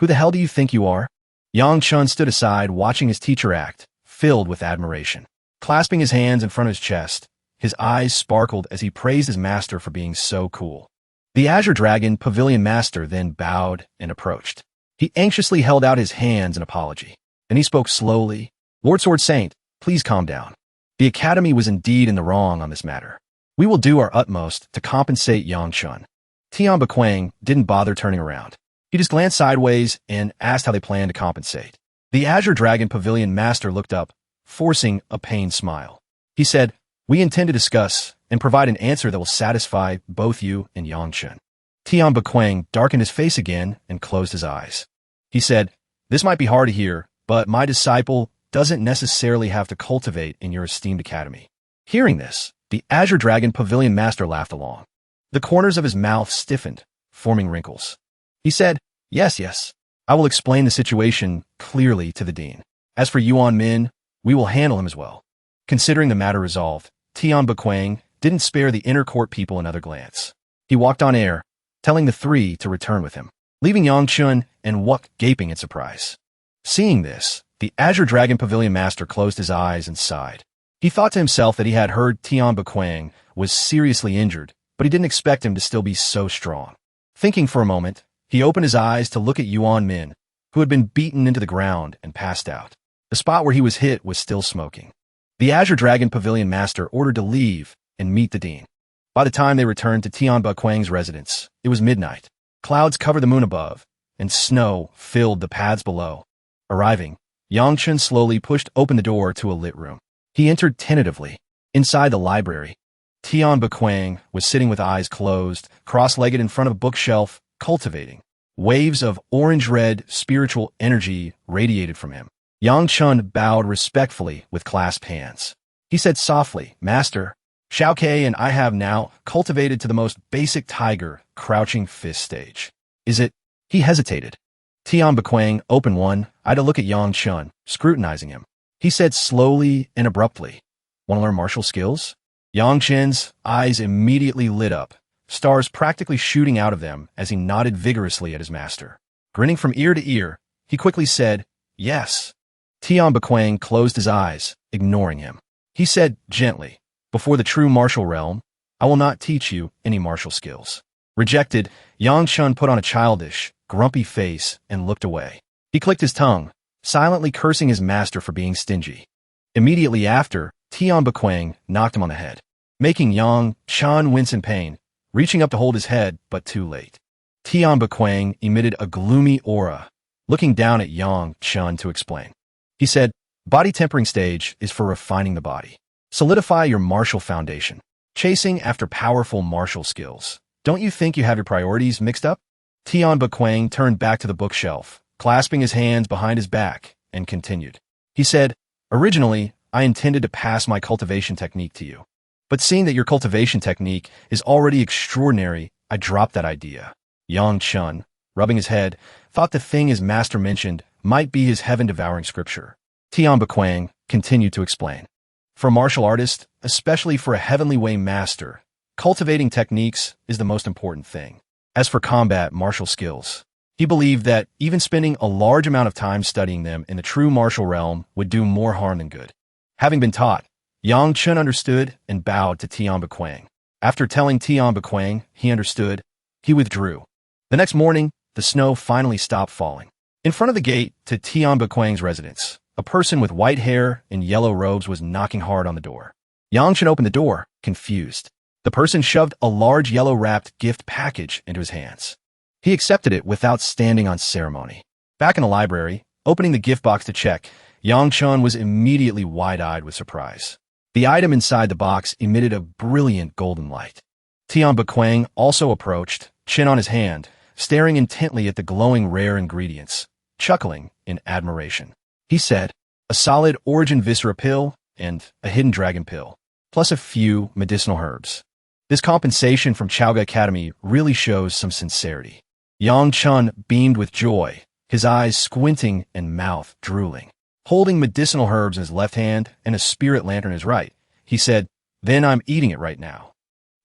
Who the hell do you think you are? Yang Chun stood aside, watching his teacher act, filled with admiration. Clasping his hands in front of his chest, his eyes sparkled as he praised his master for being so cool. The Azure Dragon Pavilion Master then bowed and approached. He anxiously held out his hands in apology. Then he spoke slowly. Lord Sword Saint, please calm down. The Academy was indeed in the wrong on this matter. We will do our utmost to compensate Yang Chun. Tian Bequang didn't bother turning around. He just glanced sideways and asked how they planned to compensate. The Azure Dragon Pavilion Master looked up, forcing a pained smile. He said, We intend to discuss and provide an answer that will satisfy both you and Yang Chun. Tian Bequang darkened his face again and closed his eyes. He said, This might be hard to hear, but my disciple doesn't necessarily have to cultivate in your esteemed academy. Hearing this, the Azure Dragon Pavilion Master laughed along. The corners of his mouth stiffened, forming wrinkles. He said, Yes, I will explain the situation clearly to the dean. As for Yuan Min, we will handle him as well. Considering the matter resolved, Tian Bequang didn't spare the inner court people another glance. He walked on air, telling the three to return with him, leaving Yang Chun and Wuk gaping in surprise. Seeing this, the Azure Dragon Pavilion Master closed his eyes and sighed. He thought to himself that he had heard Tian Bequang was seriously injured, but he didn't expect him to still be so strong. Thinking for a moment, he opened his eyes to look at Yuan Min, who had been beaten into the ground and passed out. The spot where he was hit was still smoking. The Azure Dragon Pavilion Master ordered to leave and meet the dean. By the time they returned to Tian Bequang's residence, it was midnight. Clouds covered the moon above, and snow filled the paths below. Arriving, Yang Chun slowly pushed open the door to a lit room. He entered tentatively. Inside the library, Tian Bequang was sitting with eyes closed, cross-legged in front of a bookshelf, cultivating. Waves of orange-red spiritual energy radiated from him. Yang Chun bowed respectfully with clasped hands. He said softly, Master, Xiao Kei and I have now cultivated to the most basic tiger, crouching fist stage. Is it? He hesitated. Tian Bequang opened one eye to look at Yang Chun, scrutinizing him. He said slowly and abruptly, Want to learn martial skills? Yang Chun's eyes immediately lit up, stars practically shooting out of them as he nodded vigorously at his master. Grinning from ear to ear, he quickly said, Yes. Tian Bequang closed his eyes, ignoring him. He said gently, Before the true martial realm, I will not teach you any martial skills. Rejected, Yang Chun put on a childish, grumpy face and looked away. He clicked his tongue, silently cursing his master for being stingy. Immediately after, Tian Bequang knocked him on the head, making Yang Chun wince in pain, reaching up to hold his head, but too late. Tian Bequang emitted a gloomy aura, looking down at Yang Chun to explain. He said, Body tempering stage is for refining the body. Solidify your martial foundation. Chasing after powerful martial skills. Don't you think you have your priorities mixed up? Tian Bequang turned back to the bookshelf, clasping his hands behind his back, and continued. He said, Originally, I intended to pass my cultivation technique to you. But seeing that your cultivation technique is already extraordinary, I dropped that idea. Yang Chun, rubbing his head, thought the thing his master mentioned might be his heaven-devouring scripture. Tian Bequang continued to explain. For a martial artist, especially for a heavenly way master, cultivating techniques is the most important thing. As for combat martial skills, he believed that even spending a large amount of time studying them in the true martial realm would do more harm than good. Having been taught, Yang Chun understood and bowed to Tian Bequang. After telling Tian Bequang he understood, he withdrew. The next morning, the snow finally stopped falling. In front of the gate to Tian Bequang's residence, a person with white hair and yellow robes was knocking hard on the door. Yang Chun opened the door, confused. The person shoved a large yellow-wrapped gift package into his hands. He accepted it without standing on ceremony. Back in the library, opening the gift box to check, Yang Chun was immediately wide-eyed with surprise. The item inside the box emitted a brilliant golden light. Tian Bequang also approached, chin on his hand, staring intently at the glowing rare ingredients, chuckling in admiration. He said, "A solid origin viscera pill and a hidden dragon pill, plus a few medicinal herbs. This compensation from Chaoga Academy really shows some sincerity." Yang Chun beamed with joy, his eyes squinting and mouth drooling. Holding medicinal herbs in his left hand and a spirit lantern in his right, he said, "Then I'm eating it right now."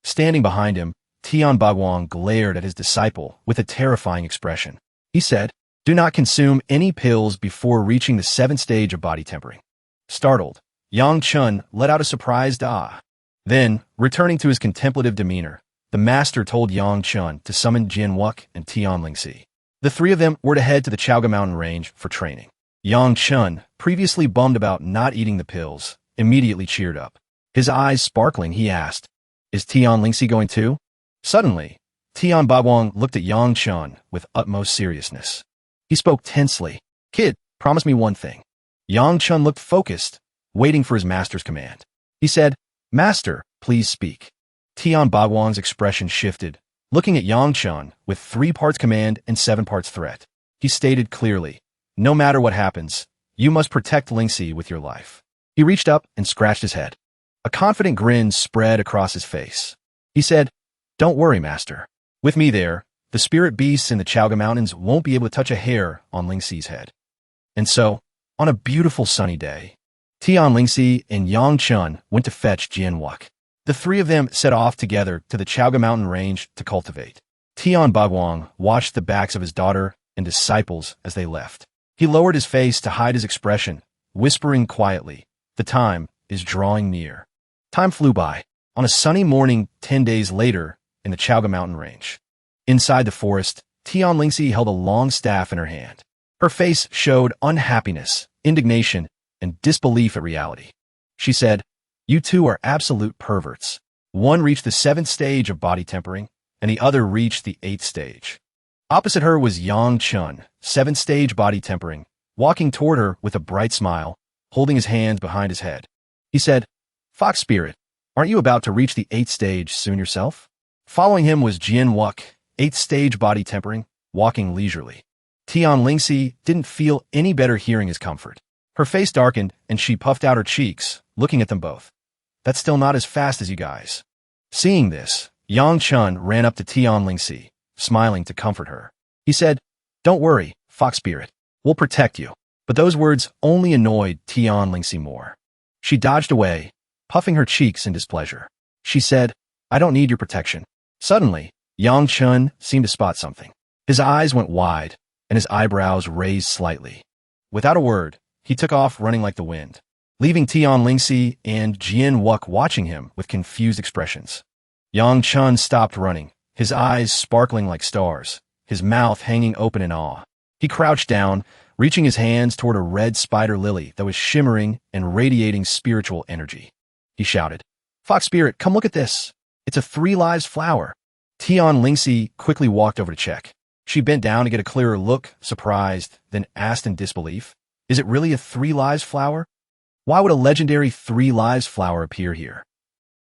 Standing behind him, Tian Bagwang glared at his disciple with a terrifying expression. He said, "Do not consume any pills before reaching the 7th stage of body tempering." Startled, Yang Chun let out a surprised ah. Then, returning to his contemplative demeanor, the master told Yang Chun to summon Jian Wuk and Tian Lingxi. The three of them were to head to the Chaoga Mountain Range for training. Yang Chun, previously bummed about not eating the pills, immediately cheered up. His eyes sparkling, he asked, "Is Tian Lingxi going too?" Suddenly, Tian Bagwang looked at Yang Chun with utmost seriousness. He spoke tensely. "Kid, promise me one thing." Yang Chun looked focused, waiting for his master's command. He said, "Master, please speak." Tian Bagwang's expression shifted, looking at Yang Chun with 3 parts command and 7 parts threat. He stated clearly, "No matter what happens, you must protect Lingxi with your life." He reached up and scratched his head. A confident grin spread across his face. He said, "Don't worry, Master. With me there, the spirit beasts in the Chaoga Mountains won't be able to touch a hair on Lingxi's head." And so, on a beautiful sunny day, Tian Lingxi and Yang Chun went to fetch Jian Wuk. The three of them set off together to the Chaoga Mountain Range to cultivate. Tian Bagwang watched the backs of his daughter and disciples as they left. He lowered his face to hide his expression, whispering quietly, "The time is drawing near." Time flew by. On a sunny morning 10 days later, in the Chaoga Mountain Range. Inside the forest, Tian Lingxi held a long staff in her hand. Her face showed unhappiness, indignation, and disbelief at reality. She said, "You two are absolute perverts. One reached the 7th stage of body tempering, and the other reached the 8th stage." Opposite her was Yang Chun, 7th stage body tempering, walking toward her with a bright smile, holding his hands behind his head. He said, "Fox Spirit, aren't you about to reach the 8th stage soon yourself?" Following him was Jian Wuk, 8th stage body tempering, walking leisurely. Tian Lingxi didn't feel any better hearing his comfort. Her face darkened and she puffed out her cheeks, looking at them both. "That's still not as fast as you guys." Seeing this, Yang Chun ran up to Tian Lingxi, smiling to comfort her. He said, "Don't worry, Fox Spirit. We'll protect you." But those words only annoyed Tian Lingxi more. She dodged away, puffing her cheeks in displeasure. She said, "I don't need your protection." Suddenly, Yang Chun seemed to spot something. His eyes went wide, and his eyebrows raised slightly. Without a word, he took off running like the wind, leaving Tian Lingxi and Jian Wuk watching him with confused expressions. Yang Chun stopped running, his eyes sparkling like stars, his mouth hanging open in awe. He crouched down, reaching his hands toward a red spider lily that was shimmering and radiating spiritual energy. He shouted, "Fox Spirit, come look at this. It's a 3 lives flower." Tian Lingxi quickly walked over to check. She bent down to get a clearer look, surprised, then asked in disbelief, "Is it really a 3 lives flower? Why would a legendary 3 lives flower appear here?"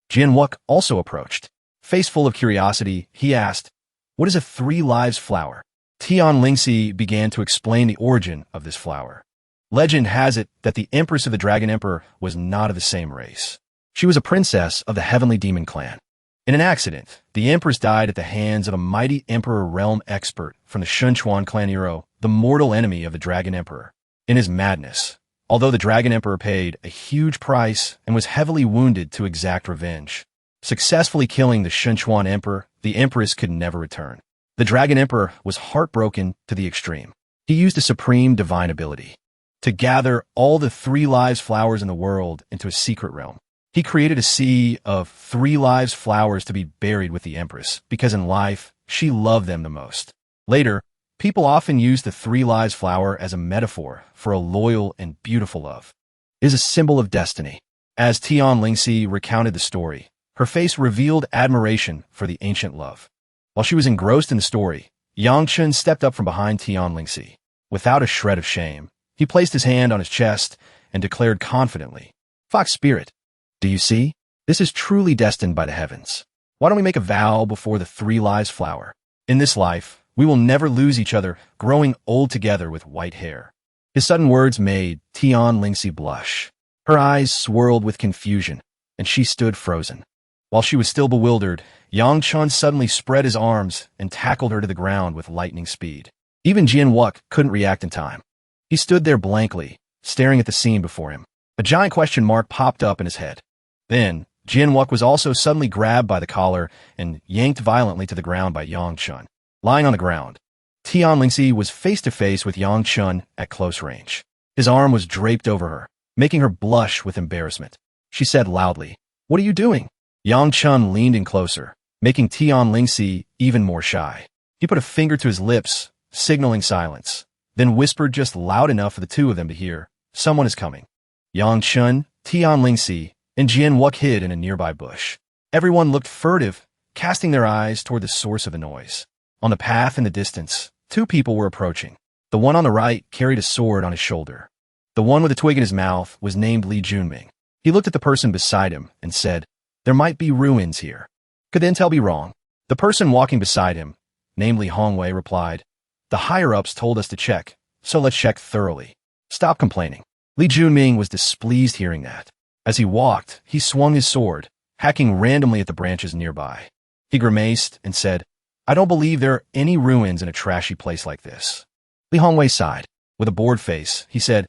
Jian Wuk also approached. Face full of curiosity, he asked, "What is a 3 lives flower?" Tian Lingxi began to explain the origin of this flower. Legend has it that the Empress of the Dragon Emperor was not of the same race. She was a princess of the Heavenly Demon Clan. In an accident, the Empress died at the hands of a mighty Emperor realm expert from the Shunchuan clan Ero, the mortal enemy of the Dragon Emperor. In his madness, although the Dragon Emperor paid a huge price and was heavily wounded to exact revenge, successfully killing the Shunchuan Emperor, the Empress could never return. The Dragon Emperor was heartbroken to the extreme. He used a supreme divine ability to gather all the 3 lives flowers in the world into a secret realm. He created a sea of 3 lives flowers to be buried with the Empress, because in life, she loved them the most. Later, people often use the 3 lives flower as a metaphor for a loyal and beautiful love. It is a symbol of destiny. As Tian Lingxi recounted the story, her face revealed admiration for the ancient love. While she was engrossed in the story, Yang Chun stepped up from behind Tian Lingxi. Without a shred of shame, He placed his hand on his chest and declared confidently, "Fox Spirit, do you see? This is truly destined by the heavens. Why don't we make a vow before the 3 Lives flower? In this life, we will never lose each other, growing old together with white hair." His sudden words made Tian Lingxi blush. Her eyes swirled with confusion, and she stood frozen. While she was still bewildered, Yang Chun suddenly spread his arms and tackled her to the ground with lightning speed. Even Jian Wuk couldn't react in time. He stood there blankly, staring at the scene before him. A giant question mark popped up in his head. Then, Jian Wuk was also suddenly grabbed by the collar and yanked violently to the ground by Yang Chun. Lying on the ground, Tian Lingxi was face to face with Yang Chun at close range. His arm was draped over her, making her blush with embarrassment. She said loudly, "What are you doing?" Yang Chun leaned in closer, making Tian Lingxi even more shy. He put a finger to his lips, signaling silence, then whispered just loud enough for the two of them to hear, "Someone is coming." Yang Chun, Tian Lingxi, and Jian Wuk hid in a nearby bush. Everyone looked furtive, casting their eyes toward the source of the noise. On the path in the distance, 2 people were approaching. The one on the right carried a sword on his shoulder. The one with a twig in his mouth was named Li Junming. He looked at the person beside him and said, "There might be ruins here." Could the intel be wrong? The person walking beside him, namely Hongwei, replied, "The higher-ups told us to check, so let's check thoroughly. Stop complaining." Li Junming was displeased hearing that. As he walked, he swung his sword, hacking randomly at the branches nearby. He grimaced and said, "I don't believe there are any ruins in a trashy place like this." Li Hongwei sighed. With a bored face, he said,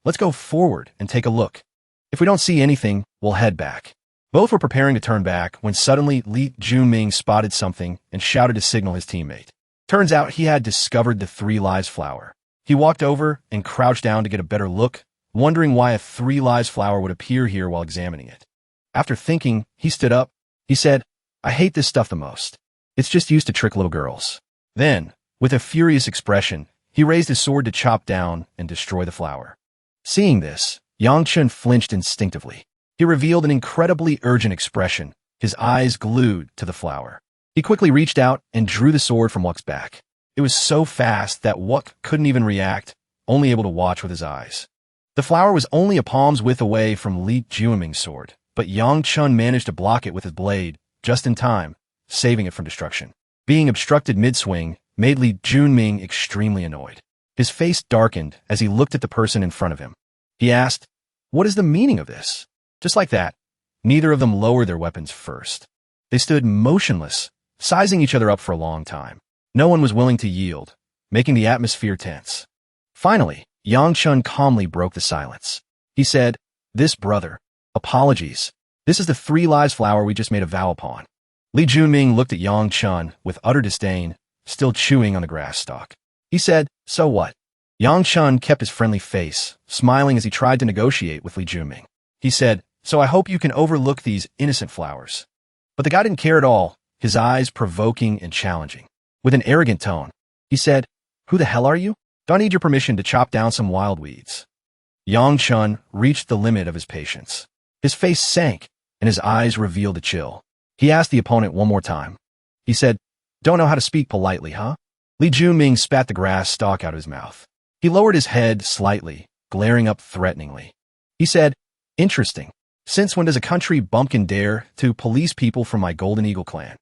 "Let's go forward and take a look. If we don't see anything, we'll head back." Both were preparing to turn back when suddenly Li Junming spotted something and shouted to signal his teammate. Turns out he had discovered the 3 Lives flower. He walked over and crouched down to get a better look, wondering why a 3 Lives flower would appear here while examining it. After thinking, he stood up. He said, "I hate this stuff the most. It's just used to trick little girls." Then, with a furious expression, he raised his sword to chop down and destroy the flower. Seeing this, Yang Chun flinched instinctively. He revealed an incredibly urgent expression, his eyes glued to the flower. He quickly reached out and drew the sword from Wuk's back. It was so fast that Wuk couldn't even react, only able to watch with his eyes. The flower was only a palm's width away from Li Junming's sword, but Yang Chun managed to block it with his blade, just in time, saving it from destruction. Being obstructed mid-swing made Li Junming extremely annoyed. His face darkened as he looked at the person in front of him. He asked, "What is the meaning of this?" Just like that, neither of them lowered their weapons first. They stood motionless, sizing each other up for a long time. No one was willing to yield, making the atmosphere tense. Finally, Yang Chun calmly broke the silence. He said, "This brother, apologies. This is the 3 Lives flower we just made a vow upon." Li Junming looked at Yang Chun with utter disdain, still chewing on the grass stalk. He said, "So what?" Yang Chun kept his friendly face, smiling as he tried to negotiate with Li Junming. He said, "So I hope you can overlook these innocent flowers." But the guy didn't care at all, his eyes provoking and challenging. With an arrogant tone, he said, "Who the hell are you? Don't need your permission to chop down some wild weeds." Yang Chun reached the limit of his patience. His face sank, and his eyes revealed a chill. He asked the opponent one more time. He said, "Don't know how to speak politely, huh?" Li Junming spat the grass stalk out of his mouth. He lowered his head slightly, glaring up threateningly. He said, "Interesting. Since when does a country bumpkin dare to police people from my Golden Eagle clan?"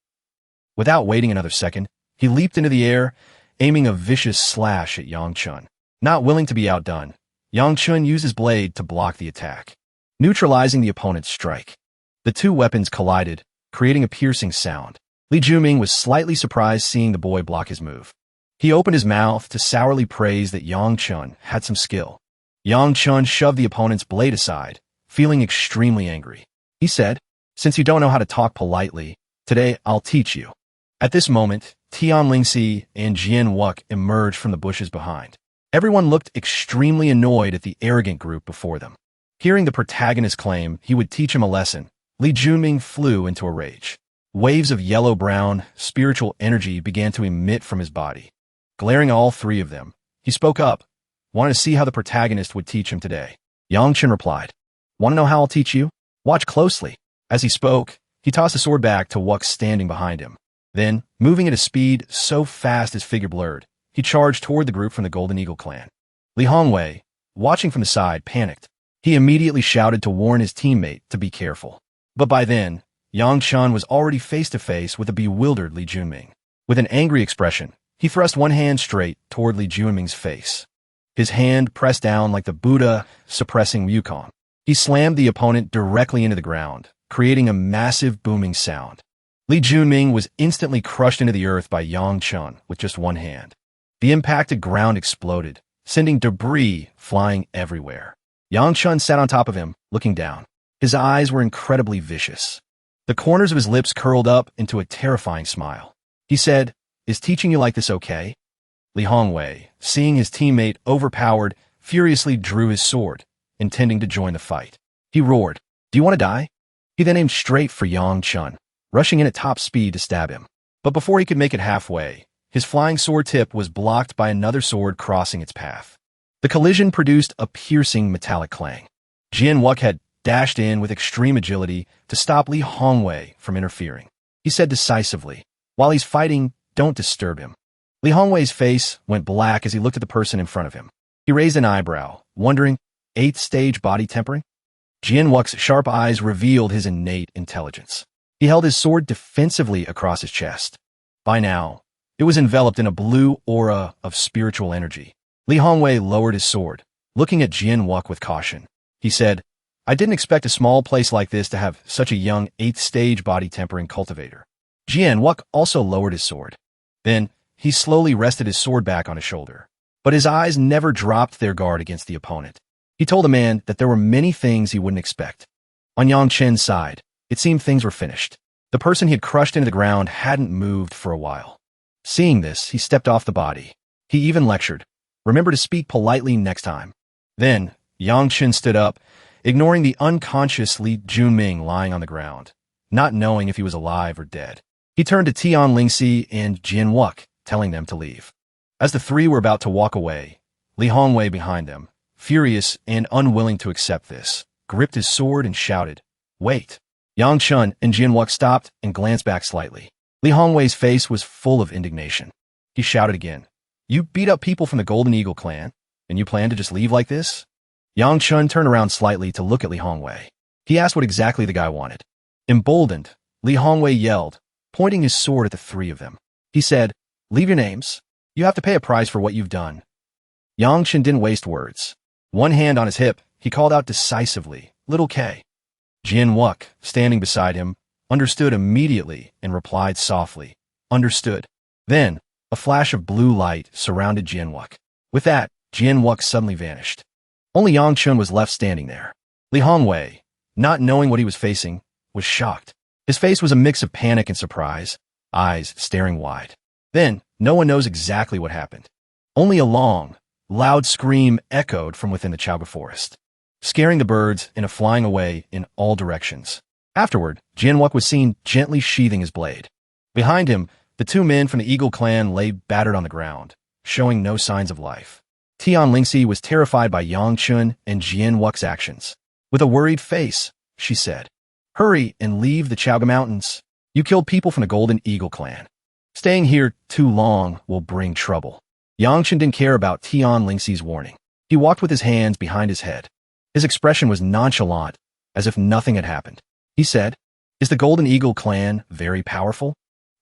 Without waiting another second, he leaped into the air, aiming a vicious slash at Yang Chun. Not willing to be outdone, Yang Chun used his blade to block the attack, neutralizing the opponent's strike. The 2 weapons collided, creating a piercing sound. Li Junming was slightly surprised seeing the boy block his move. He opened his mouth to sourly praise that Yang Chun had some skill. Yang Chun shoved the opponent's blade aside, feeling extremely angry. He said, "Since you don't know how to talk politely, today I'll teach you." At this moment, Tian Lingxi and Jian Wuk emerged from the bushes behind. Everyone looked extremely annoyed at the arrogant group before them. Hearing the protagonist claim he would teach him a lesson, Li Junming flew into a rage. Waves of yellow-brown, spiritual energy began to emit from his body. Glaring at all 3 of them, he spoke up, wanted to see how the protagonist would teach him today. Yang Chun replied, "Want to know how I'll teach you? Watch closely." As he spoke, he tossed the sword back to Wuk standing behind him. Then, moving at a speed so fast his figure blurred, he charged toward the group from the Golden Eagle clan. Li Hongwei, watching from the side, panicked. He immediately shouted to warn his teammate to be careful. But by then, Yang Chun was already face-to-face with a bewildered Li Junming. With an angry expression, he thrust one hand straight toward Li Junming's face. His hand pressed down like the Buddha suppressing Wukong. He slammed the opponent directly into the ground, creating a massive booming sound. Li Junming was instantly crushed into the earth by Yang Chun with just one hand. The impacted ground exploded, sending debris flying everywhere. Yang Chun sat on top of him, looking down. His eyes were incredibly vicious. The corners of his lips curled up into a terrifying smile. He said, "Is teaching you like this okay?" Li Hongwei, seeing his teammate overpowered, furiously drew his sword, intending to join the fight. He roared, "Do you want to die?" He then aimed straight for Yang Chun, rushing in at top speed to stab him. But before he could make it halfway, his flying sword tip was blocked by another sword crossing its path. The collision produced a piercing metallic clang. Jian Wuk had dashed in with extreme agility to stop Li Hongwei from interfering. He said decisively, "While he's fighting, don't disturb him." Li Hongwei's face went black as he looked at the person in front of him. He raised an eyebrow, wondering, 8th stage body tempering? Jian Wuk's sharp eyes revealed his innate intelligence. He held his sword defensively across his chest. By now, it was enveloped in a blue aura of spiritual energy. Li Hongwei lowered his sword, looking at Jian Wuk with caution. He said, "I didn't expect a small place like this to have such a young 8th stage body tempering cultivator." Jian Wuk also lowered his sword. Then, he slowly rested his sword back on his shoulder. But his eyes never dropped their guard against the opponent. He told the man that there were many things he wouldn't expect. On Yang Chen's side, it seemed things were finished. The person he had crushed into the ground hadn't moved for a while. Seeing this, he stepped off the body. He even lectured, "Remember to speak politely next time." Then, Yang Chen stood up, ignoring the unconscious Li Junming lying on the ground, not knowing if he was alive or dead. He turned to Tian Lingxi and Jian Wuk, telling them to leave. As the three were about to walk away, Li Hongwei behind them, furious and unwilling to accept this, gripped his sword and shouted, "Wait!" Yang Chun and Jian Wuk stopped and glanced back slightly. Li Hongwei's face was full of indignation. He shouted again, "You beat up people from the Golden Eagle clan, and you plan to just leave like this?" Yang Chun turned around slightly to look at Li Hongwei. He asked what exactly the guy wanted. Emboldened, Li Hongwei yelled, pointing his sword at the three of them. He said, "Leave your names. You have to pay a price for what you've done." Yang Chen didn't waste words. One hand on his hip, he called out decisively, "Little K." Jian Wuk, standing beside him, understood immediately and replied softly, "Understood." Then, a flash of blue light surrounded Jian Wuk. With that, Jian Wuk suddenly vanished. Only Yang Chun was left standing there. Li Hongwei, not knowing what he was facing, was shocked. His face was a mix of panic and surprise, eyes staring wide. Then, no one knows exactly what happened. Only a long, loud scream echoed from within the Chaoga forest, scaring the birds and flying away in all directions. Afterward, Jian Wuk was seen gently sheathing his blade. Behind him, the two men from the Eagle clan lay battered on the ground, showing no signs of life. Tian Lingxi was terrified by Yang Chun and Jian Wuk's actions. With a worried face, she said, "Hurry and leave the Chaoga Mountains. You killed people from the Golden Eagle clan. Staying here too long will bring trouble." Yang Chun didn't care about Tian Lingxi's warning. He walked with his hands behind his head. His expression was nonchalant, as if nothing had happened. He said, "Is the Golden Eagle clan very powerful?"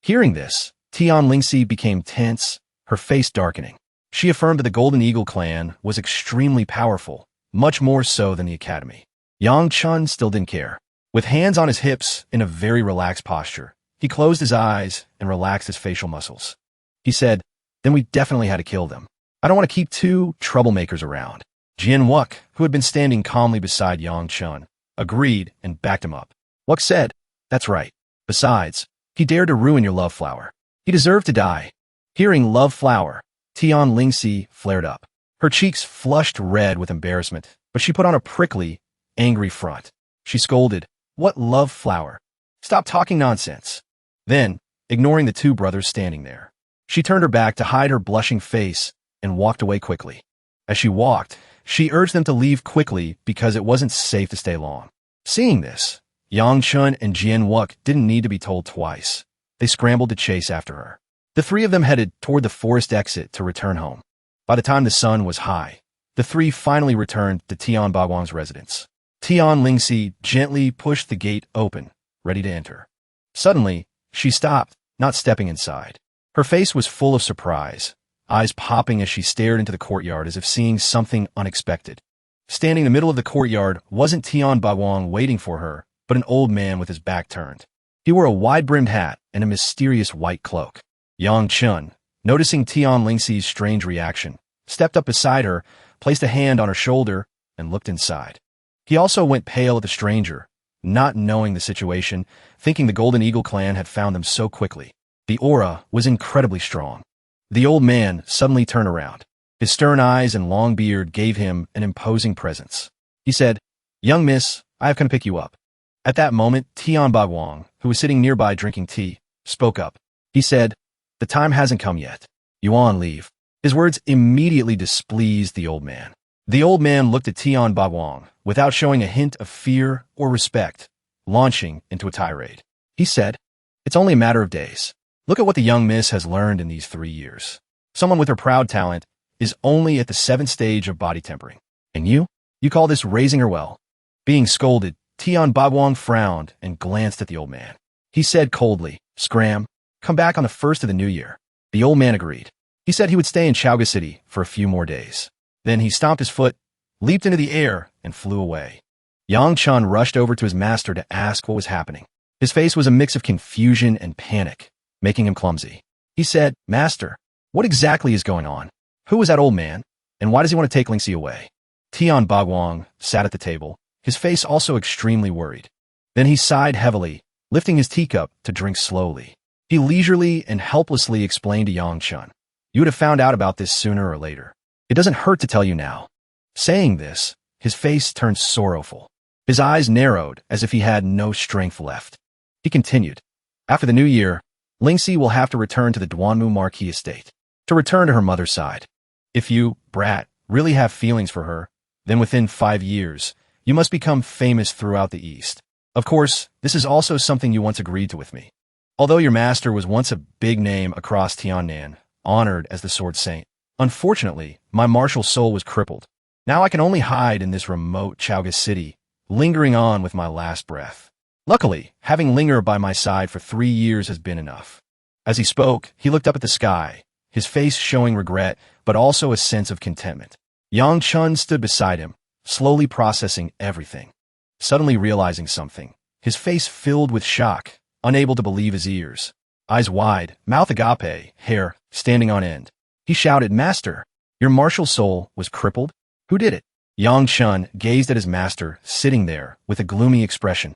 Hearing this, Tian Lingxi became tense, her face darkening. She affirmed that the Golden Eagle clan was extremely powerful, much more so than the academy. Yang Chun still didn't care. With hands on his hips in a very relaxed posture, he closed his eyes and relaxed his facial muscles. He said, "Then we definitely had to kill them. I don't want to keep two troublemakers around." Jian Wuk, who had been standing calmly beside Yang Chun, agreed and backed him up. Wuk said, "That's right. Besides, he dared to ruin your love flower. He deserved to die." Hearing love flower, Tian Lingxi flared up. Her cheeks flushed red with embarrassment, but she put on a prickly, angry front. She scolded, "What love flower? Stop talking nonsense." Then, ignoring the two brothers standing there, she turned her back to hide her blushing face and walked away quickly. As she walked, she urged them to leave quickly because it wasn't safe to stay long. Seeing this, Yang Chun and Jian Wuk didn't need to be told twice. They scrambled to chase after her. The three of them headed toward the forest exit to return home. By the time the sun was high, the three finally returned to Tian Bagwang's residence. Tian Lingxi gently pushed the gate open, ready to enter. Suddenly, she stopped, not stepping inside. Her face was full of surprise, eyes popping as she stared into the courtyard as if seeing something unexpected. Standing in the middle of the courtyard wasn't Tian Bagwang waiting for her, but an old man with his back turned. He wore a wide-brimmed hat and a mysterious white cloak. Yang Chun, noticing Tian Lingxi's strange reaction, stepped up beside her, placed a hand on her shoulder, and looked inside. He also went pale at the stranger, not knowing the situation, thinking the Golden Eagle clan had found them so quickly. The aura was incredibly strong. The old man suddenly turned around. His stern eyes and long beard gave him an imposing presence. He said, "Young miss, I have come to pick you up." At that moment, Tian Bagwang, who was sitting nearby drinking tea, spoke up. He said, "The time hasn't come yet. You on leave." His words immediately displeased the old man. The old man looked at Tian Bagwang without showing a hint of fear or respect, launching into a tirade. He said, "It's only a matter of days. Look at what the young miss has learned in these 3 years. Someone with her proud talent is only at the 7th stage of body tempering. And you call this raising her well?" Being scolded, Tian Bagwang frowned and glanced at the old man. He said coldly, "Scram, come back on the 1st of the new year." The old man agreed. He said he would stay in Chaoga City for a few more days. Then he stomped his foot, leaped into the air, and flew away. Yang Chun rushed over to his master to ask what was happening. His face was a mix of confusion and panic, making him clumsy. He said, "Master, what exactly is going on? Who is that old man? And why does he want to take Lingxi away?" Tian Bagwang sat at the table, his face also extremely worried. Then he sighed heavily, lifting his teacup to drink slowly. He leisurely and helplessly explained to Yang Chun, "You would have found out about this sooner or later. It doesn't hurt to tell you now." Saying this, his face turned sorrowful. His eyes narrowed as if he had no strength left. He continued, "After the new year, Lingxi will have to return to the Duanmu Marquis estate, to return to her mother's side. If you, brat, really have feelings for her, then within 5 years, you must become famous throughout the East. Of course, this is also something you once agreed to with me. Although your master was once a big name across Tiannan, honored as the Sword Saint, unfortunately, my martial soul was crippled. Now I can only hide in this remote Chaoga city, lingering on with my last breath. Luckily, having lingered by my side for 3 years has been enough." As he spoke, he looked up at the sky, his face showing regret, but also a sense of contentment. Yang Chun stood beside him, slowly processing everything. Suddenly realizing something, his face filled with shock, unable to believe his ears. Eyes wide, mouth agape, hair standing on end. He shouted, "Master, your martial soul was crippled? Who did it?" Yang Chun gazed at his master, sitting there with a gloomy expression.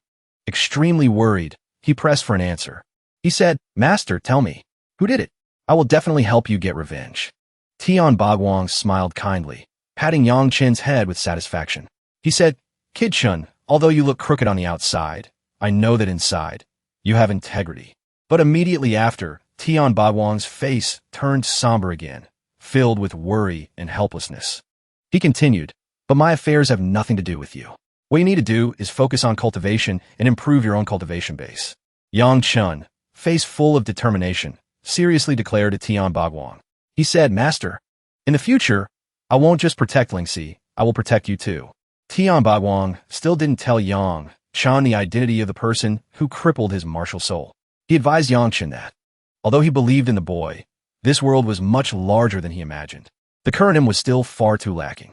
Extremely worried, he pressed for an answer. He said, "Master, tell me, who did it? I will definitely help you get revenge." Tian Bagwang smiled kindly, patting Yang Chen's head with satisfaction. He said, "Kid Chun, although you look crooked on the outside, I know that inside, you have integrity." But immediately after, Tian Bagwang's face turned somber again, filled with worry and helplessness. He continued, "But my affairs have nothing to do with you. What you need to do is focus on cultivation and improve your own cultivation base." Yang Chun, face full of determination, seriously declared to Tian Bagwang. He said, "Master, in the future, I won't just protect Lingxi, I will protect you too." Tian Bagwang still didn't tell Yang Chun the identity of the person who crippled his martial soul. He advised Yang Chun that, although he believed in the boy, this world was much larger than he imagined. The current him was still far too lacking.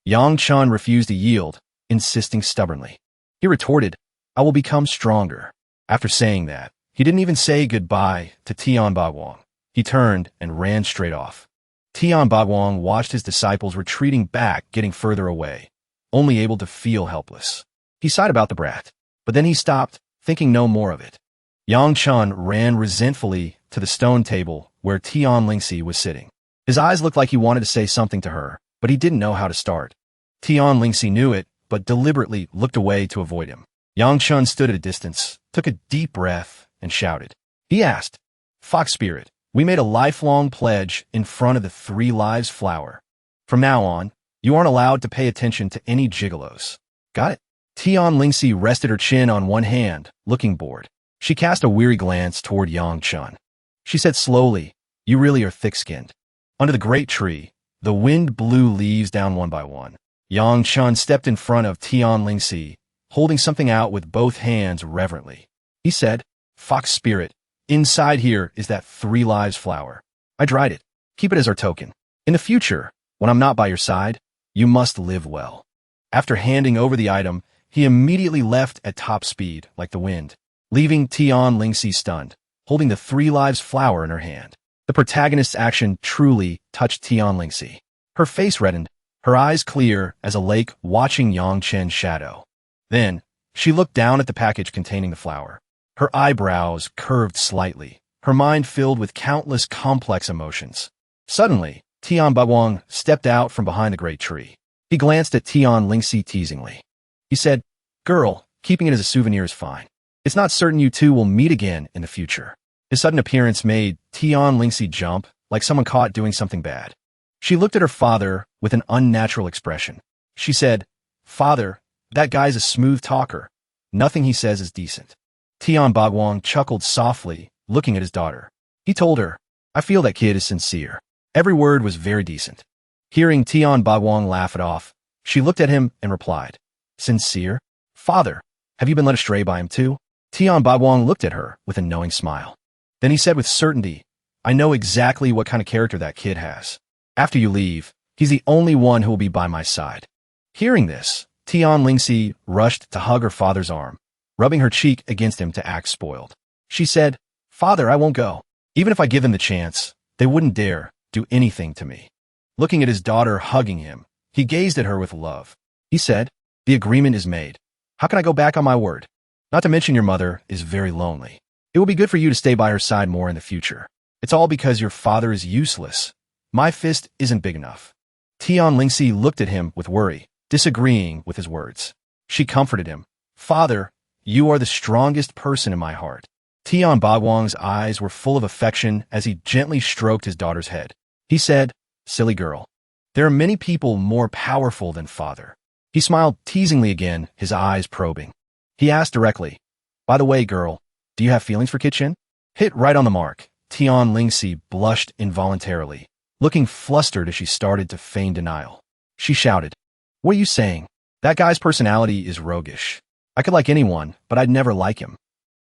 Yang Chun refused to yield, insisting stubbornly. He retorted, "I will become stronger." After saying that, he didn't even say goodbye to Tian Bagwang. He turned and ran straight off. Tian Bagwang watched his disciples retreating back, getting further away, only able to feel helpless. He sighed about the brat, but then he stopped, thinking no more of it. Yang Chun ran resentfully to the stone table where Tian Lingxi was sitting. His eyes looked like he wanted to say something to her, but he didn't know how to start. Tian Lingxi knew it, but deliberately looked away to avoid him. Yang Chun stood at a distance, took a deep breath, and shouted. He asked, "Fox Spirit, we made a lifelong pledge in front of the 3 Lives flower. From now on, you aren't allowed to pay attention to any gigolos. Got it?" Tian Lingxi rested her chin on one hand, looking bored. She cast a weary glance toward Yang Chun. She said slowly, "You really are thick-skinned." Under the great tree, The wind blew leaves down one by one. Yang Chun stepped in front of Tian Lingxi, holding something out with both hands reverently. He said, "Fox spirit, inside here is that 3 lives flower. I dried it. Keep it as our token. In the future, when I'm not by your side, you must live well." After handing over the item, he immediately left at top speed, like the wind, leaving Tian Lingxi stunned, holding the 3 lives flower in her hand. The protagonist's action truly touched Tian Lingxi. Her face reddened, her eyes clear as a lake watching Yang Chen's shadow. Then, she looked down at the package containing the flower. Her eyebrows curved slightly, her mind filled with countless complex emotions. Suddenly, Tian Bawang stepped out from behind the great tree. He glanced at Tian Lingxi teasingly. He said, "Girl, keeping it as a souvenir is fine. It's not certain you two will meet again in the future." His sudden appearance made Tian Lingxi jump like someone caught doing something bad. She looked at her father with an unnatural expression. She said, "Father, that guy's a smooth talker. Nothing he says is decent." Tian Bawang chuckled softly, looking at his daughter. He told her, "I feel that kid is sincere." Every word was very decent. Hearing Tian Bawang laugh it off, she looked at him and replied, "Sincere? Father, have you been led astray by him too?" Tian Bawang looked at her with a knowing smile. Then he said with certainty, "I know exactly what kind of character that kid has. After you leave, he's the only one who will be by my side." Hearing this, Tian Lingxi rushed to hug her father's arm, rubbing her cheek against him to act spoiled. She said, "Father, I won't go. Even if I give them the chance, they wouldn't dare do anything to me." Looking at his daughter hugging him, he gazed at her with love. He said, "The agreement is made. How can I go back on my word? Not to mention your mother is very lonely. It will be good for you to stay by her side more in the future. It's all because your father is useless. My fist isn't big enough." Tian Lingxi looked at him with worry, disagreeing with his words. She comforted him. "Father, you are the strongest person in my heart." Tian Bawang's eyes were full of affection as he gently stroked his daughter's head. He said, "Silly girl, there are many people more powerful than father." He smiled teasingly again, his eyes probing. He asked directly, "By the way, girl, do you have feelings for Kitchen?" Hit right on the mark, Tian Lingxi blushed involuntarily, looking flustered as she started to feign denial. She shouted, "What are you saying? That guy's personality is roguish. I could like anyone, but I'd never like him."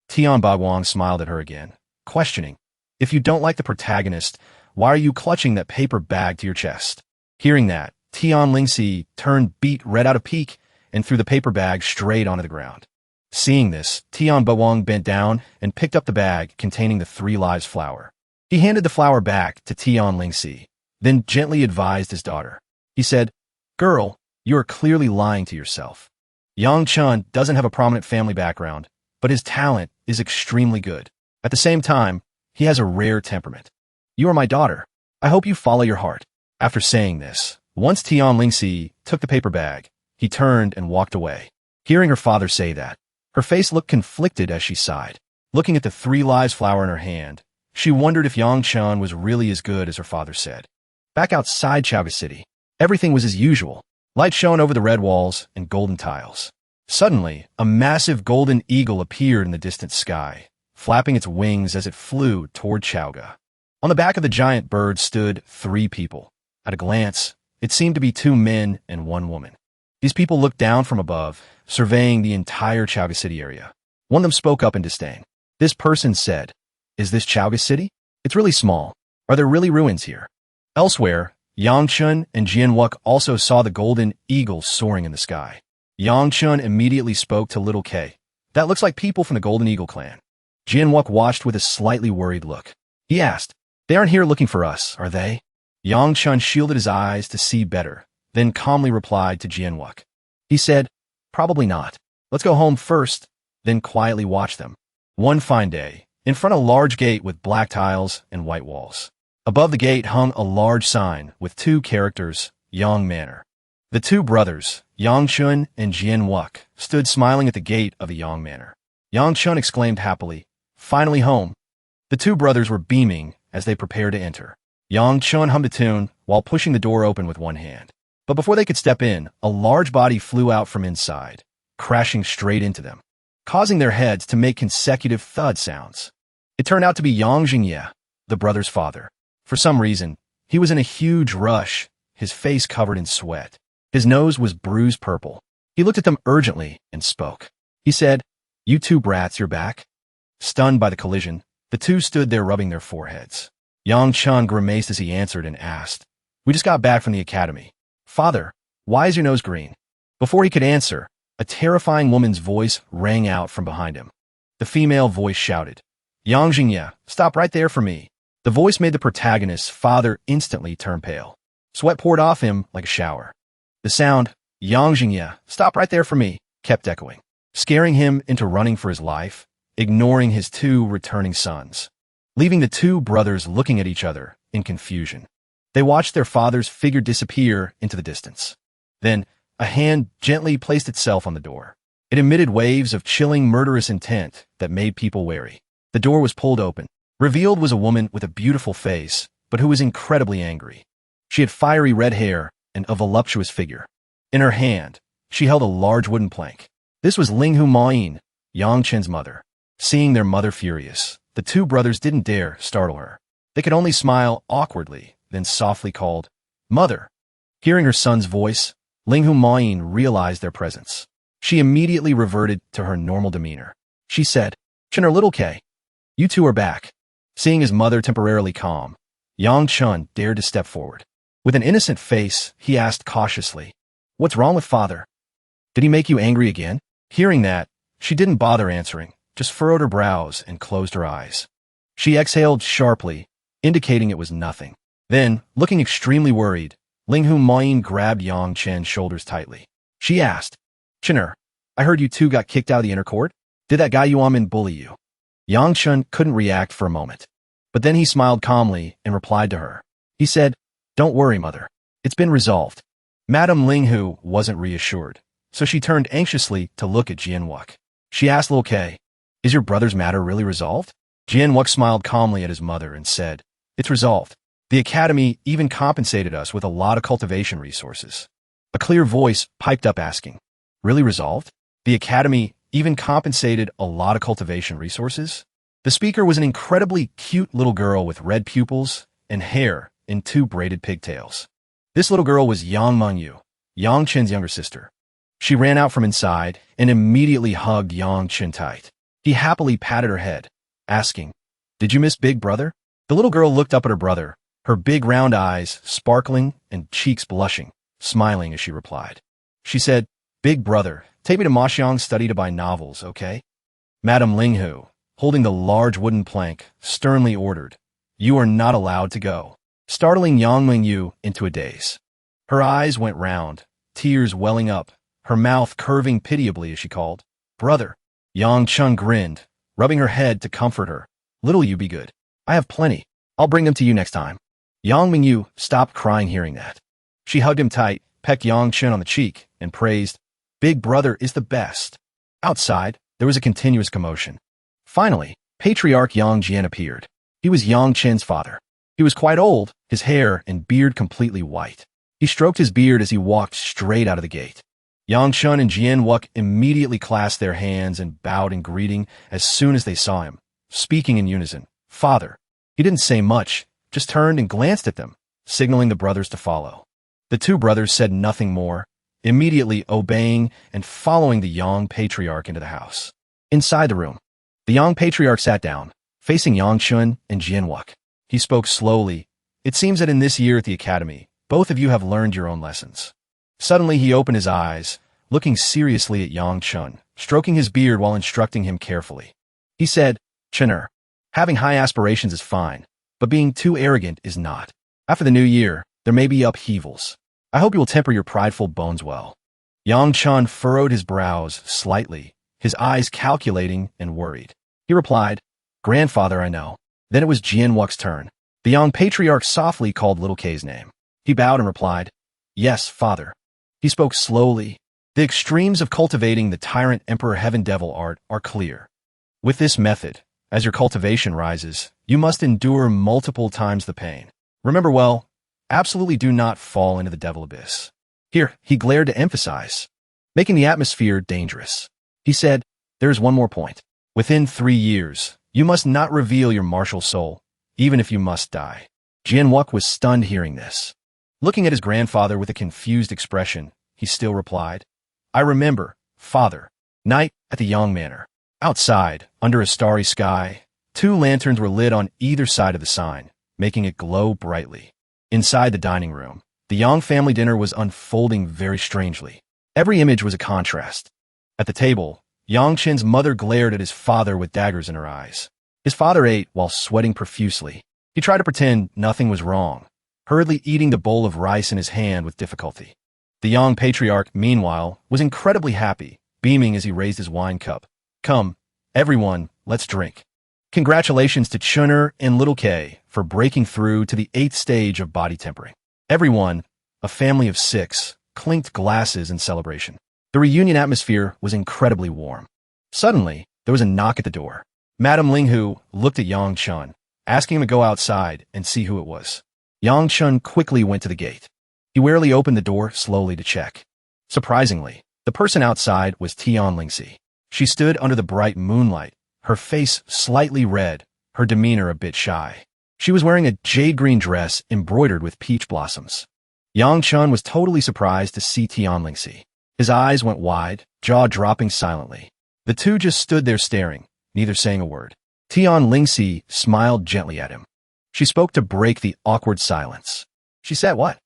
Tian Bawang smiled at her again, questioning, "If you don't like the protagonist, why are you clutching that paper bag to your chest?" Hearing that, Tian Lingxi turned beet red out of pique and threw the paper bag straight onto the ground. Seeing this, Tian Bawang bent down and picked up the bag containing the 3 lives flower. He handed the flower back to Tian Lingxi, then gently advised his daughter. He said, "Girl, you are clearly lying to yourself. Yang Chun doesn't have a prominent family background, but his talent is extremely good. At the same time, he has a rare temperament. You are my daughter. I hope you follow your heart." After saying this, once Tian Lingxi took the paper bag, he turned and walked away. Hearing her father say that, her face looked conflicted as she sighed. Looking at the 3 lives flower in her hand, she wondered if Yang Chun was really as good as her father said. Back outside Chaoga City, everything was as usual. Light shone over the red walls and golden tiles. Suddenly, a massive golden eagle appeared in the distant sky, flapping its wings as it flew toward Chaoga. On the back of the giant bird stood 3 people. At a glance, it seemed to be 2 men and 1 woman. These people looked down from above, surveying the entire Chaoga City area. One of them spoke up in disdain. This person said, "Is this Chaoga City? It's really small. Are there really ruins here?" Elsewhere, Yang Chun and Jianwook also saw the golden eagle soaring in the sky. Yang Chun immediately spoke to Little K. "That looks like people from the Golden Eagle clan." Jianwook watched with a slightly worried look. He asked, "They aren't here looking for us, are they?" Yang Chun shielded his eyes to see better, then calmly replied to Jianwook. He said, "Probably not. Let's go home first, then quietly watch them." One fine day, in front of a large gate with black tiles and white walls. Above the gate hung a large sign with 2 characters, Yang Manor. The 2 brothers, Yang Chun and Jianwook, stood smiling at the gate of the Yang Manor. Yang Chun exclaimed happily, "Finally home." The 2 brothers were beaming as they prepared to enter. Yang Chun hummed a tune while pushing the door open with one hand. But before they could step in, a large body flew out from inside, crashing straight into them, causing their heads to make consecutive thud sounds. It turned out to be Yang Jingye, the brother's father. For some reason, he was in a huge rush his face covered in sweat. His nose was bruised purple. He looked at them urgently and spoke. He said, "You two brats, you're back?" Stunned by the collision, the two stood there rubbing their foreheads. Yang Chun grimaced as he answered and asked, "We just got back from the academy. Father, why is your nose green?" Before he could answer, a terrifying woman's voice rang out from behind him. The female voice shouted, "Yang Jingye, stop right there for me." The voice made the protagonist's father instantly turn pale. Sweat poured off him like a shower. The sound, "Yang Jingye, stop right there for me," kept echoing, scaring him into running for his life, ignoring his two returning sons, leaving the two brothers looking at each other in confusion. They watched their father's figure disappear into the distance. Then, a hand gently placed itself on the door. It emitted waves of chilling, murderous intent that made people wary. The door was pulled open. Revealed was a woman with a beautiful face, but who was incredibly angry. She had fiery red hair and a voluptuous figure. In her hand, she held a large wooden plank. This was Linghu Mayin, Yang Chen's mother. Seeing their mother furious, the two brothers didn't dare startle her. They could only smile awkwardly, then softly called, "Mother." Hearing her son's voice, Linghu Mayin realized their presence. She immediately reverted to her normal demeanor. She said, "Chen or little K, you two are back." Seeing his mother temporarily calm, Yang Chun dared to step forward. With an innocent face, he asked cautiously, "What's wrong with father? Did he make you angry again?" Hearing that, she didn't bother answering, just furrowed her brows and closed her eyes. She exhaled sharply, indicating it was nothing. Then, looking extremely worried, Linghu Mayin grabbed Yang Chen's shoulders tightly. She asked, "Chener, I heard you two got kicked out of the inner court? Did that guy Yuanmin bully you?" Yang Chun couldn't react for a moment, but then he smiled calmly and replied to her. He said, "Don't worry, mother. It's been resolved." Madame Linghu wasn't reassured, so she turned anxiously to look at Jianwuk. She asked Lil K, "Is your brother's matter really resolved?" Jianwuk smiled calmly at his mother and said, "It's resolved. The academy even compensated us with a lot of cultivation resources." A clear voice piped up asking, "Really resolved? The academy even compensated a lot of cultivation resources?" The speaker was an incredibly cute little girl with red pupils and hair in two braided pigtails. This little girl was Yang Mengyu, Yang Chen's younger sister. She ran out from inside and immediately hugged Yang Chen tight. He happily patted her head, asking, "Did you miss Big Brother?" The little girl looked up at her brother, her big round eyes sparkling and cheeks blushing, smiling as she replied. She said, "Big Brother, take me to Maxiang's study to buy novels, okay?" Madame Linghu, holding the large wooden plank, sternly ordered, "You are not allowed to go," startling Yang Mengyu into a daze. Her eyes went round, tears welling up, her mouth curving pitiably as she called, "Brother." Yang Chun grinned, rubbing her head to comfort her. "Little you be good. I have plenty. I'll bring them to you next time." Yang Mengyu stopped crying hearing that. She hugged him tight, pecked Yang Chen on the cheek, and praised, "Big Brother is the best." Outside, there was a continuous commotion. Finally, Patriarch Yang Jian appeared. He was Yang Chen's father. He was quite old, his hair and beard completely white. He stroked his beard as he walked straight out of the gate. Yang Chun and Jianwuk immediately clasped their hands and bowed in greeting as soon as they saw him, speaking in unison, "Father." He didn't say much, just turned and glanced at them, signaling the brothers to follow. The two brothers said nothing more, immediately obeying and following the young patriarch into the house. Inside the room, the young patriarch sat down, facing Yang Chun and Jianwuk. He spoke slowly. "It seems that in this year at the academy, both of you have learned your own lessons." Suddenly he opened his eyes, looking seriously at Yang Chun, stroking his beard while instructing him carefully. He said, "Chener, having high aspirations is fine, but being too arrogant is not. After the new year, there may be upheavals. I hope you will temper your prideful bones well." Yang Chun furrowed his brows slightly, his eyes calculating and worried. He replied, "Grandfather, I know." Then it was Jianwuk's turn. The young patriarch softly called little K's name. He bowed and replied, "Yes, father." He spoke slowly. "The extremes of cultivating the tyrant emperor heaven devil art are clear. With this method, as your cultivation rises, you must endure multiple times the pain. Remember well, absolutely do not fall into the devil abyss." Here, he glared to emphasize, making the atmosphere dangerous. He said, "There is one more point. Within 3 years, you must not reveal your martial soul, even if you must die." Jianwuk was stunned hearing this. Looking at his grandfather with a confused expression, he still replied, I remember, father. Night at the Yang Manor. Outside, under a starry sky, 2 lanterns were lit on either side of the sign, making it glow brightly. Inside the dining room, the Yang family dinner was unfolding very strangely. Every image was a contrast. At the table, Yang Chen's mother glared at his father with daggers in her eyes. His father ate while sweating profusely. He tried to pretend nothing was wrong, hurriedly eating the bowl of rice in his hand with difficulty. The Yang patriarch, meanwhile, was incredibly happy, beaming as he raised his wine cup. Come, everyone, let's drink. Congratulations to Chunner and Little K for breaking through to the 8th stage of body tempering. Everyone, a family of 6, clinked glasses in celebration. The reunion atmosphere was incredibly warm. Suddenly, there was a knock at the door. Madame Linghu looked at Yang Chun, asking him to go outside and see who it was. Yang Chun quickly went to the gate. He warily opened the door slowly to check. Surprisingly, the person outside was Tian Lingxi. She stood under the bright moonlight, her face slightly red, her demeanor a bit shy. She was wearing a jade-green dress embroidered with peach blossoms. Yang Chun was totally surprised to see Tian Lingxi. His eyes went wide, jaw dropping silently. The two just stood there staring, neither saying a word. Tian Lingxi smiled gently at him. She spoke to break the awkward silence. She said, What?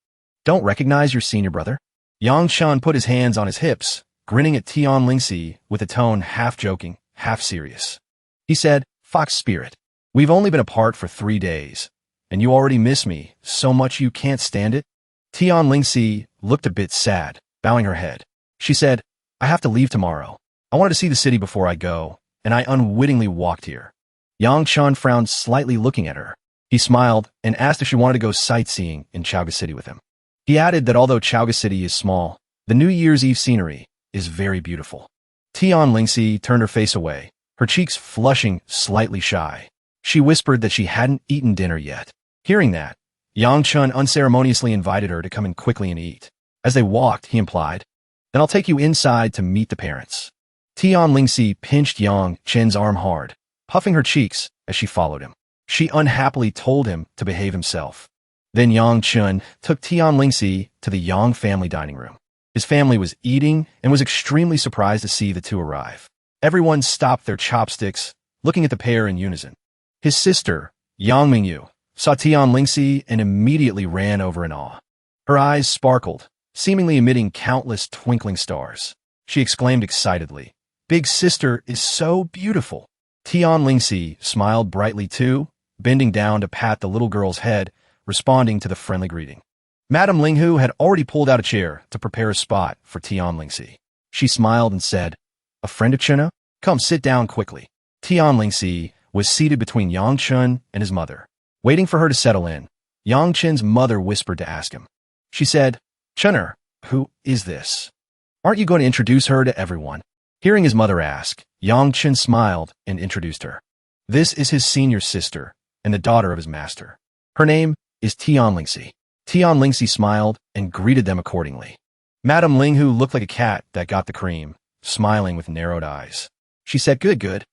Don't recognize your senior brother? Yang Chun put his hands on his hips, grinning at Tian Lingxi with a tone half joking, half serious. He said, Fox Spirit, we've only been apart for 3 days, and you already miss me so much you can't stand it? Tian Lingxi looked a bit sad, bowing her head. She said, I have to leave tomorrow. I wanted to see the city before I go, and I unwittingly walked here. Yang Chun frowned slightly looking at her. He smiled and asked if she wanted to go sightseeing in Chaoga City with him. He added that although Chaoga City is small, the New Year's Eve scenery is very beautiful. Tian Lingxi turned her face away, her cheeks flushing slightly shy. She whispered that she hadn't eaten dinner yet. Hearing that, Yang Chun unceremoniously invited her to come in quickly and eat. As they walked, he implied, Then I'll take you inside to meet the parents. Tian Lingxi pinched Yang Chen's arm hard, puffing her cheeks as she followed him. She unhappily told him to behave himself. Then Yang Chun took Tian Lingxi to the Yang family dining room. His family was eating and was extremely surprised to see the two arrive. Everyone stopped their chopsticks, looking at the pair in unison. His sister, Yang Mingyu, saw Tian Lingxi and immediately ran over in awe. Her eyes sparkled, seemingly emitting countless twinkling stars. She exclaimed excitedly, Big sister is so beautiful. Tian Lingxi smiled brightly too, bending down to pat the little girl's head, responding to the friendly greeting. Madame Linghu had already pulled out a chair to prepare a spot for Tian Lingxi. She smiled and said, A friend of Chunna? Come sit down quickly. Tian Lingxi was seated between Yang Chun and his mother. Waiting for her to settle in, Yang Chen's mother whispered to ask him. She said, Chunner, who is this? Aren't you going to introduce her to everyone? Hearing his mother ask, Yang Chen smiled and introduced her. This is his senior sister and the daughter of his master. Her name is Tian Lingxi. Tian Lingxi smiled and greeted them accordingly. Madame Linghu looked like a cat that got the cream, smiling with narrowed eyes. She said, Good.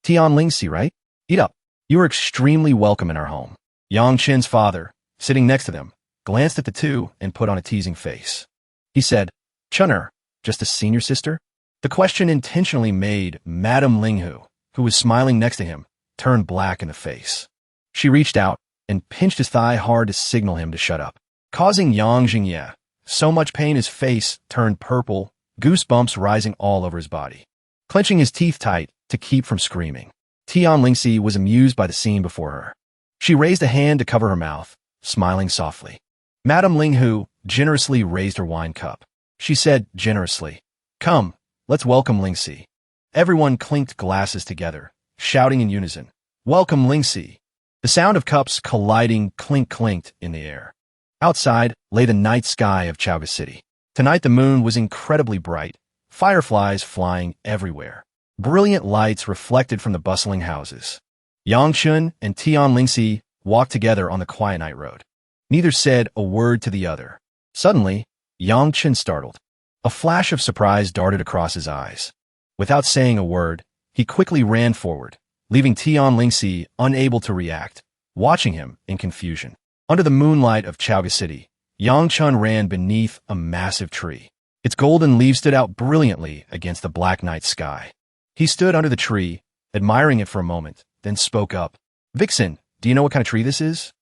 Tian Lingxi, right? Eat up. You are extremely welcome in our home. Yang Chen's father, sitting next to them, glanced at the two and put on a teasing face. He said, Chunner, just a senior sister? The question intentionally made Madame Linghu, who was smiling next to him, turn black in the face. She reached out and pinched his thigh hard to signal him to shut up, causing Yang Jingye so much pain his face turned purple, goosebumps rising all over his body. Clenching his teeth tight to keep from screaming, Tian Lingxi was amused by the scene before her. She raised a hand to cover her mouth, smiling softly. Madame Linghu generously raised her wine cup. She said generously, Come, let's welcome Lingxi. Everyone clinked glasses together, shouting in unison, Welcome Lingxi. The sound of cups colliding clinked in the air. Outside lay the night sky of Chaoga City. Tonight the moon was incredibly bright, fireflies flying everywhere. Brilliant lights reflected from the bustling houses. Yang Chun and Tian Lingxi walked together on the quiet night road. Neither said a word to the other. Suddenly, Yang Chun startled. A flash of surprise darted across his eyes. Without saying a word, he quickly ran forward, leaving Tian Lingxi unable to react, watching him in confusion. Under the moonlight of Chaoga City, Yang Chun ran beneath a massive tree. Its golden leaves stood out brilliantly against the black night sky. He stood under the tree, admiring it for a moment, then spoke up. Vixen, do you know what kind of tree this is?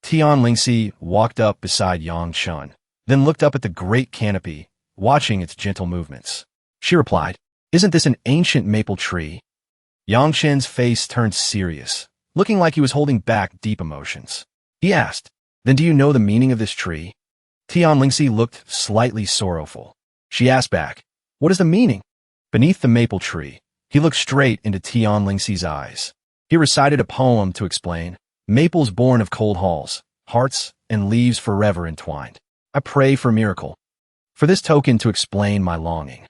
Tian Lingxi walked up beside Yang Chun, then looked up at the great canopy, watching its gentle movements. She replied, Isn't this an ancient maple tree? Yang Chen's face turned serious, looking like he was holding back deep emotions. He asked, Then do you know the meaning of this tree? Tian Lingxi looked slightly sorrowful. She asked back, What is the meaning? Beneath the maple tree, he looked straight into Tian Lingxi's eyes. He recited a poem to explain, Maples born of cold halls, hearts and leaves forever entwined. I pray for miracle. For this token to explain my longing.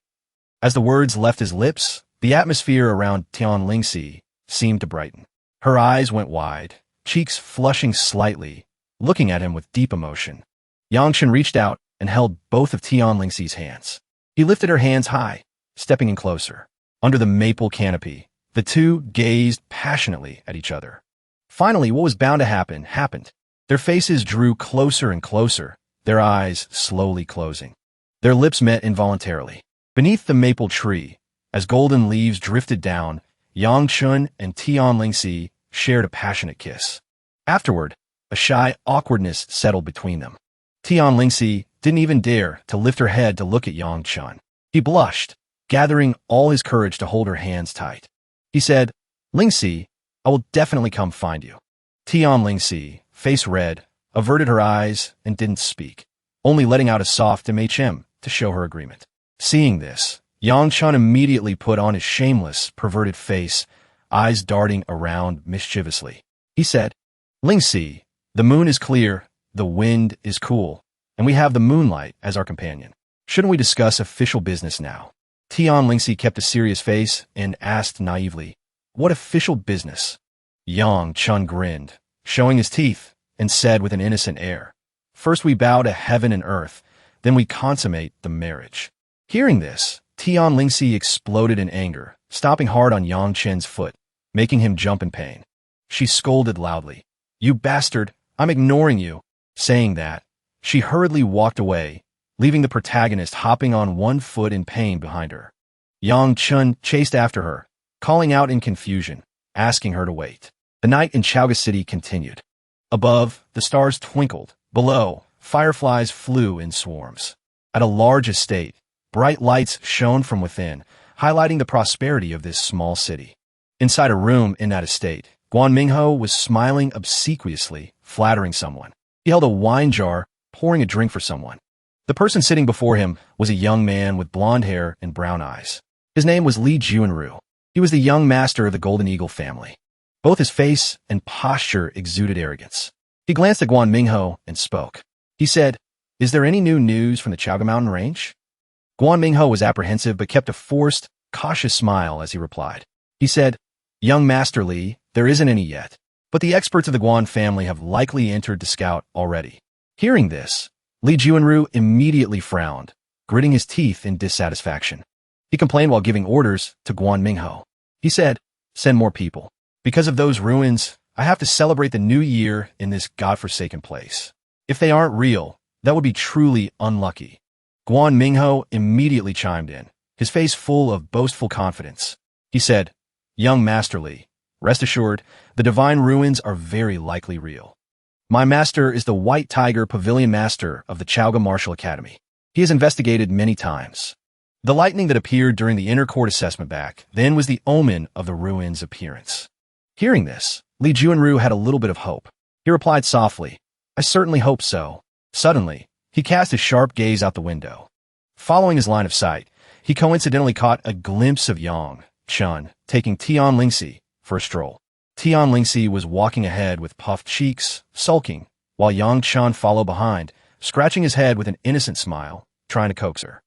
As the words left his lips, the atmosphere around Tian Lingxi seemed to brighten. Her eyes went wide, cheeks flushing slightly, looking at him with deep emotion. Yang Chen reached out and held both of Tian Lingxi's hands. He lifted her hands high, stepping in closer. Under the maple canopy, the two gazed passionately at each other. Finally, what was bound to happen, happened. Their faces drew closer and closer, their eyes slowly closing. Their lips met involuntarily. Beneath the maple tree, as golden leaves drifted down, Yang Chun and Tian Lingxi shared a passionate kiss. Afterward, a shy awkwardness settled between them. Tian Lingxi didn't even dare to lift her head to look at Yang Chun. He blushed, gathering all his courage to hold her hands tight. He said, Lingxi, I will definitely come find you. Tian Lingxi, face red, averted her eyes and didn't speak, only letting out a soft mm to show her agreement. Seeing this, Yang Chun immediately put on his shameless, perverted face, eyes darting around mischievously. He said, Lingxi, the moon is clear, the wind is cool, and we have the moonlight as our companion. Shouldn't we discuss official business now? Tian Lingxi kept a serious face and asked naively, What official business? Yang Chun grinned, showing his teeth, and said with an innocent air, First we bow to heaven and earth, then we consummate the marriage. Hearing this, Tian Lingxi exploded in anger, stomping hard on Yang Chen's foot, making him jump in pain. She scolded loudly, You bastard, I'm ignoring you. Saying that, she hurriedly walked away, leaving the protagonist hopping on one foot in pain behind her. Yang Chun chased after her, calling out in confusion, asking her to wait. The night in Chaoga City continued. Above, the stars twinkled. Below, fireflies flew in swarms. At a large estate, bright lights shone from within, highlighting the prosperity of this small city. Inside a room in that estate, Guan Mingho was smiling obsequiously, flattering someone. He held a wine jar, pouring a drink for someone. The person sitting before him was a young man with blonde hair and brown eyes. His name was Li Junru. He was the young master of the Golden Eagle family. Both his face and posture exuded arrogance. He glanced at Guan Mingho and spoke. He said, Is there any new news from the Chaoga Mountain Range? Guan Mingho was apprehensive but kept a forced, cautious smile as he replied. He said, Young Master Li, there isn't any yet, but the experts of the Guan family have likely entered to scout already. Hearing this, Li Junru immediately frowned, gritting his teeth in dissatisfaction. He complained while giving orders to Guan Mingho. He said, Send more people. Because of those ruins, I have to celebrate the new year in this godforsaken place. If they aren't real, that would be truly unlucky. Guan Mingho immediately chimed in, his face full of boastful confidence. He said, Young Master Li, rest assured, the divine ruins are very likely real. My master is the White Tiger Pavilion Master of the Chaoga Martial Academy. He has investigated many times. The lightning that appeared during the inner court assessment back then was the omen of the ruins' appearance. Hearing this, Li Junru had a little bit of hope. He replied softly, I certainly hope so. Suddenly, he cast his sharp gaze out the window. Following his line of sight, he coincidentally caught a glimpse of Yang Chun taking Tian Lingxi for a stroll. Tian Lingxi was walking ahead with puffed cheeks, sulking, while Yang Chun followed behind, scratching his head with an innocent smile, trying to coax her.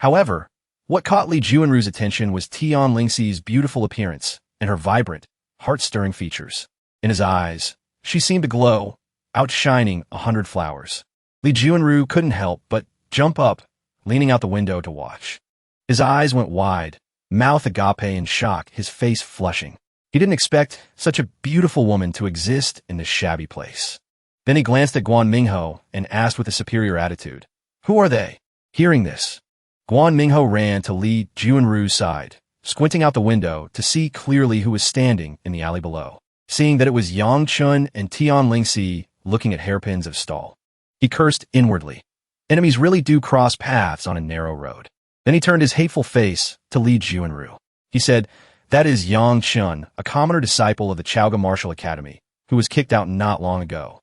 However, what caught Li Junru's attention was Tian Lingxi's beautiful appearance and her vibrant, heart-stirring features. In his eyes, she seemed to glow, outshining 100 flowers. Li Junru couldn't help but jump up, leaning out the window to watch. His eyes went wide, mouth agape in shock, his face flushing. He didn't expect such a beautiful woman to exist in this shabby place. Then he glanced at Guan Mingho and asked with a superior attitude, "Who are they?" Hearing this, Guan Mingho ran to Li Junru's side, squinting out the window to see clearly who was standing in the alley below. Seeing that it was Yang Chun and Tian Lingxi looking at hairpins of stall, he cursed inwardly. Enemies really do cross paths on a narrow road. Then he turned his hateful face to Li Junru. He said, "That is Yang Chun, a commoner disciple of the Chaoga Martial Academy, who was kicked out not long ago.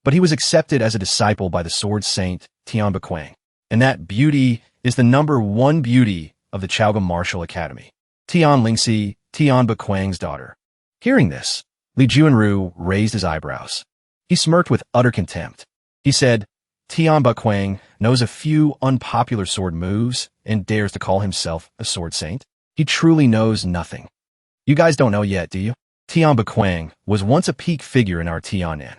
But he was accepted as a disciple by the sword saint Tian Bequang. And that beauty is the #1 beauty of the Chaoga Martial Academy. Tian Lingxi, Tian Bequang's daughter." Hearing this, Li Junru raised his eyebrows. He smirked with utter contempt. He said, "Tian Bequang knows a few unpopular sword moves and dares to call himself a sword saint? He truly knows nothing. You guys don't know yet, do you? Tian Bequang was once a peak figure in our Tianan.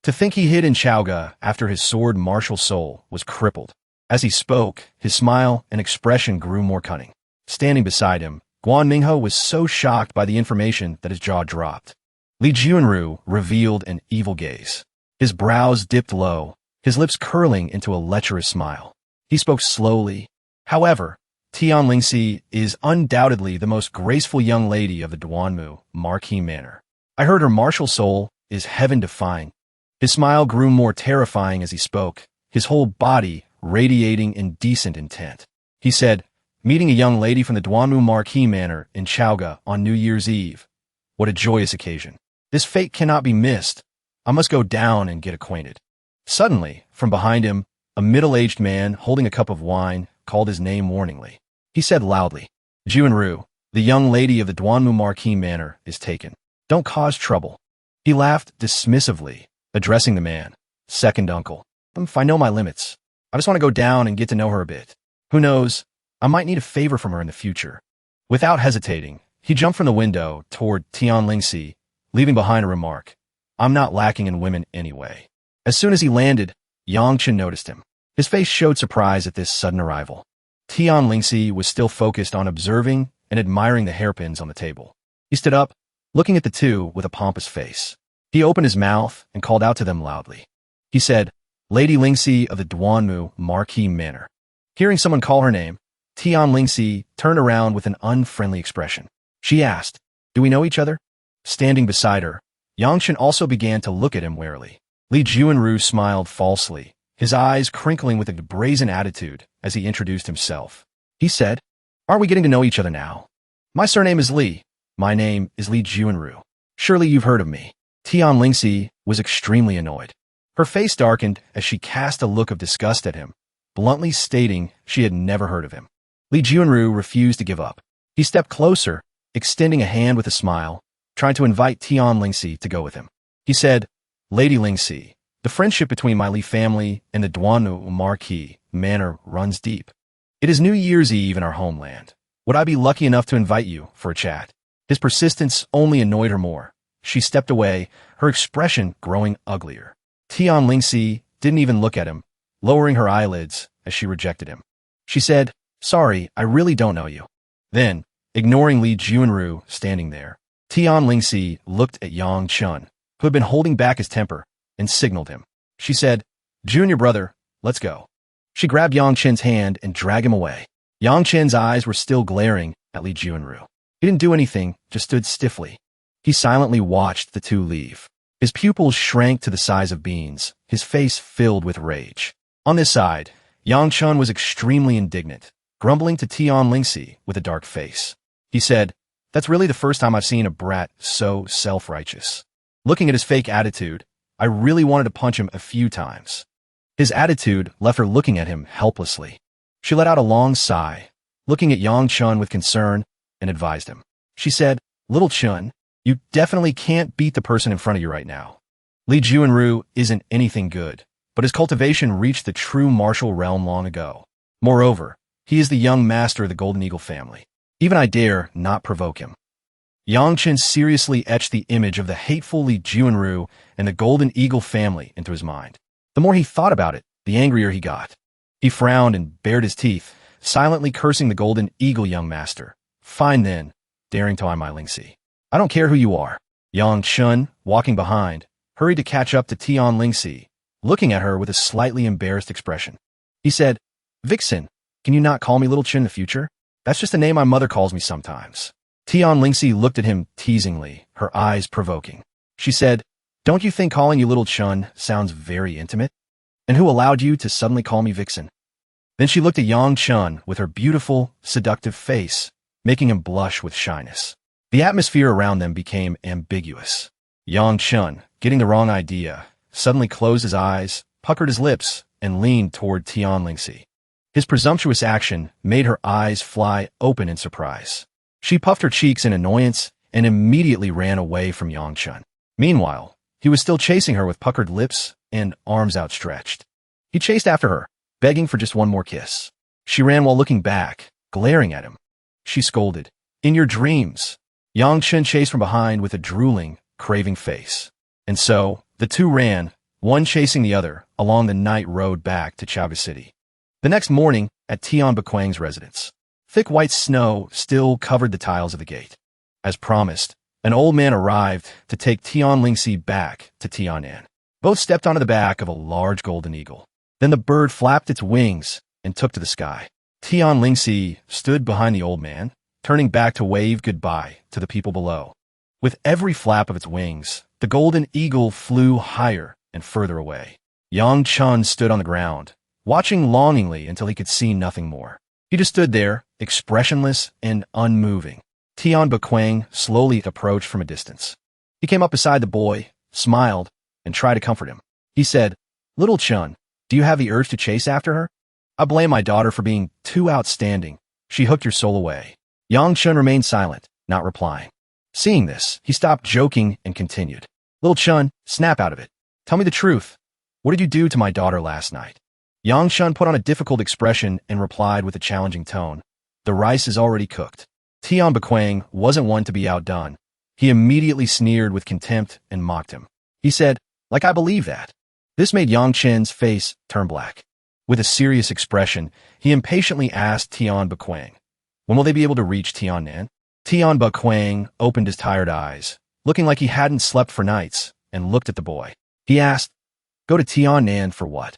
To think he hid in Chaoga after his sword martial soul was crippled." As he spoke, his smile and expression grew more cunning. Standing beside him, Guan Mingho was so shocked by the information that his jaw dropped. Li Junru revealed an evil gaze. His brows dipped low, his lips curling into a lecherous smile. He spoke slowly. "However, Tian Lingxi is undoubtedly the most graceful young lady of the Duanmu Marquis Manor. I heard her martial soul is heaven-defying." His smile grew more terrifying as he spoke, his whole body radiating indecent intent. He said, "Meeting a young lady from the Duanmu Marquis Manor in Chaoga on New Year's Eve. What a joyous occasion. This fate cannot be missed. I must go down and get acquainted." Suddenly, from behind him, a middle-aged man holding a cup of wine called his name warningly. He said loudly, "Junru, the young lady of the Duanmu Marquis Manor is taken. Don't cause trouble." He laughed dismissively, addressing the man. "Second uncle, I know my limits. I just want to go down and get to know her a bit. Who knows, I might need a favor from her in the future." Without hesitating, he jumped from the window toward Tian Lingxi, leaving behind a remark, "I'm not lacking in women anyway." As soon as he landed, Yang Chen noticed him. His face showed surprise at this sudden arrival. Tian Lingxi was still focused on observing and admiring the hairpins on the table. He stood up, looking at the two with a pompous face. He opened his mouth and called out to them loudly. He said, "Lady Lingxi of the Duanmu Marquis Manor." Hearing someone call her name, Tian Lingxi turned around with an unfriendly expression. She asked, "Do we know each other?" Standing beside her, Yang Chen also began to look at him warily. Li Junru smiled falsely, his eyes crinkling with a brazen attitude as he introduced himself. He said, "Aren't we getting to know each other now? My surname is Li. My name is Li Junru. Surely you've heard of me." Tian Lingxi was extremely annoyed. Her face darkened as she cast a look of disgust at him, bluntly stating she had never heard of him. Li Junru refused to give up. He stepped closer, extending a hand with a smile, trying to invite Tian Lingxi to go with him. He said, "Lady Lingxi, the friendship between my Li family and the Duanmu Marquis Manor runs deep. It is New Year's Eve in our homeland. Would I be lucky enough to invite you for a chat?" His persistence only annoyed her more. She stepped away, her expression growing uglier. Tian Lingxi didn't even look at him, lowering her eyelids as she rejected him. She said, "Sorry, I really don't know you." Then, ignoring Li Junru standing there, Tian Lingxi looked at Yang Chun, who had been holding back his temper, and signaled him. She said, "Junior brother, let's go." She grabbed Yang Chen's hand and dragged him away. Yang Chen's eyes were still glaring at Li Junru. He didn't do anything, just stood stiffly. He silently watched the two leave. His pupils shrank to the size of beans, his face filled with rage. On this side, Yang Chun was extremely indignant, grumbling to Tian Lingxi with a dark face. He said, "That's really the first time I've seen a brat so self-righteous. Looking at his fake attitude, I really wanted to punch him a few times." His attitude left her looking at him helplessly. She let out a long sigh, looking at Yang Chun with concern, and advised him. She said, "Little Chun, you definitely can't beat the person in front of you right now. Li Junru isn't anything good, but his cultivation reached the true martial realm long ago. Moreover, he is the young master of the Golden Eagle family. Even I dare not provoke him." Yang Chen seriously etched the image of the hateful Li Junru and the Golden Eagle family into his mind. The more he thought about it, the angrier he got. He frowned and bared his teeth, silently cursing the Golden Eagle young master. "Fine then, daring to eye my Lingxi. I don't care who you are." Yang Chun, walking behind, hurried to catch up to Tian Lingxi, looking at her with a slightly embarrassed expression. He said, "Vixen, can you not call me Little Chen in the future? That's just the name my mother calls me sometimes." Tian Lingxi looked at him teasingly, her eyes provoking. She said, "Don't you think calling you Little Chun sounds very intimate? And who allowed you to suddenly call me Vixen?" Then she looked at Yang Chun with her beautiful, seductive face, making him blush with shyness. The atmosphere around them became ambiguous. Yang Chun, getting the wrong idea, suddenly closed his eyes, puckered his lips, and leaned toward Tian Lingxi. His presumptuous action made her eyes fly open in surprise. She puffed her cheeks in annoyance and immediately ran away from Yang Chun. Meanwhile, he was still chasing her with puckered lips and arms outstretched. He chased after her, begging for just one more kiss. She ran while looking back, glaring at him. She scolded, "In your dreams." Yang Chun chased from behind with a drooling, craving face. And so, the two ran, one chasing the other, along the night road back to Chaoga City. The next morning, at Tian Bequang's residence, thick white snow still covered the tiles of the gate. As promised, an old man arrived to take Tian Lingxi back to Tianan. Both stepped onto the back of a large golden eagle. Then the bird flapped its wings and took to the sky. Tian Lingxi stood behind the old man, turning back to wave goodbye to the people below. With every flap of its wings, the golden eagle flew higher and further away. Yang Chun stood on the ground, watching longingly until he could see nothing more. He just stood there, expressionless and unmoving. Tian Bequang slowly approached from a distance. He came up beside the boy, smiled, and tried to comfort him. He said, "Little Chun, do you have the urge to chase after her? I blame my daughter for being too outstanding. She hooked your soul away." Yang Chun remained silent, not replying. Seeing this, he stopped joking and continued. "Little Chun, snap out of it. Tell me the truth. What did you do to my daughter last night?" Yang Chun put on a difficult expression and replied with a challenging tone, "The rice is already cooked." Tian Bequang wasn't one to be outdone. He immediately sneered with contempt and mocked him. He said, "Like I believe that." This made Yang Chen's face turn black. With a serious expression, he impatiently asked Tian Bequang, "When will they be able to reach Tianan?" Tian Bequang opened his tired eyes, looking like he hadn't slept for nights, and looked at the boy. He asked, "Go to Tianan for what?"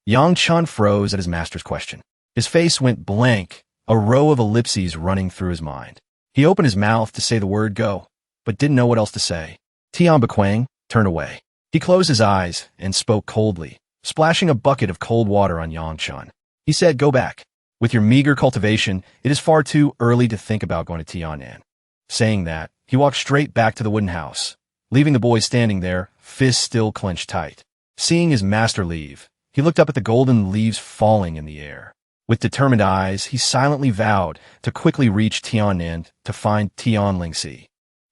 Yang Chun froze at his master's question. His face went blank, a row of ellipses running through his mind. He opened his mouth to say the word go, but didn't know what else to say. Tian Bequang turned away. He closed his eyes and spoke coldly, splashing a bucket of cold water on Yang Chun. He said, "Go back. With your meager cultivation, it is far too early to think about going to Tianan." Saying that, he walked straight back to the wooden house, leaving the boy standing there, fists still clenched tight. Seeing his master leave, he looked up at the golden leaves falling in the air. With determined eyes, he silently vowed to quickly reach Tianan to find Tian Lingxi.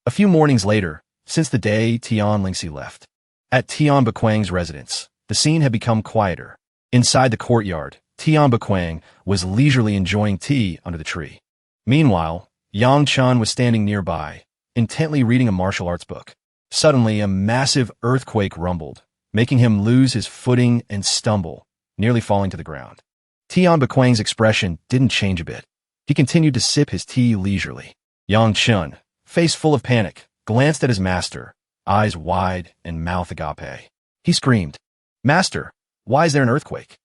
A few mornings later, since the day Tian Lingxi left, at Tian Bequang's residence, the scene had become quieter. Inside the courtyard, Tian Bequang was leisurely enjoying tea under the tree. Meanwhile, Yang Chun was standing nearby, intently reading a martial arts book. Suddenly, a massive earthquake rumbled, making him lose his footing and stumble, nearly falling to the ground. Tian Bequang's expression didn't change a bit. He continued to sip his tea leisurely. Yang Chun, face full of panic, glanced at his master, eyes wide and mouth agape. He screamed, "Master, why is there an earthquake?"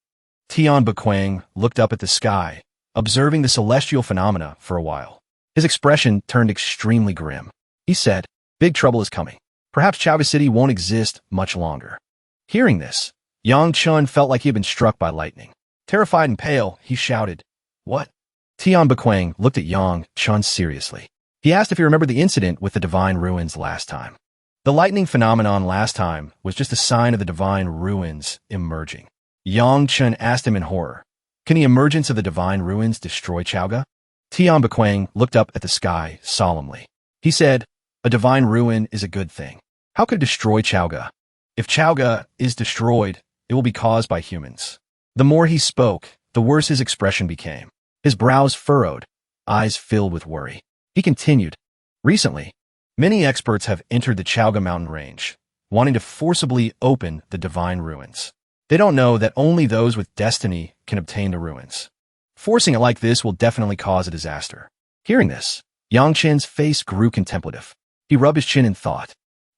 Tian Bequang looked up at the sky, observing the celestial phenomena for a while. His expression turned extremely grim. He said, "Big trouble is coming. Perhaps Chaoga City won't exist much longer." Hearing this, Yang Chun felt like he had been struck by lightning. Terrified and pale, he shouted, "What?" Tian Bequang looked at Yang Chun seriously. He asked if he remembered the incident with the divine ruins last time. The lightning phenomenon last time was just a sign of the divine ruins emerging. Yang Chun asked him in horror, "Can the emergence of the divine ruins destroy Chaoga?" Tian Bequang looked up at the sky solemnly. He said, "A divine ruin is a good thing. How could it destroy Chaoga? If Chaoga is destroyed, it will be caused by humans." The more he spoke, the worse his expression became. His brows furrowed, eyes filled with worry. He continued, "Recently, many experts have entered the Chaoga mountain range, wanting to forcibly open the divine ruins. They don't know that only those with destiny can obtain the ruins. Forcing it like this will definitely cause a disaster." Hearing this, Yang Chen's face grew contemplative. He rubbed his chin in thought.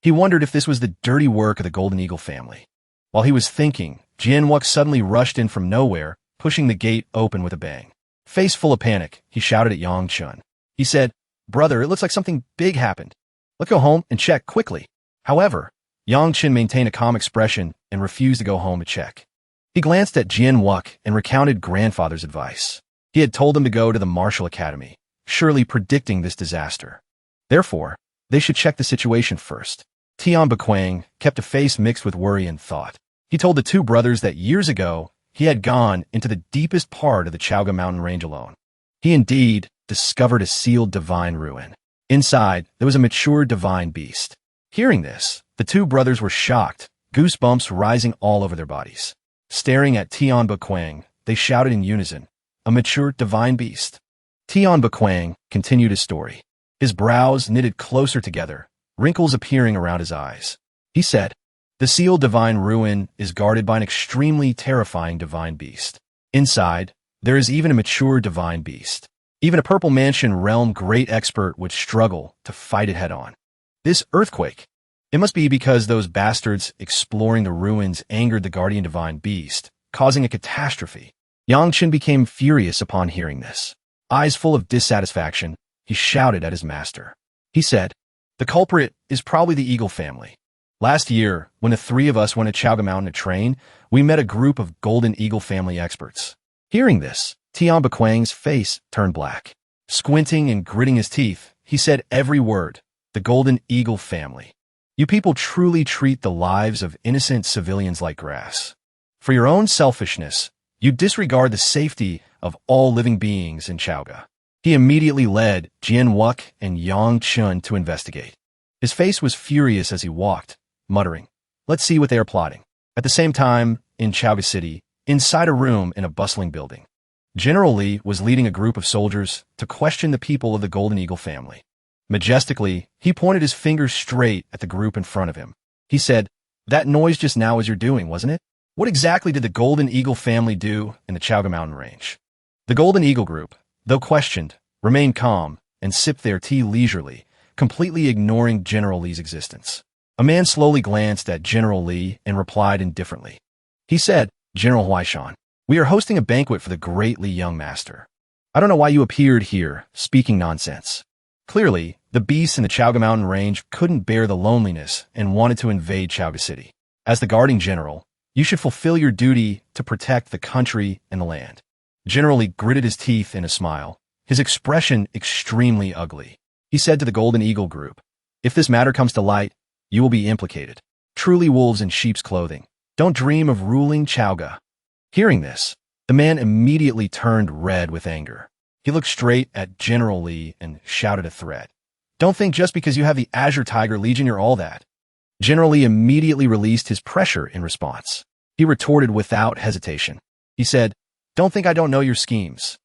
He wondered if this was the dirty work of the Golden Eagle family. While he was thinking, Jianwuk suddenly rushed in from nowhere, pushing the gate open with a bang. Face full of panic, he shouted at Yang Chun. He said, "Brother, it looks like something big happened. Let's go home and check quickly." However, Yang Chun maintained a calm expression and refused to go home to check. He glanced at Jianwuk and recounted grandfather's advice. He had told them to go to the martial academy, surely predicting this disaster. Therefore, they should check the situation first. Tian Bequang kept a face mixed with worry and thought. He told the two brothers that years ago, he had gone into the deepest part of the Chaoga mountain range alone. He indeed discovered a sealed divine ruin. Inside, there was a mature divine beast. Hearing this, the two brothers were shocked, goosebumps rising all over their bodies. Staring at Tian Bequang, they shouted in unison, "A mature divine beast." Tian Bequang continued his story. His brows knitted closer together, wrinkles appearing around his eyes. He said, "The sealed divine ruin is guarded by an extremely terrifying divine beast. Inside, there is even a mature divine beast. Even a purple mansion realm great expert would struggle to fight it head-on. This earthquake, it must be because those bastards exploring the ruins angered the guardian divine beast, causing a catastrophe." Yang Chen became furious upon hearing this. Eyes full of dissatisfaction, he shouted at his master. He said, "The culprit is probably the Eagle family. Last year, when the three of us went to Chaoga Mountain to train, we met a group of Golden Eagle family experts." Hearing this, Tian Bequang's face turned black. Squinting and gritting his teeth, he said every word, "The Golden Eagle family. You people truly treat the lives of innocent civilians like grass. For your own selfishness, you disregard the safety of all living beings in Chaoga." He immediately led Jianwuk and Yang Chun to investigate. His face was furious as he walked, muttering, "Let's see what they are plotting." At the same time, in Chaoga City, inside a room in a bustling building, General Li was leading a group of soldiers to question the people of the Golden Eagle family. Majestically, he pointed his finger straight at the group in front of him. He said, "That noise just now was your doing, wasn't it? What exactly did the Golden Eagle family do in the Chaoga Mountain Range?" The Golden Eagle group, though questioned, remained calm and sipped their tea leisurely, completely ignoring General Li's existence. A man slowly glanced at General Li and replied indifferently. He said, "General Huaishan, we are hosting a banquet for the great Li young master. I don't know why you appeared here, speaking nonsense." Clearly, the beasts in the Chaoga Mountain Range couldn't bear the loneliness and wanted to invade Chaoga City. As the guarding general, you should fulfill your duty to protect the country and the land. General Li gritted his teeth in a smile, his expression extremely ugly. He said to the Golden Eagle group, "If this matter comes to light, you will be implicated. Truly wolves in sheep's clothing. Don't dream of ruling Chaoga." Hearing this, the man immediately turned red with anger. He looked straight at General Li and shouted a threat. "Don't think just because you have the Azure Tiger Legion you're all that." General Li immediately released his pressure in response. He retorted without hesitation. He said, "Don't think I don't know your schemes.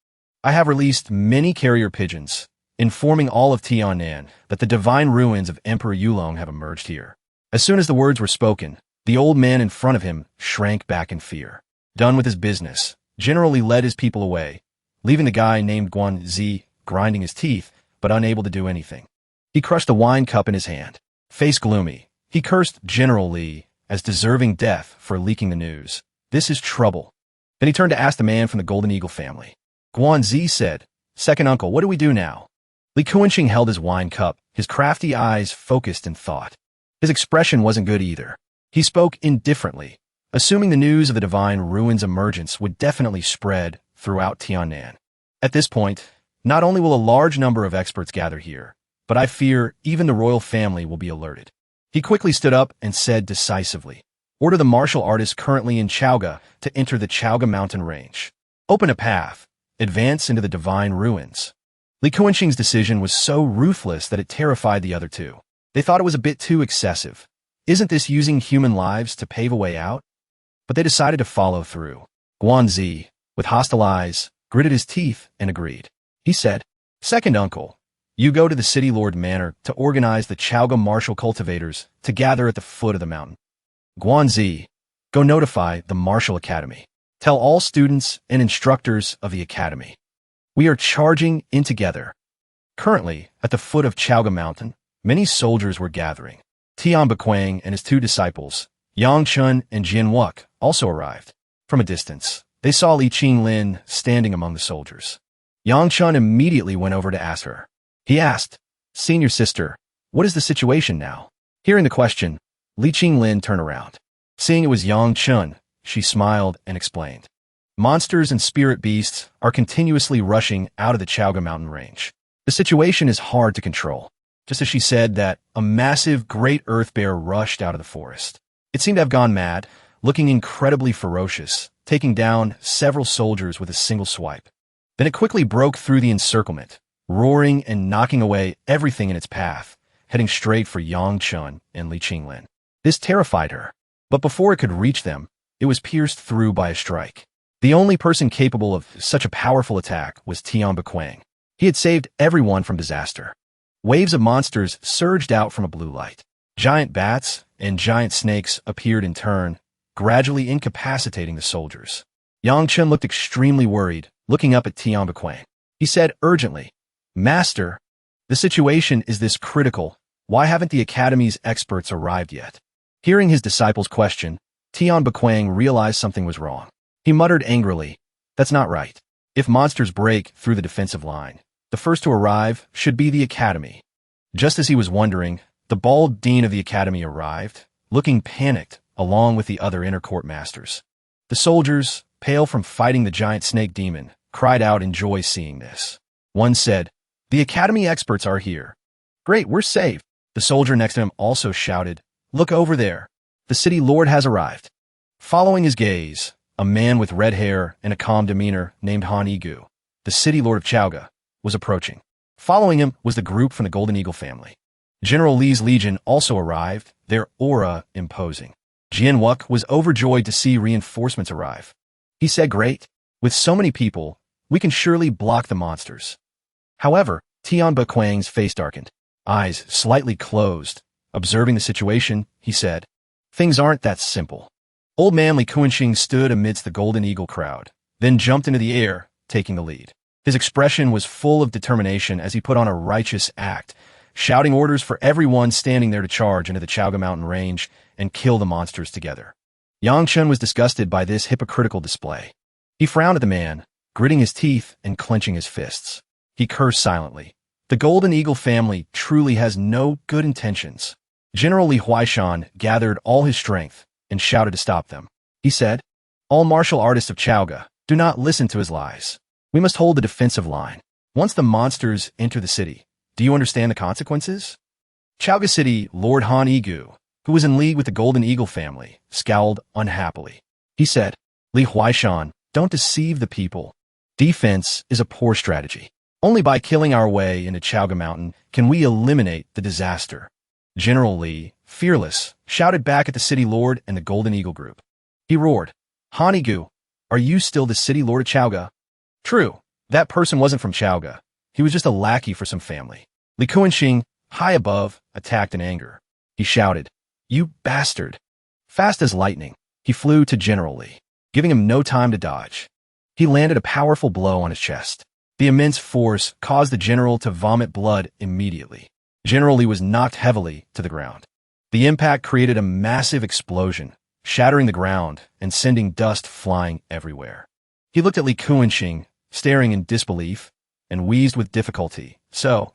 I have released many carrier pigeons, informing all of Tiannan that the divine ruins of Emperor Yulong have emerged here." As soon as the words were spoken, the old man in front of him shrank back in fear. Done with his business, General Li led his people away, leaving the guy named Guan Zi grinding his teeth, but unable to do anything. He crushed a wine cup in his hand. Face gloomy, he cursed General Li as deserving death for leaking the news. "This is trouble." Then he turned to ask the man from the Golden Eagle family. Guan Zi said, "Second uncle, what do we do now?" Li Kuanqing held his wine cup, his crafty eyes focused in thought. His expression wasn't good either. He spoke indifferently, assuming the news of the divine ruins emergence would definitely spread throughout Tiannan. At this point, not only will a large number of experts gather here, but I fear even the royal family will be alerted. He quickly stood up and said decisively, "Order the martial artists currently in Chaoga to enter the Chaoga mountain range. Open a path. Advance into the divine ruins." Li Kuanqing's decision was so ruthless that it terrified the other two. They thought it was a bit too excessive. Isn't this using human lives to pave a way out? But they decided to follow through. Guan Zi, with hostile eyes, gritted his teeth and agreed. He said, "Second uncle, you go to the City Lord Manor to organize the Chaoga martial cultivators to gather at the foot of the mountain. Guan Zi, go notify the Martial Academy. Tell all students and instructors of the academy. We are charging in together." Currently, at the foot of Chaoga Mountain, many soldiers were gathering. Tian Bequang and his two disciples, Yang Chun and Jian Wuk, also arrived. From a distance, they saw Li Qinglin standing among the soldiers. Yang Chun immediately went over to ask her. He asked, "Senior sister, what is the situation now?" Hearing the question, Li Qinglin turned around. Seeing it was Yang Chun, she smiled and explained. Monsters and spirit beasts are continuously rushing out of the Chaoga mountain range. The situation is hard to control. Just as she said that, a massive great earth bear rushed out of the forest. It seemed to have gone mad, looking incredibly ferocious, taking down several soldiers with a single swipe. Then it quickly broke through the encirclement, roaring and knocking away everything in its path, heading straight for Yang Chun and Li Qinglin. This terrified her, but before it could reach them, it was pierced through by a strike. The only person capable of such a powerful attack was Tian Bequang. He had saved everyone from disaster. Waves of monsters surged out from a blue light. Giant bats and giant snakes appeared in turn, gradually incapacitating the soldiers. Yang Chun looked extremely worried, looking up at Tian Bequang. He said urgently, "Master, the situation is this critical. Why haven't the Academy's experts arrived yet?" Hearing his disciple's question, Tian Bequang realized something was wrong. He muttered angrily, "That's not right. If monsters break through the defensive line, the first to arrive should be the Academy." Just as he was wondering, the bald dean of the Academy arrived, looking panicked, along with the other inner court masters. The soldiers, pale from fighting the giant snake demon, cried out in joy seeing this. One said, "The Academy experts are here." "Great, we're safe." The soldier next to him also shouted, "Look over there. The city lord has arrived." Following his gaze, a man with red hair and a calm demeanor named Han Igu, the city lord of Chaoga, was approaching. Following him was the group from the Golden Eagle family. General Li's legion also arrived, their aura imposing. Jian Wuk was overjoyed to see reinforcements arrive. He said, "Great. With so many people, we can surely block the monsters." However, Tian Bequang's face darkened, eyes slightly closed. Observing the situation, he said, "Things aren't that simple." Old man Li Kuanxing stood amidst the Golden Eagle crowd, then jumped into the air, taking the lead. His expression was full of determination as he put on a righteous act, shouting orders for everyone standing there to charge into the Chaoga mountain range and kill the monsters together. Yang Chun was disgusted by this hypocritical display. He frowned at the man, gritting his teeth and clenching his fists. He cursed silently. The Golden Eagle family truly has no good intentions. General Li Huaishan gathered all his strength and shouted to stop them. He said, "All martial artists of Chaoga, do not listen to his lies. We must hold the defensive line. Once the monsters enter the city, do you understand the consequences?" Chaoga City Lord Han Igu, who was in league with the Golden Eagle family, scowled unhappily. He said, "Li Huaishan, don't deceive the people. Defense is a poor strategy. Only by killing our way into Chaoga Mountain can we eliminate the disaster." General Li, fearless, shouted back at the city lord and the Golden Eagle group. He roared, "Han Igu, are you still the city lord of Chaoga?" "True, that person wasn't from Chaoga. He was just a lackey for some family." Li Kuanxing, high above, attacked in anger. He shouted, "You bastard!" Fast as lightning, he flew to General Li, giving him no time to dodge. He landed a powerful blow on his chest. The immense force caused the general to vomit blood immediately. General Li was knocked heavily to the ground. The impact created a massive explosion, shattering the ground and sending dust flying everywhere. He looked at Li Kuanxing, staring in disbelief, and wheezed with difficulty. So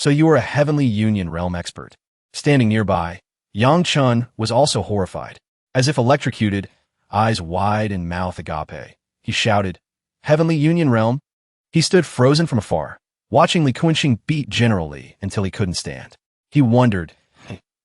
you are a Heavenly Union realm expert." Standing nearby, Yang Chun was also horrified. As if electrocuted, eyes wide and mouth agape, he shouted, "Heavenly Union realm?" He stood frozen from afar, watching Li Kuanxing beat General Li until he couldn't stand. He wondered,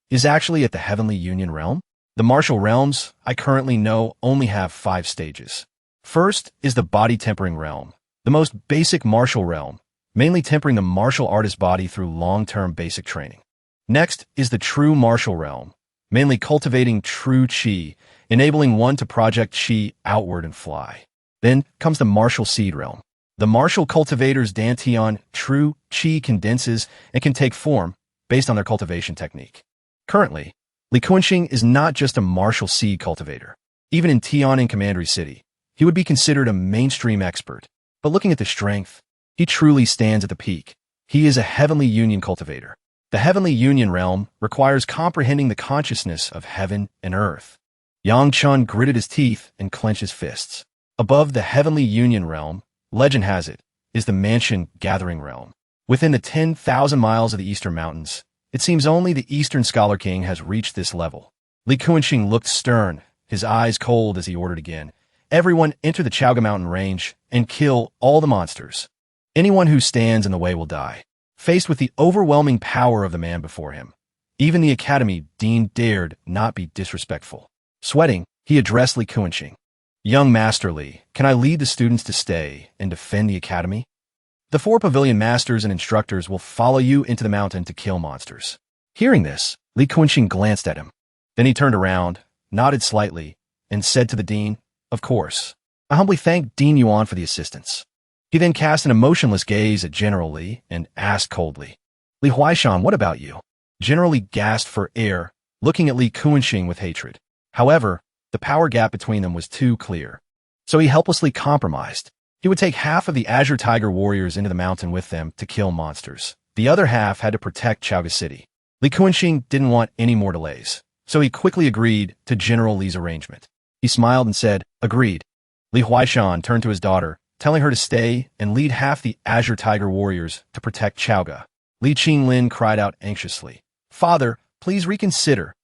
is actually at the Heavenly Union realm? The martial realms, I currently know, only have 5 stages. First is the body tempering realm, the most basic martial realm, mainly tempering the martial artist's body through long-term basic training. Next is the true martial realm, mainly cultivating true chi, enabling one to project chi outward and fly. Then comes the martial seed realm. The martial cultivator's dantian true chi condenses and can take form based on their cultivation technique. Currently, Li Kuanxing is not just a martial seed cultivator. Even in Tian Commandery City, he would be considered a mainstream expert. But looking at the strength, he truly stands at the peak. He is a Heavenly Union cultivator. The Heavenly Union realm requires comprehending the consciousness of heaven and earth. Yang Chun gritted his teeth and clenched his fists. Above the Heavenly Union realm, legend has it, is the Mansion Gathering realm. Within the 10,000 miles of the Eastern Mountains, it seems only the Eastern Scholar King has reached this level. Li Kuanxing looked stern, his eyes cold as he ordered again. Everyone enter the Chaoga Mountain range and kill all the monsters. Anyone who stands in the way will die. Faced with the overwhelming power of the man before him, even the Academy Dean dared not be disrespectful. Sweating, he addressed Li Kuanxing. Young Master Li, can I lead the students to stay and defend the Academy? The 4 pavilion masters and instructors will follow you into the mountain to kill monsters. Hearing this, Li Kuanxing glanced at him. Then he turned around, nodded slightly, and said to the dean, "Of course. I humbly thank Dean Yuan for the assistance." He then cast an emotionless gaze at General Li and asked coldly, "Li Huaishan, what about you?" General Li gasped for air, looking at Li Kuanxing with hatred. However, the power gap between them was too clear. So he helplessly compromised. He would take half of the Azure Tiger warriors into the mountain with them to kill monsters. The other half had to protect Chaoga City. Li Kuanxing didn't want any more delays, so he quickly agreed to General Li's arrangement. He smiled and said, "Agreed." Li Huaishan turned to his daughter, telling her to stay and lead half the Azure Tiger warriors to protect Chaoga. Li Qinglin cried out anxiously, "Father, please reconsider."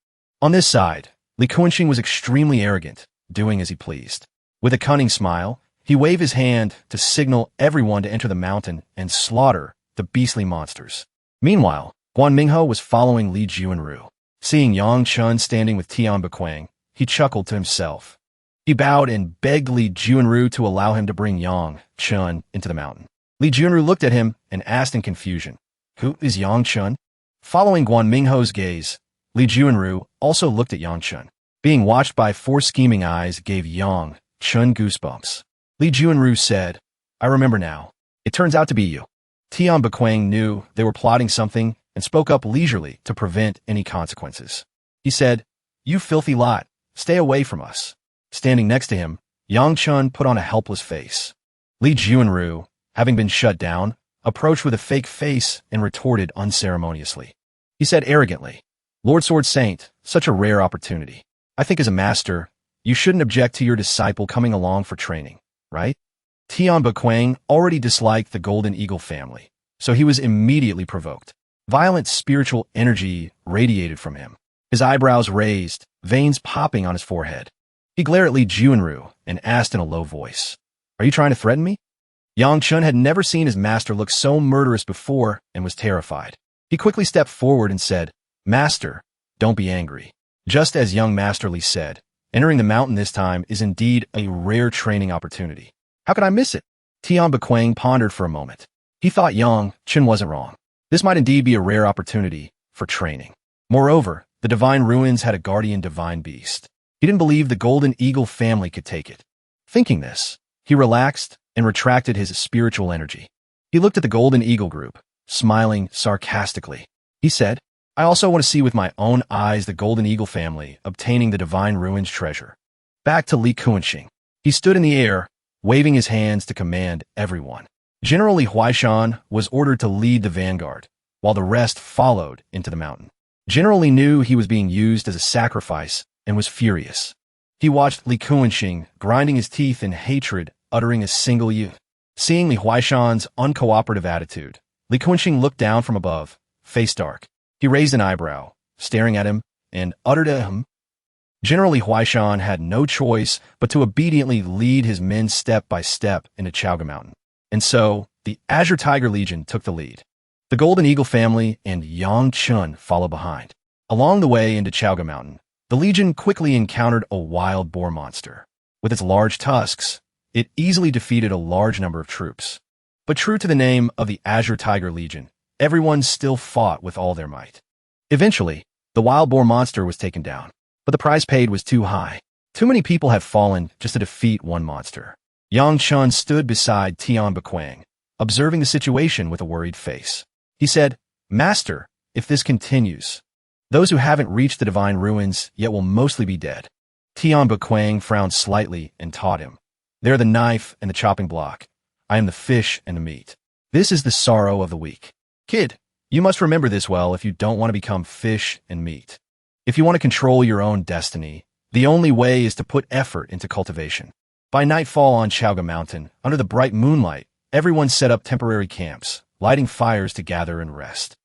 On this side, Li Kuanxing was extremely arrogant, doing as he pleased. With a cunning smile, he waved his hand to signal everyone to enter the mountain and slaughter the beastly monsters. Meanwhile, Guan Minghe was following Li Juanru. Seeing Yang Chun standing with Tian Bequang, he chuckled to himself. He bowed and begged Li Juanru to allow him to bring Yang Chun into the mountain. Li Juanru looked at him and asked in confusion, "Who is Yang Chun?" Following Guan Minghe's gaze, Li Juanru also looked at Yang Chun. Being watched by 4 scheming eyes gave Yang Chun goosebumps. Li Juanru said, "I remember now. It turns out to be you." Tian Bequang knew they were plotting something and spoke up leisurely to prevent any consequences. He said, "You filthy lot, stay away from us." Standing next to him, Yang Chun put on a helpless face. Li Juanru, having been shut down, approached with a fake face and retorted unceremoniously. He said arrogantly, "Lord Sword Saint, such a rare opportunity. I think as a master, you shouldn't object to your disciple coming along for training, right?" Tian Bequang already disliked the Golden Eagle family, so he was immediately provoked. Violent spiritual energy radiated from him. His eyebrows raised, veins popping on his forehead. He glared at Li Juanru and asked in a low voice, "Are you trying to threaten me?" Yang Chun had never seen his master look so murderous before and was terrified. He quickly stepped forward and said, "Master, don't be angry." Just as young Master Li said, entering the mountain this time is indeed a rare training opportunity. How could I miss it? Tian Bequang pondered for a moment. He thought Yang Chun wasn't wrong. This might indeed be a rare opportunity for training. Moreover, the Divine Ruins had a guardian divine beast. He didn't believe the Golden Eagle family could take it. Thinking this, he relaxed and retracted his spiritual energy. He looked at the Golden Eagle group, smiling sarcastically. He said, "I also want to see with my own eyes the Golden Eagle family obtaining the Divine Ruins treasure." Back to Li Kuanxing. He stood in the air, waving his hands to command everyone. General Li Huaishan was ordered to lead the vanguard, while the rest followed into the mountain. General Li knew he was being used as a sacrifice and was furious. He watched Li Kuanxing grinding his teeth in hatred, uttering a single "you." Seeing Li Huaishan's uncooperative attitude, Li Kuanxing looked down from above, face dark. He raised an eyebrow, staring at him, and uttered a "hum." General Li Huaishan had no choice but to obediently lead his men step by step into Chaoga Mountain. And so, the Azure Tiger Legion took the lead. The Golden Eagle family and Yang Chun followed behind. Along the way into Chaoga Mountain, the Legion quickly encountered a wild boar monster. With its large tusks, it easily defeated a large number of troops. But true to the name of the Azure Tiger Legion, everyone still fought with all their might. Eventually, the wild boar monster was taken down, but the price paid was too high. Too many people had fallen just to defeat one monster. Yang Chun stood beside Tian Bequang, observing the situation with a worried face. He said, "Master, if this continues, those who haven't reached the Divine Ruins yet will mostly be dead." Tian Bequang frowned slightly and taught him, "They're the knife and the chopping block. I am the fish and the meat. This is the sorrow of the weak." "Kid, You must remember this well if you don't want to become fish and meat. If you want to control your own destiny, the only way is to put effort into cultivation. By nightfall on Chaoga Mountain, under the bright moonlight, everyone set up temporary camps, lighting fires to gather and rest.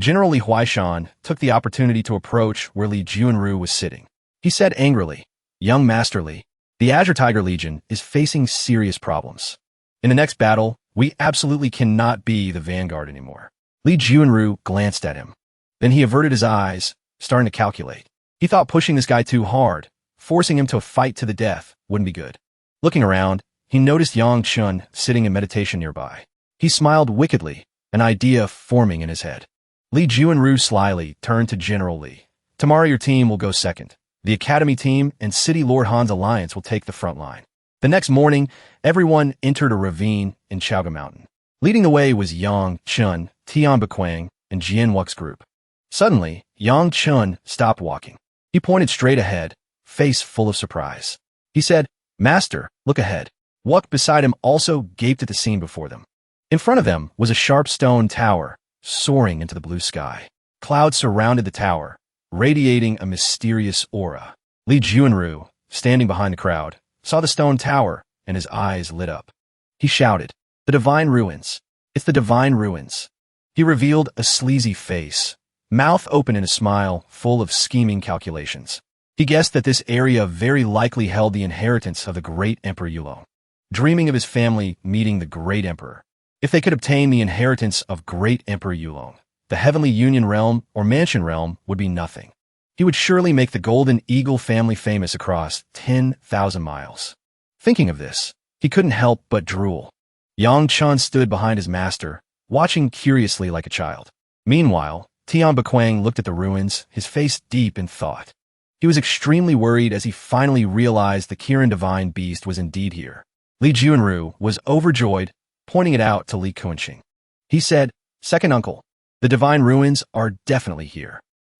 General Li Huaishan took the opportunity to approach where Li Juanru was sitting. He said angrily, "Young Master Li, the Azure Tiger Legion is facing serious problems. In the next battle, we absolutely cannot be the vanguard anymore." Li Juanru glanced at him. Then he averted his eyes, starting to calculate. He thought pushing this guy too hard, forcing him to a fight to the death, wouldn't be good. Looking around, he noticed Yang Chun sitting in meditation nearby. He smiled wickedly, an idea forming in his head. Li Juanru slyly turned to General Li. "Tomorrow your team will go second. The Academy team and City Lord Han's alliance will take the front line." The next morning, everyone entered a ravine in Chaoga Mountain. Leading the way was Yang Chun, Tian Bequang, and Jian Wux's group. Suddenly, Yang Chun stopped walking. He pointed straight ahead, face full of surprise. He said, "Master, look ahead." Wuk beside him also gaped at the scene before them. In front of them was a sharp stone tower, soaring into the blue sky. Clouds surrounded the tower, radiating a mysterious aura. Li Juanru, standing behind the crowd, saw the stone tower, and his eyes lit up. He shouted, "The Divine Ruins! It's the Divine Ruins!" He revealed a sleazy face, mouth open in a smile full of scheming calculations. He guessed that this area very likely held the inheritance of the great Emperor Yulong. Dreaming of his family meeting the great emperor. If they could obtain the inheritance of great Emperor Yulong, the Heavenly Union Realm or Mansion Realm would be nothing. He would surely make the Golden Eagle family famous across 10,000 miles. Thinking of this, he couldn't help but drool. Yang Chun stood behind his master, watching curiously like a child. Meanwhile, Tian Bequang looked at the ruins, his face deep in thought. He was extremely worried as he finally realized the Kirin Divine Beast was indeed here. Li Juanru was overjoyed, pointing it out to Li Kuanxing. He said, "Second uncle, the Divine Ruins are definitely here."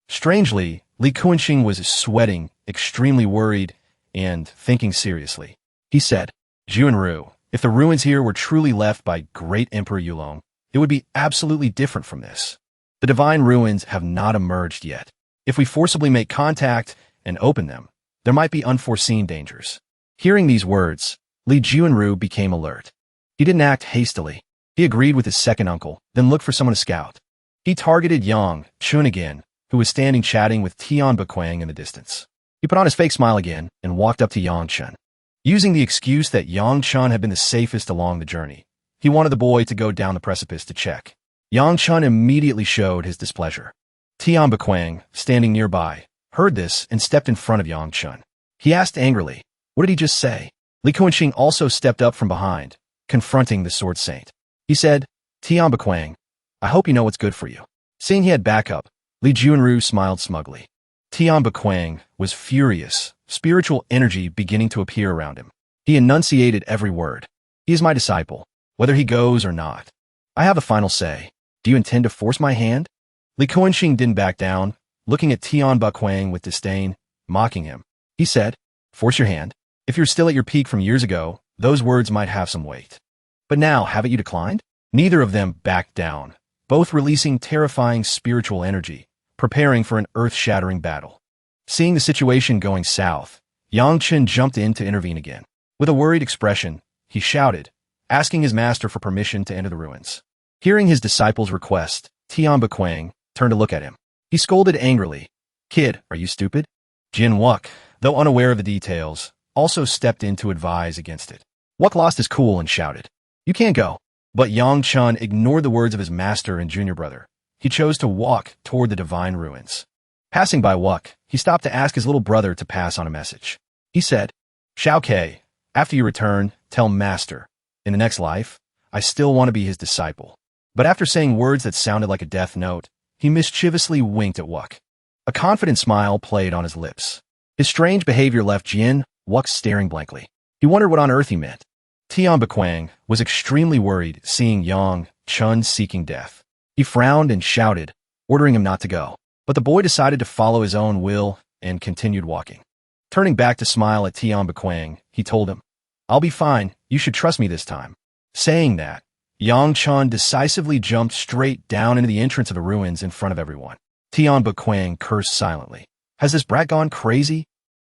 Strangely, Li Kuanxing was sweating, extremely worried, and thinking seriously. He said, "Juanru, if the ruins here were truly left by great Emperor Yulong, it would be absolutely different from this. The Divine Ruins have not emerged yet. If we forcibly make contact and open them, there might be unforeseen dangers." Hearing these words, Li Juanru became alert. He didn't act hastily. He agreed with his second uncle, then looked for someone to scout. He targeted Yang Chun again, who was standing chatting with Tian Bequang in the distance. He put on his fake smile again and walked up to Yang Chun. Using the excuse that Yang Chun had been the safest along the journey, he wanted the boy to go down the precipice to check. Yang Chun immediately showed his displeasure. Tian Bequang, standing nearby, heard this and stepped in front of Yang Chun. He asked angrily, "What did he just say?" Li Kuanxing also stepped up from behind, confronting the Sword Saint. He said, "Tian Bequang, I hope you know what's good for you." Seeing he had backup, Li Juanru smiled smugly. Tian Bequang was furious, spiritual energy beginning to appear around him. He enunciated every word. "He is my disciple, whether he goes or not. I have the final say. Do you intend to force my hand?" Li Kuanxing didn't back down, looking at Tian Bequang with disdain, mocking him. He said, "Force your hand. If you're still at your peak from years ago, those words might have some weight. But now, haven't you declined?" Neither of them backed down, both releasing terrifying spiritual energy, preparing for an earth-shattering battle. Seeing the situation going south, Yang Chun jumped in to intervene again. With a worried expression, he shouted, asking his master for permission to enter the ruins. Hearing his disciple's request, Tian Bequang turned to look at him. He scolded angrily, "Kid, are you stupid?" Jin Wuk, though unaware of the details, also stepped in to advise against it. Wuk lost his cool and shouted, "You can't go." But Yang Chun ignored the words of his master and junior brother. He chose to walk toward the Divine Ruins. Passing by Wuk, he stopped to ask his little brother to pass on a message. He said, "Shao Ke, after you return, tell Master, in the next life, I still want to be his disciple." But after saying words that sounded like a death note, he mischievously winked at Wuk. A confident smile played on his lips. His strange behavior left Jin Wuk staring blankly. He wondered what on earth he meant. Tian Bequang was extremely worried seeing Yang Chun seeking death. He frowned and shouted, ordering him not to go. But the boy decided to follow his own will and continued walking. Turning back to smile at Tian Bequang, he told him, "I'll be fine, you should trust me this time." Saying that, Yang Chun decisively jumped straight down into the entrance of the ruins in front of everyone. Tian Buquang cursed silently. Has this brat gone crazy?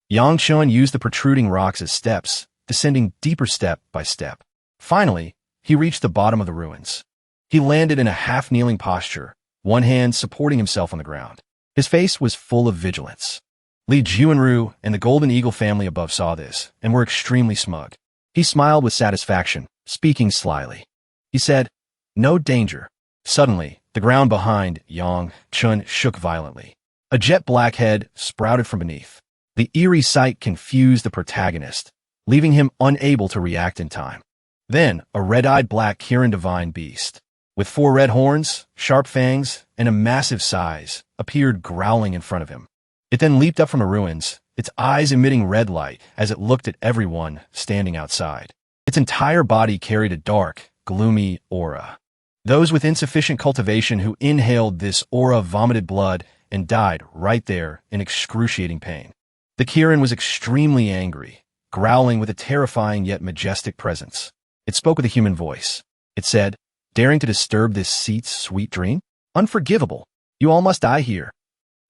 Yang Chun used the protruding rocks as steps, descending deeper step by step. Finally, he reached the bottom of the ruins. He landed in a half-kneeling posture, one hand supporting himself on the ground. His face was full of vigilance. Li Juanru and the Golden Eagle family above saw this and were extremely smug. He smiled with satisfaction, speaking slyly. He said, "No danger." Suddenly, the ground behind Yang Chun shook violently. A jet-black head sprouted from beneath. The eerie sight confused the protagonist, leaving him unable to react in time. Then, a red-eyed black Kirin divine beast, with 4 red horns, sharp fangs, and a massive size, appeared growling in front of him. It then leaped up from the ruins, its eyes emitting red light as it looked at everyone standing outside. Its entire body carried a dark, gloomy aura. Those with insufficient cultivation who inhaled this aura vomited blood and died right there in excruciating pain. The Kirin was extremely angry, growling with a terrifying yet majestic presence. It spoke with a human voice. It said, "Daring to disturb this seat's sweet dream? Unforgivable. You all must die here."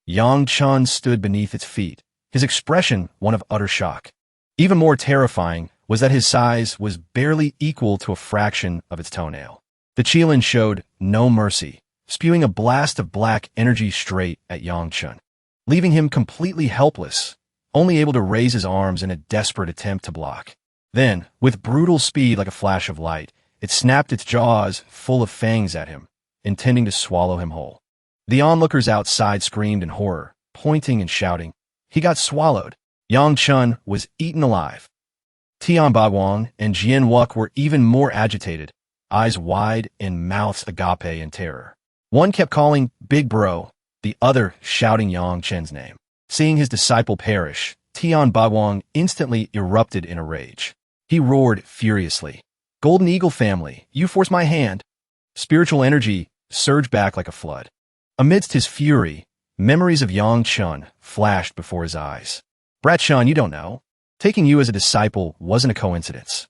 Yang Chun stood beneath its feet, his expression one of utter shock. Even more terrifying was that his size was barely equal to a fraction of its toenail. The Qilin showed no mercy, spewing a blast of black energy straight at Yang Chun, leaving him completely helpless, only able to raise his arms in a desperate attempt to block. Then, with brutal speed like a flash of light, it snapped its jaws full of fangs at him, intending to swallow him whole. The onlookers outside screamed in horror, pointing and shouting. He got swallowed. Yang Chun was eaten alive. Tian Baiwang and Jian Wuk were even more agitated, eyes wide and mouths agape in terror. One kept calling "Big Bro," the other shouting Yang Chen's name. Seeing his disciple perish, Tian Baiwang instantly erupted in a rage. He roared furiously. "Golden Eagle family, you forced my hand." Spiritual energy surged back like a flood. Amidst his fury, memories of Yang Chun flashed before his eyes. "Brat Chun, you don't know. Taking you as a disciple wasn't a coincidence.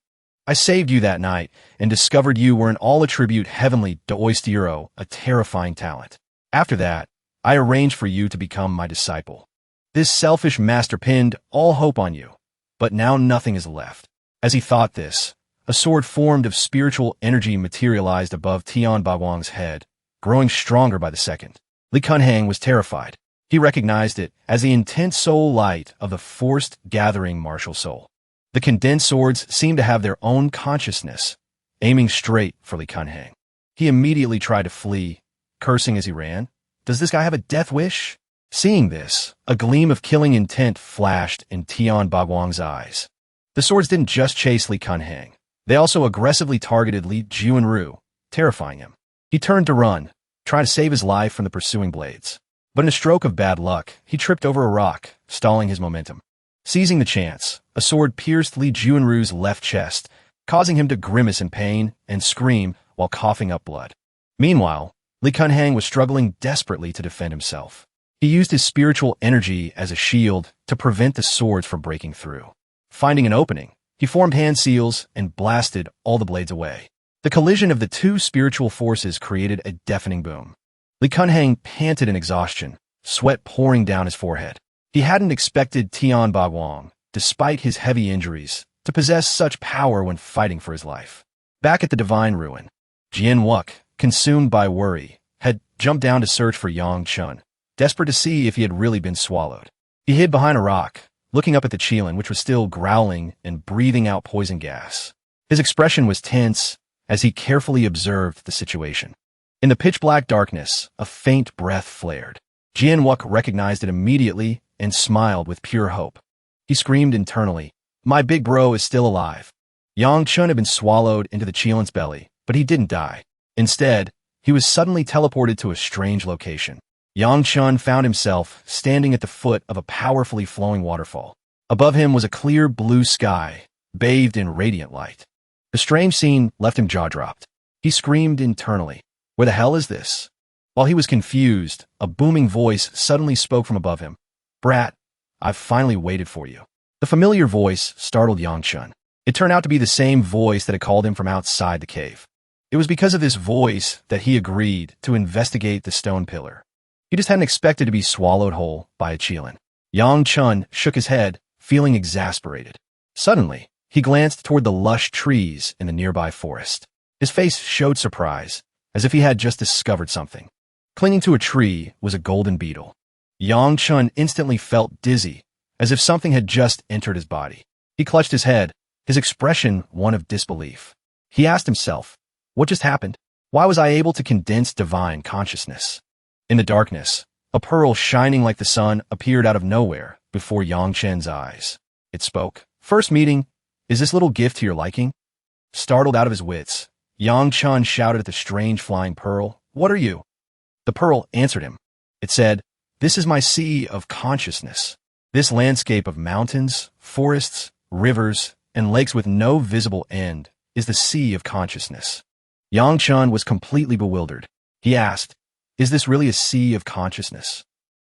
I saved you that night and discovered you were an all-attribute heavenly Doistiro, a terrifying talent. After that, I arranged for you to become my disciple. This selfish master pinned all hope on you, but now nothing is left." As he thought this, a sword formed of spiritual energy materialized above Tian Baiwang's head, growing stronger by the second. Li Kunhang was terrified. He recognized it as the intense soul light of the forced gathering martial soul. The condensed swords seemed to have their own consciousness, aiming straight for Li Kunhang. He immediately tried to flee, cursing as he ran. Does this guy have a death wish? Seeing this, a gleam of killing intent flashed in Tian Baiwang's eyes. The swords didn't just chase Li Kunhang. They also aggressively targeted Li Juanru, terrifying him. He turned to run, trying to save his life from the pursuing blades. But in a stroke of bad luck, he tripped over a rock, stalling his momentum. Seizing the chance, a sword pierced Li Juanru's left chest, causing him to grimace in pain and scream while coughing up blood. Meanwhile, Li Kunhang was struggling desperately to defend himself. He used his spiritual energy as a shield to prevent the swords from breaking through. Finding an opening, he formed hand seals and blasted all the blades away. The collision of the two spiritual forces created a deafening boom. Li Kunhang panted in exhaustion, sweat pouring down his forehead. He hadn't expected Tian Baiwang, despite his heavy injuries, to possess such power when fighting for his life. Back at the divine ruin, Jian Wuk, consumed by worry, had jumped down to search for Yang Chun, desperate to see if he had really been swallowed. He hid behind a rock, looking up at the Qilin, which was still growling and breathing out poison gas. His expression was tense as he carefully observed the situation. In the pitch-black darkness, a faint breath flared. Jian Wuk recognized it immediately and smiled with pure hope. He screamed internally, "My big bro is still alive." Yang Chun had been swallowed into the Qilin's belly, but he didn't die. Instead, he was suddenly teleported to a strange location. Yang Chun found himself standing at the foot of a powerfully flowing waterfall. Above him was a clear blue sky, bathed in radiant light. The strange scene left him jaw-dropped. He screamed internally, "Where the hell is this?" While he was confused, a booming voice suddenly spoke from above him. "Brat, I've finally waited for you." The familiar voice startled Yang Chun. It turned out to be the same voice that had called him from outside the cave. It was because of this voice that he agreed to investigate the stone pillar. He just hadn't expected to be swallowed whole by a Qilin. Yang Chun shook his head, feeling exasperated. Suddenly, he glanced toward the lush trees in the nearby forest. His face showed surprise, as if he had just discovered something. Clinging to a tree was a golden beetle. Yang Chun instantly felt dizzy, as if something had just entered his body. He clutched his head, his expression one of disbelief. He asked himself, what just happened? Why was I able to condense divine consciousness? In the darkness, a pearl shining like the sun appeared out of nowhere before Yang Chen's eyes. It spoke. First meeting, is this little gift to your liking? Startled out of his wits, Yang Chun shouted at the strange flying pearl, what are you? The pearl answered him. It said, this is my sea of consciousness. This landscape of mountains, forests, rivers, and lakes with no visible end is the sea of consciousness. Yang Chun was completely bewildered. He asked, is this really a sea of consciousness?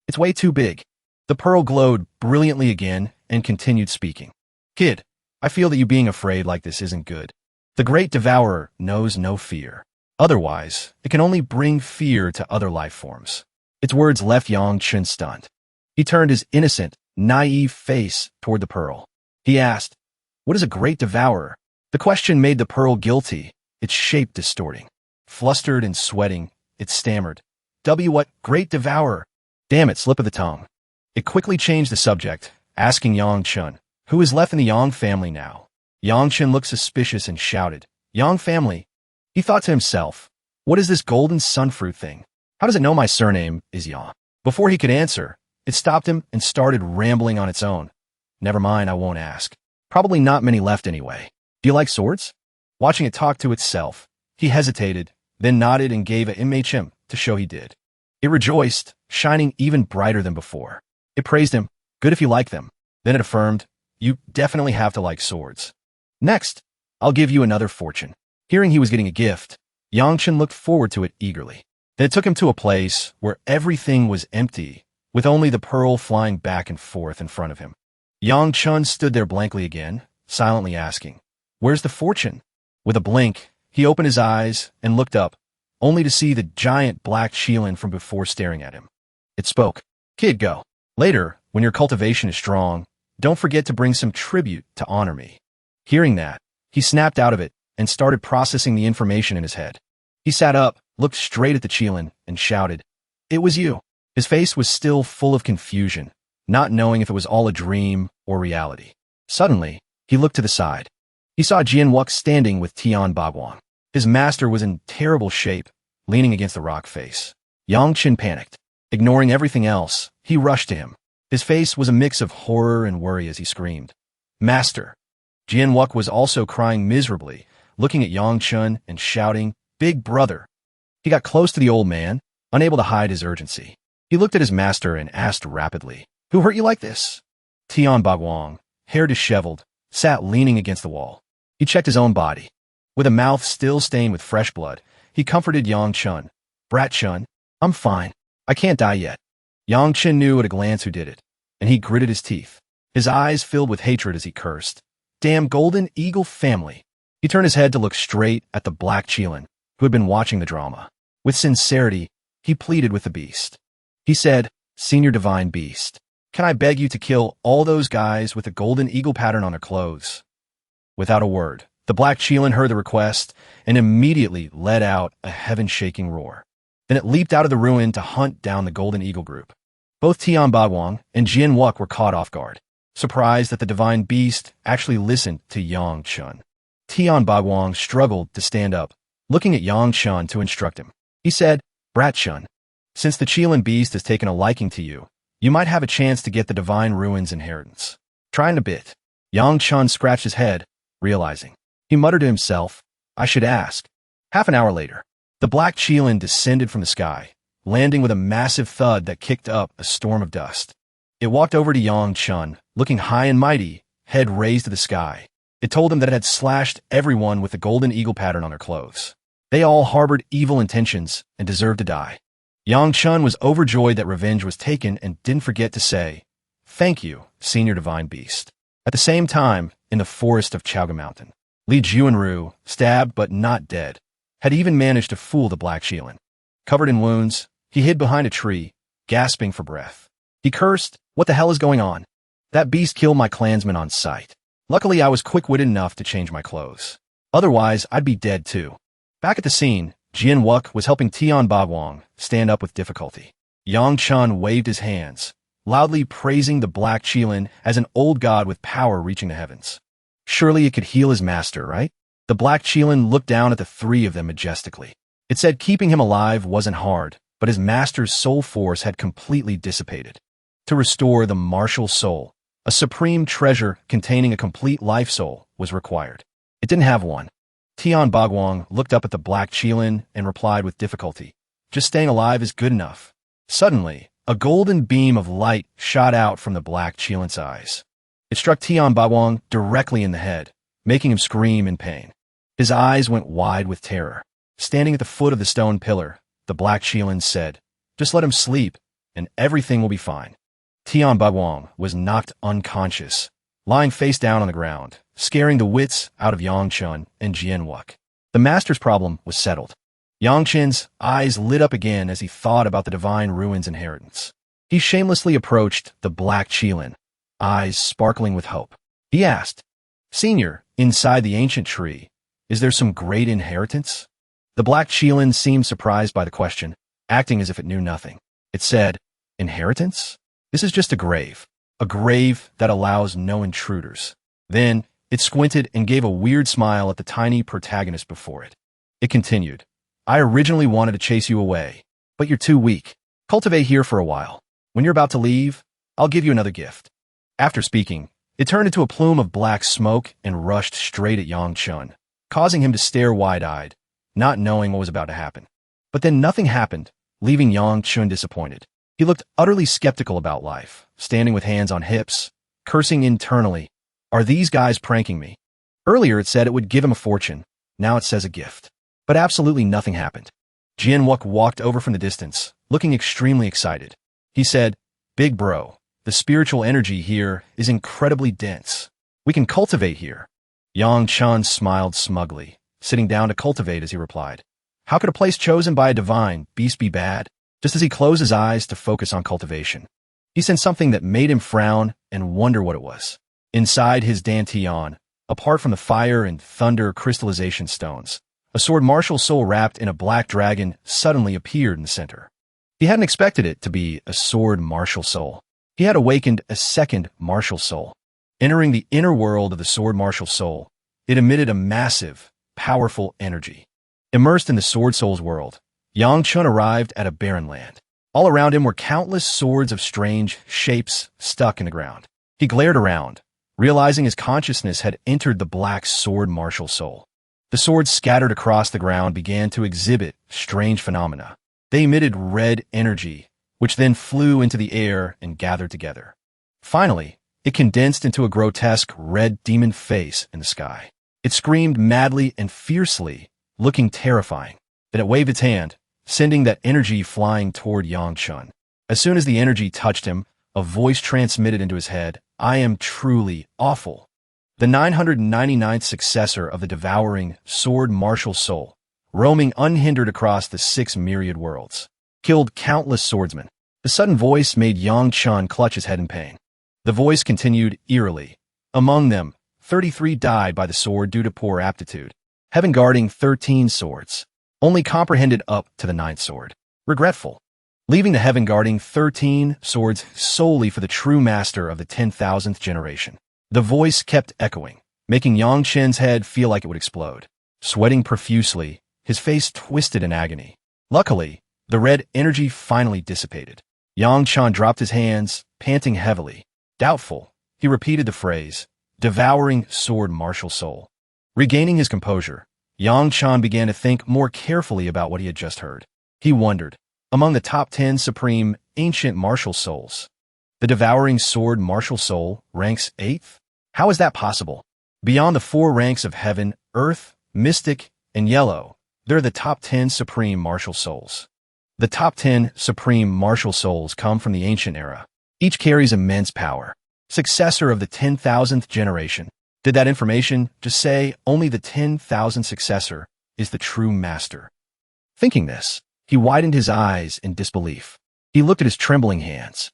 It's way too big. The pearl glowed brilliantly again and continued speaking. Kid, I feel that you being afraid like this isn't good. The great devourer knows no fear. Otherwise, it can only bring fear to other life forms. Its words left Yang Chun stunned. He turned his innocent, naive face toward the pearl. He asked, what is a great devourer? The question made the pearl guilty, its shape distorting. Flustered and sweating, it stammered, what great devourer? Damn it, slip of the tongue. It quickly changed the subject, asking Yang Chun, who is left in the Yang family now? Yang Chun looked suspicious and shouted, Yang family? He thought to himself, what is this golden sunfruit thing? How does it know my surname is Yang? Before he could answer, it stopped him and started rambling on its own. Never mind, I won't ask. Probably not many left anyway. Do you like swords? Watching it talk to itself, he hesitated, then nodded and gave a MHM to show he did. It rejoiced, shining even brighter than before. It praised him, good if you like them. Then it affirmed, you definitely have to like swords. Next, I'll give you another fortune. Hearing he was getting a gift, Yang Chun looked forward to it eagerly. Then it took him to a place where everything was empty, with only the pearl flying back and forth in front of him. Yang Chun stood there blankly again, silently asking, where's the fortune? With a blink, he opened his eyes and looked up, only to see the giant black Qilin from before staring at him. It spoke, kid, go. Later, when your cultivation is strong, don't forget to bring some tribute to honor me. Hearing that, he snapped out of it and started processing the information in his head. He sat up, looked straight at the Qilin, and shouted, it was you. His face was still full of confusion, not knowing if it was all a dream or reality. Suddenly, he looked to the side. He saw Jianwuk standing with Tian Bagwang. His master was in terrible shape, leaning against the rock face. Yang Chun panicked. Ignoring everything else, he rushed to him. His face was a mix of horror and worry as he screamed, Master! Jianwuk was also crying miserably, looking at Yang Chun and shouting, Big brother! He got close to the old man, unable to hide his urgency. He looked at his master and asked rapidly, who hurt you like this? Tian Bagwang, hair disheveled, sat leaning against the wall. He checked his own body. With a mouth still stained with fresh blood, he comforted Yang Chun. Brat Chun, I'm fine. I can't die yet. Yang Chun knew at a glance who did it, and he gritted his teeth. His eyes filled with hatred as he cursed. Damn golden eagle family. He turned his head to look straight at the black Qilin, who had been watching the drama. With sincerity, he pleaded with the beast. He said, Senior Divine Beast, can I beg you to kill all those guys with the golden eagle pattern on their clothes? Without a word, the black Qilin heard the request and immediately let out a heaven-shaking roar. Then it leaped out of the ruin to hunt down the golden eagle group. Both Tian Bagwang and Jianwuk were caught off guard, surprised that the divine beast actually listened to Yang Chun. Tian Bagwang struggled to stand up, looking at Yang Chun to instruct him. He said, Brat Chun, since the Qilin beast has taken a liking to you, you might have a chance to get the divine ruin's inheritance. Trying a bit. Yang Chun scratched his head, realizing. He muttered to himself, I should ask. Half an hour later, the black Qilin descended from the sky, landing with a massive thud that kicked up a storm of dust. It walked over to Yang Chun, looking high and mighty, head raised to the sky. It told him that it had slashed everyone with the golden eagle pattern on their clothes. They all harbored evil intentions and deserved to die. Yang Chun was overjoyed that revenge was taken and didn't forget to say, Thank you, Senior Divine Beast. At the same time, in the forest of Chaoga Mountain, Li Juanru, stabbed but not dead, had even managed to fool the Black Shielan. Covered in wounds, he hid behind a tree, gasping for breath. He cursed, "What the hell is going on? That beast killed my clansman on sight. Luckily, I was quick-witted enough to change my clothes. Otherwise, I'd be dead too." Back at the scene, Jian Wook was helping Tian Bagwang stand up with difficulty. Yang Chun waved his hands, loudly praising the Black Shielan as an old god with power reaching the heavens. Surely it could heal his master, right? The Black Shielan looked down at the three of them majestically. It said keeping him alive wasn't hard, but his master's soul force had completely dissipated. To restore the martial soul, a supreme treasure containing a complete life soul was required. It didn't have one. Tian Bagwang looked up at the Black Shielan and replied with difficulty, "Just staying alive is good enough." Suddenly, a golden beam of light shot out from the Black Shielan's eyes. It struck Tian Bagwang directly in the head, making him scream in pain. His eyes went wide with terror. Standing at the foot of the stone pillar, the Black Shielan said, "Just let him sleep, and everything will be fine." Tian Bagwang was knocked unconscious, lying face down on the ground, scaring the wits out of Yang Chun and Jian Wook. The master's problem was settled. Yang Chun's eyes lit up again as he thought about the divine ruin's inheritance. He shamelessly approached the Black Shielan, eyes sparkling with hope. He asked, "Senior, inside the ancient tree, is there some great inheritance?" The Black Shielan seemed surprised by the question, acting as if it knew nothing. It said, "Inheritance? This is just a grave that allows no intruders." Then, it squinted and gave a weird smile at the tiny protagonist before it. It continued, "I originally wanted to chase you away, but you're too weak. Cultivate here for a while. When you're about to leave, I'll give you another gift." After speaking, it turned into a plume of black smoke and rushed straight at Yang Chun, causing him to stare wide-eyed, not knowing what was about to happen. But then nothing happened, leaving Yang Chun disappointed. He looked utterly skeptical about life, standing with hands on hips, cursing internally. Are these guys pranking me? Earlier it said it would give him a fortune. Now it says a gift. But absolutely nothing happened. Jian Wook walked over from the distance, looking extremely excited. He said, "Big bro, the spiritual energy here is incredibly dense. We can cultivate here." Yang Chun smiled smugly, sitting down to cultivate as he replied, "How could a place chosen by a divine beast be bad?" Just as he closed his eyes to focus on cultivation, he sensed something that made him frown and wonder what it was. Inside his dantian, apart from the fire and thunder crystallization stones, a sword martial soul wrapped in a black dragon suddenly appeared in the center. He hadn't expected it to be a sword martial soul. He had awakened a second martial soul. Entering the inner world of the sword martial soul, it emitted a massive, powerful energy. Immersed in the sword soul's world, Yang Chun arrived at a barren land. All around him were countless swords of strange shapes stuck in the ground. He glared around, realizing his consciousness had entered the black sword martial soul. The swords scattered across the ground began to exhibit strange phenomena. They emitted red energy, which then flew into the air and gathered together. Finally, it condensed into a grotesque red demon face in the sky. It screamed madly and fiercely, looking terrifying. Then it waved its hand, sending that energy flying toward Yang Chun. As soon as the energy touched him, a voice transmitted into his head, "I am truly awful." The 999th successor of the devouring sword martial soul, roaming unhindered across the 6 myriad worlds, killed countless swordsmen. The sudden voice made Yang Chun clutch his head in pain. The voice continued eerily. Among them, 33 died by the sword due to poor aptitude. Heaven guarding 13 swords, only comprehended up to the 9th sword. Regretful. Leaving the heaven guarding 13 swords solely for the true master of the 10,000th generation. The voice kept echoing, making Yang Chun's head feel like it would explode. Sweating profusely, his face twisted in agony. Luckily, the red energy finally dissipated. Yang Chun dropped his hands, panting heavily. Doubtful, he repeated the phrase, "Devouring sword martial soul." Regaining his composure, Yang Chun began to think more carefully about what he had just heard. He wondered, among the top 10 supreme ancient martial souls, the devouring sword martial soul ranks 8th? How is that possible? Beyond the 4 ranks of heaven, earth, mystic, and yellow, there are the top 10 supreme martial souls. The top 10 supreme martial souls come from the ancient era. Each carries immense power. Successor of the 10,000th generation. Did that information just say only the 10,000th successor is the true master. Thinking this, he widened his eyes in disbelief. He looked at his trembling hands.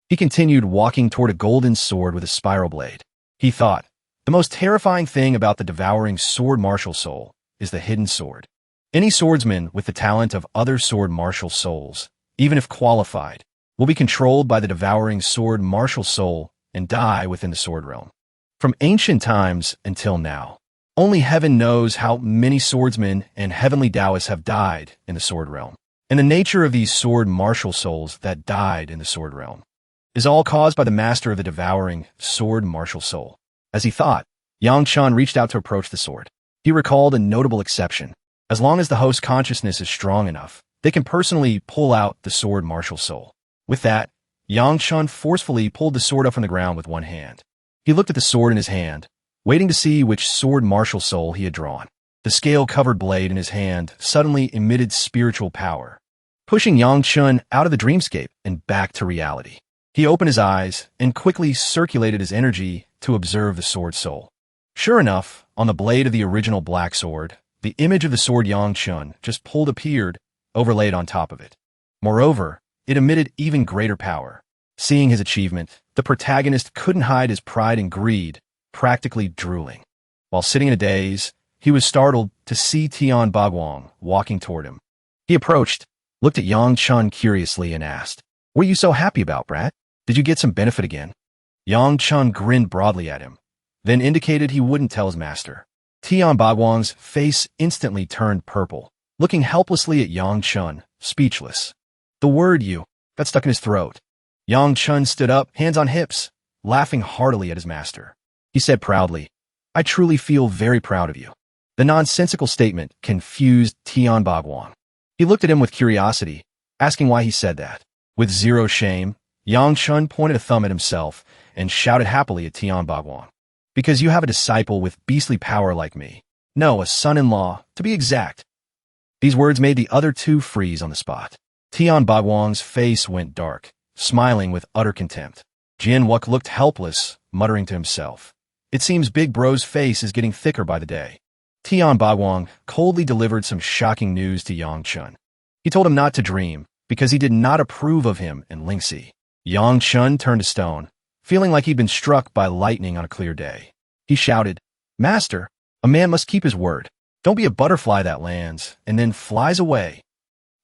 He continued walking toward a golden sword with a spiral blade. He thought, the most terrifying thing about the devouring sword martial soul is the hidden sword. Any swordsman with the talent of other sword martial souls, even if qualified, will be controlled by the devouring sword martial soul and die within the sword realm. From ancient times until now, only heaven knows how many swordsmen and heavenly Taoists have died in the sword realm. And the nature of these sword martial souls that died in the sword realm is all caused by the master of the devouring sword martial soul. As he thought, Yang Chun reached out to approach the sword. He recalled a notable exception. As long as the host's consciousness is strong enough, they can personally pull out the sword martial soul. With that, Yang Chun forcefully pulled the sword up from the ground with one hand. He looked at the sword in his hand, waiting to see which sword martial soul he had drawn. The scale-covered blade in his hand suddenly emitted spiritual power, pushing Yang Chun out of the dreamscape and back to reality. He opened his eyes and quickly circulated his energy to observe the sword soul. Sure enough, on the blade of the original black sword, the image of the sword Yang Chun just pulled appeared, overlaid on top of it. Moreover, it emitted even greater power. Seeing his achievement, the protagonist couldn't hide his pride and greed, practically drooling. While sitting in a daze, he was startled to see Tian Bagwang walking toward him. He approached, looked at Yang Chun curiously and asked, "What are you so happy about, brat? Did you get some benefit again?" Yang Chun grinned broadly at him, then indicated he wouldn't tell his master. Tian Bagwang's face instantly turned purple, looking helplessly at Yang Chun, speechless. The word "you" got stuck in his throat. Yang Chun stood up, hands on hips, laughing heartily at his master. He said proudly, "I truly feel very proud of you." The nonsensical statement confused Tian Bagwang. He looked at him with curiosity, asking why he said that. With zero shame, Yang Chun pointed a thumb at himself and shouted happily at Tian Bagwang. "Because you have a disciple with beastly power like me. No, a son-in-law, to be exact." These words made the other two freeze on the spot. Tian Bagwang's face went dark, smiling with utter contempt. Jian Wuk looked helpless, muttering to himself, "It seems Big Bro's face is getting thicker by the day." Tian Bagwang coldly delivered some shocking news to Yang Chun. He told him not to dream, because he did not approve of him and Lingxi. Yang Chun turned to stone, feeling like he'd been struck by lightning on a clear day. He shouted, "Master, a man must keep his word. Don't be a butterfly that lands and then flies away."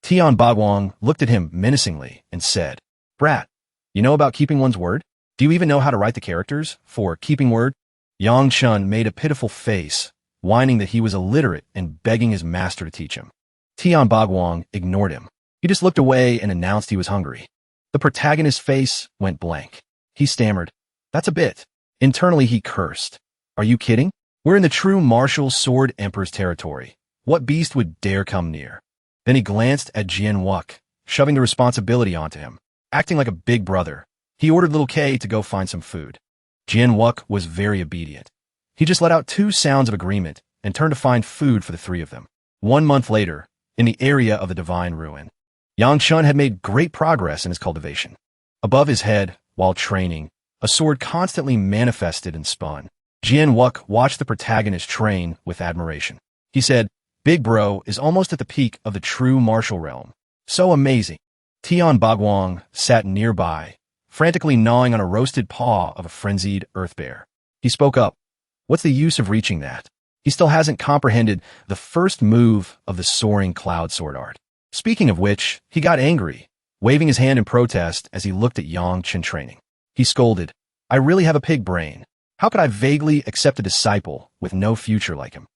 Tian Bagwang looked at him menacingly and said, "Brat, you know about keeping one's word? Do you even know how to write the characters for keeping word?" Yang Chun made a pitiful face, whining that he was illiterate and begging his master to teach him. Tian Bagwang ignored him. He just looked away and announced he was hungry. The protagonist's face went blank. He stammered, "That's a bit." Internally he cursed. "Are you kidding? We're in the true martial sword emperor's territory. What beast would dare come near?" Then he glanced at Jian Wuk, shoving the responsibility onto him. Acting like a big brother, he ordered little K to go find some food. Jian Wuk was very obedient. He just let out two sounds of agreement and turned to find food for the three of them. 1 month later, in the area of the divine ruin, Yang Chun had made great progress in his cultivation. Above his head, while training, a sword constantly manifested and spun. Jian Wuk watched the protagonist train with admiration. He said, "Big Bro is almost at the peak of the true martial realm. So amazing." Tian Bagwang sat nearby, frantically gnawing on a roasted paw of a frenzied earth bear. He spoke up, "What's the use of reaching that? He still hasn't comprehended the first move of the soaring cloud sword art." Speaking of which, he got angry, waving his hand in protest as he looked at Yang Chun training. He scolded, "I really have a pig brain. How could I vaguely accept a disciple with no future like him?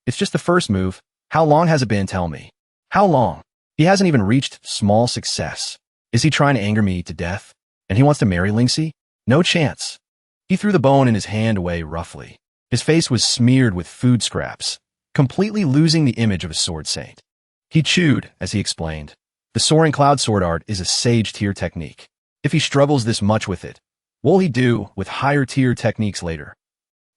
It's just the first move. How long has it been, tell me? How long? He hasn't even reached small success. Is he trying to anger me to death? And he wants to marry Lingxi? No chance." He threw the bone in his hand away roughly. His face was smeared with food scraps, completely losing the image of a sword saint. He chewed as he explained, "The soaring cloud sword art is a sage tier technique. If he struggles this much with it, what will he do with higher tier techniques later?"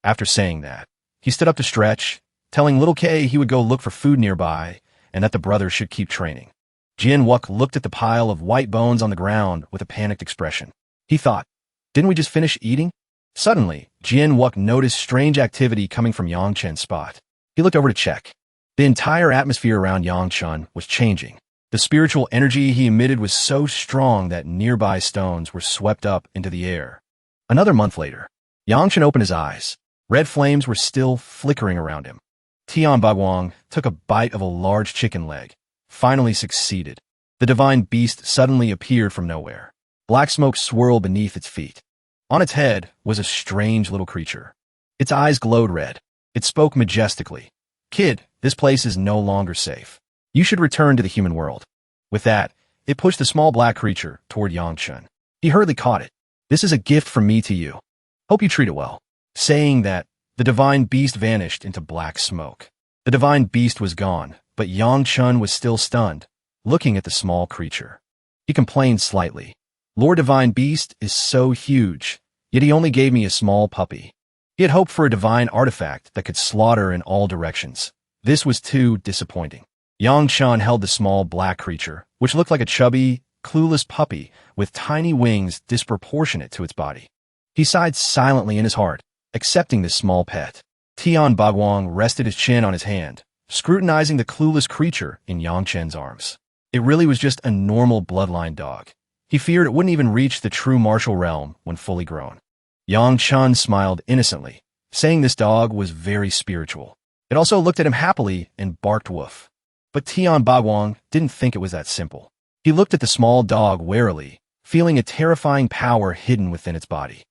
After saying that, he stood up to stretch, telling little K he would go look for food nearby and that the brothers should keep training. Jian Wuk looked at the pile of white bones on the ground with a panicked expression. He thought, "Didn't we just finish eating?" Suddenly, Jian Wuk noticed strange activity coming from Yang Chen's spot. He looked over to check. The entire atmosphere around Yang Chun was changing. The spiritual energy he emitted was so strong that nearby stones were swept up into the air. Another month later, Yang Chun opened his eyes. Red flames were still flickering around him. Tian Bagwang took a bite of a large chicken leg. Finally succeeded. The divine beast suddenly appeared from nowhere. Black smoke swirled beneath its feet. On its head was a strange little creature. Its eyes glowed red. It spoke majestically. "Kid, this place is no longer safe. You should return to the human world." With that, it pushed the small black creature toward Yang Chun. He hurriedly caught it. "This is a gift from me to you. Hope you treat it well." Saying that, the divine beast vanished into black smoke. The divine beast was gone, but Yang Chun was still stunned, looking at the small creature. He complained slightly. "Lord Divine Beast is so huge, yet he only gave me a small puppy." He had hoped for a divine artifact that could slaughter in all directions. This was too disappointing. Yang Chun held the small black creature, which looked like a chubby, clueless puppy with tiny wings disproportionate to its body. He sighed silently in his heart, accepting this small pet. Tian Bagwang rested his chin on his hand, scrutinizing the clueless creature in Yang Chun's arms. It really was just a normal bloodline dog. He feared it wouldn't even reach the true martial realm when fully grown. Yang Chun smiled innocently, saying this dog was very spiritual. It also looked at him happily and barked woof. But Tian Bagwang didn't think it was that simple. He looked at the small dog warily, feeling a terrifying power hidden within its body.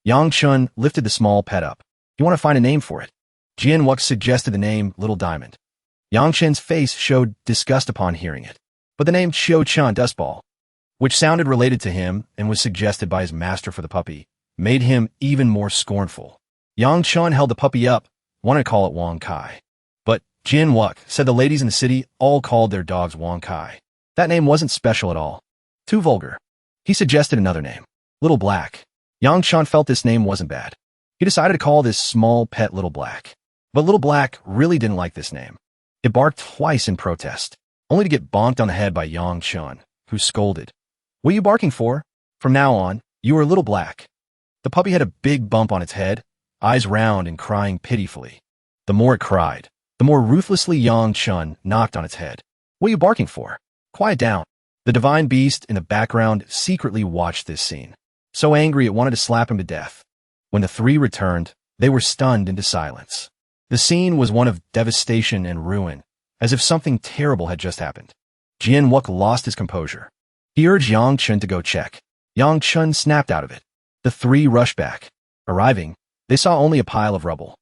Yang Chun lifted the small pet up. "You want to find a name for it?" Jian Wuk suggested the name Little Diamond. Yang Chun's face showed disgust upon hearing it. But the name Xiao Chun Dustball, which sounded related to him and was suggested by his master for the puppy, made him even more scornful. Yang Chun held the puppy up, wanted to call it Wong Kai. But Jian Wuk said the ladies in the city all called their dogs Wong Kai. That name wasn't special at all. Too vulgar. He suggested another name, Little Black. Yang Chun felt this name wasn't bad. He decided to call this small pet Little Black. But Little Black really didn't like this name. It barked twice in protest, only to get bonked on the head by Yang Chun, who scolded. "What are you barking for? From now on, you are Little Black." The puppy had a big bump on its head, eyes round and crying pitifully. The more it cried, the more ruthlessly Yang Chun knocked on its head. "What are you barking for? Quiet down." The divine beast in the background secretly watched this scene. So angry it wanted to slap him to death. When the three returned, they were stunned into silence. The scene was one of devastation and ruin, as if something terrible had just happened. Jian Wuk lost his composure. He urged Yang Chun to go check. Yang Chun snapped out of it. The three rushed back. Arriving, they saw only a pile of rubble.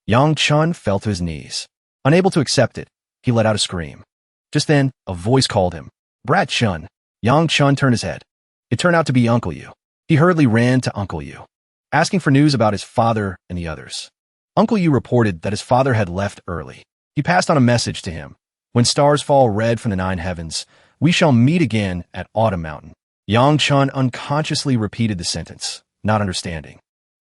Yang Chun fell to his knees. Unable to accept it, he let out a scream. Just then, a voice called him. "Brat Chun." Yang Chun turned his head. It turned out to be Uncle Yu. He hurriedly ran to Uncle Yu, asking for news about his father and the others. Uncle Yu reported that his father had left early. He passed on a message to him. "When stars fall red from the 9 heavens, we shall meet again at Autumn Mountain." Yang Chun unconsciously repeated the sentence, not understanding.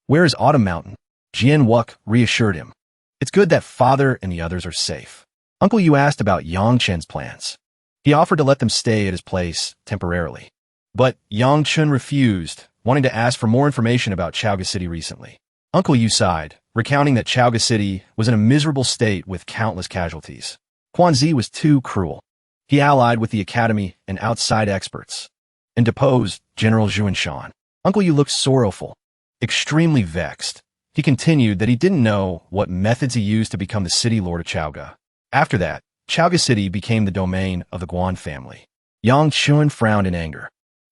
"Where is Autumn Mountain?" Jian Wuk reassured him. "It's good that father and the others are safe." Uncle Yu asked about Yang Chun's plans. He offered to let them stay at his place temporarily. But Yang Chun refused, wanting to ask for more information about Chaoga City recently. Uncle Yu sighed, recounting that Chaoga City was in a miserable state with countless casualties. Quan Zi was too cruel. He allied with the academy and outside experts, and deposed General Zhuanshan. Uncle Yu looked sorrowful, extremely vexed. He continued that he didn't know what methods he used to become the city lord of Chaoga. After that, Chaoga City became the domain of the Guan family. Yang Chun frowned in anger.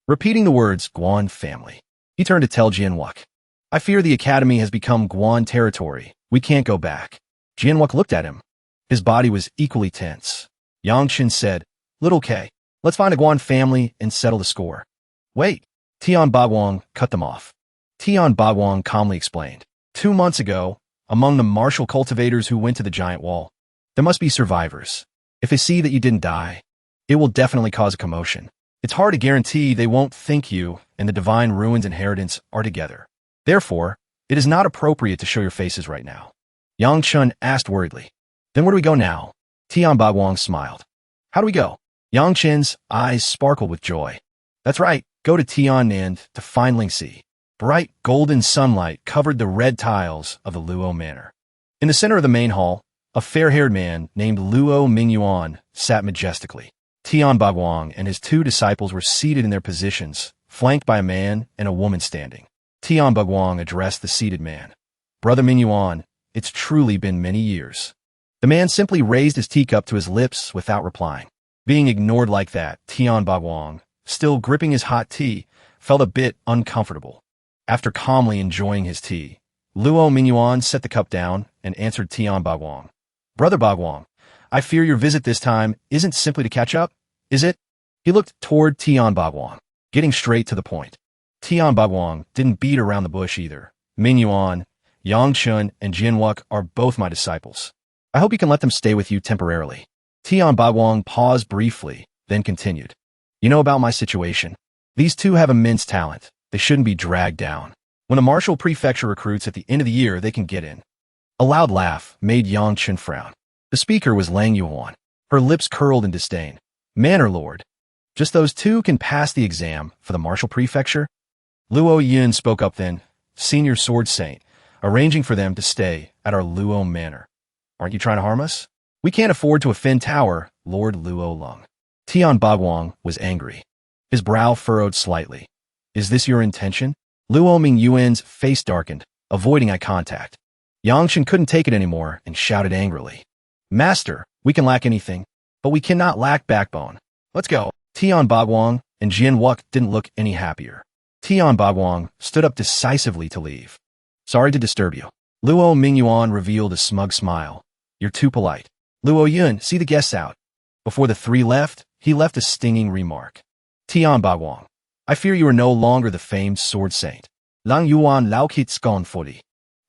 Repeating the words Guan family, he turned to tell Jian Wuk. "I fear the academy has become Guan territory. We can't go back." Jian Wuk looked at him. His body was equally tense. Yang Chun said, "Little K, let's find a Guan family and settle the score." "Wait." Tian Bagwang cut them off. Tian Bagwang calmly explained. 2 months ago, among the martial cultivators who went to the giant wall, there must be survivors. If they see that you didn't die, it will definitely cause a commotion. It's hard to guarantee they won't think you and the divine ruins inheritance are together. Therefore, it is not appropriate to show your faces right now." Yang Chun asked worriedly. "Then where do we go now?" Tian Bagwang smiled. "How do we go?" Yang Chun's eyes sparkled with joy. "That's right, go to Tiannan to find Lingxi." Bright golden sunlight covered the red tiles of the Luo Manor. In the center of the main hall, A fair-haired man named Luo Mingyuan sat majestically. Tian Bagwang and his two disciples were seated in their positions, flanked by a man and a woman standing. Tian Bagwang addressed the seated man. "Brother Mingyuan, it's truly been many years." The man simply raised his teacup to his lips without replying. Being ignored like that, Tian Bagwang, still gripping his hot tea, felt a bit uncomfortable. After calmly enjoying his tea, Luo Mingyuan set the cup down and answered Tian Bagwang. "Brother Bagwang, I fear your visit this time isn't simply to catch up, is it?" He looked toward Tian Bagwang, getting straight to the point. Tian Bagwang didn't beat around the bush either. "Mingyuan, Yangchun, and Jianwuk are both my disciples. I hope you can let them stay with you temporarily." Tian Bagwang paused briefly, then continued. "You know about my situation. These two have immense talent. They shouldn't be dragged down. When the martial prefecture recruits at the end of the year, they can get in." A loud laugh made Yang Chen frown. The speaker was Lang Yuan. Her lips curled in disdain. "Manor Lord, just those two can pass the exam for the martial prefecture?" Luo Yun spoke up then, "Senior Sword Saint, arranging for them to stay at our Luo Manor. Aren't you trying to harm us? We can't afford to offend Tower, Lord Luo Lung." Tian Bagwang was angry. His brow furrowed slightly. "Is this your intention?" Luo Mingyuan's face darkened, avoiding eye contact. Yangshan couldn't take it anymore and shouted angrily. "Master, we can lack anything, but we cannot lack backbone. Let's go." Tian Bagwang and Jianwuk didn't look any happier. Tian Bagwang stood up decisively to leave. "Sorry to disturb you." Luo Mingyuan revealed a smug smile. "You're too polite. Luo Yun, see the guests out." Before the three left, he left a stinging remark. "Tian Bagwang, I fear you are no longer the famed sword saint. Lang Yuan Lao Kit's gone 40.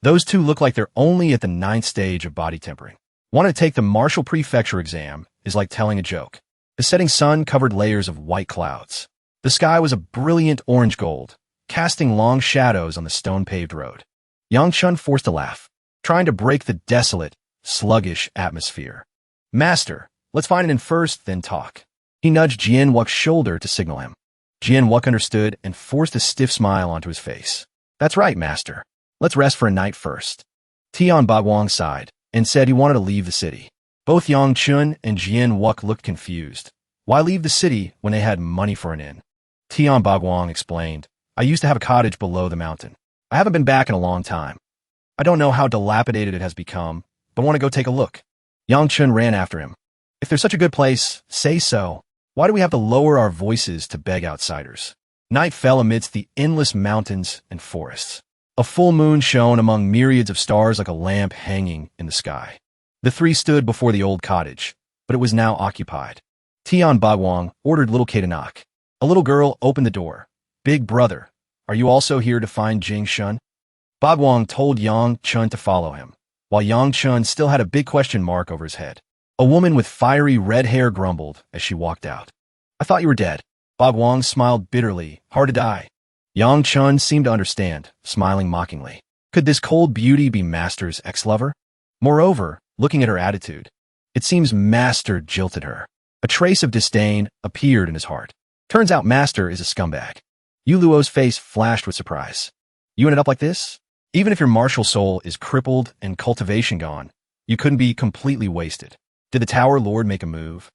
Those two look like they're only at the 9th stage of body tempering. Wanting to take the martial prefecture exam is like telling a joke." The setting sun covered layers of white clouds. The sky was a brilliant orange gold, casting long shadows on the stone-paved road. Yang Chun forced a laugh, trying to break the desolate, sluggish atmosphere. "Master, let's find an inn first, then talk." He nudged Jianwuk's shoulder to signal him. Jianwuk understood and forced a stiff smile onto his face. "That's right, master. Let's rest for a night first." Tian Bagwang sighed and said he wanted to leave the city. Both Yang Chun and Jianwuk looked confused. Why leave the city when they had money for an inn? Tian Bagwang explained, "I used to have a cottage below the mountain. I haven't been back in a long time. I don't know how dilapidated it has become, but want to go take a look." Yang Chun ran after him. "If there's such a good place, say so. Why do we have to lower our voices to beg outsiders?" Night fell amidst the endless mountains and forests. A full moon shone among myriads of stars like a lamp hanging in the sky. The three stood before the old cottage, but it was now occupied. Tian Bagwang ordered little Kay to knock. A little girl opened the door. "Big brother, are you also here to find Jing Shun?" Bagwang told Yang Chun to follow him, while Yang Chun still had a big question mark over his head. A woman with fiery red hair grumbled as she walked out. "I thought you were dead." Bagwang smiled bitterly. "Hard to die." Yang Chun seemed to understand, smiling mockingly. Could this cold beauty be Master's ex-lover? Moreover, looking at her attitude, it seems Master jilted her. A trace of disdain appeared in his heart. Turns out Master is a scumbag. Yu Luo's face flashed with surprise. "You ended up like this? Even if your martial soul is crippled and cultivation gone, you couldn't be completely wasted. Did the Tower Lord make a move?"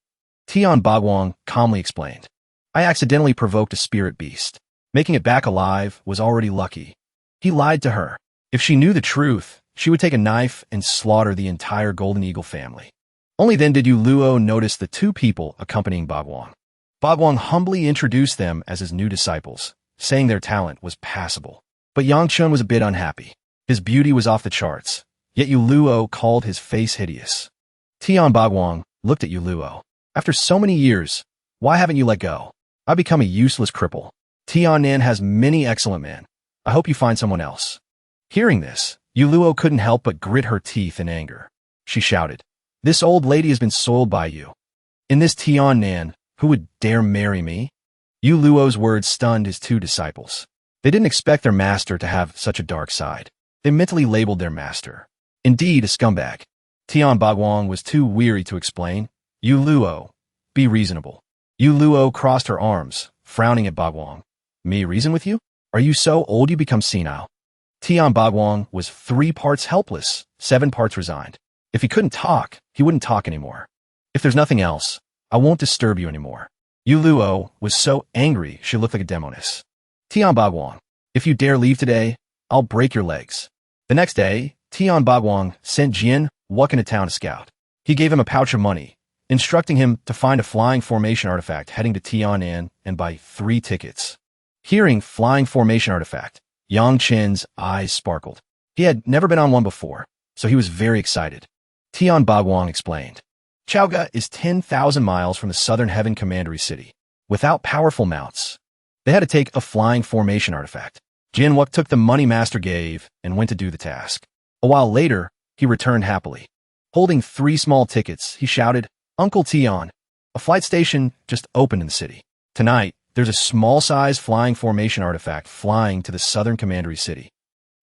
Tian Bagwang calmly explained. "I accidentally provoked a spirit beast. Making it back alive was already lucky." He lied to her. If she knew the truth, she would take a knife and slaughter the entire Golden Eagle family. Only then did Yu Luo notice the two people accompanying Bagwang. Bagwang humbly introduced them as his new disciples, saying their talent was passable. But Yang Chun was a bit unhappy. His beauty was off the charts, yet Yu Luo called his face hideous. Tian Bagwang looked at Yu Luo. "After so many years, why haven't you let go? I've become a useless cripple. Tianan has many excellent men. I hope you find someone else." Hearing this, Yu Luo couldn't help but grit her teeth in anger. She shouted, "This old lady has been soiled by you. In this Tianan, who would dare marry me?" Yu Luo's words stunned his two disciples. They didn't expect their master to have such a dark side. They mentally labeled their master. Indeed, a scumbag. Tian Bagwang was too weary to explain. "Yu Luo, be reasonable." Yu Luo crossed her arms, frowning at Bagwang. "Me reason with you? Are you so old you become senile?" Tian Bagwang was 3 parts helpless, 7 parts resigned. If he couldn't talk, he wouldn't talk anymore. If there's nothing else, I won't disturb you anymore. Yu Luo was so angry she looked like a demoness. Tian Bagwang, if you dare leave today, I'll break your legs. The next day, Tian Bagwang sent Jian Wuck into town to scout. He gave him a pouch of money, instructing him to find a flying formation artifact heading to Tianan and buy 3 tickets. Hearing flying formation artifact, Yang Chen's eyes sparkled. He had never been on one before, so he was very excited. Tian Bagwang explained. Chaoga is 10,000 miles from the southern Heaven Commandery City. Without powerful mounts, they had to take a flying formation artifact. Jian Wuck took the money Master gave and went to do the task. A while later, he returned happily. Holding 3 small tickets, he shouted, Uncle Tian, a flight station just opened in the city. Tonight, there's a small-sized flying formation artifact flying to the southern Commandery City.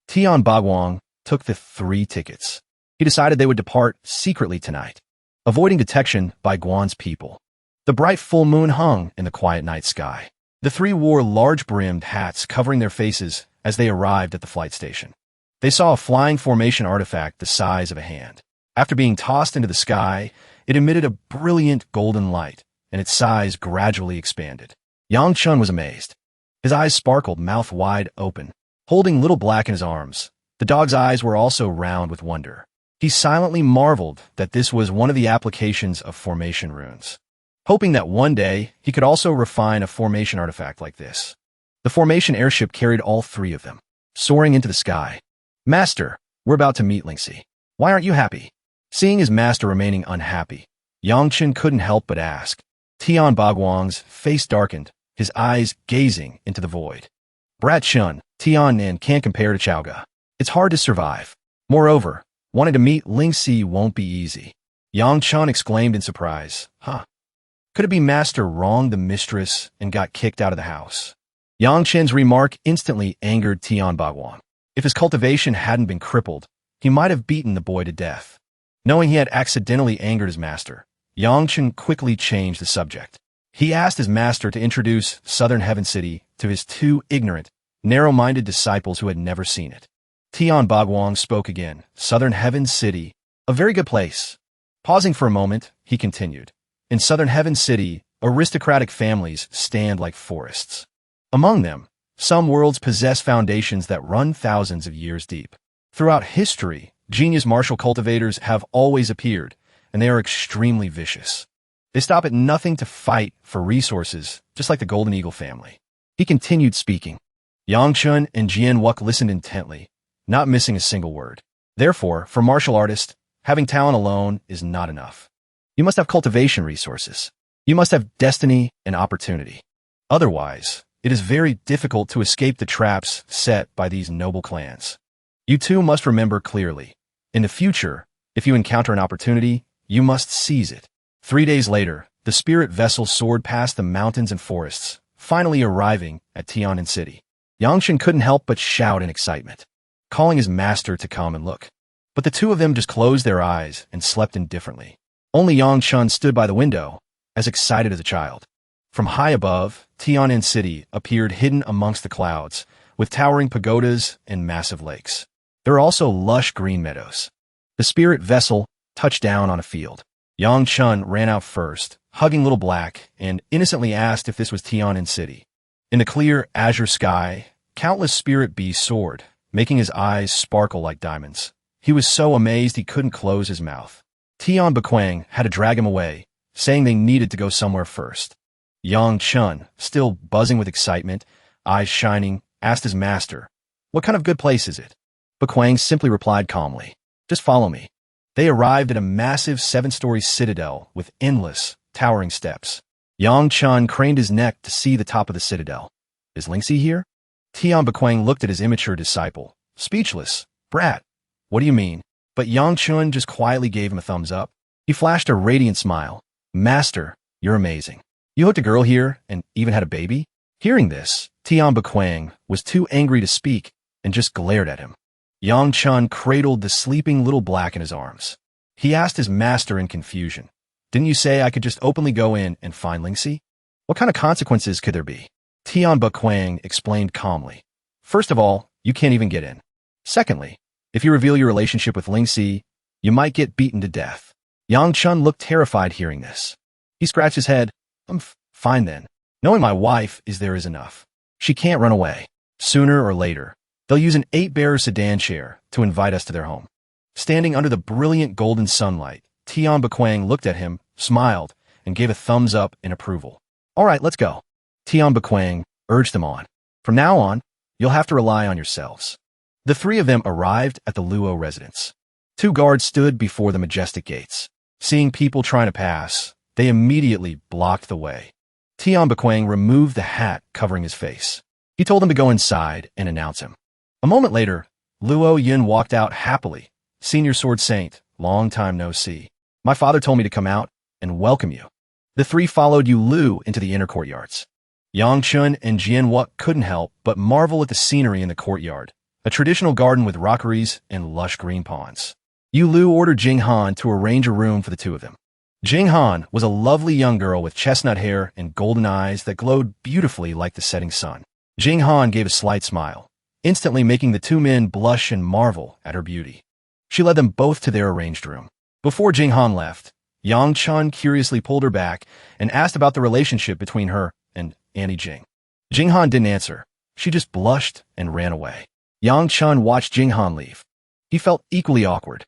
Tian Bagwang took the 3 tickets. He decided they would depart secretly tonight, avoiding detection by Guan's people. The bright full moon hung in the quiet night sky. The 3 wore large-brimmed hats covering their faces as they arrived at the flight station. They saw a flying formation artifact the size of a hand. After being tossed into the sky, it emitted a brilliant golden light, and its size gradually expanded. Yang Chun was amazed. His eyes sparkled, mouth wide open. Holding Little Black in his arms, the dog's eyes were also round with wonder. He silently marveled that this was one of the applications of formation runes, hoping that one day he could also refine a formation artifact like this. The formation airship carried all 3 of them, soaring into the sky. Master, we're about to meet Lingxi. Why aren't you happy? Seeing his master remaining unhappy, Yang Chen couldn't help but ask. Tian Bagwang's face darkened, his eyes gazing into the void. Brat Chun, Tian can't compare to Chaoga. It's hard to survive. Moreover, wanting to meet Lingxi won't be easy. Yang Chun exclaimed in surprise. Huh. Could it be Master wronged the mistress and got kicked out of the house? Yang Chen's remark instantly angered Tian Bagwang. If his cultivation hadn't been crippled, he might have beaten the boy to death. Knowing he had accidentally angered his master, Yang Chen quickly changed the subject. He asked his master to introduce Southern Heaven City to his 2 ignorant, narrow-minded disciples who had never seen it. Tian Bagwang spoke again. Southern Heaven City, a very good place. Pausing for a moment, he continued. In Southern Heaven City, aristocratic families stand like forests. Among them, some worlds possess foundations that run thousands of years deep. Throughout history, genius martial cultivators have always appeared, and they are extremely vicious. They stop at nothing to fight for resources, just like the Golden Eagle family. He continued speaking. Yang Chun and Jian Wuck listened intently, not missing a single word. Therefore, for martial artists, having talent alone is not enough. You must have cultivation resources. You must have destiny and opportunity. Otherwise, it is very difficult to escape the traps set by these noble clans. You too must remember clearly. In the future, if you encounter an opportunity, you must seize it. 3 days later, the spirit vessel soared past the mountains and forests, finally arriving at Tianan City. Yang Chen couldn't help but shout in excitement, calling his master to come and look. But the 2 of them just closed their eyes and slept indifferently. Only Yang Chun stood by the window, as excited as a child. From high above, Tianan City appeared hidden amongst the clouds, with towering pagodas and massive lakes. There are also lush green meadows. The spirit vessel touched down on a field. Yang Chun ran out first, hugging Little Black, and innocently asked if this was Tianan City. In the clear azure sky, countless spirit bees soared, making his eyes sparkle like diamonds. He was so amazed he couldn't close his mouth. Tian Bequang had to drag him away, saying they needed to go somewhere first. Yang Chun, still buzzing with excitement, eyes shining, asked his master, "What kind of good place is it?" Bequang simply replied calmly, "Just follow me." They arrived at a massive 7-story citadel with endless, towering steps. Yang Chun craned his neck to see the top of the citadel. "Is Lingxi here?" Tian Bequang looked at his immature disciple, speechless. "Brat, what do you mean?" But Yang Chun just quietly gave him a thumbs up. He flashed a radiant smile. "Master, you're amazing. You hooked a girl here and even had a baby?" Hearing this, Tian Bequang was too angry to speak and just glared at him. Yang Chun cradled the sleeping Little Black in his arms. He asked his master in confusion, "Didn't you say I could just openly go in and find Lingxi? What kind of consequences could there be?" Tian Bequang explained calmly. "First of all, you can't even get in. Secondly, if you reveal your relationship with Lingxi, You might get beaten to death. Yang Chun looked terrified hearing this. He scratched his head. I'm fine then. Knowing my wife is there is enough. She can't run away. Sooner or later, they'll use an 8-bearer sedan chair to invite us to their home. Standing under the brilliant golden sunlight, Tian Bequang looked at him, smiled, and gave a thumbs up in approval. All right, let's go. Tian Bequang urged them on. From now on, you'll have to rely on yourselves. The three of them arrived at the Luo residence. 2 guards stood before the majestic gates. Seeing people trying to pass, they immediately blocked the way. Tian Bequang removed the hat covering his face. He told them to go inside and announce him. A moment later, Luo Yin walked out happily. Senior Sword Saint, long time no see. My father told me to come out and welcome you. The 3 followed Yu Lu into the inner courtyards. Yang Chun and Jian Wuk couldn't help but marvel at the scenery in the courtyard, a traditional garden with rockeries and lush green ponds. Yu Lu ordered Jing Han to arrange a room for the 2 of them. Jing Han was a lovely young girl with chestnut hair and golden eyes that glowed beautifully like the setting sun. Jing Han gave a slight smile, instantly making the 2 men blush and marvel at her beauty. She led them both to their arranged room. Before Jing Han left, Yang Chun curiously pulled her back and asked about the relationship between her and Annie Jing. Jing Han didn't answer. She just blushed and ran away. Yang Chun watched Jing Han leave. He felt equally awkward.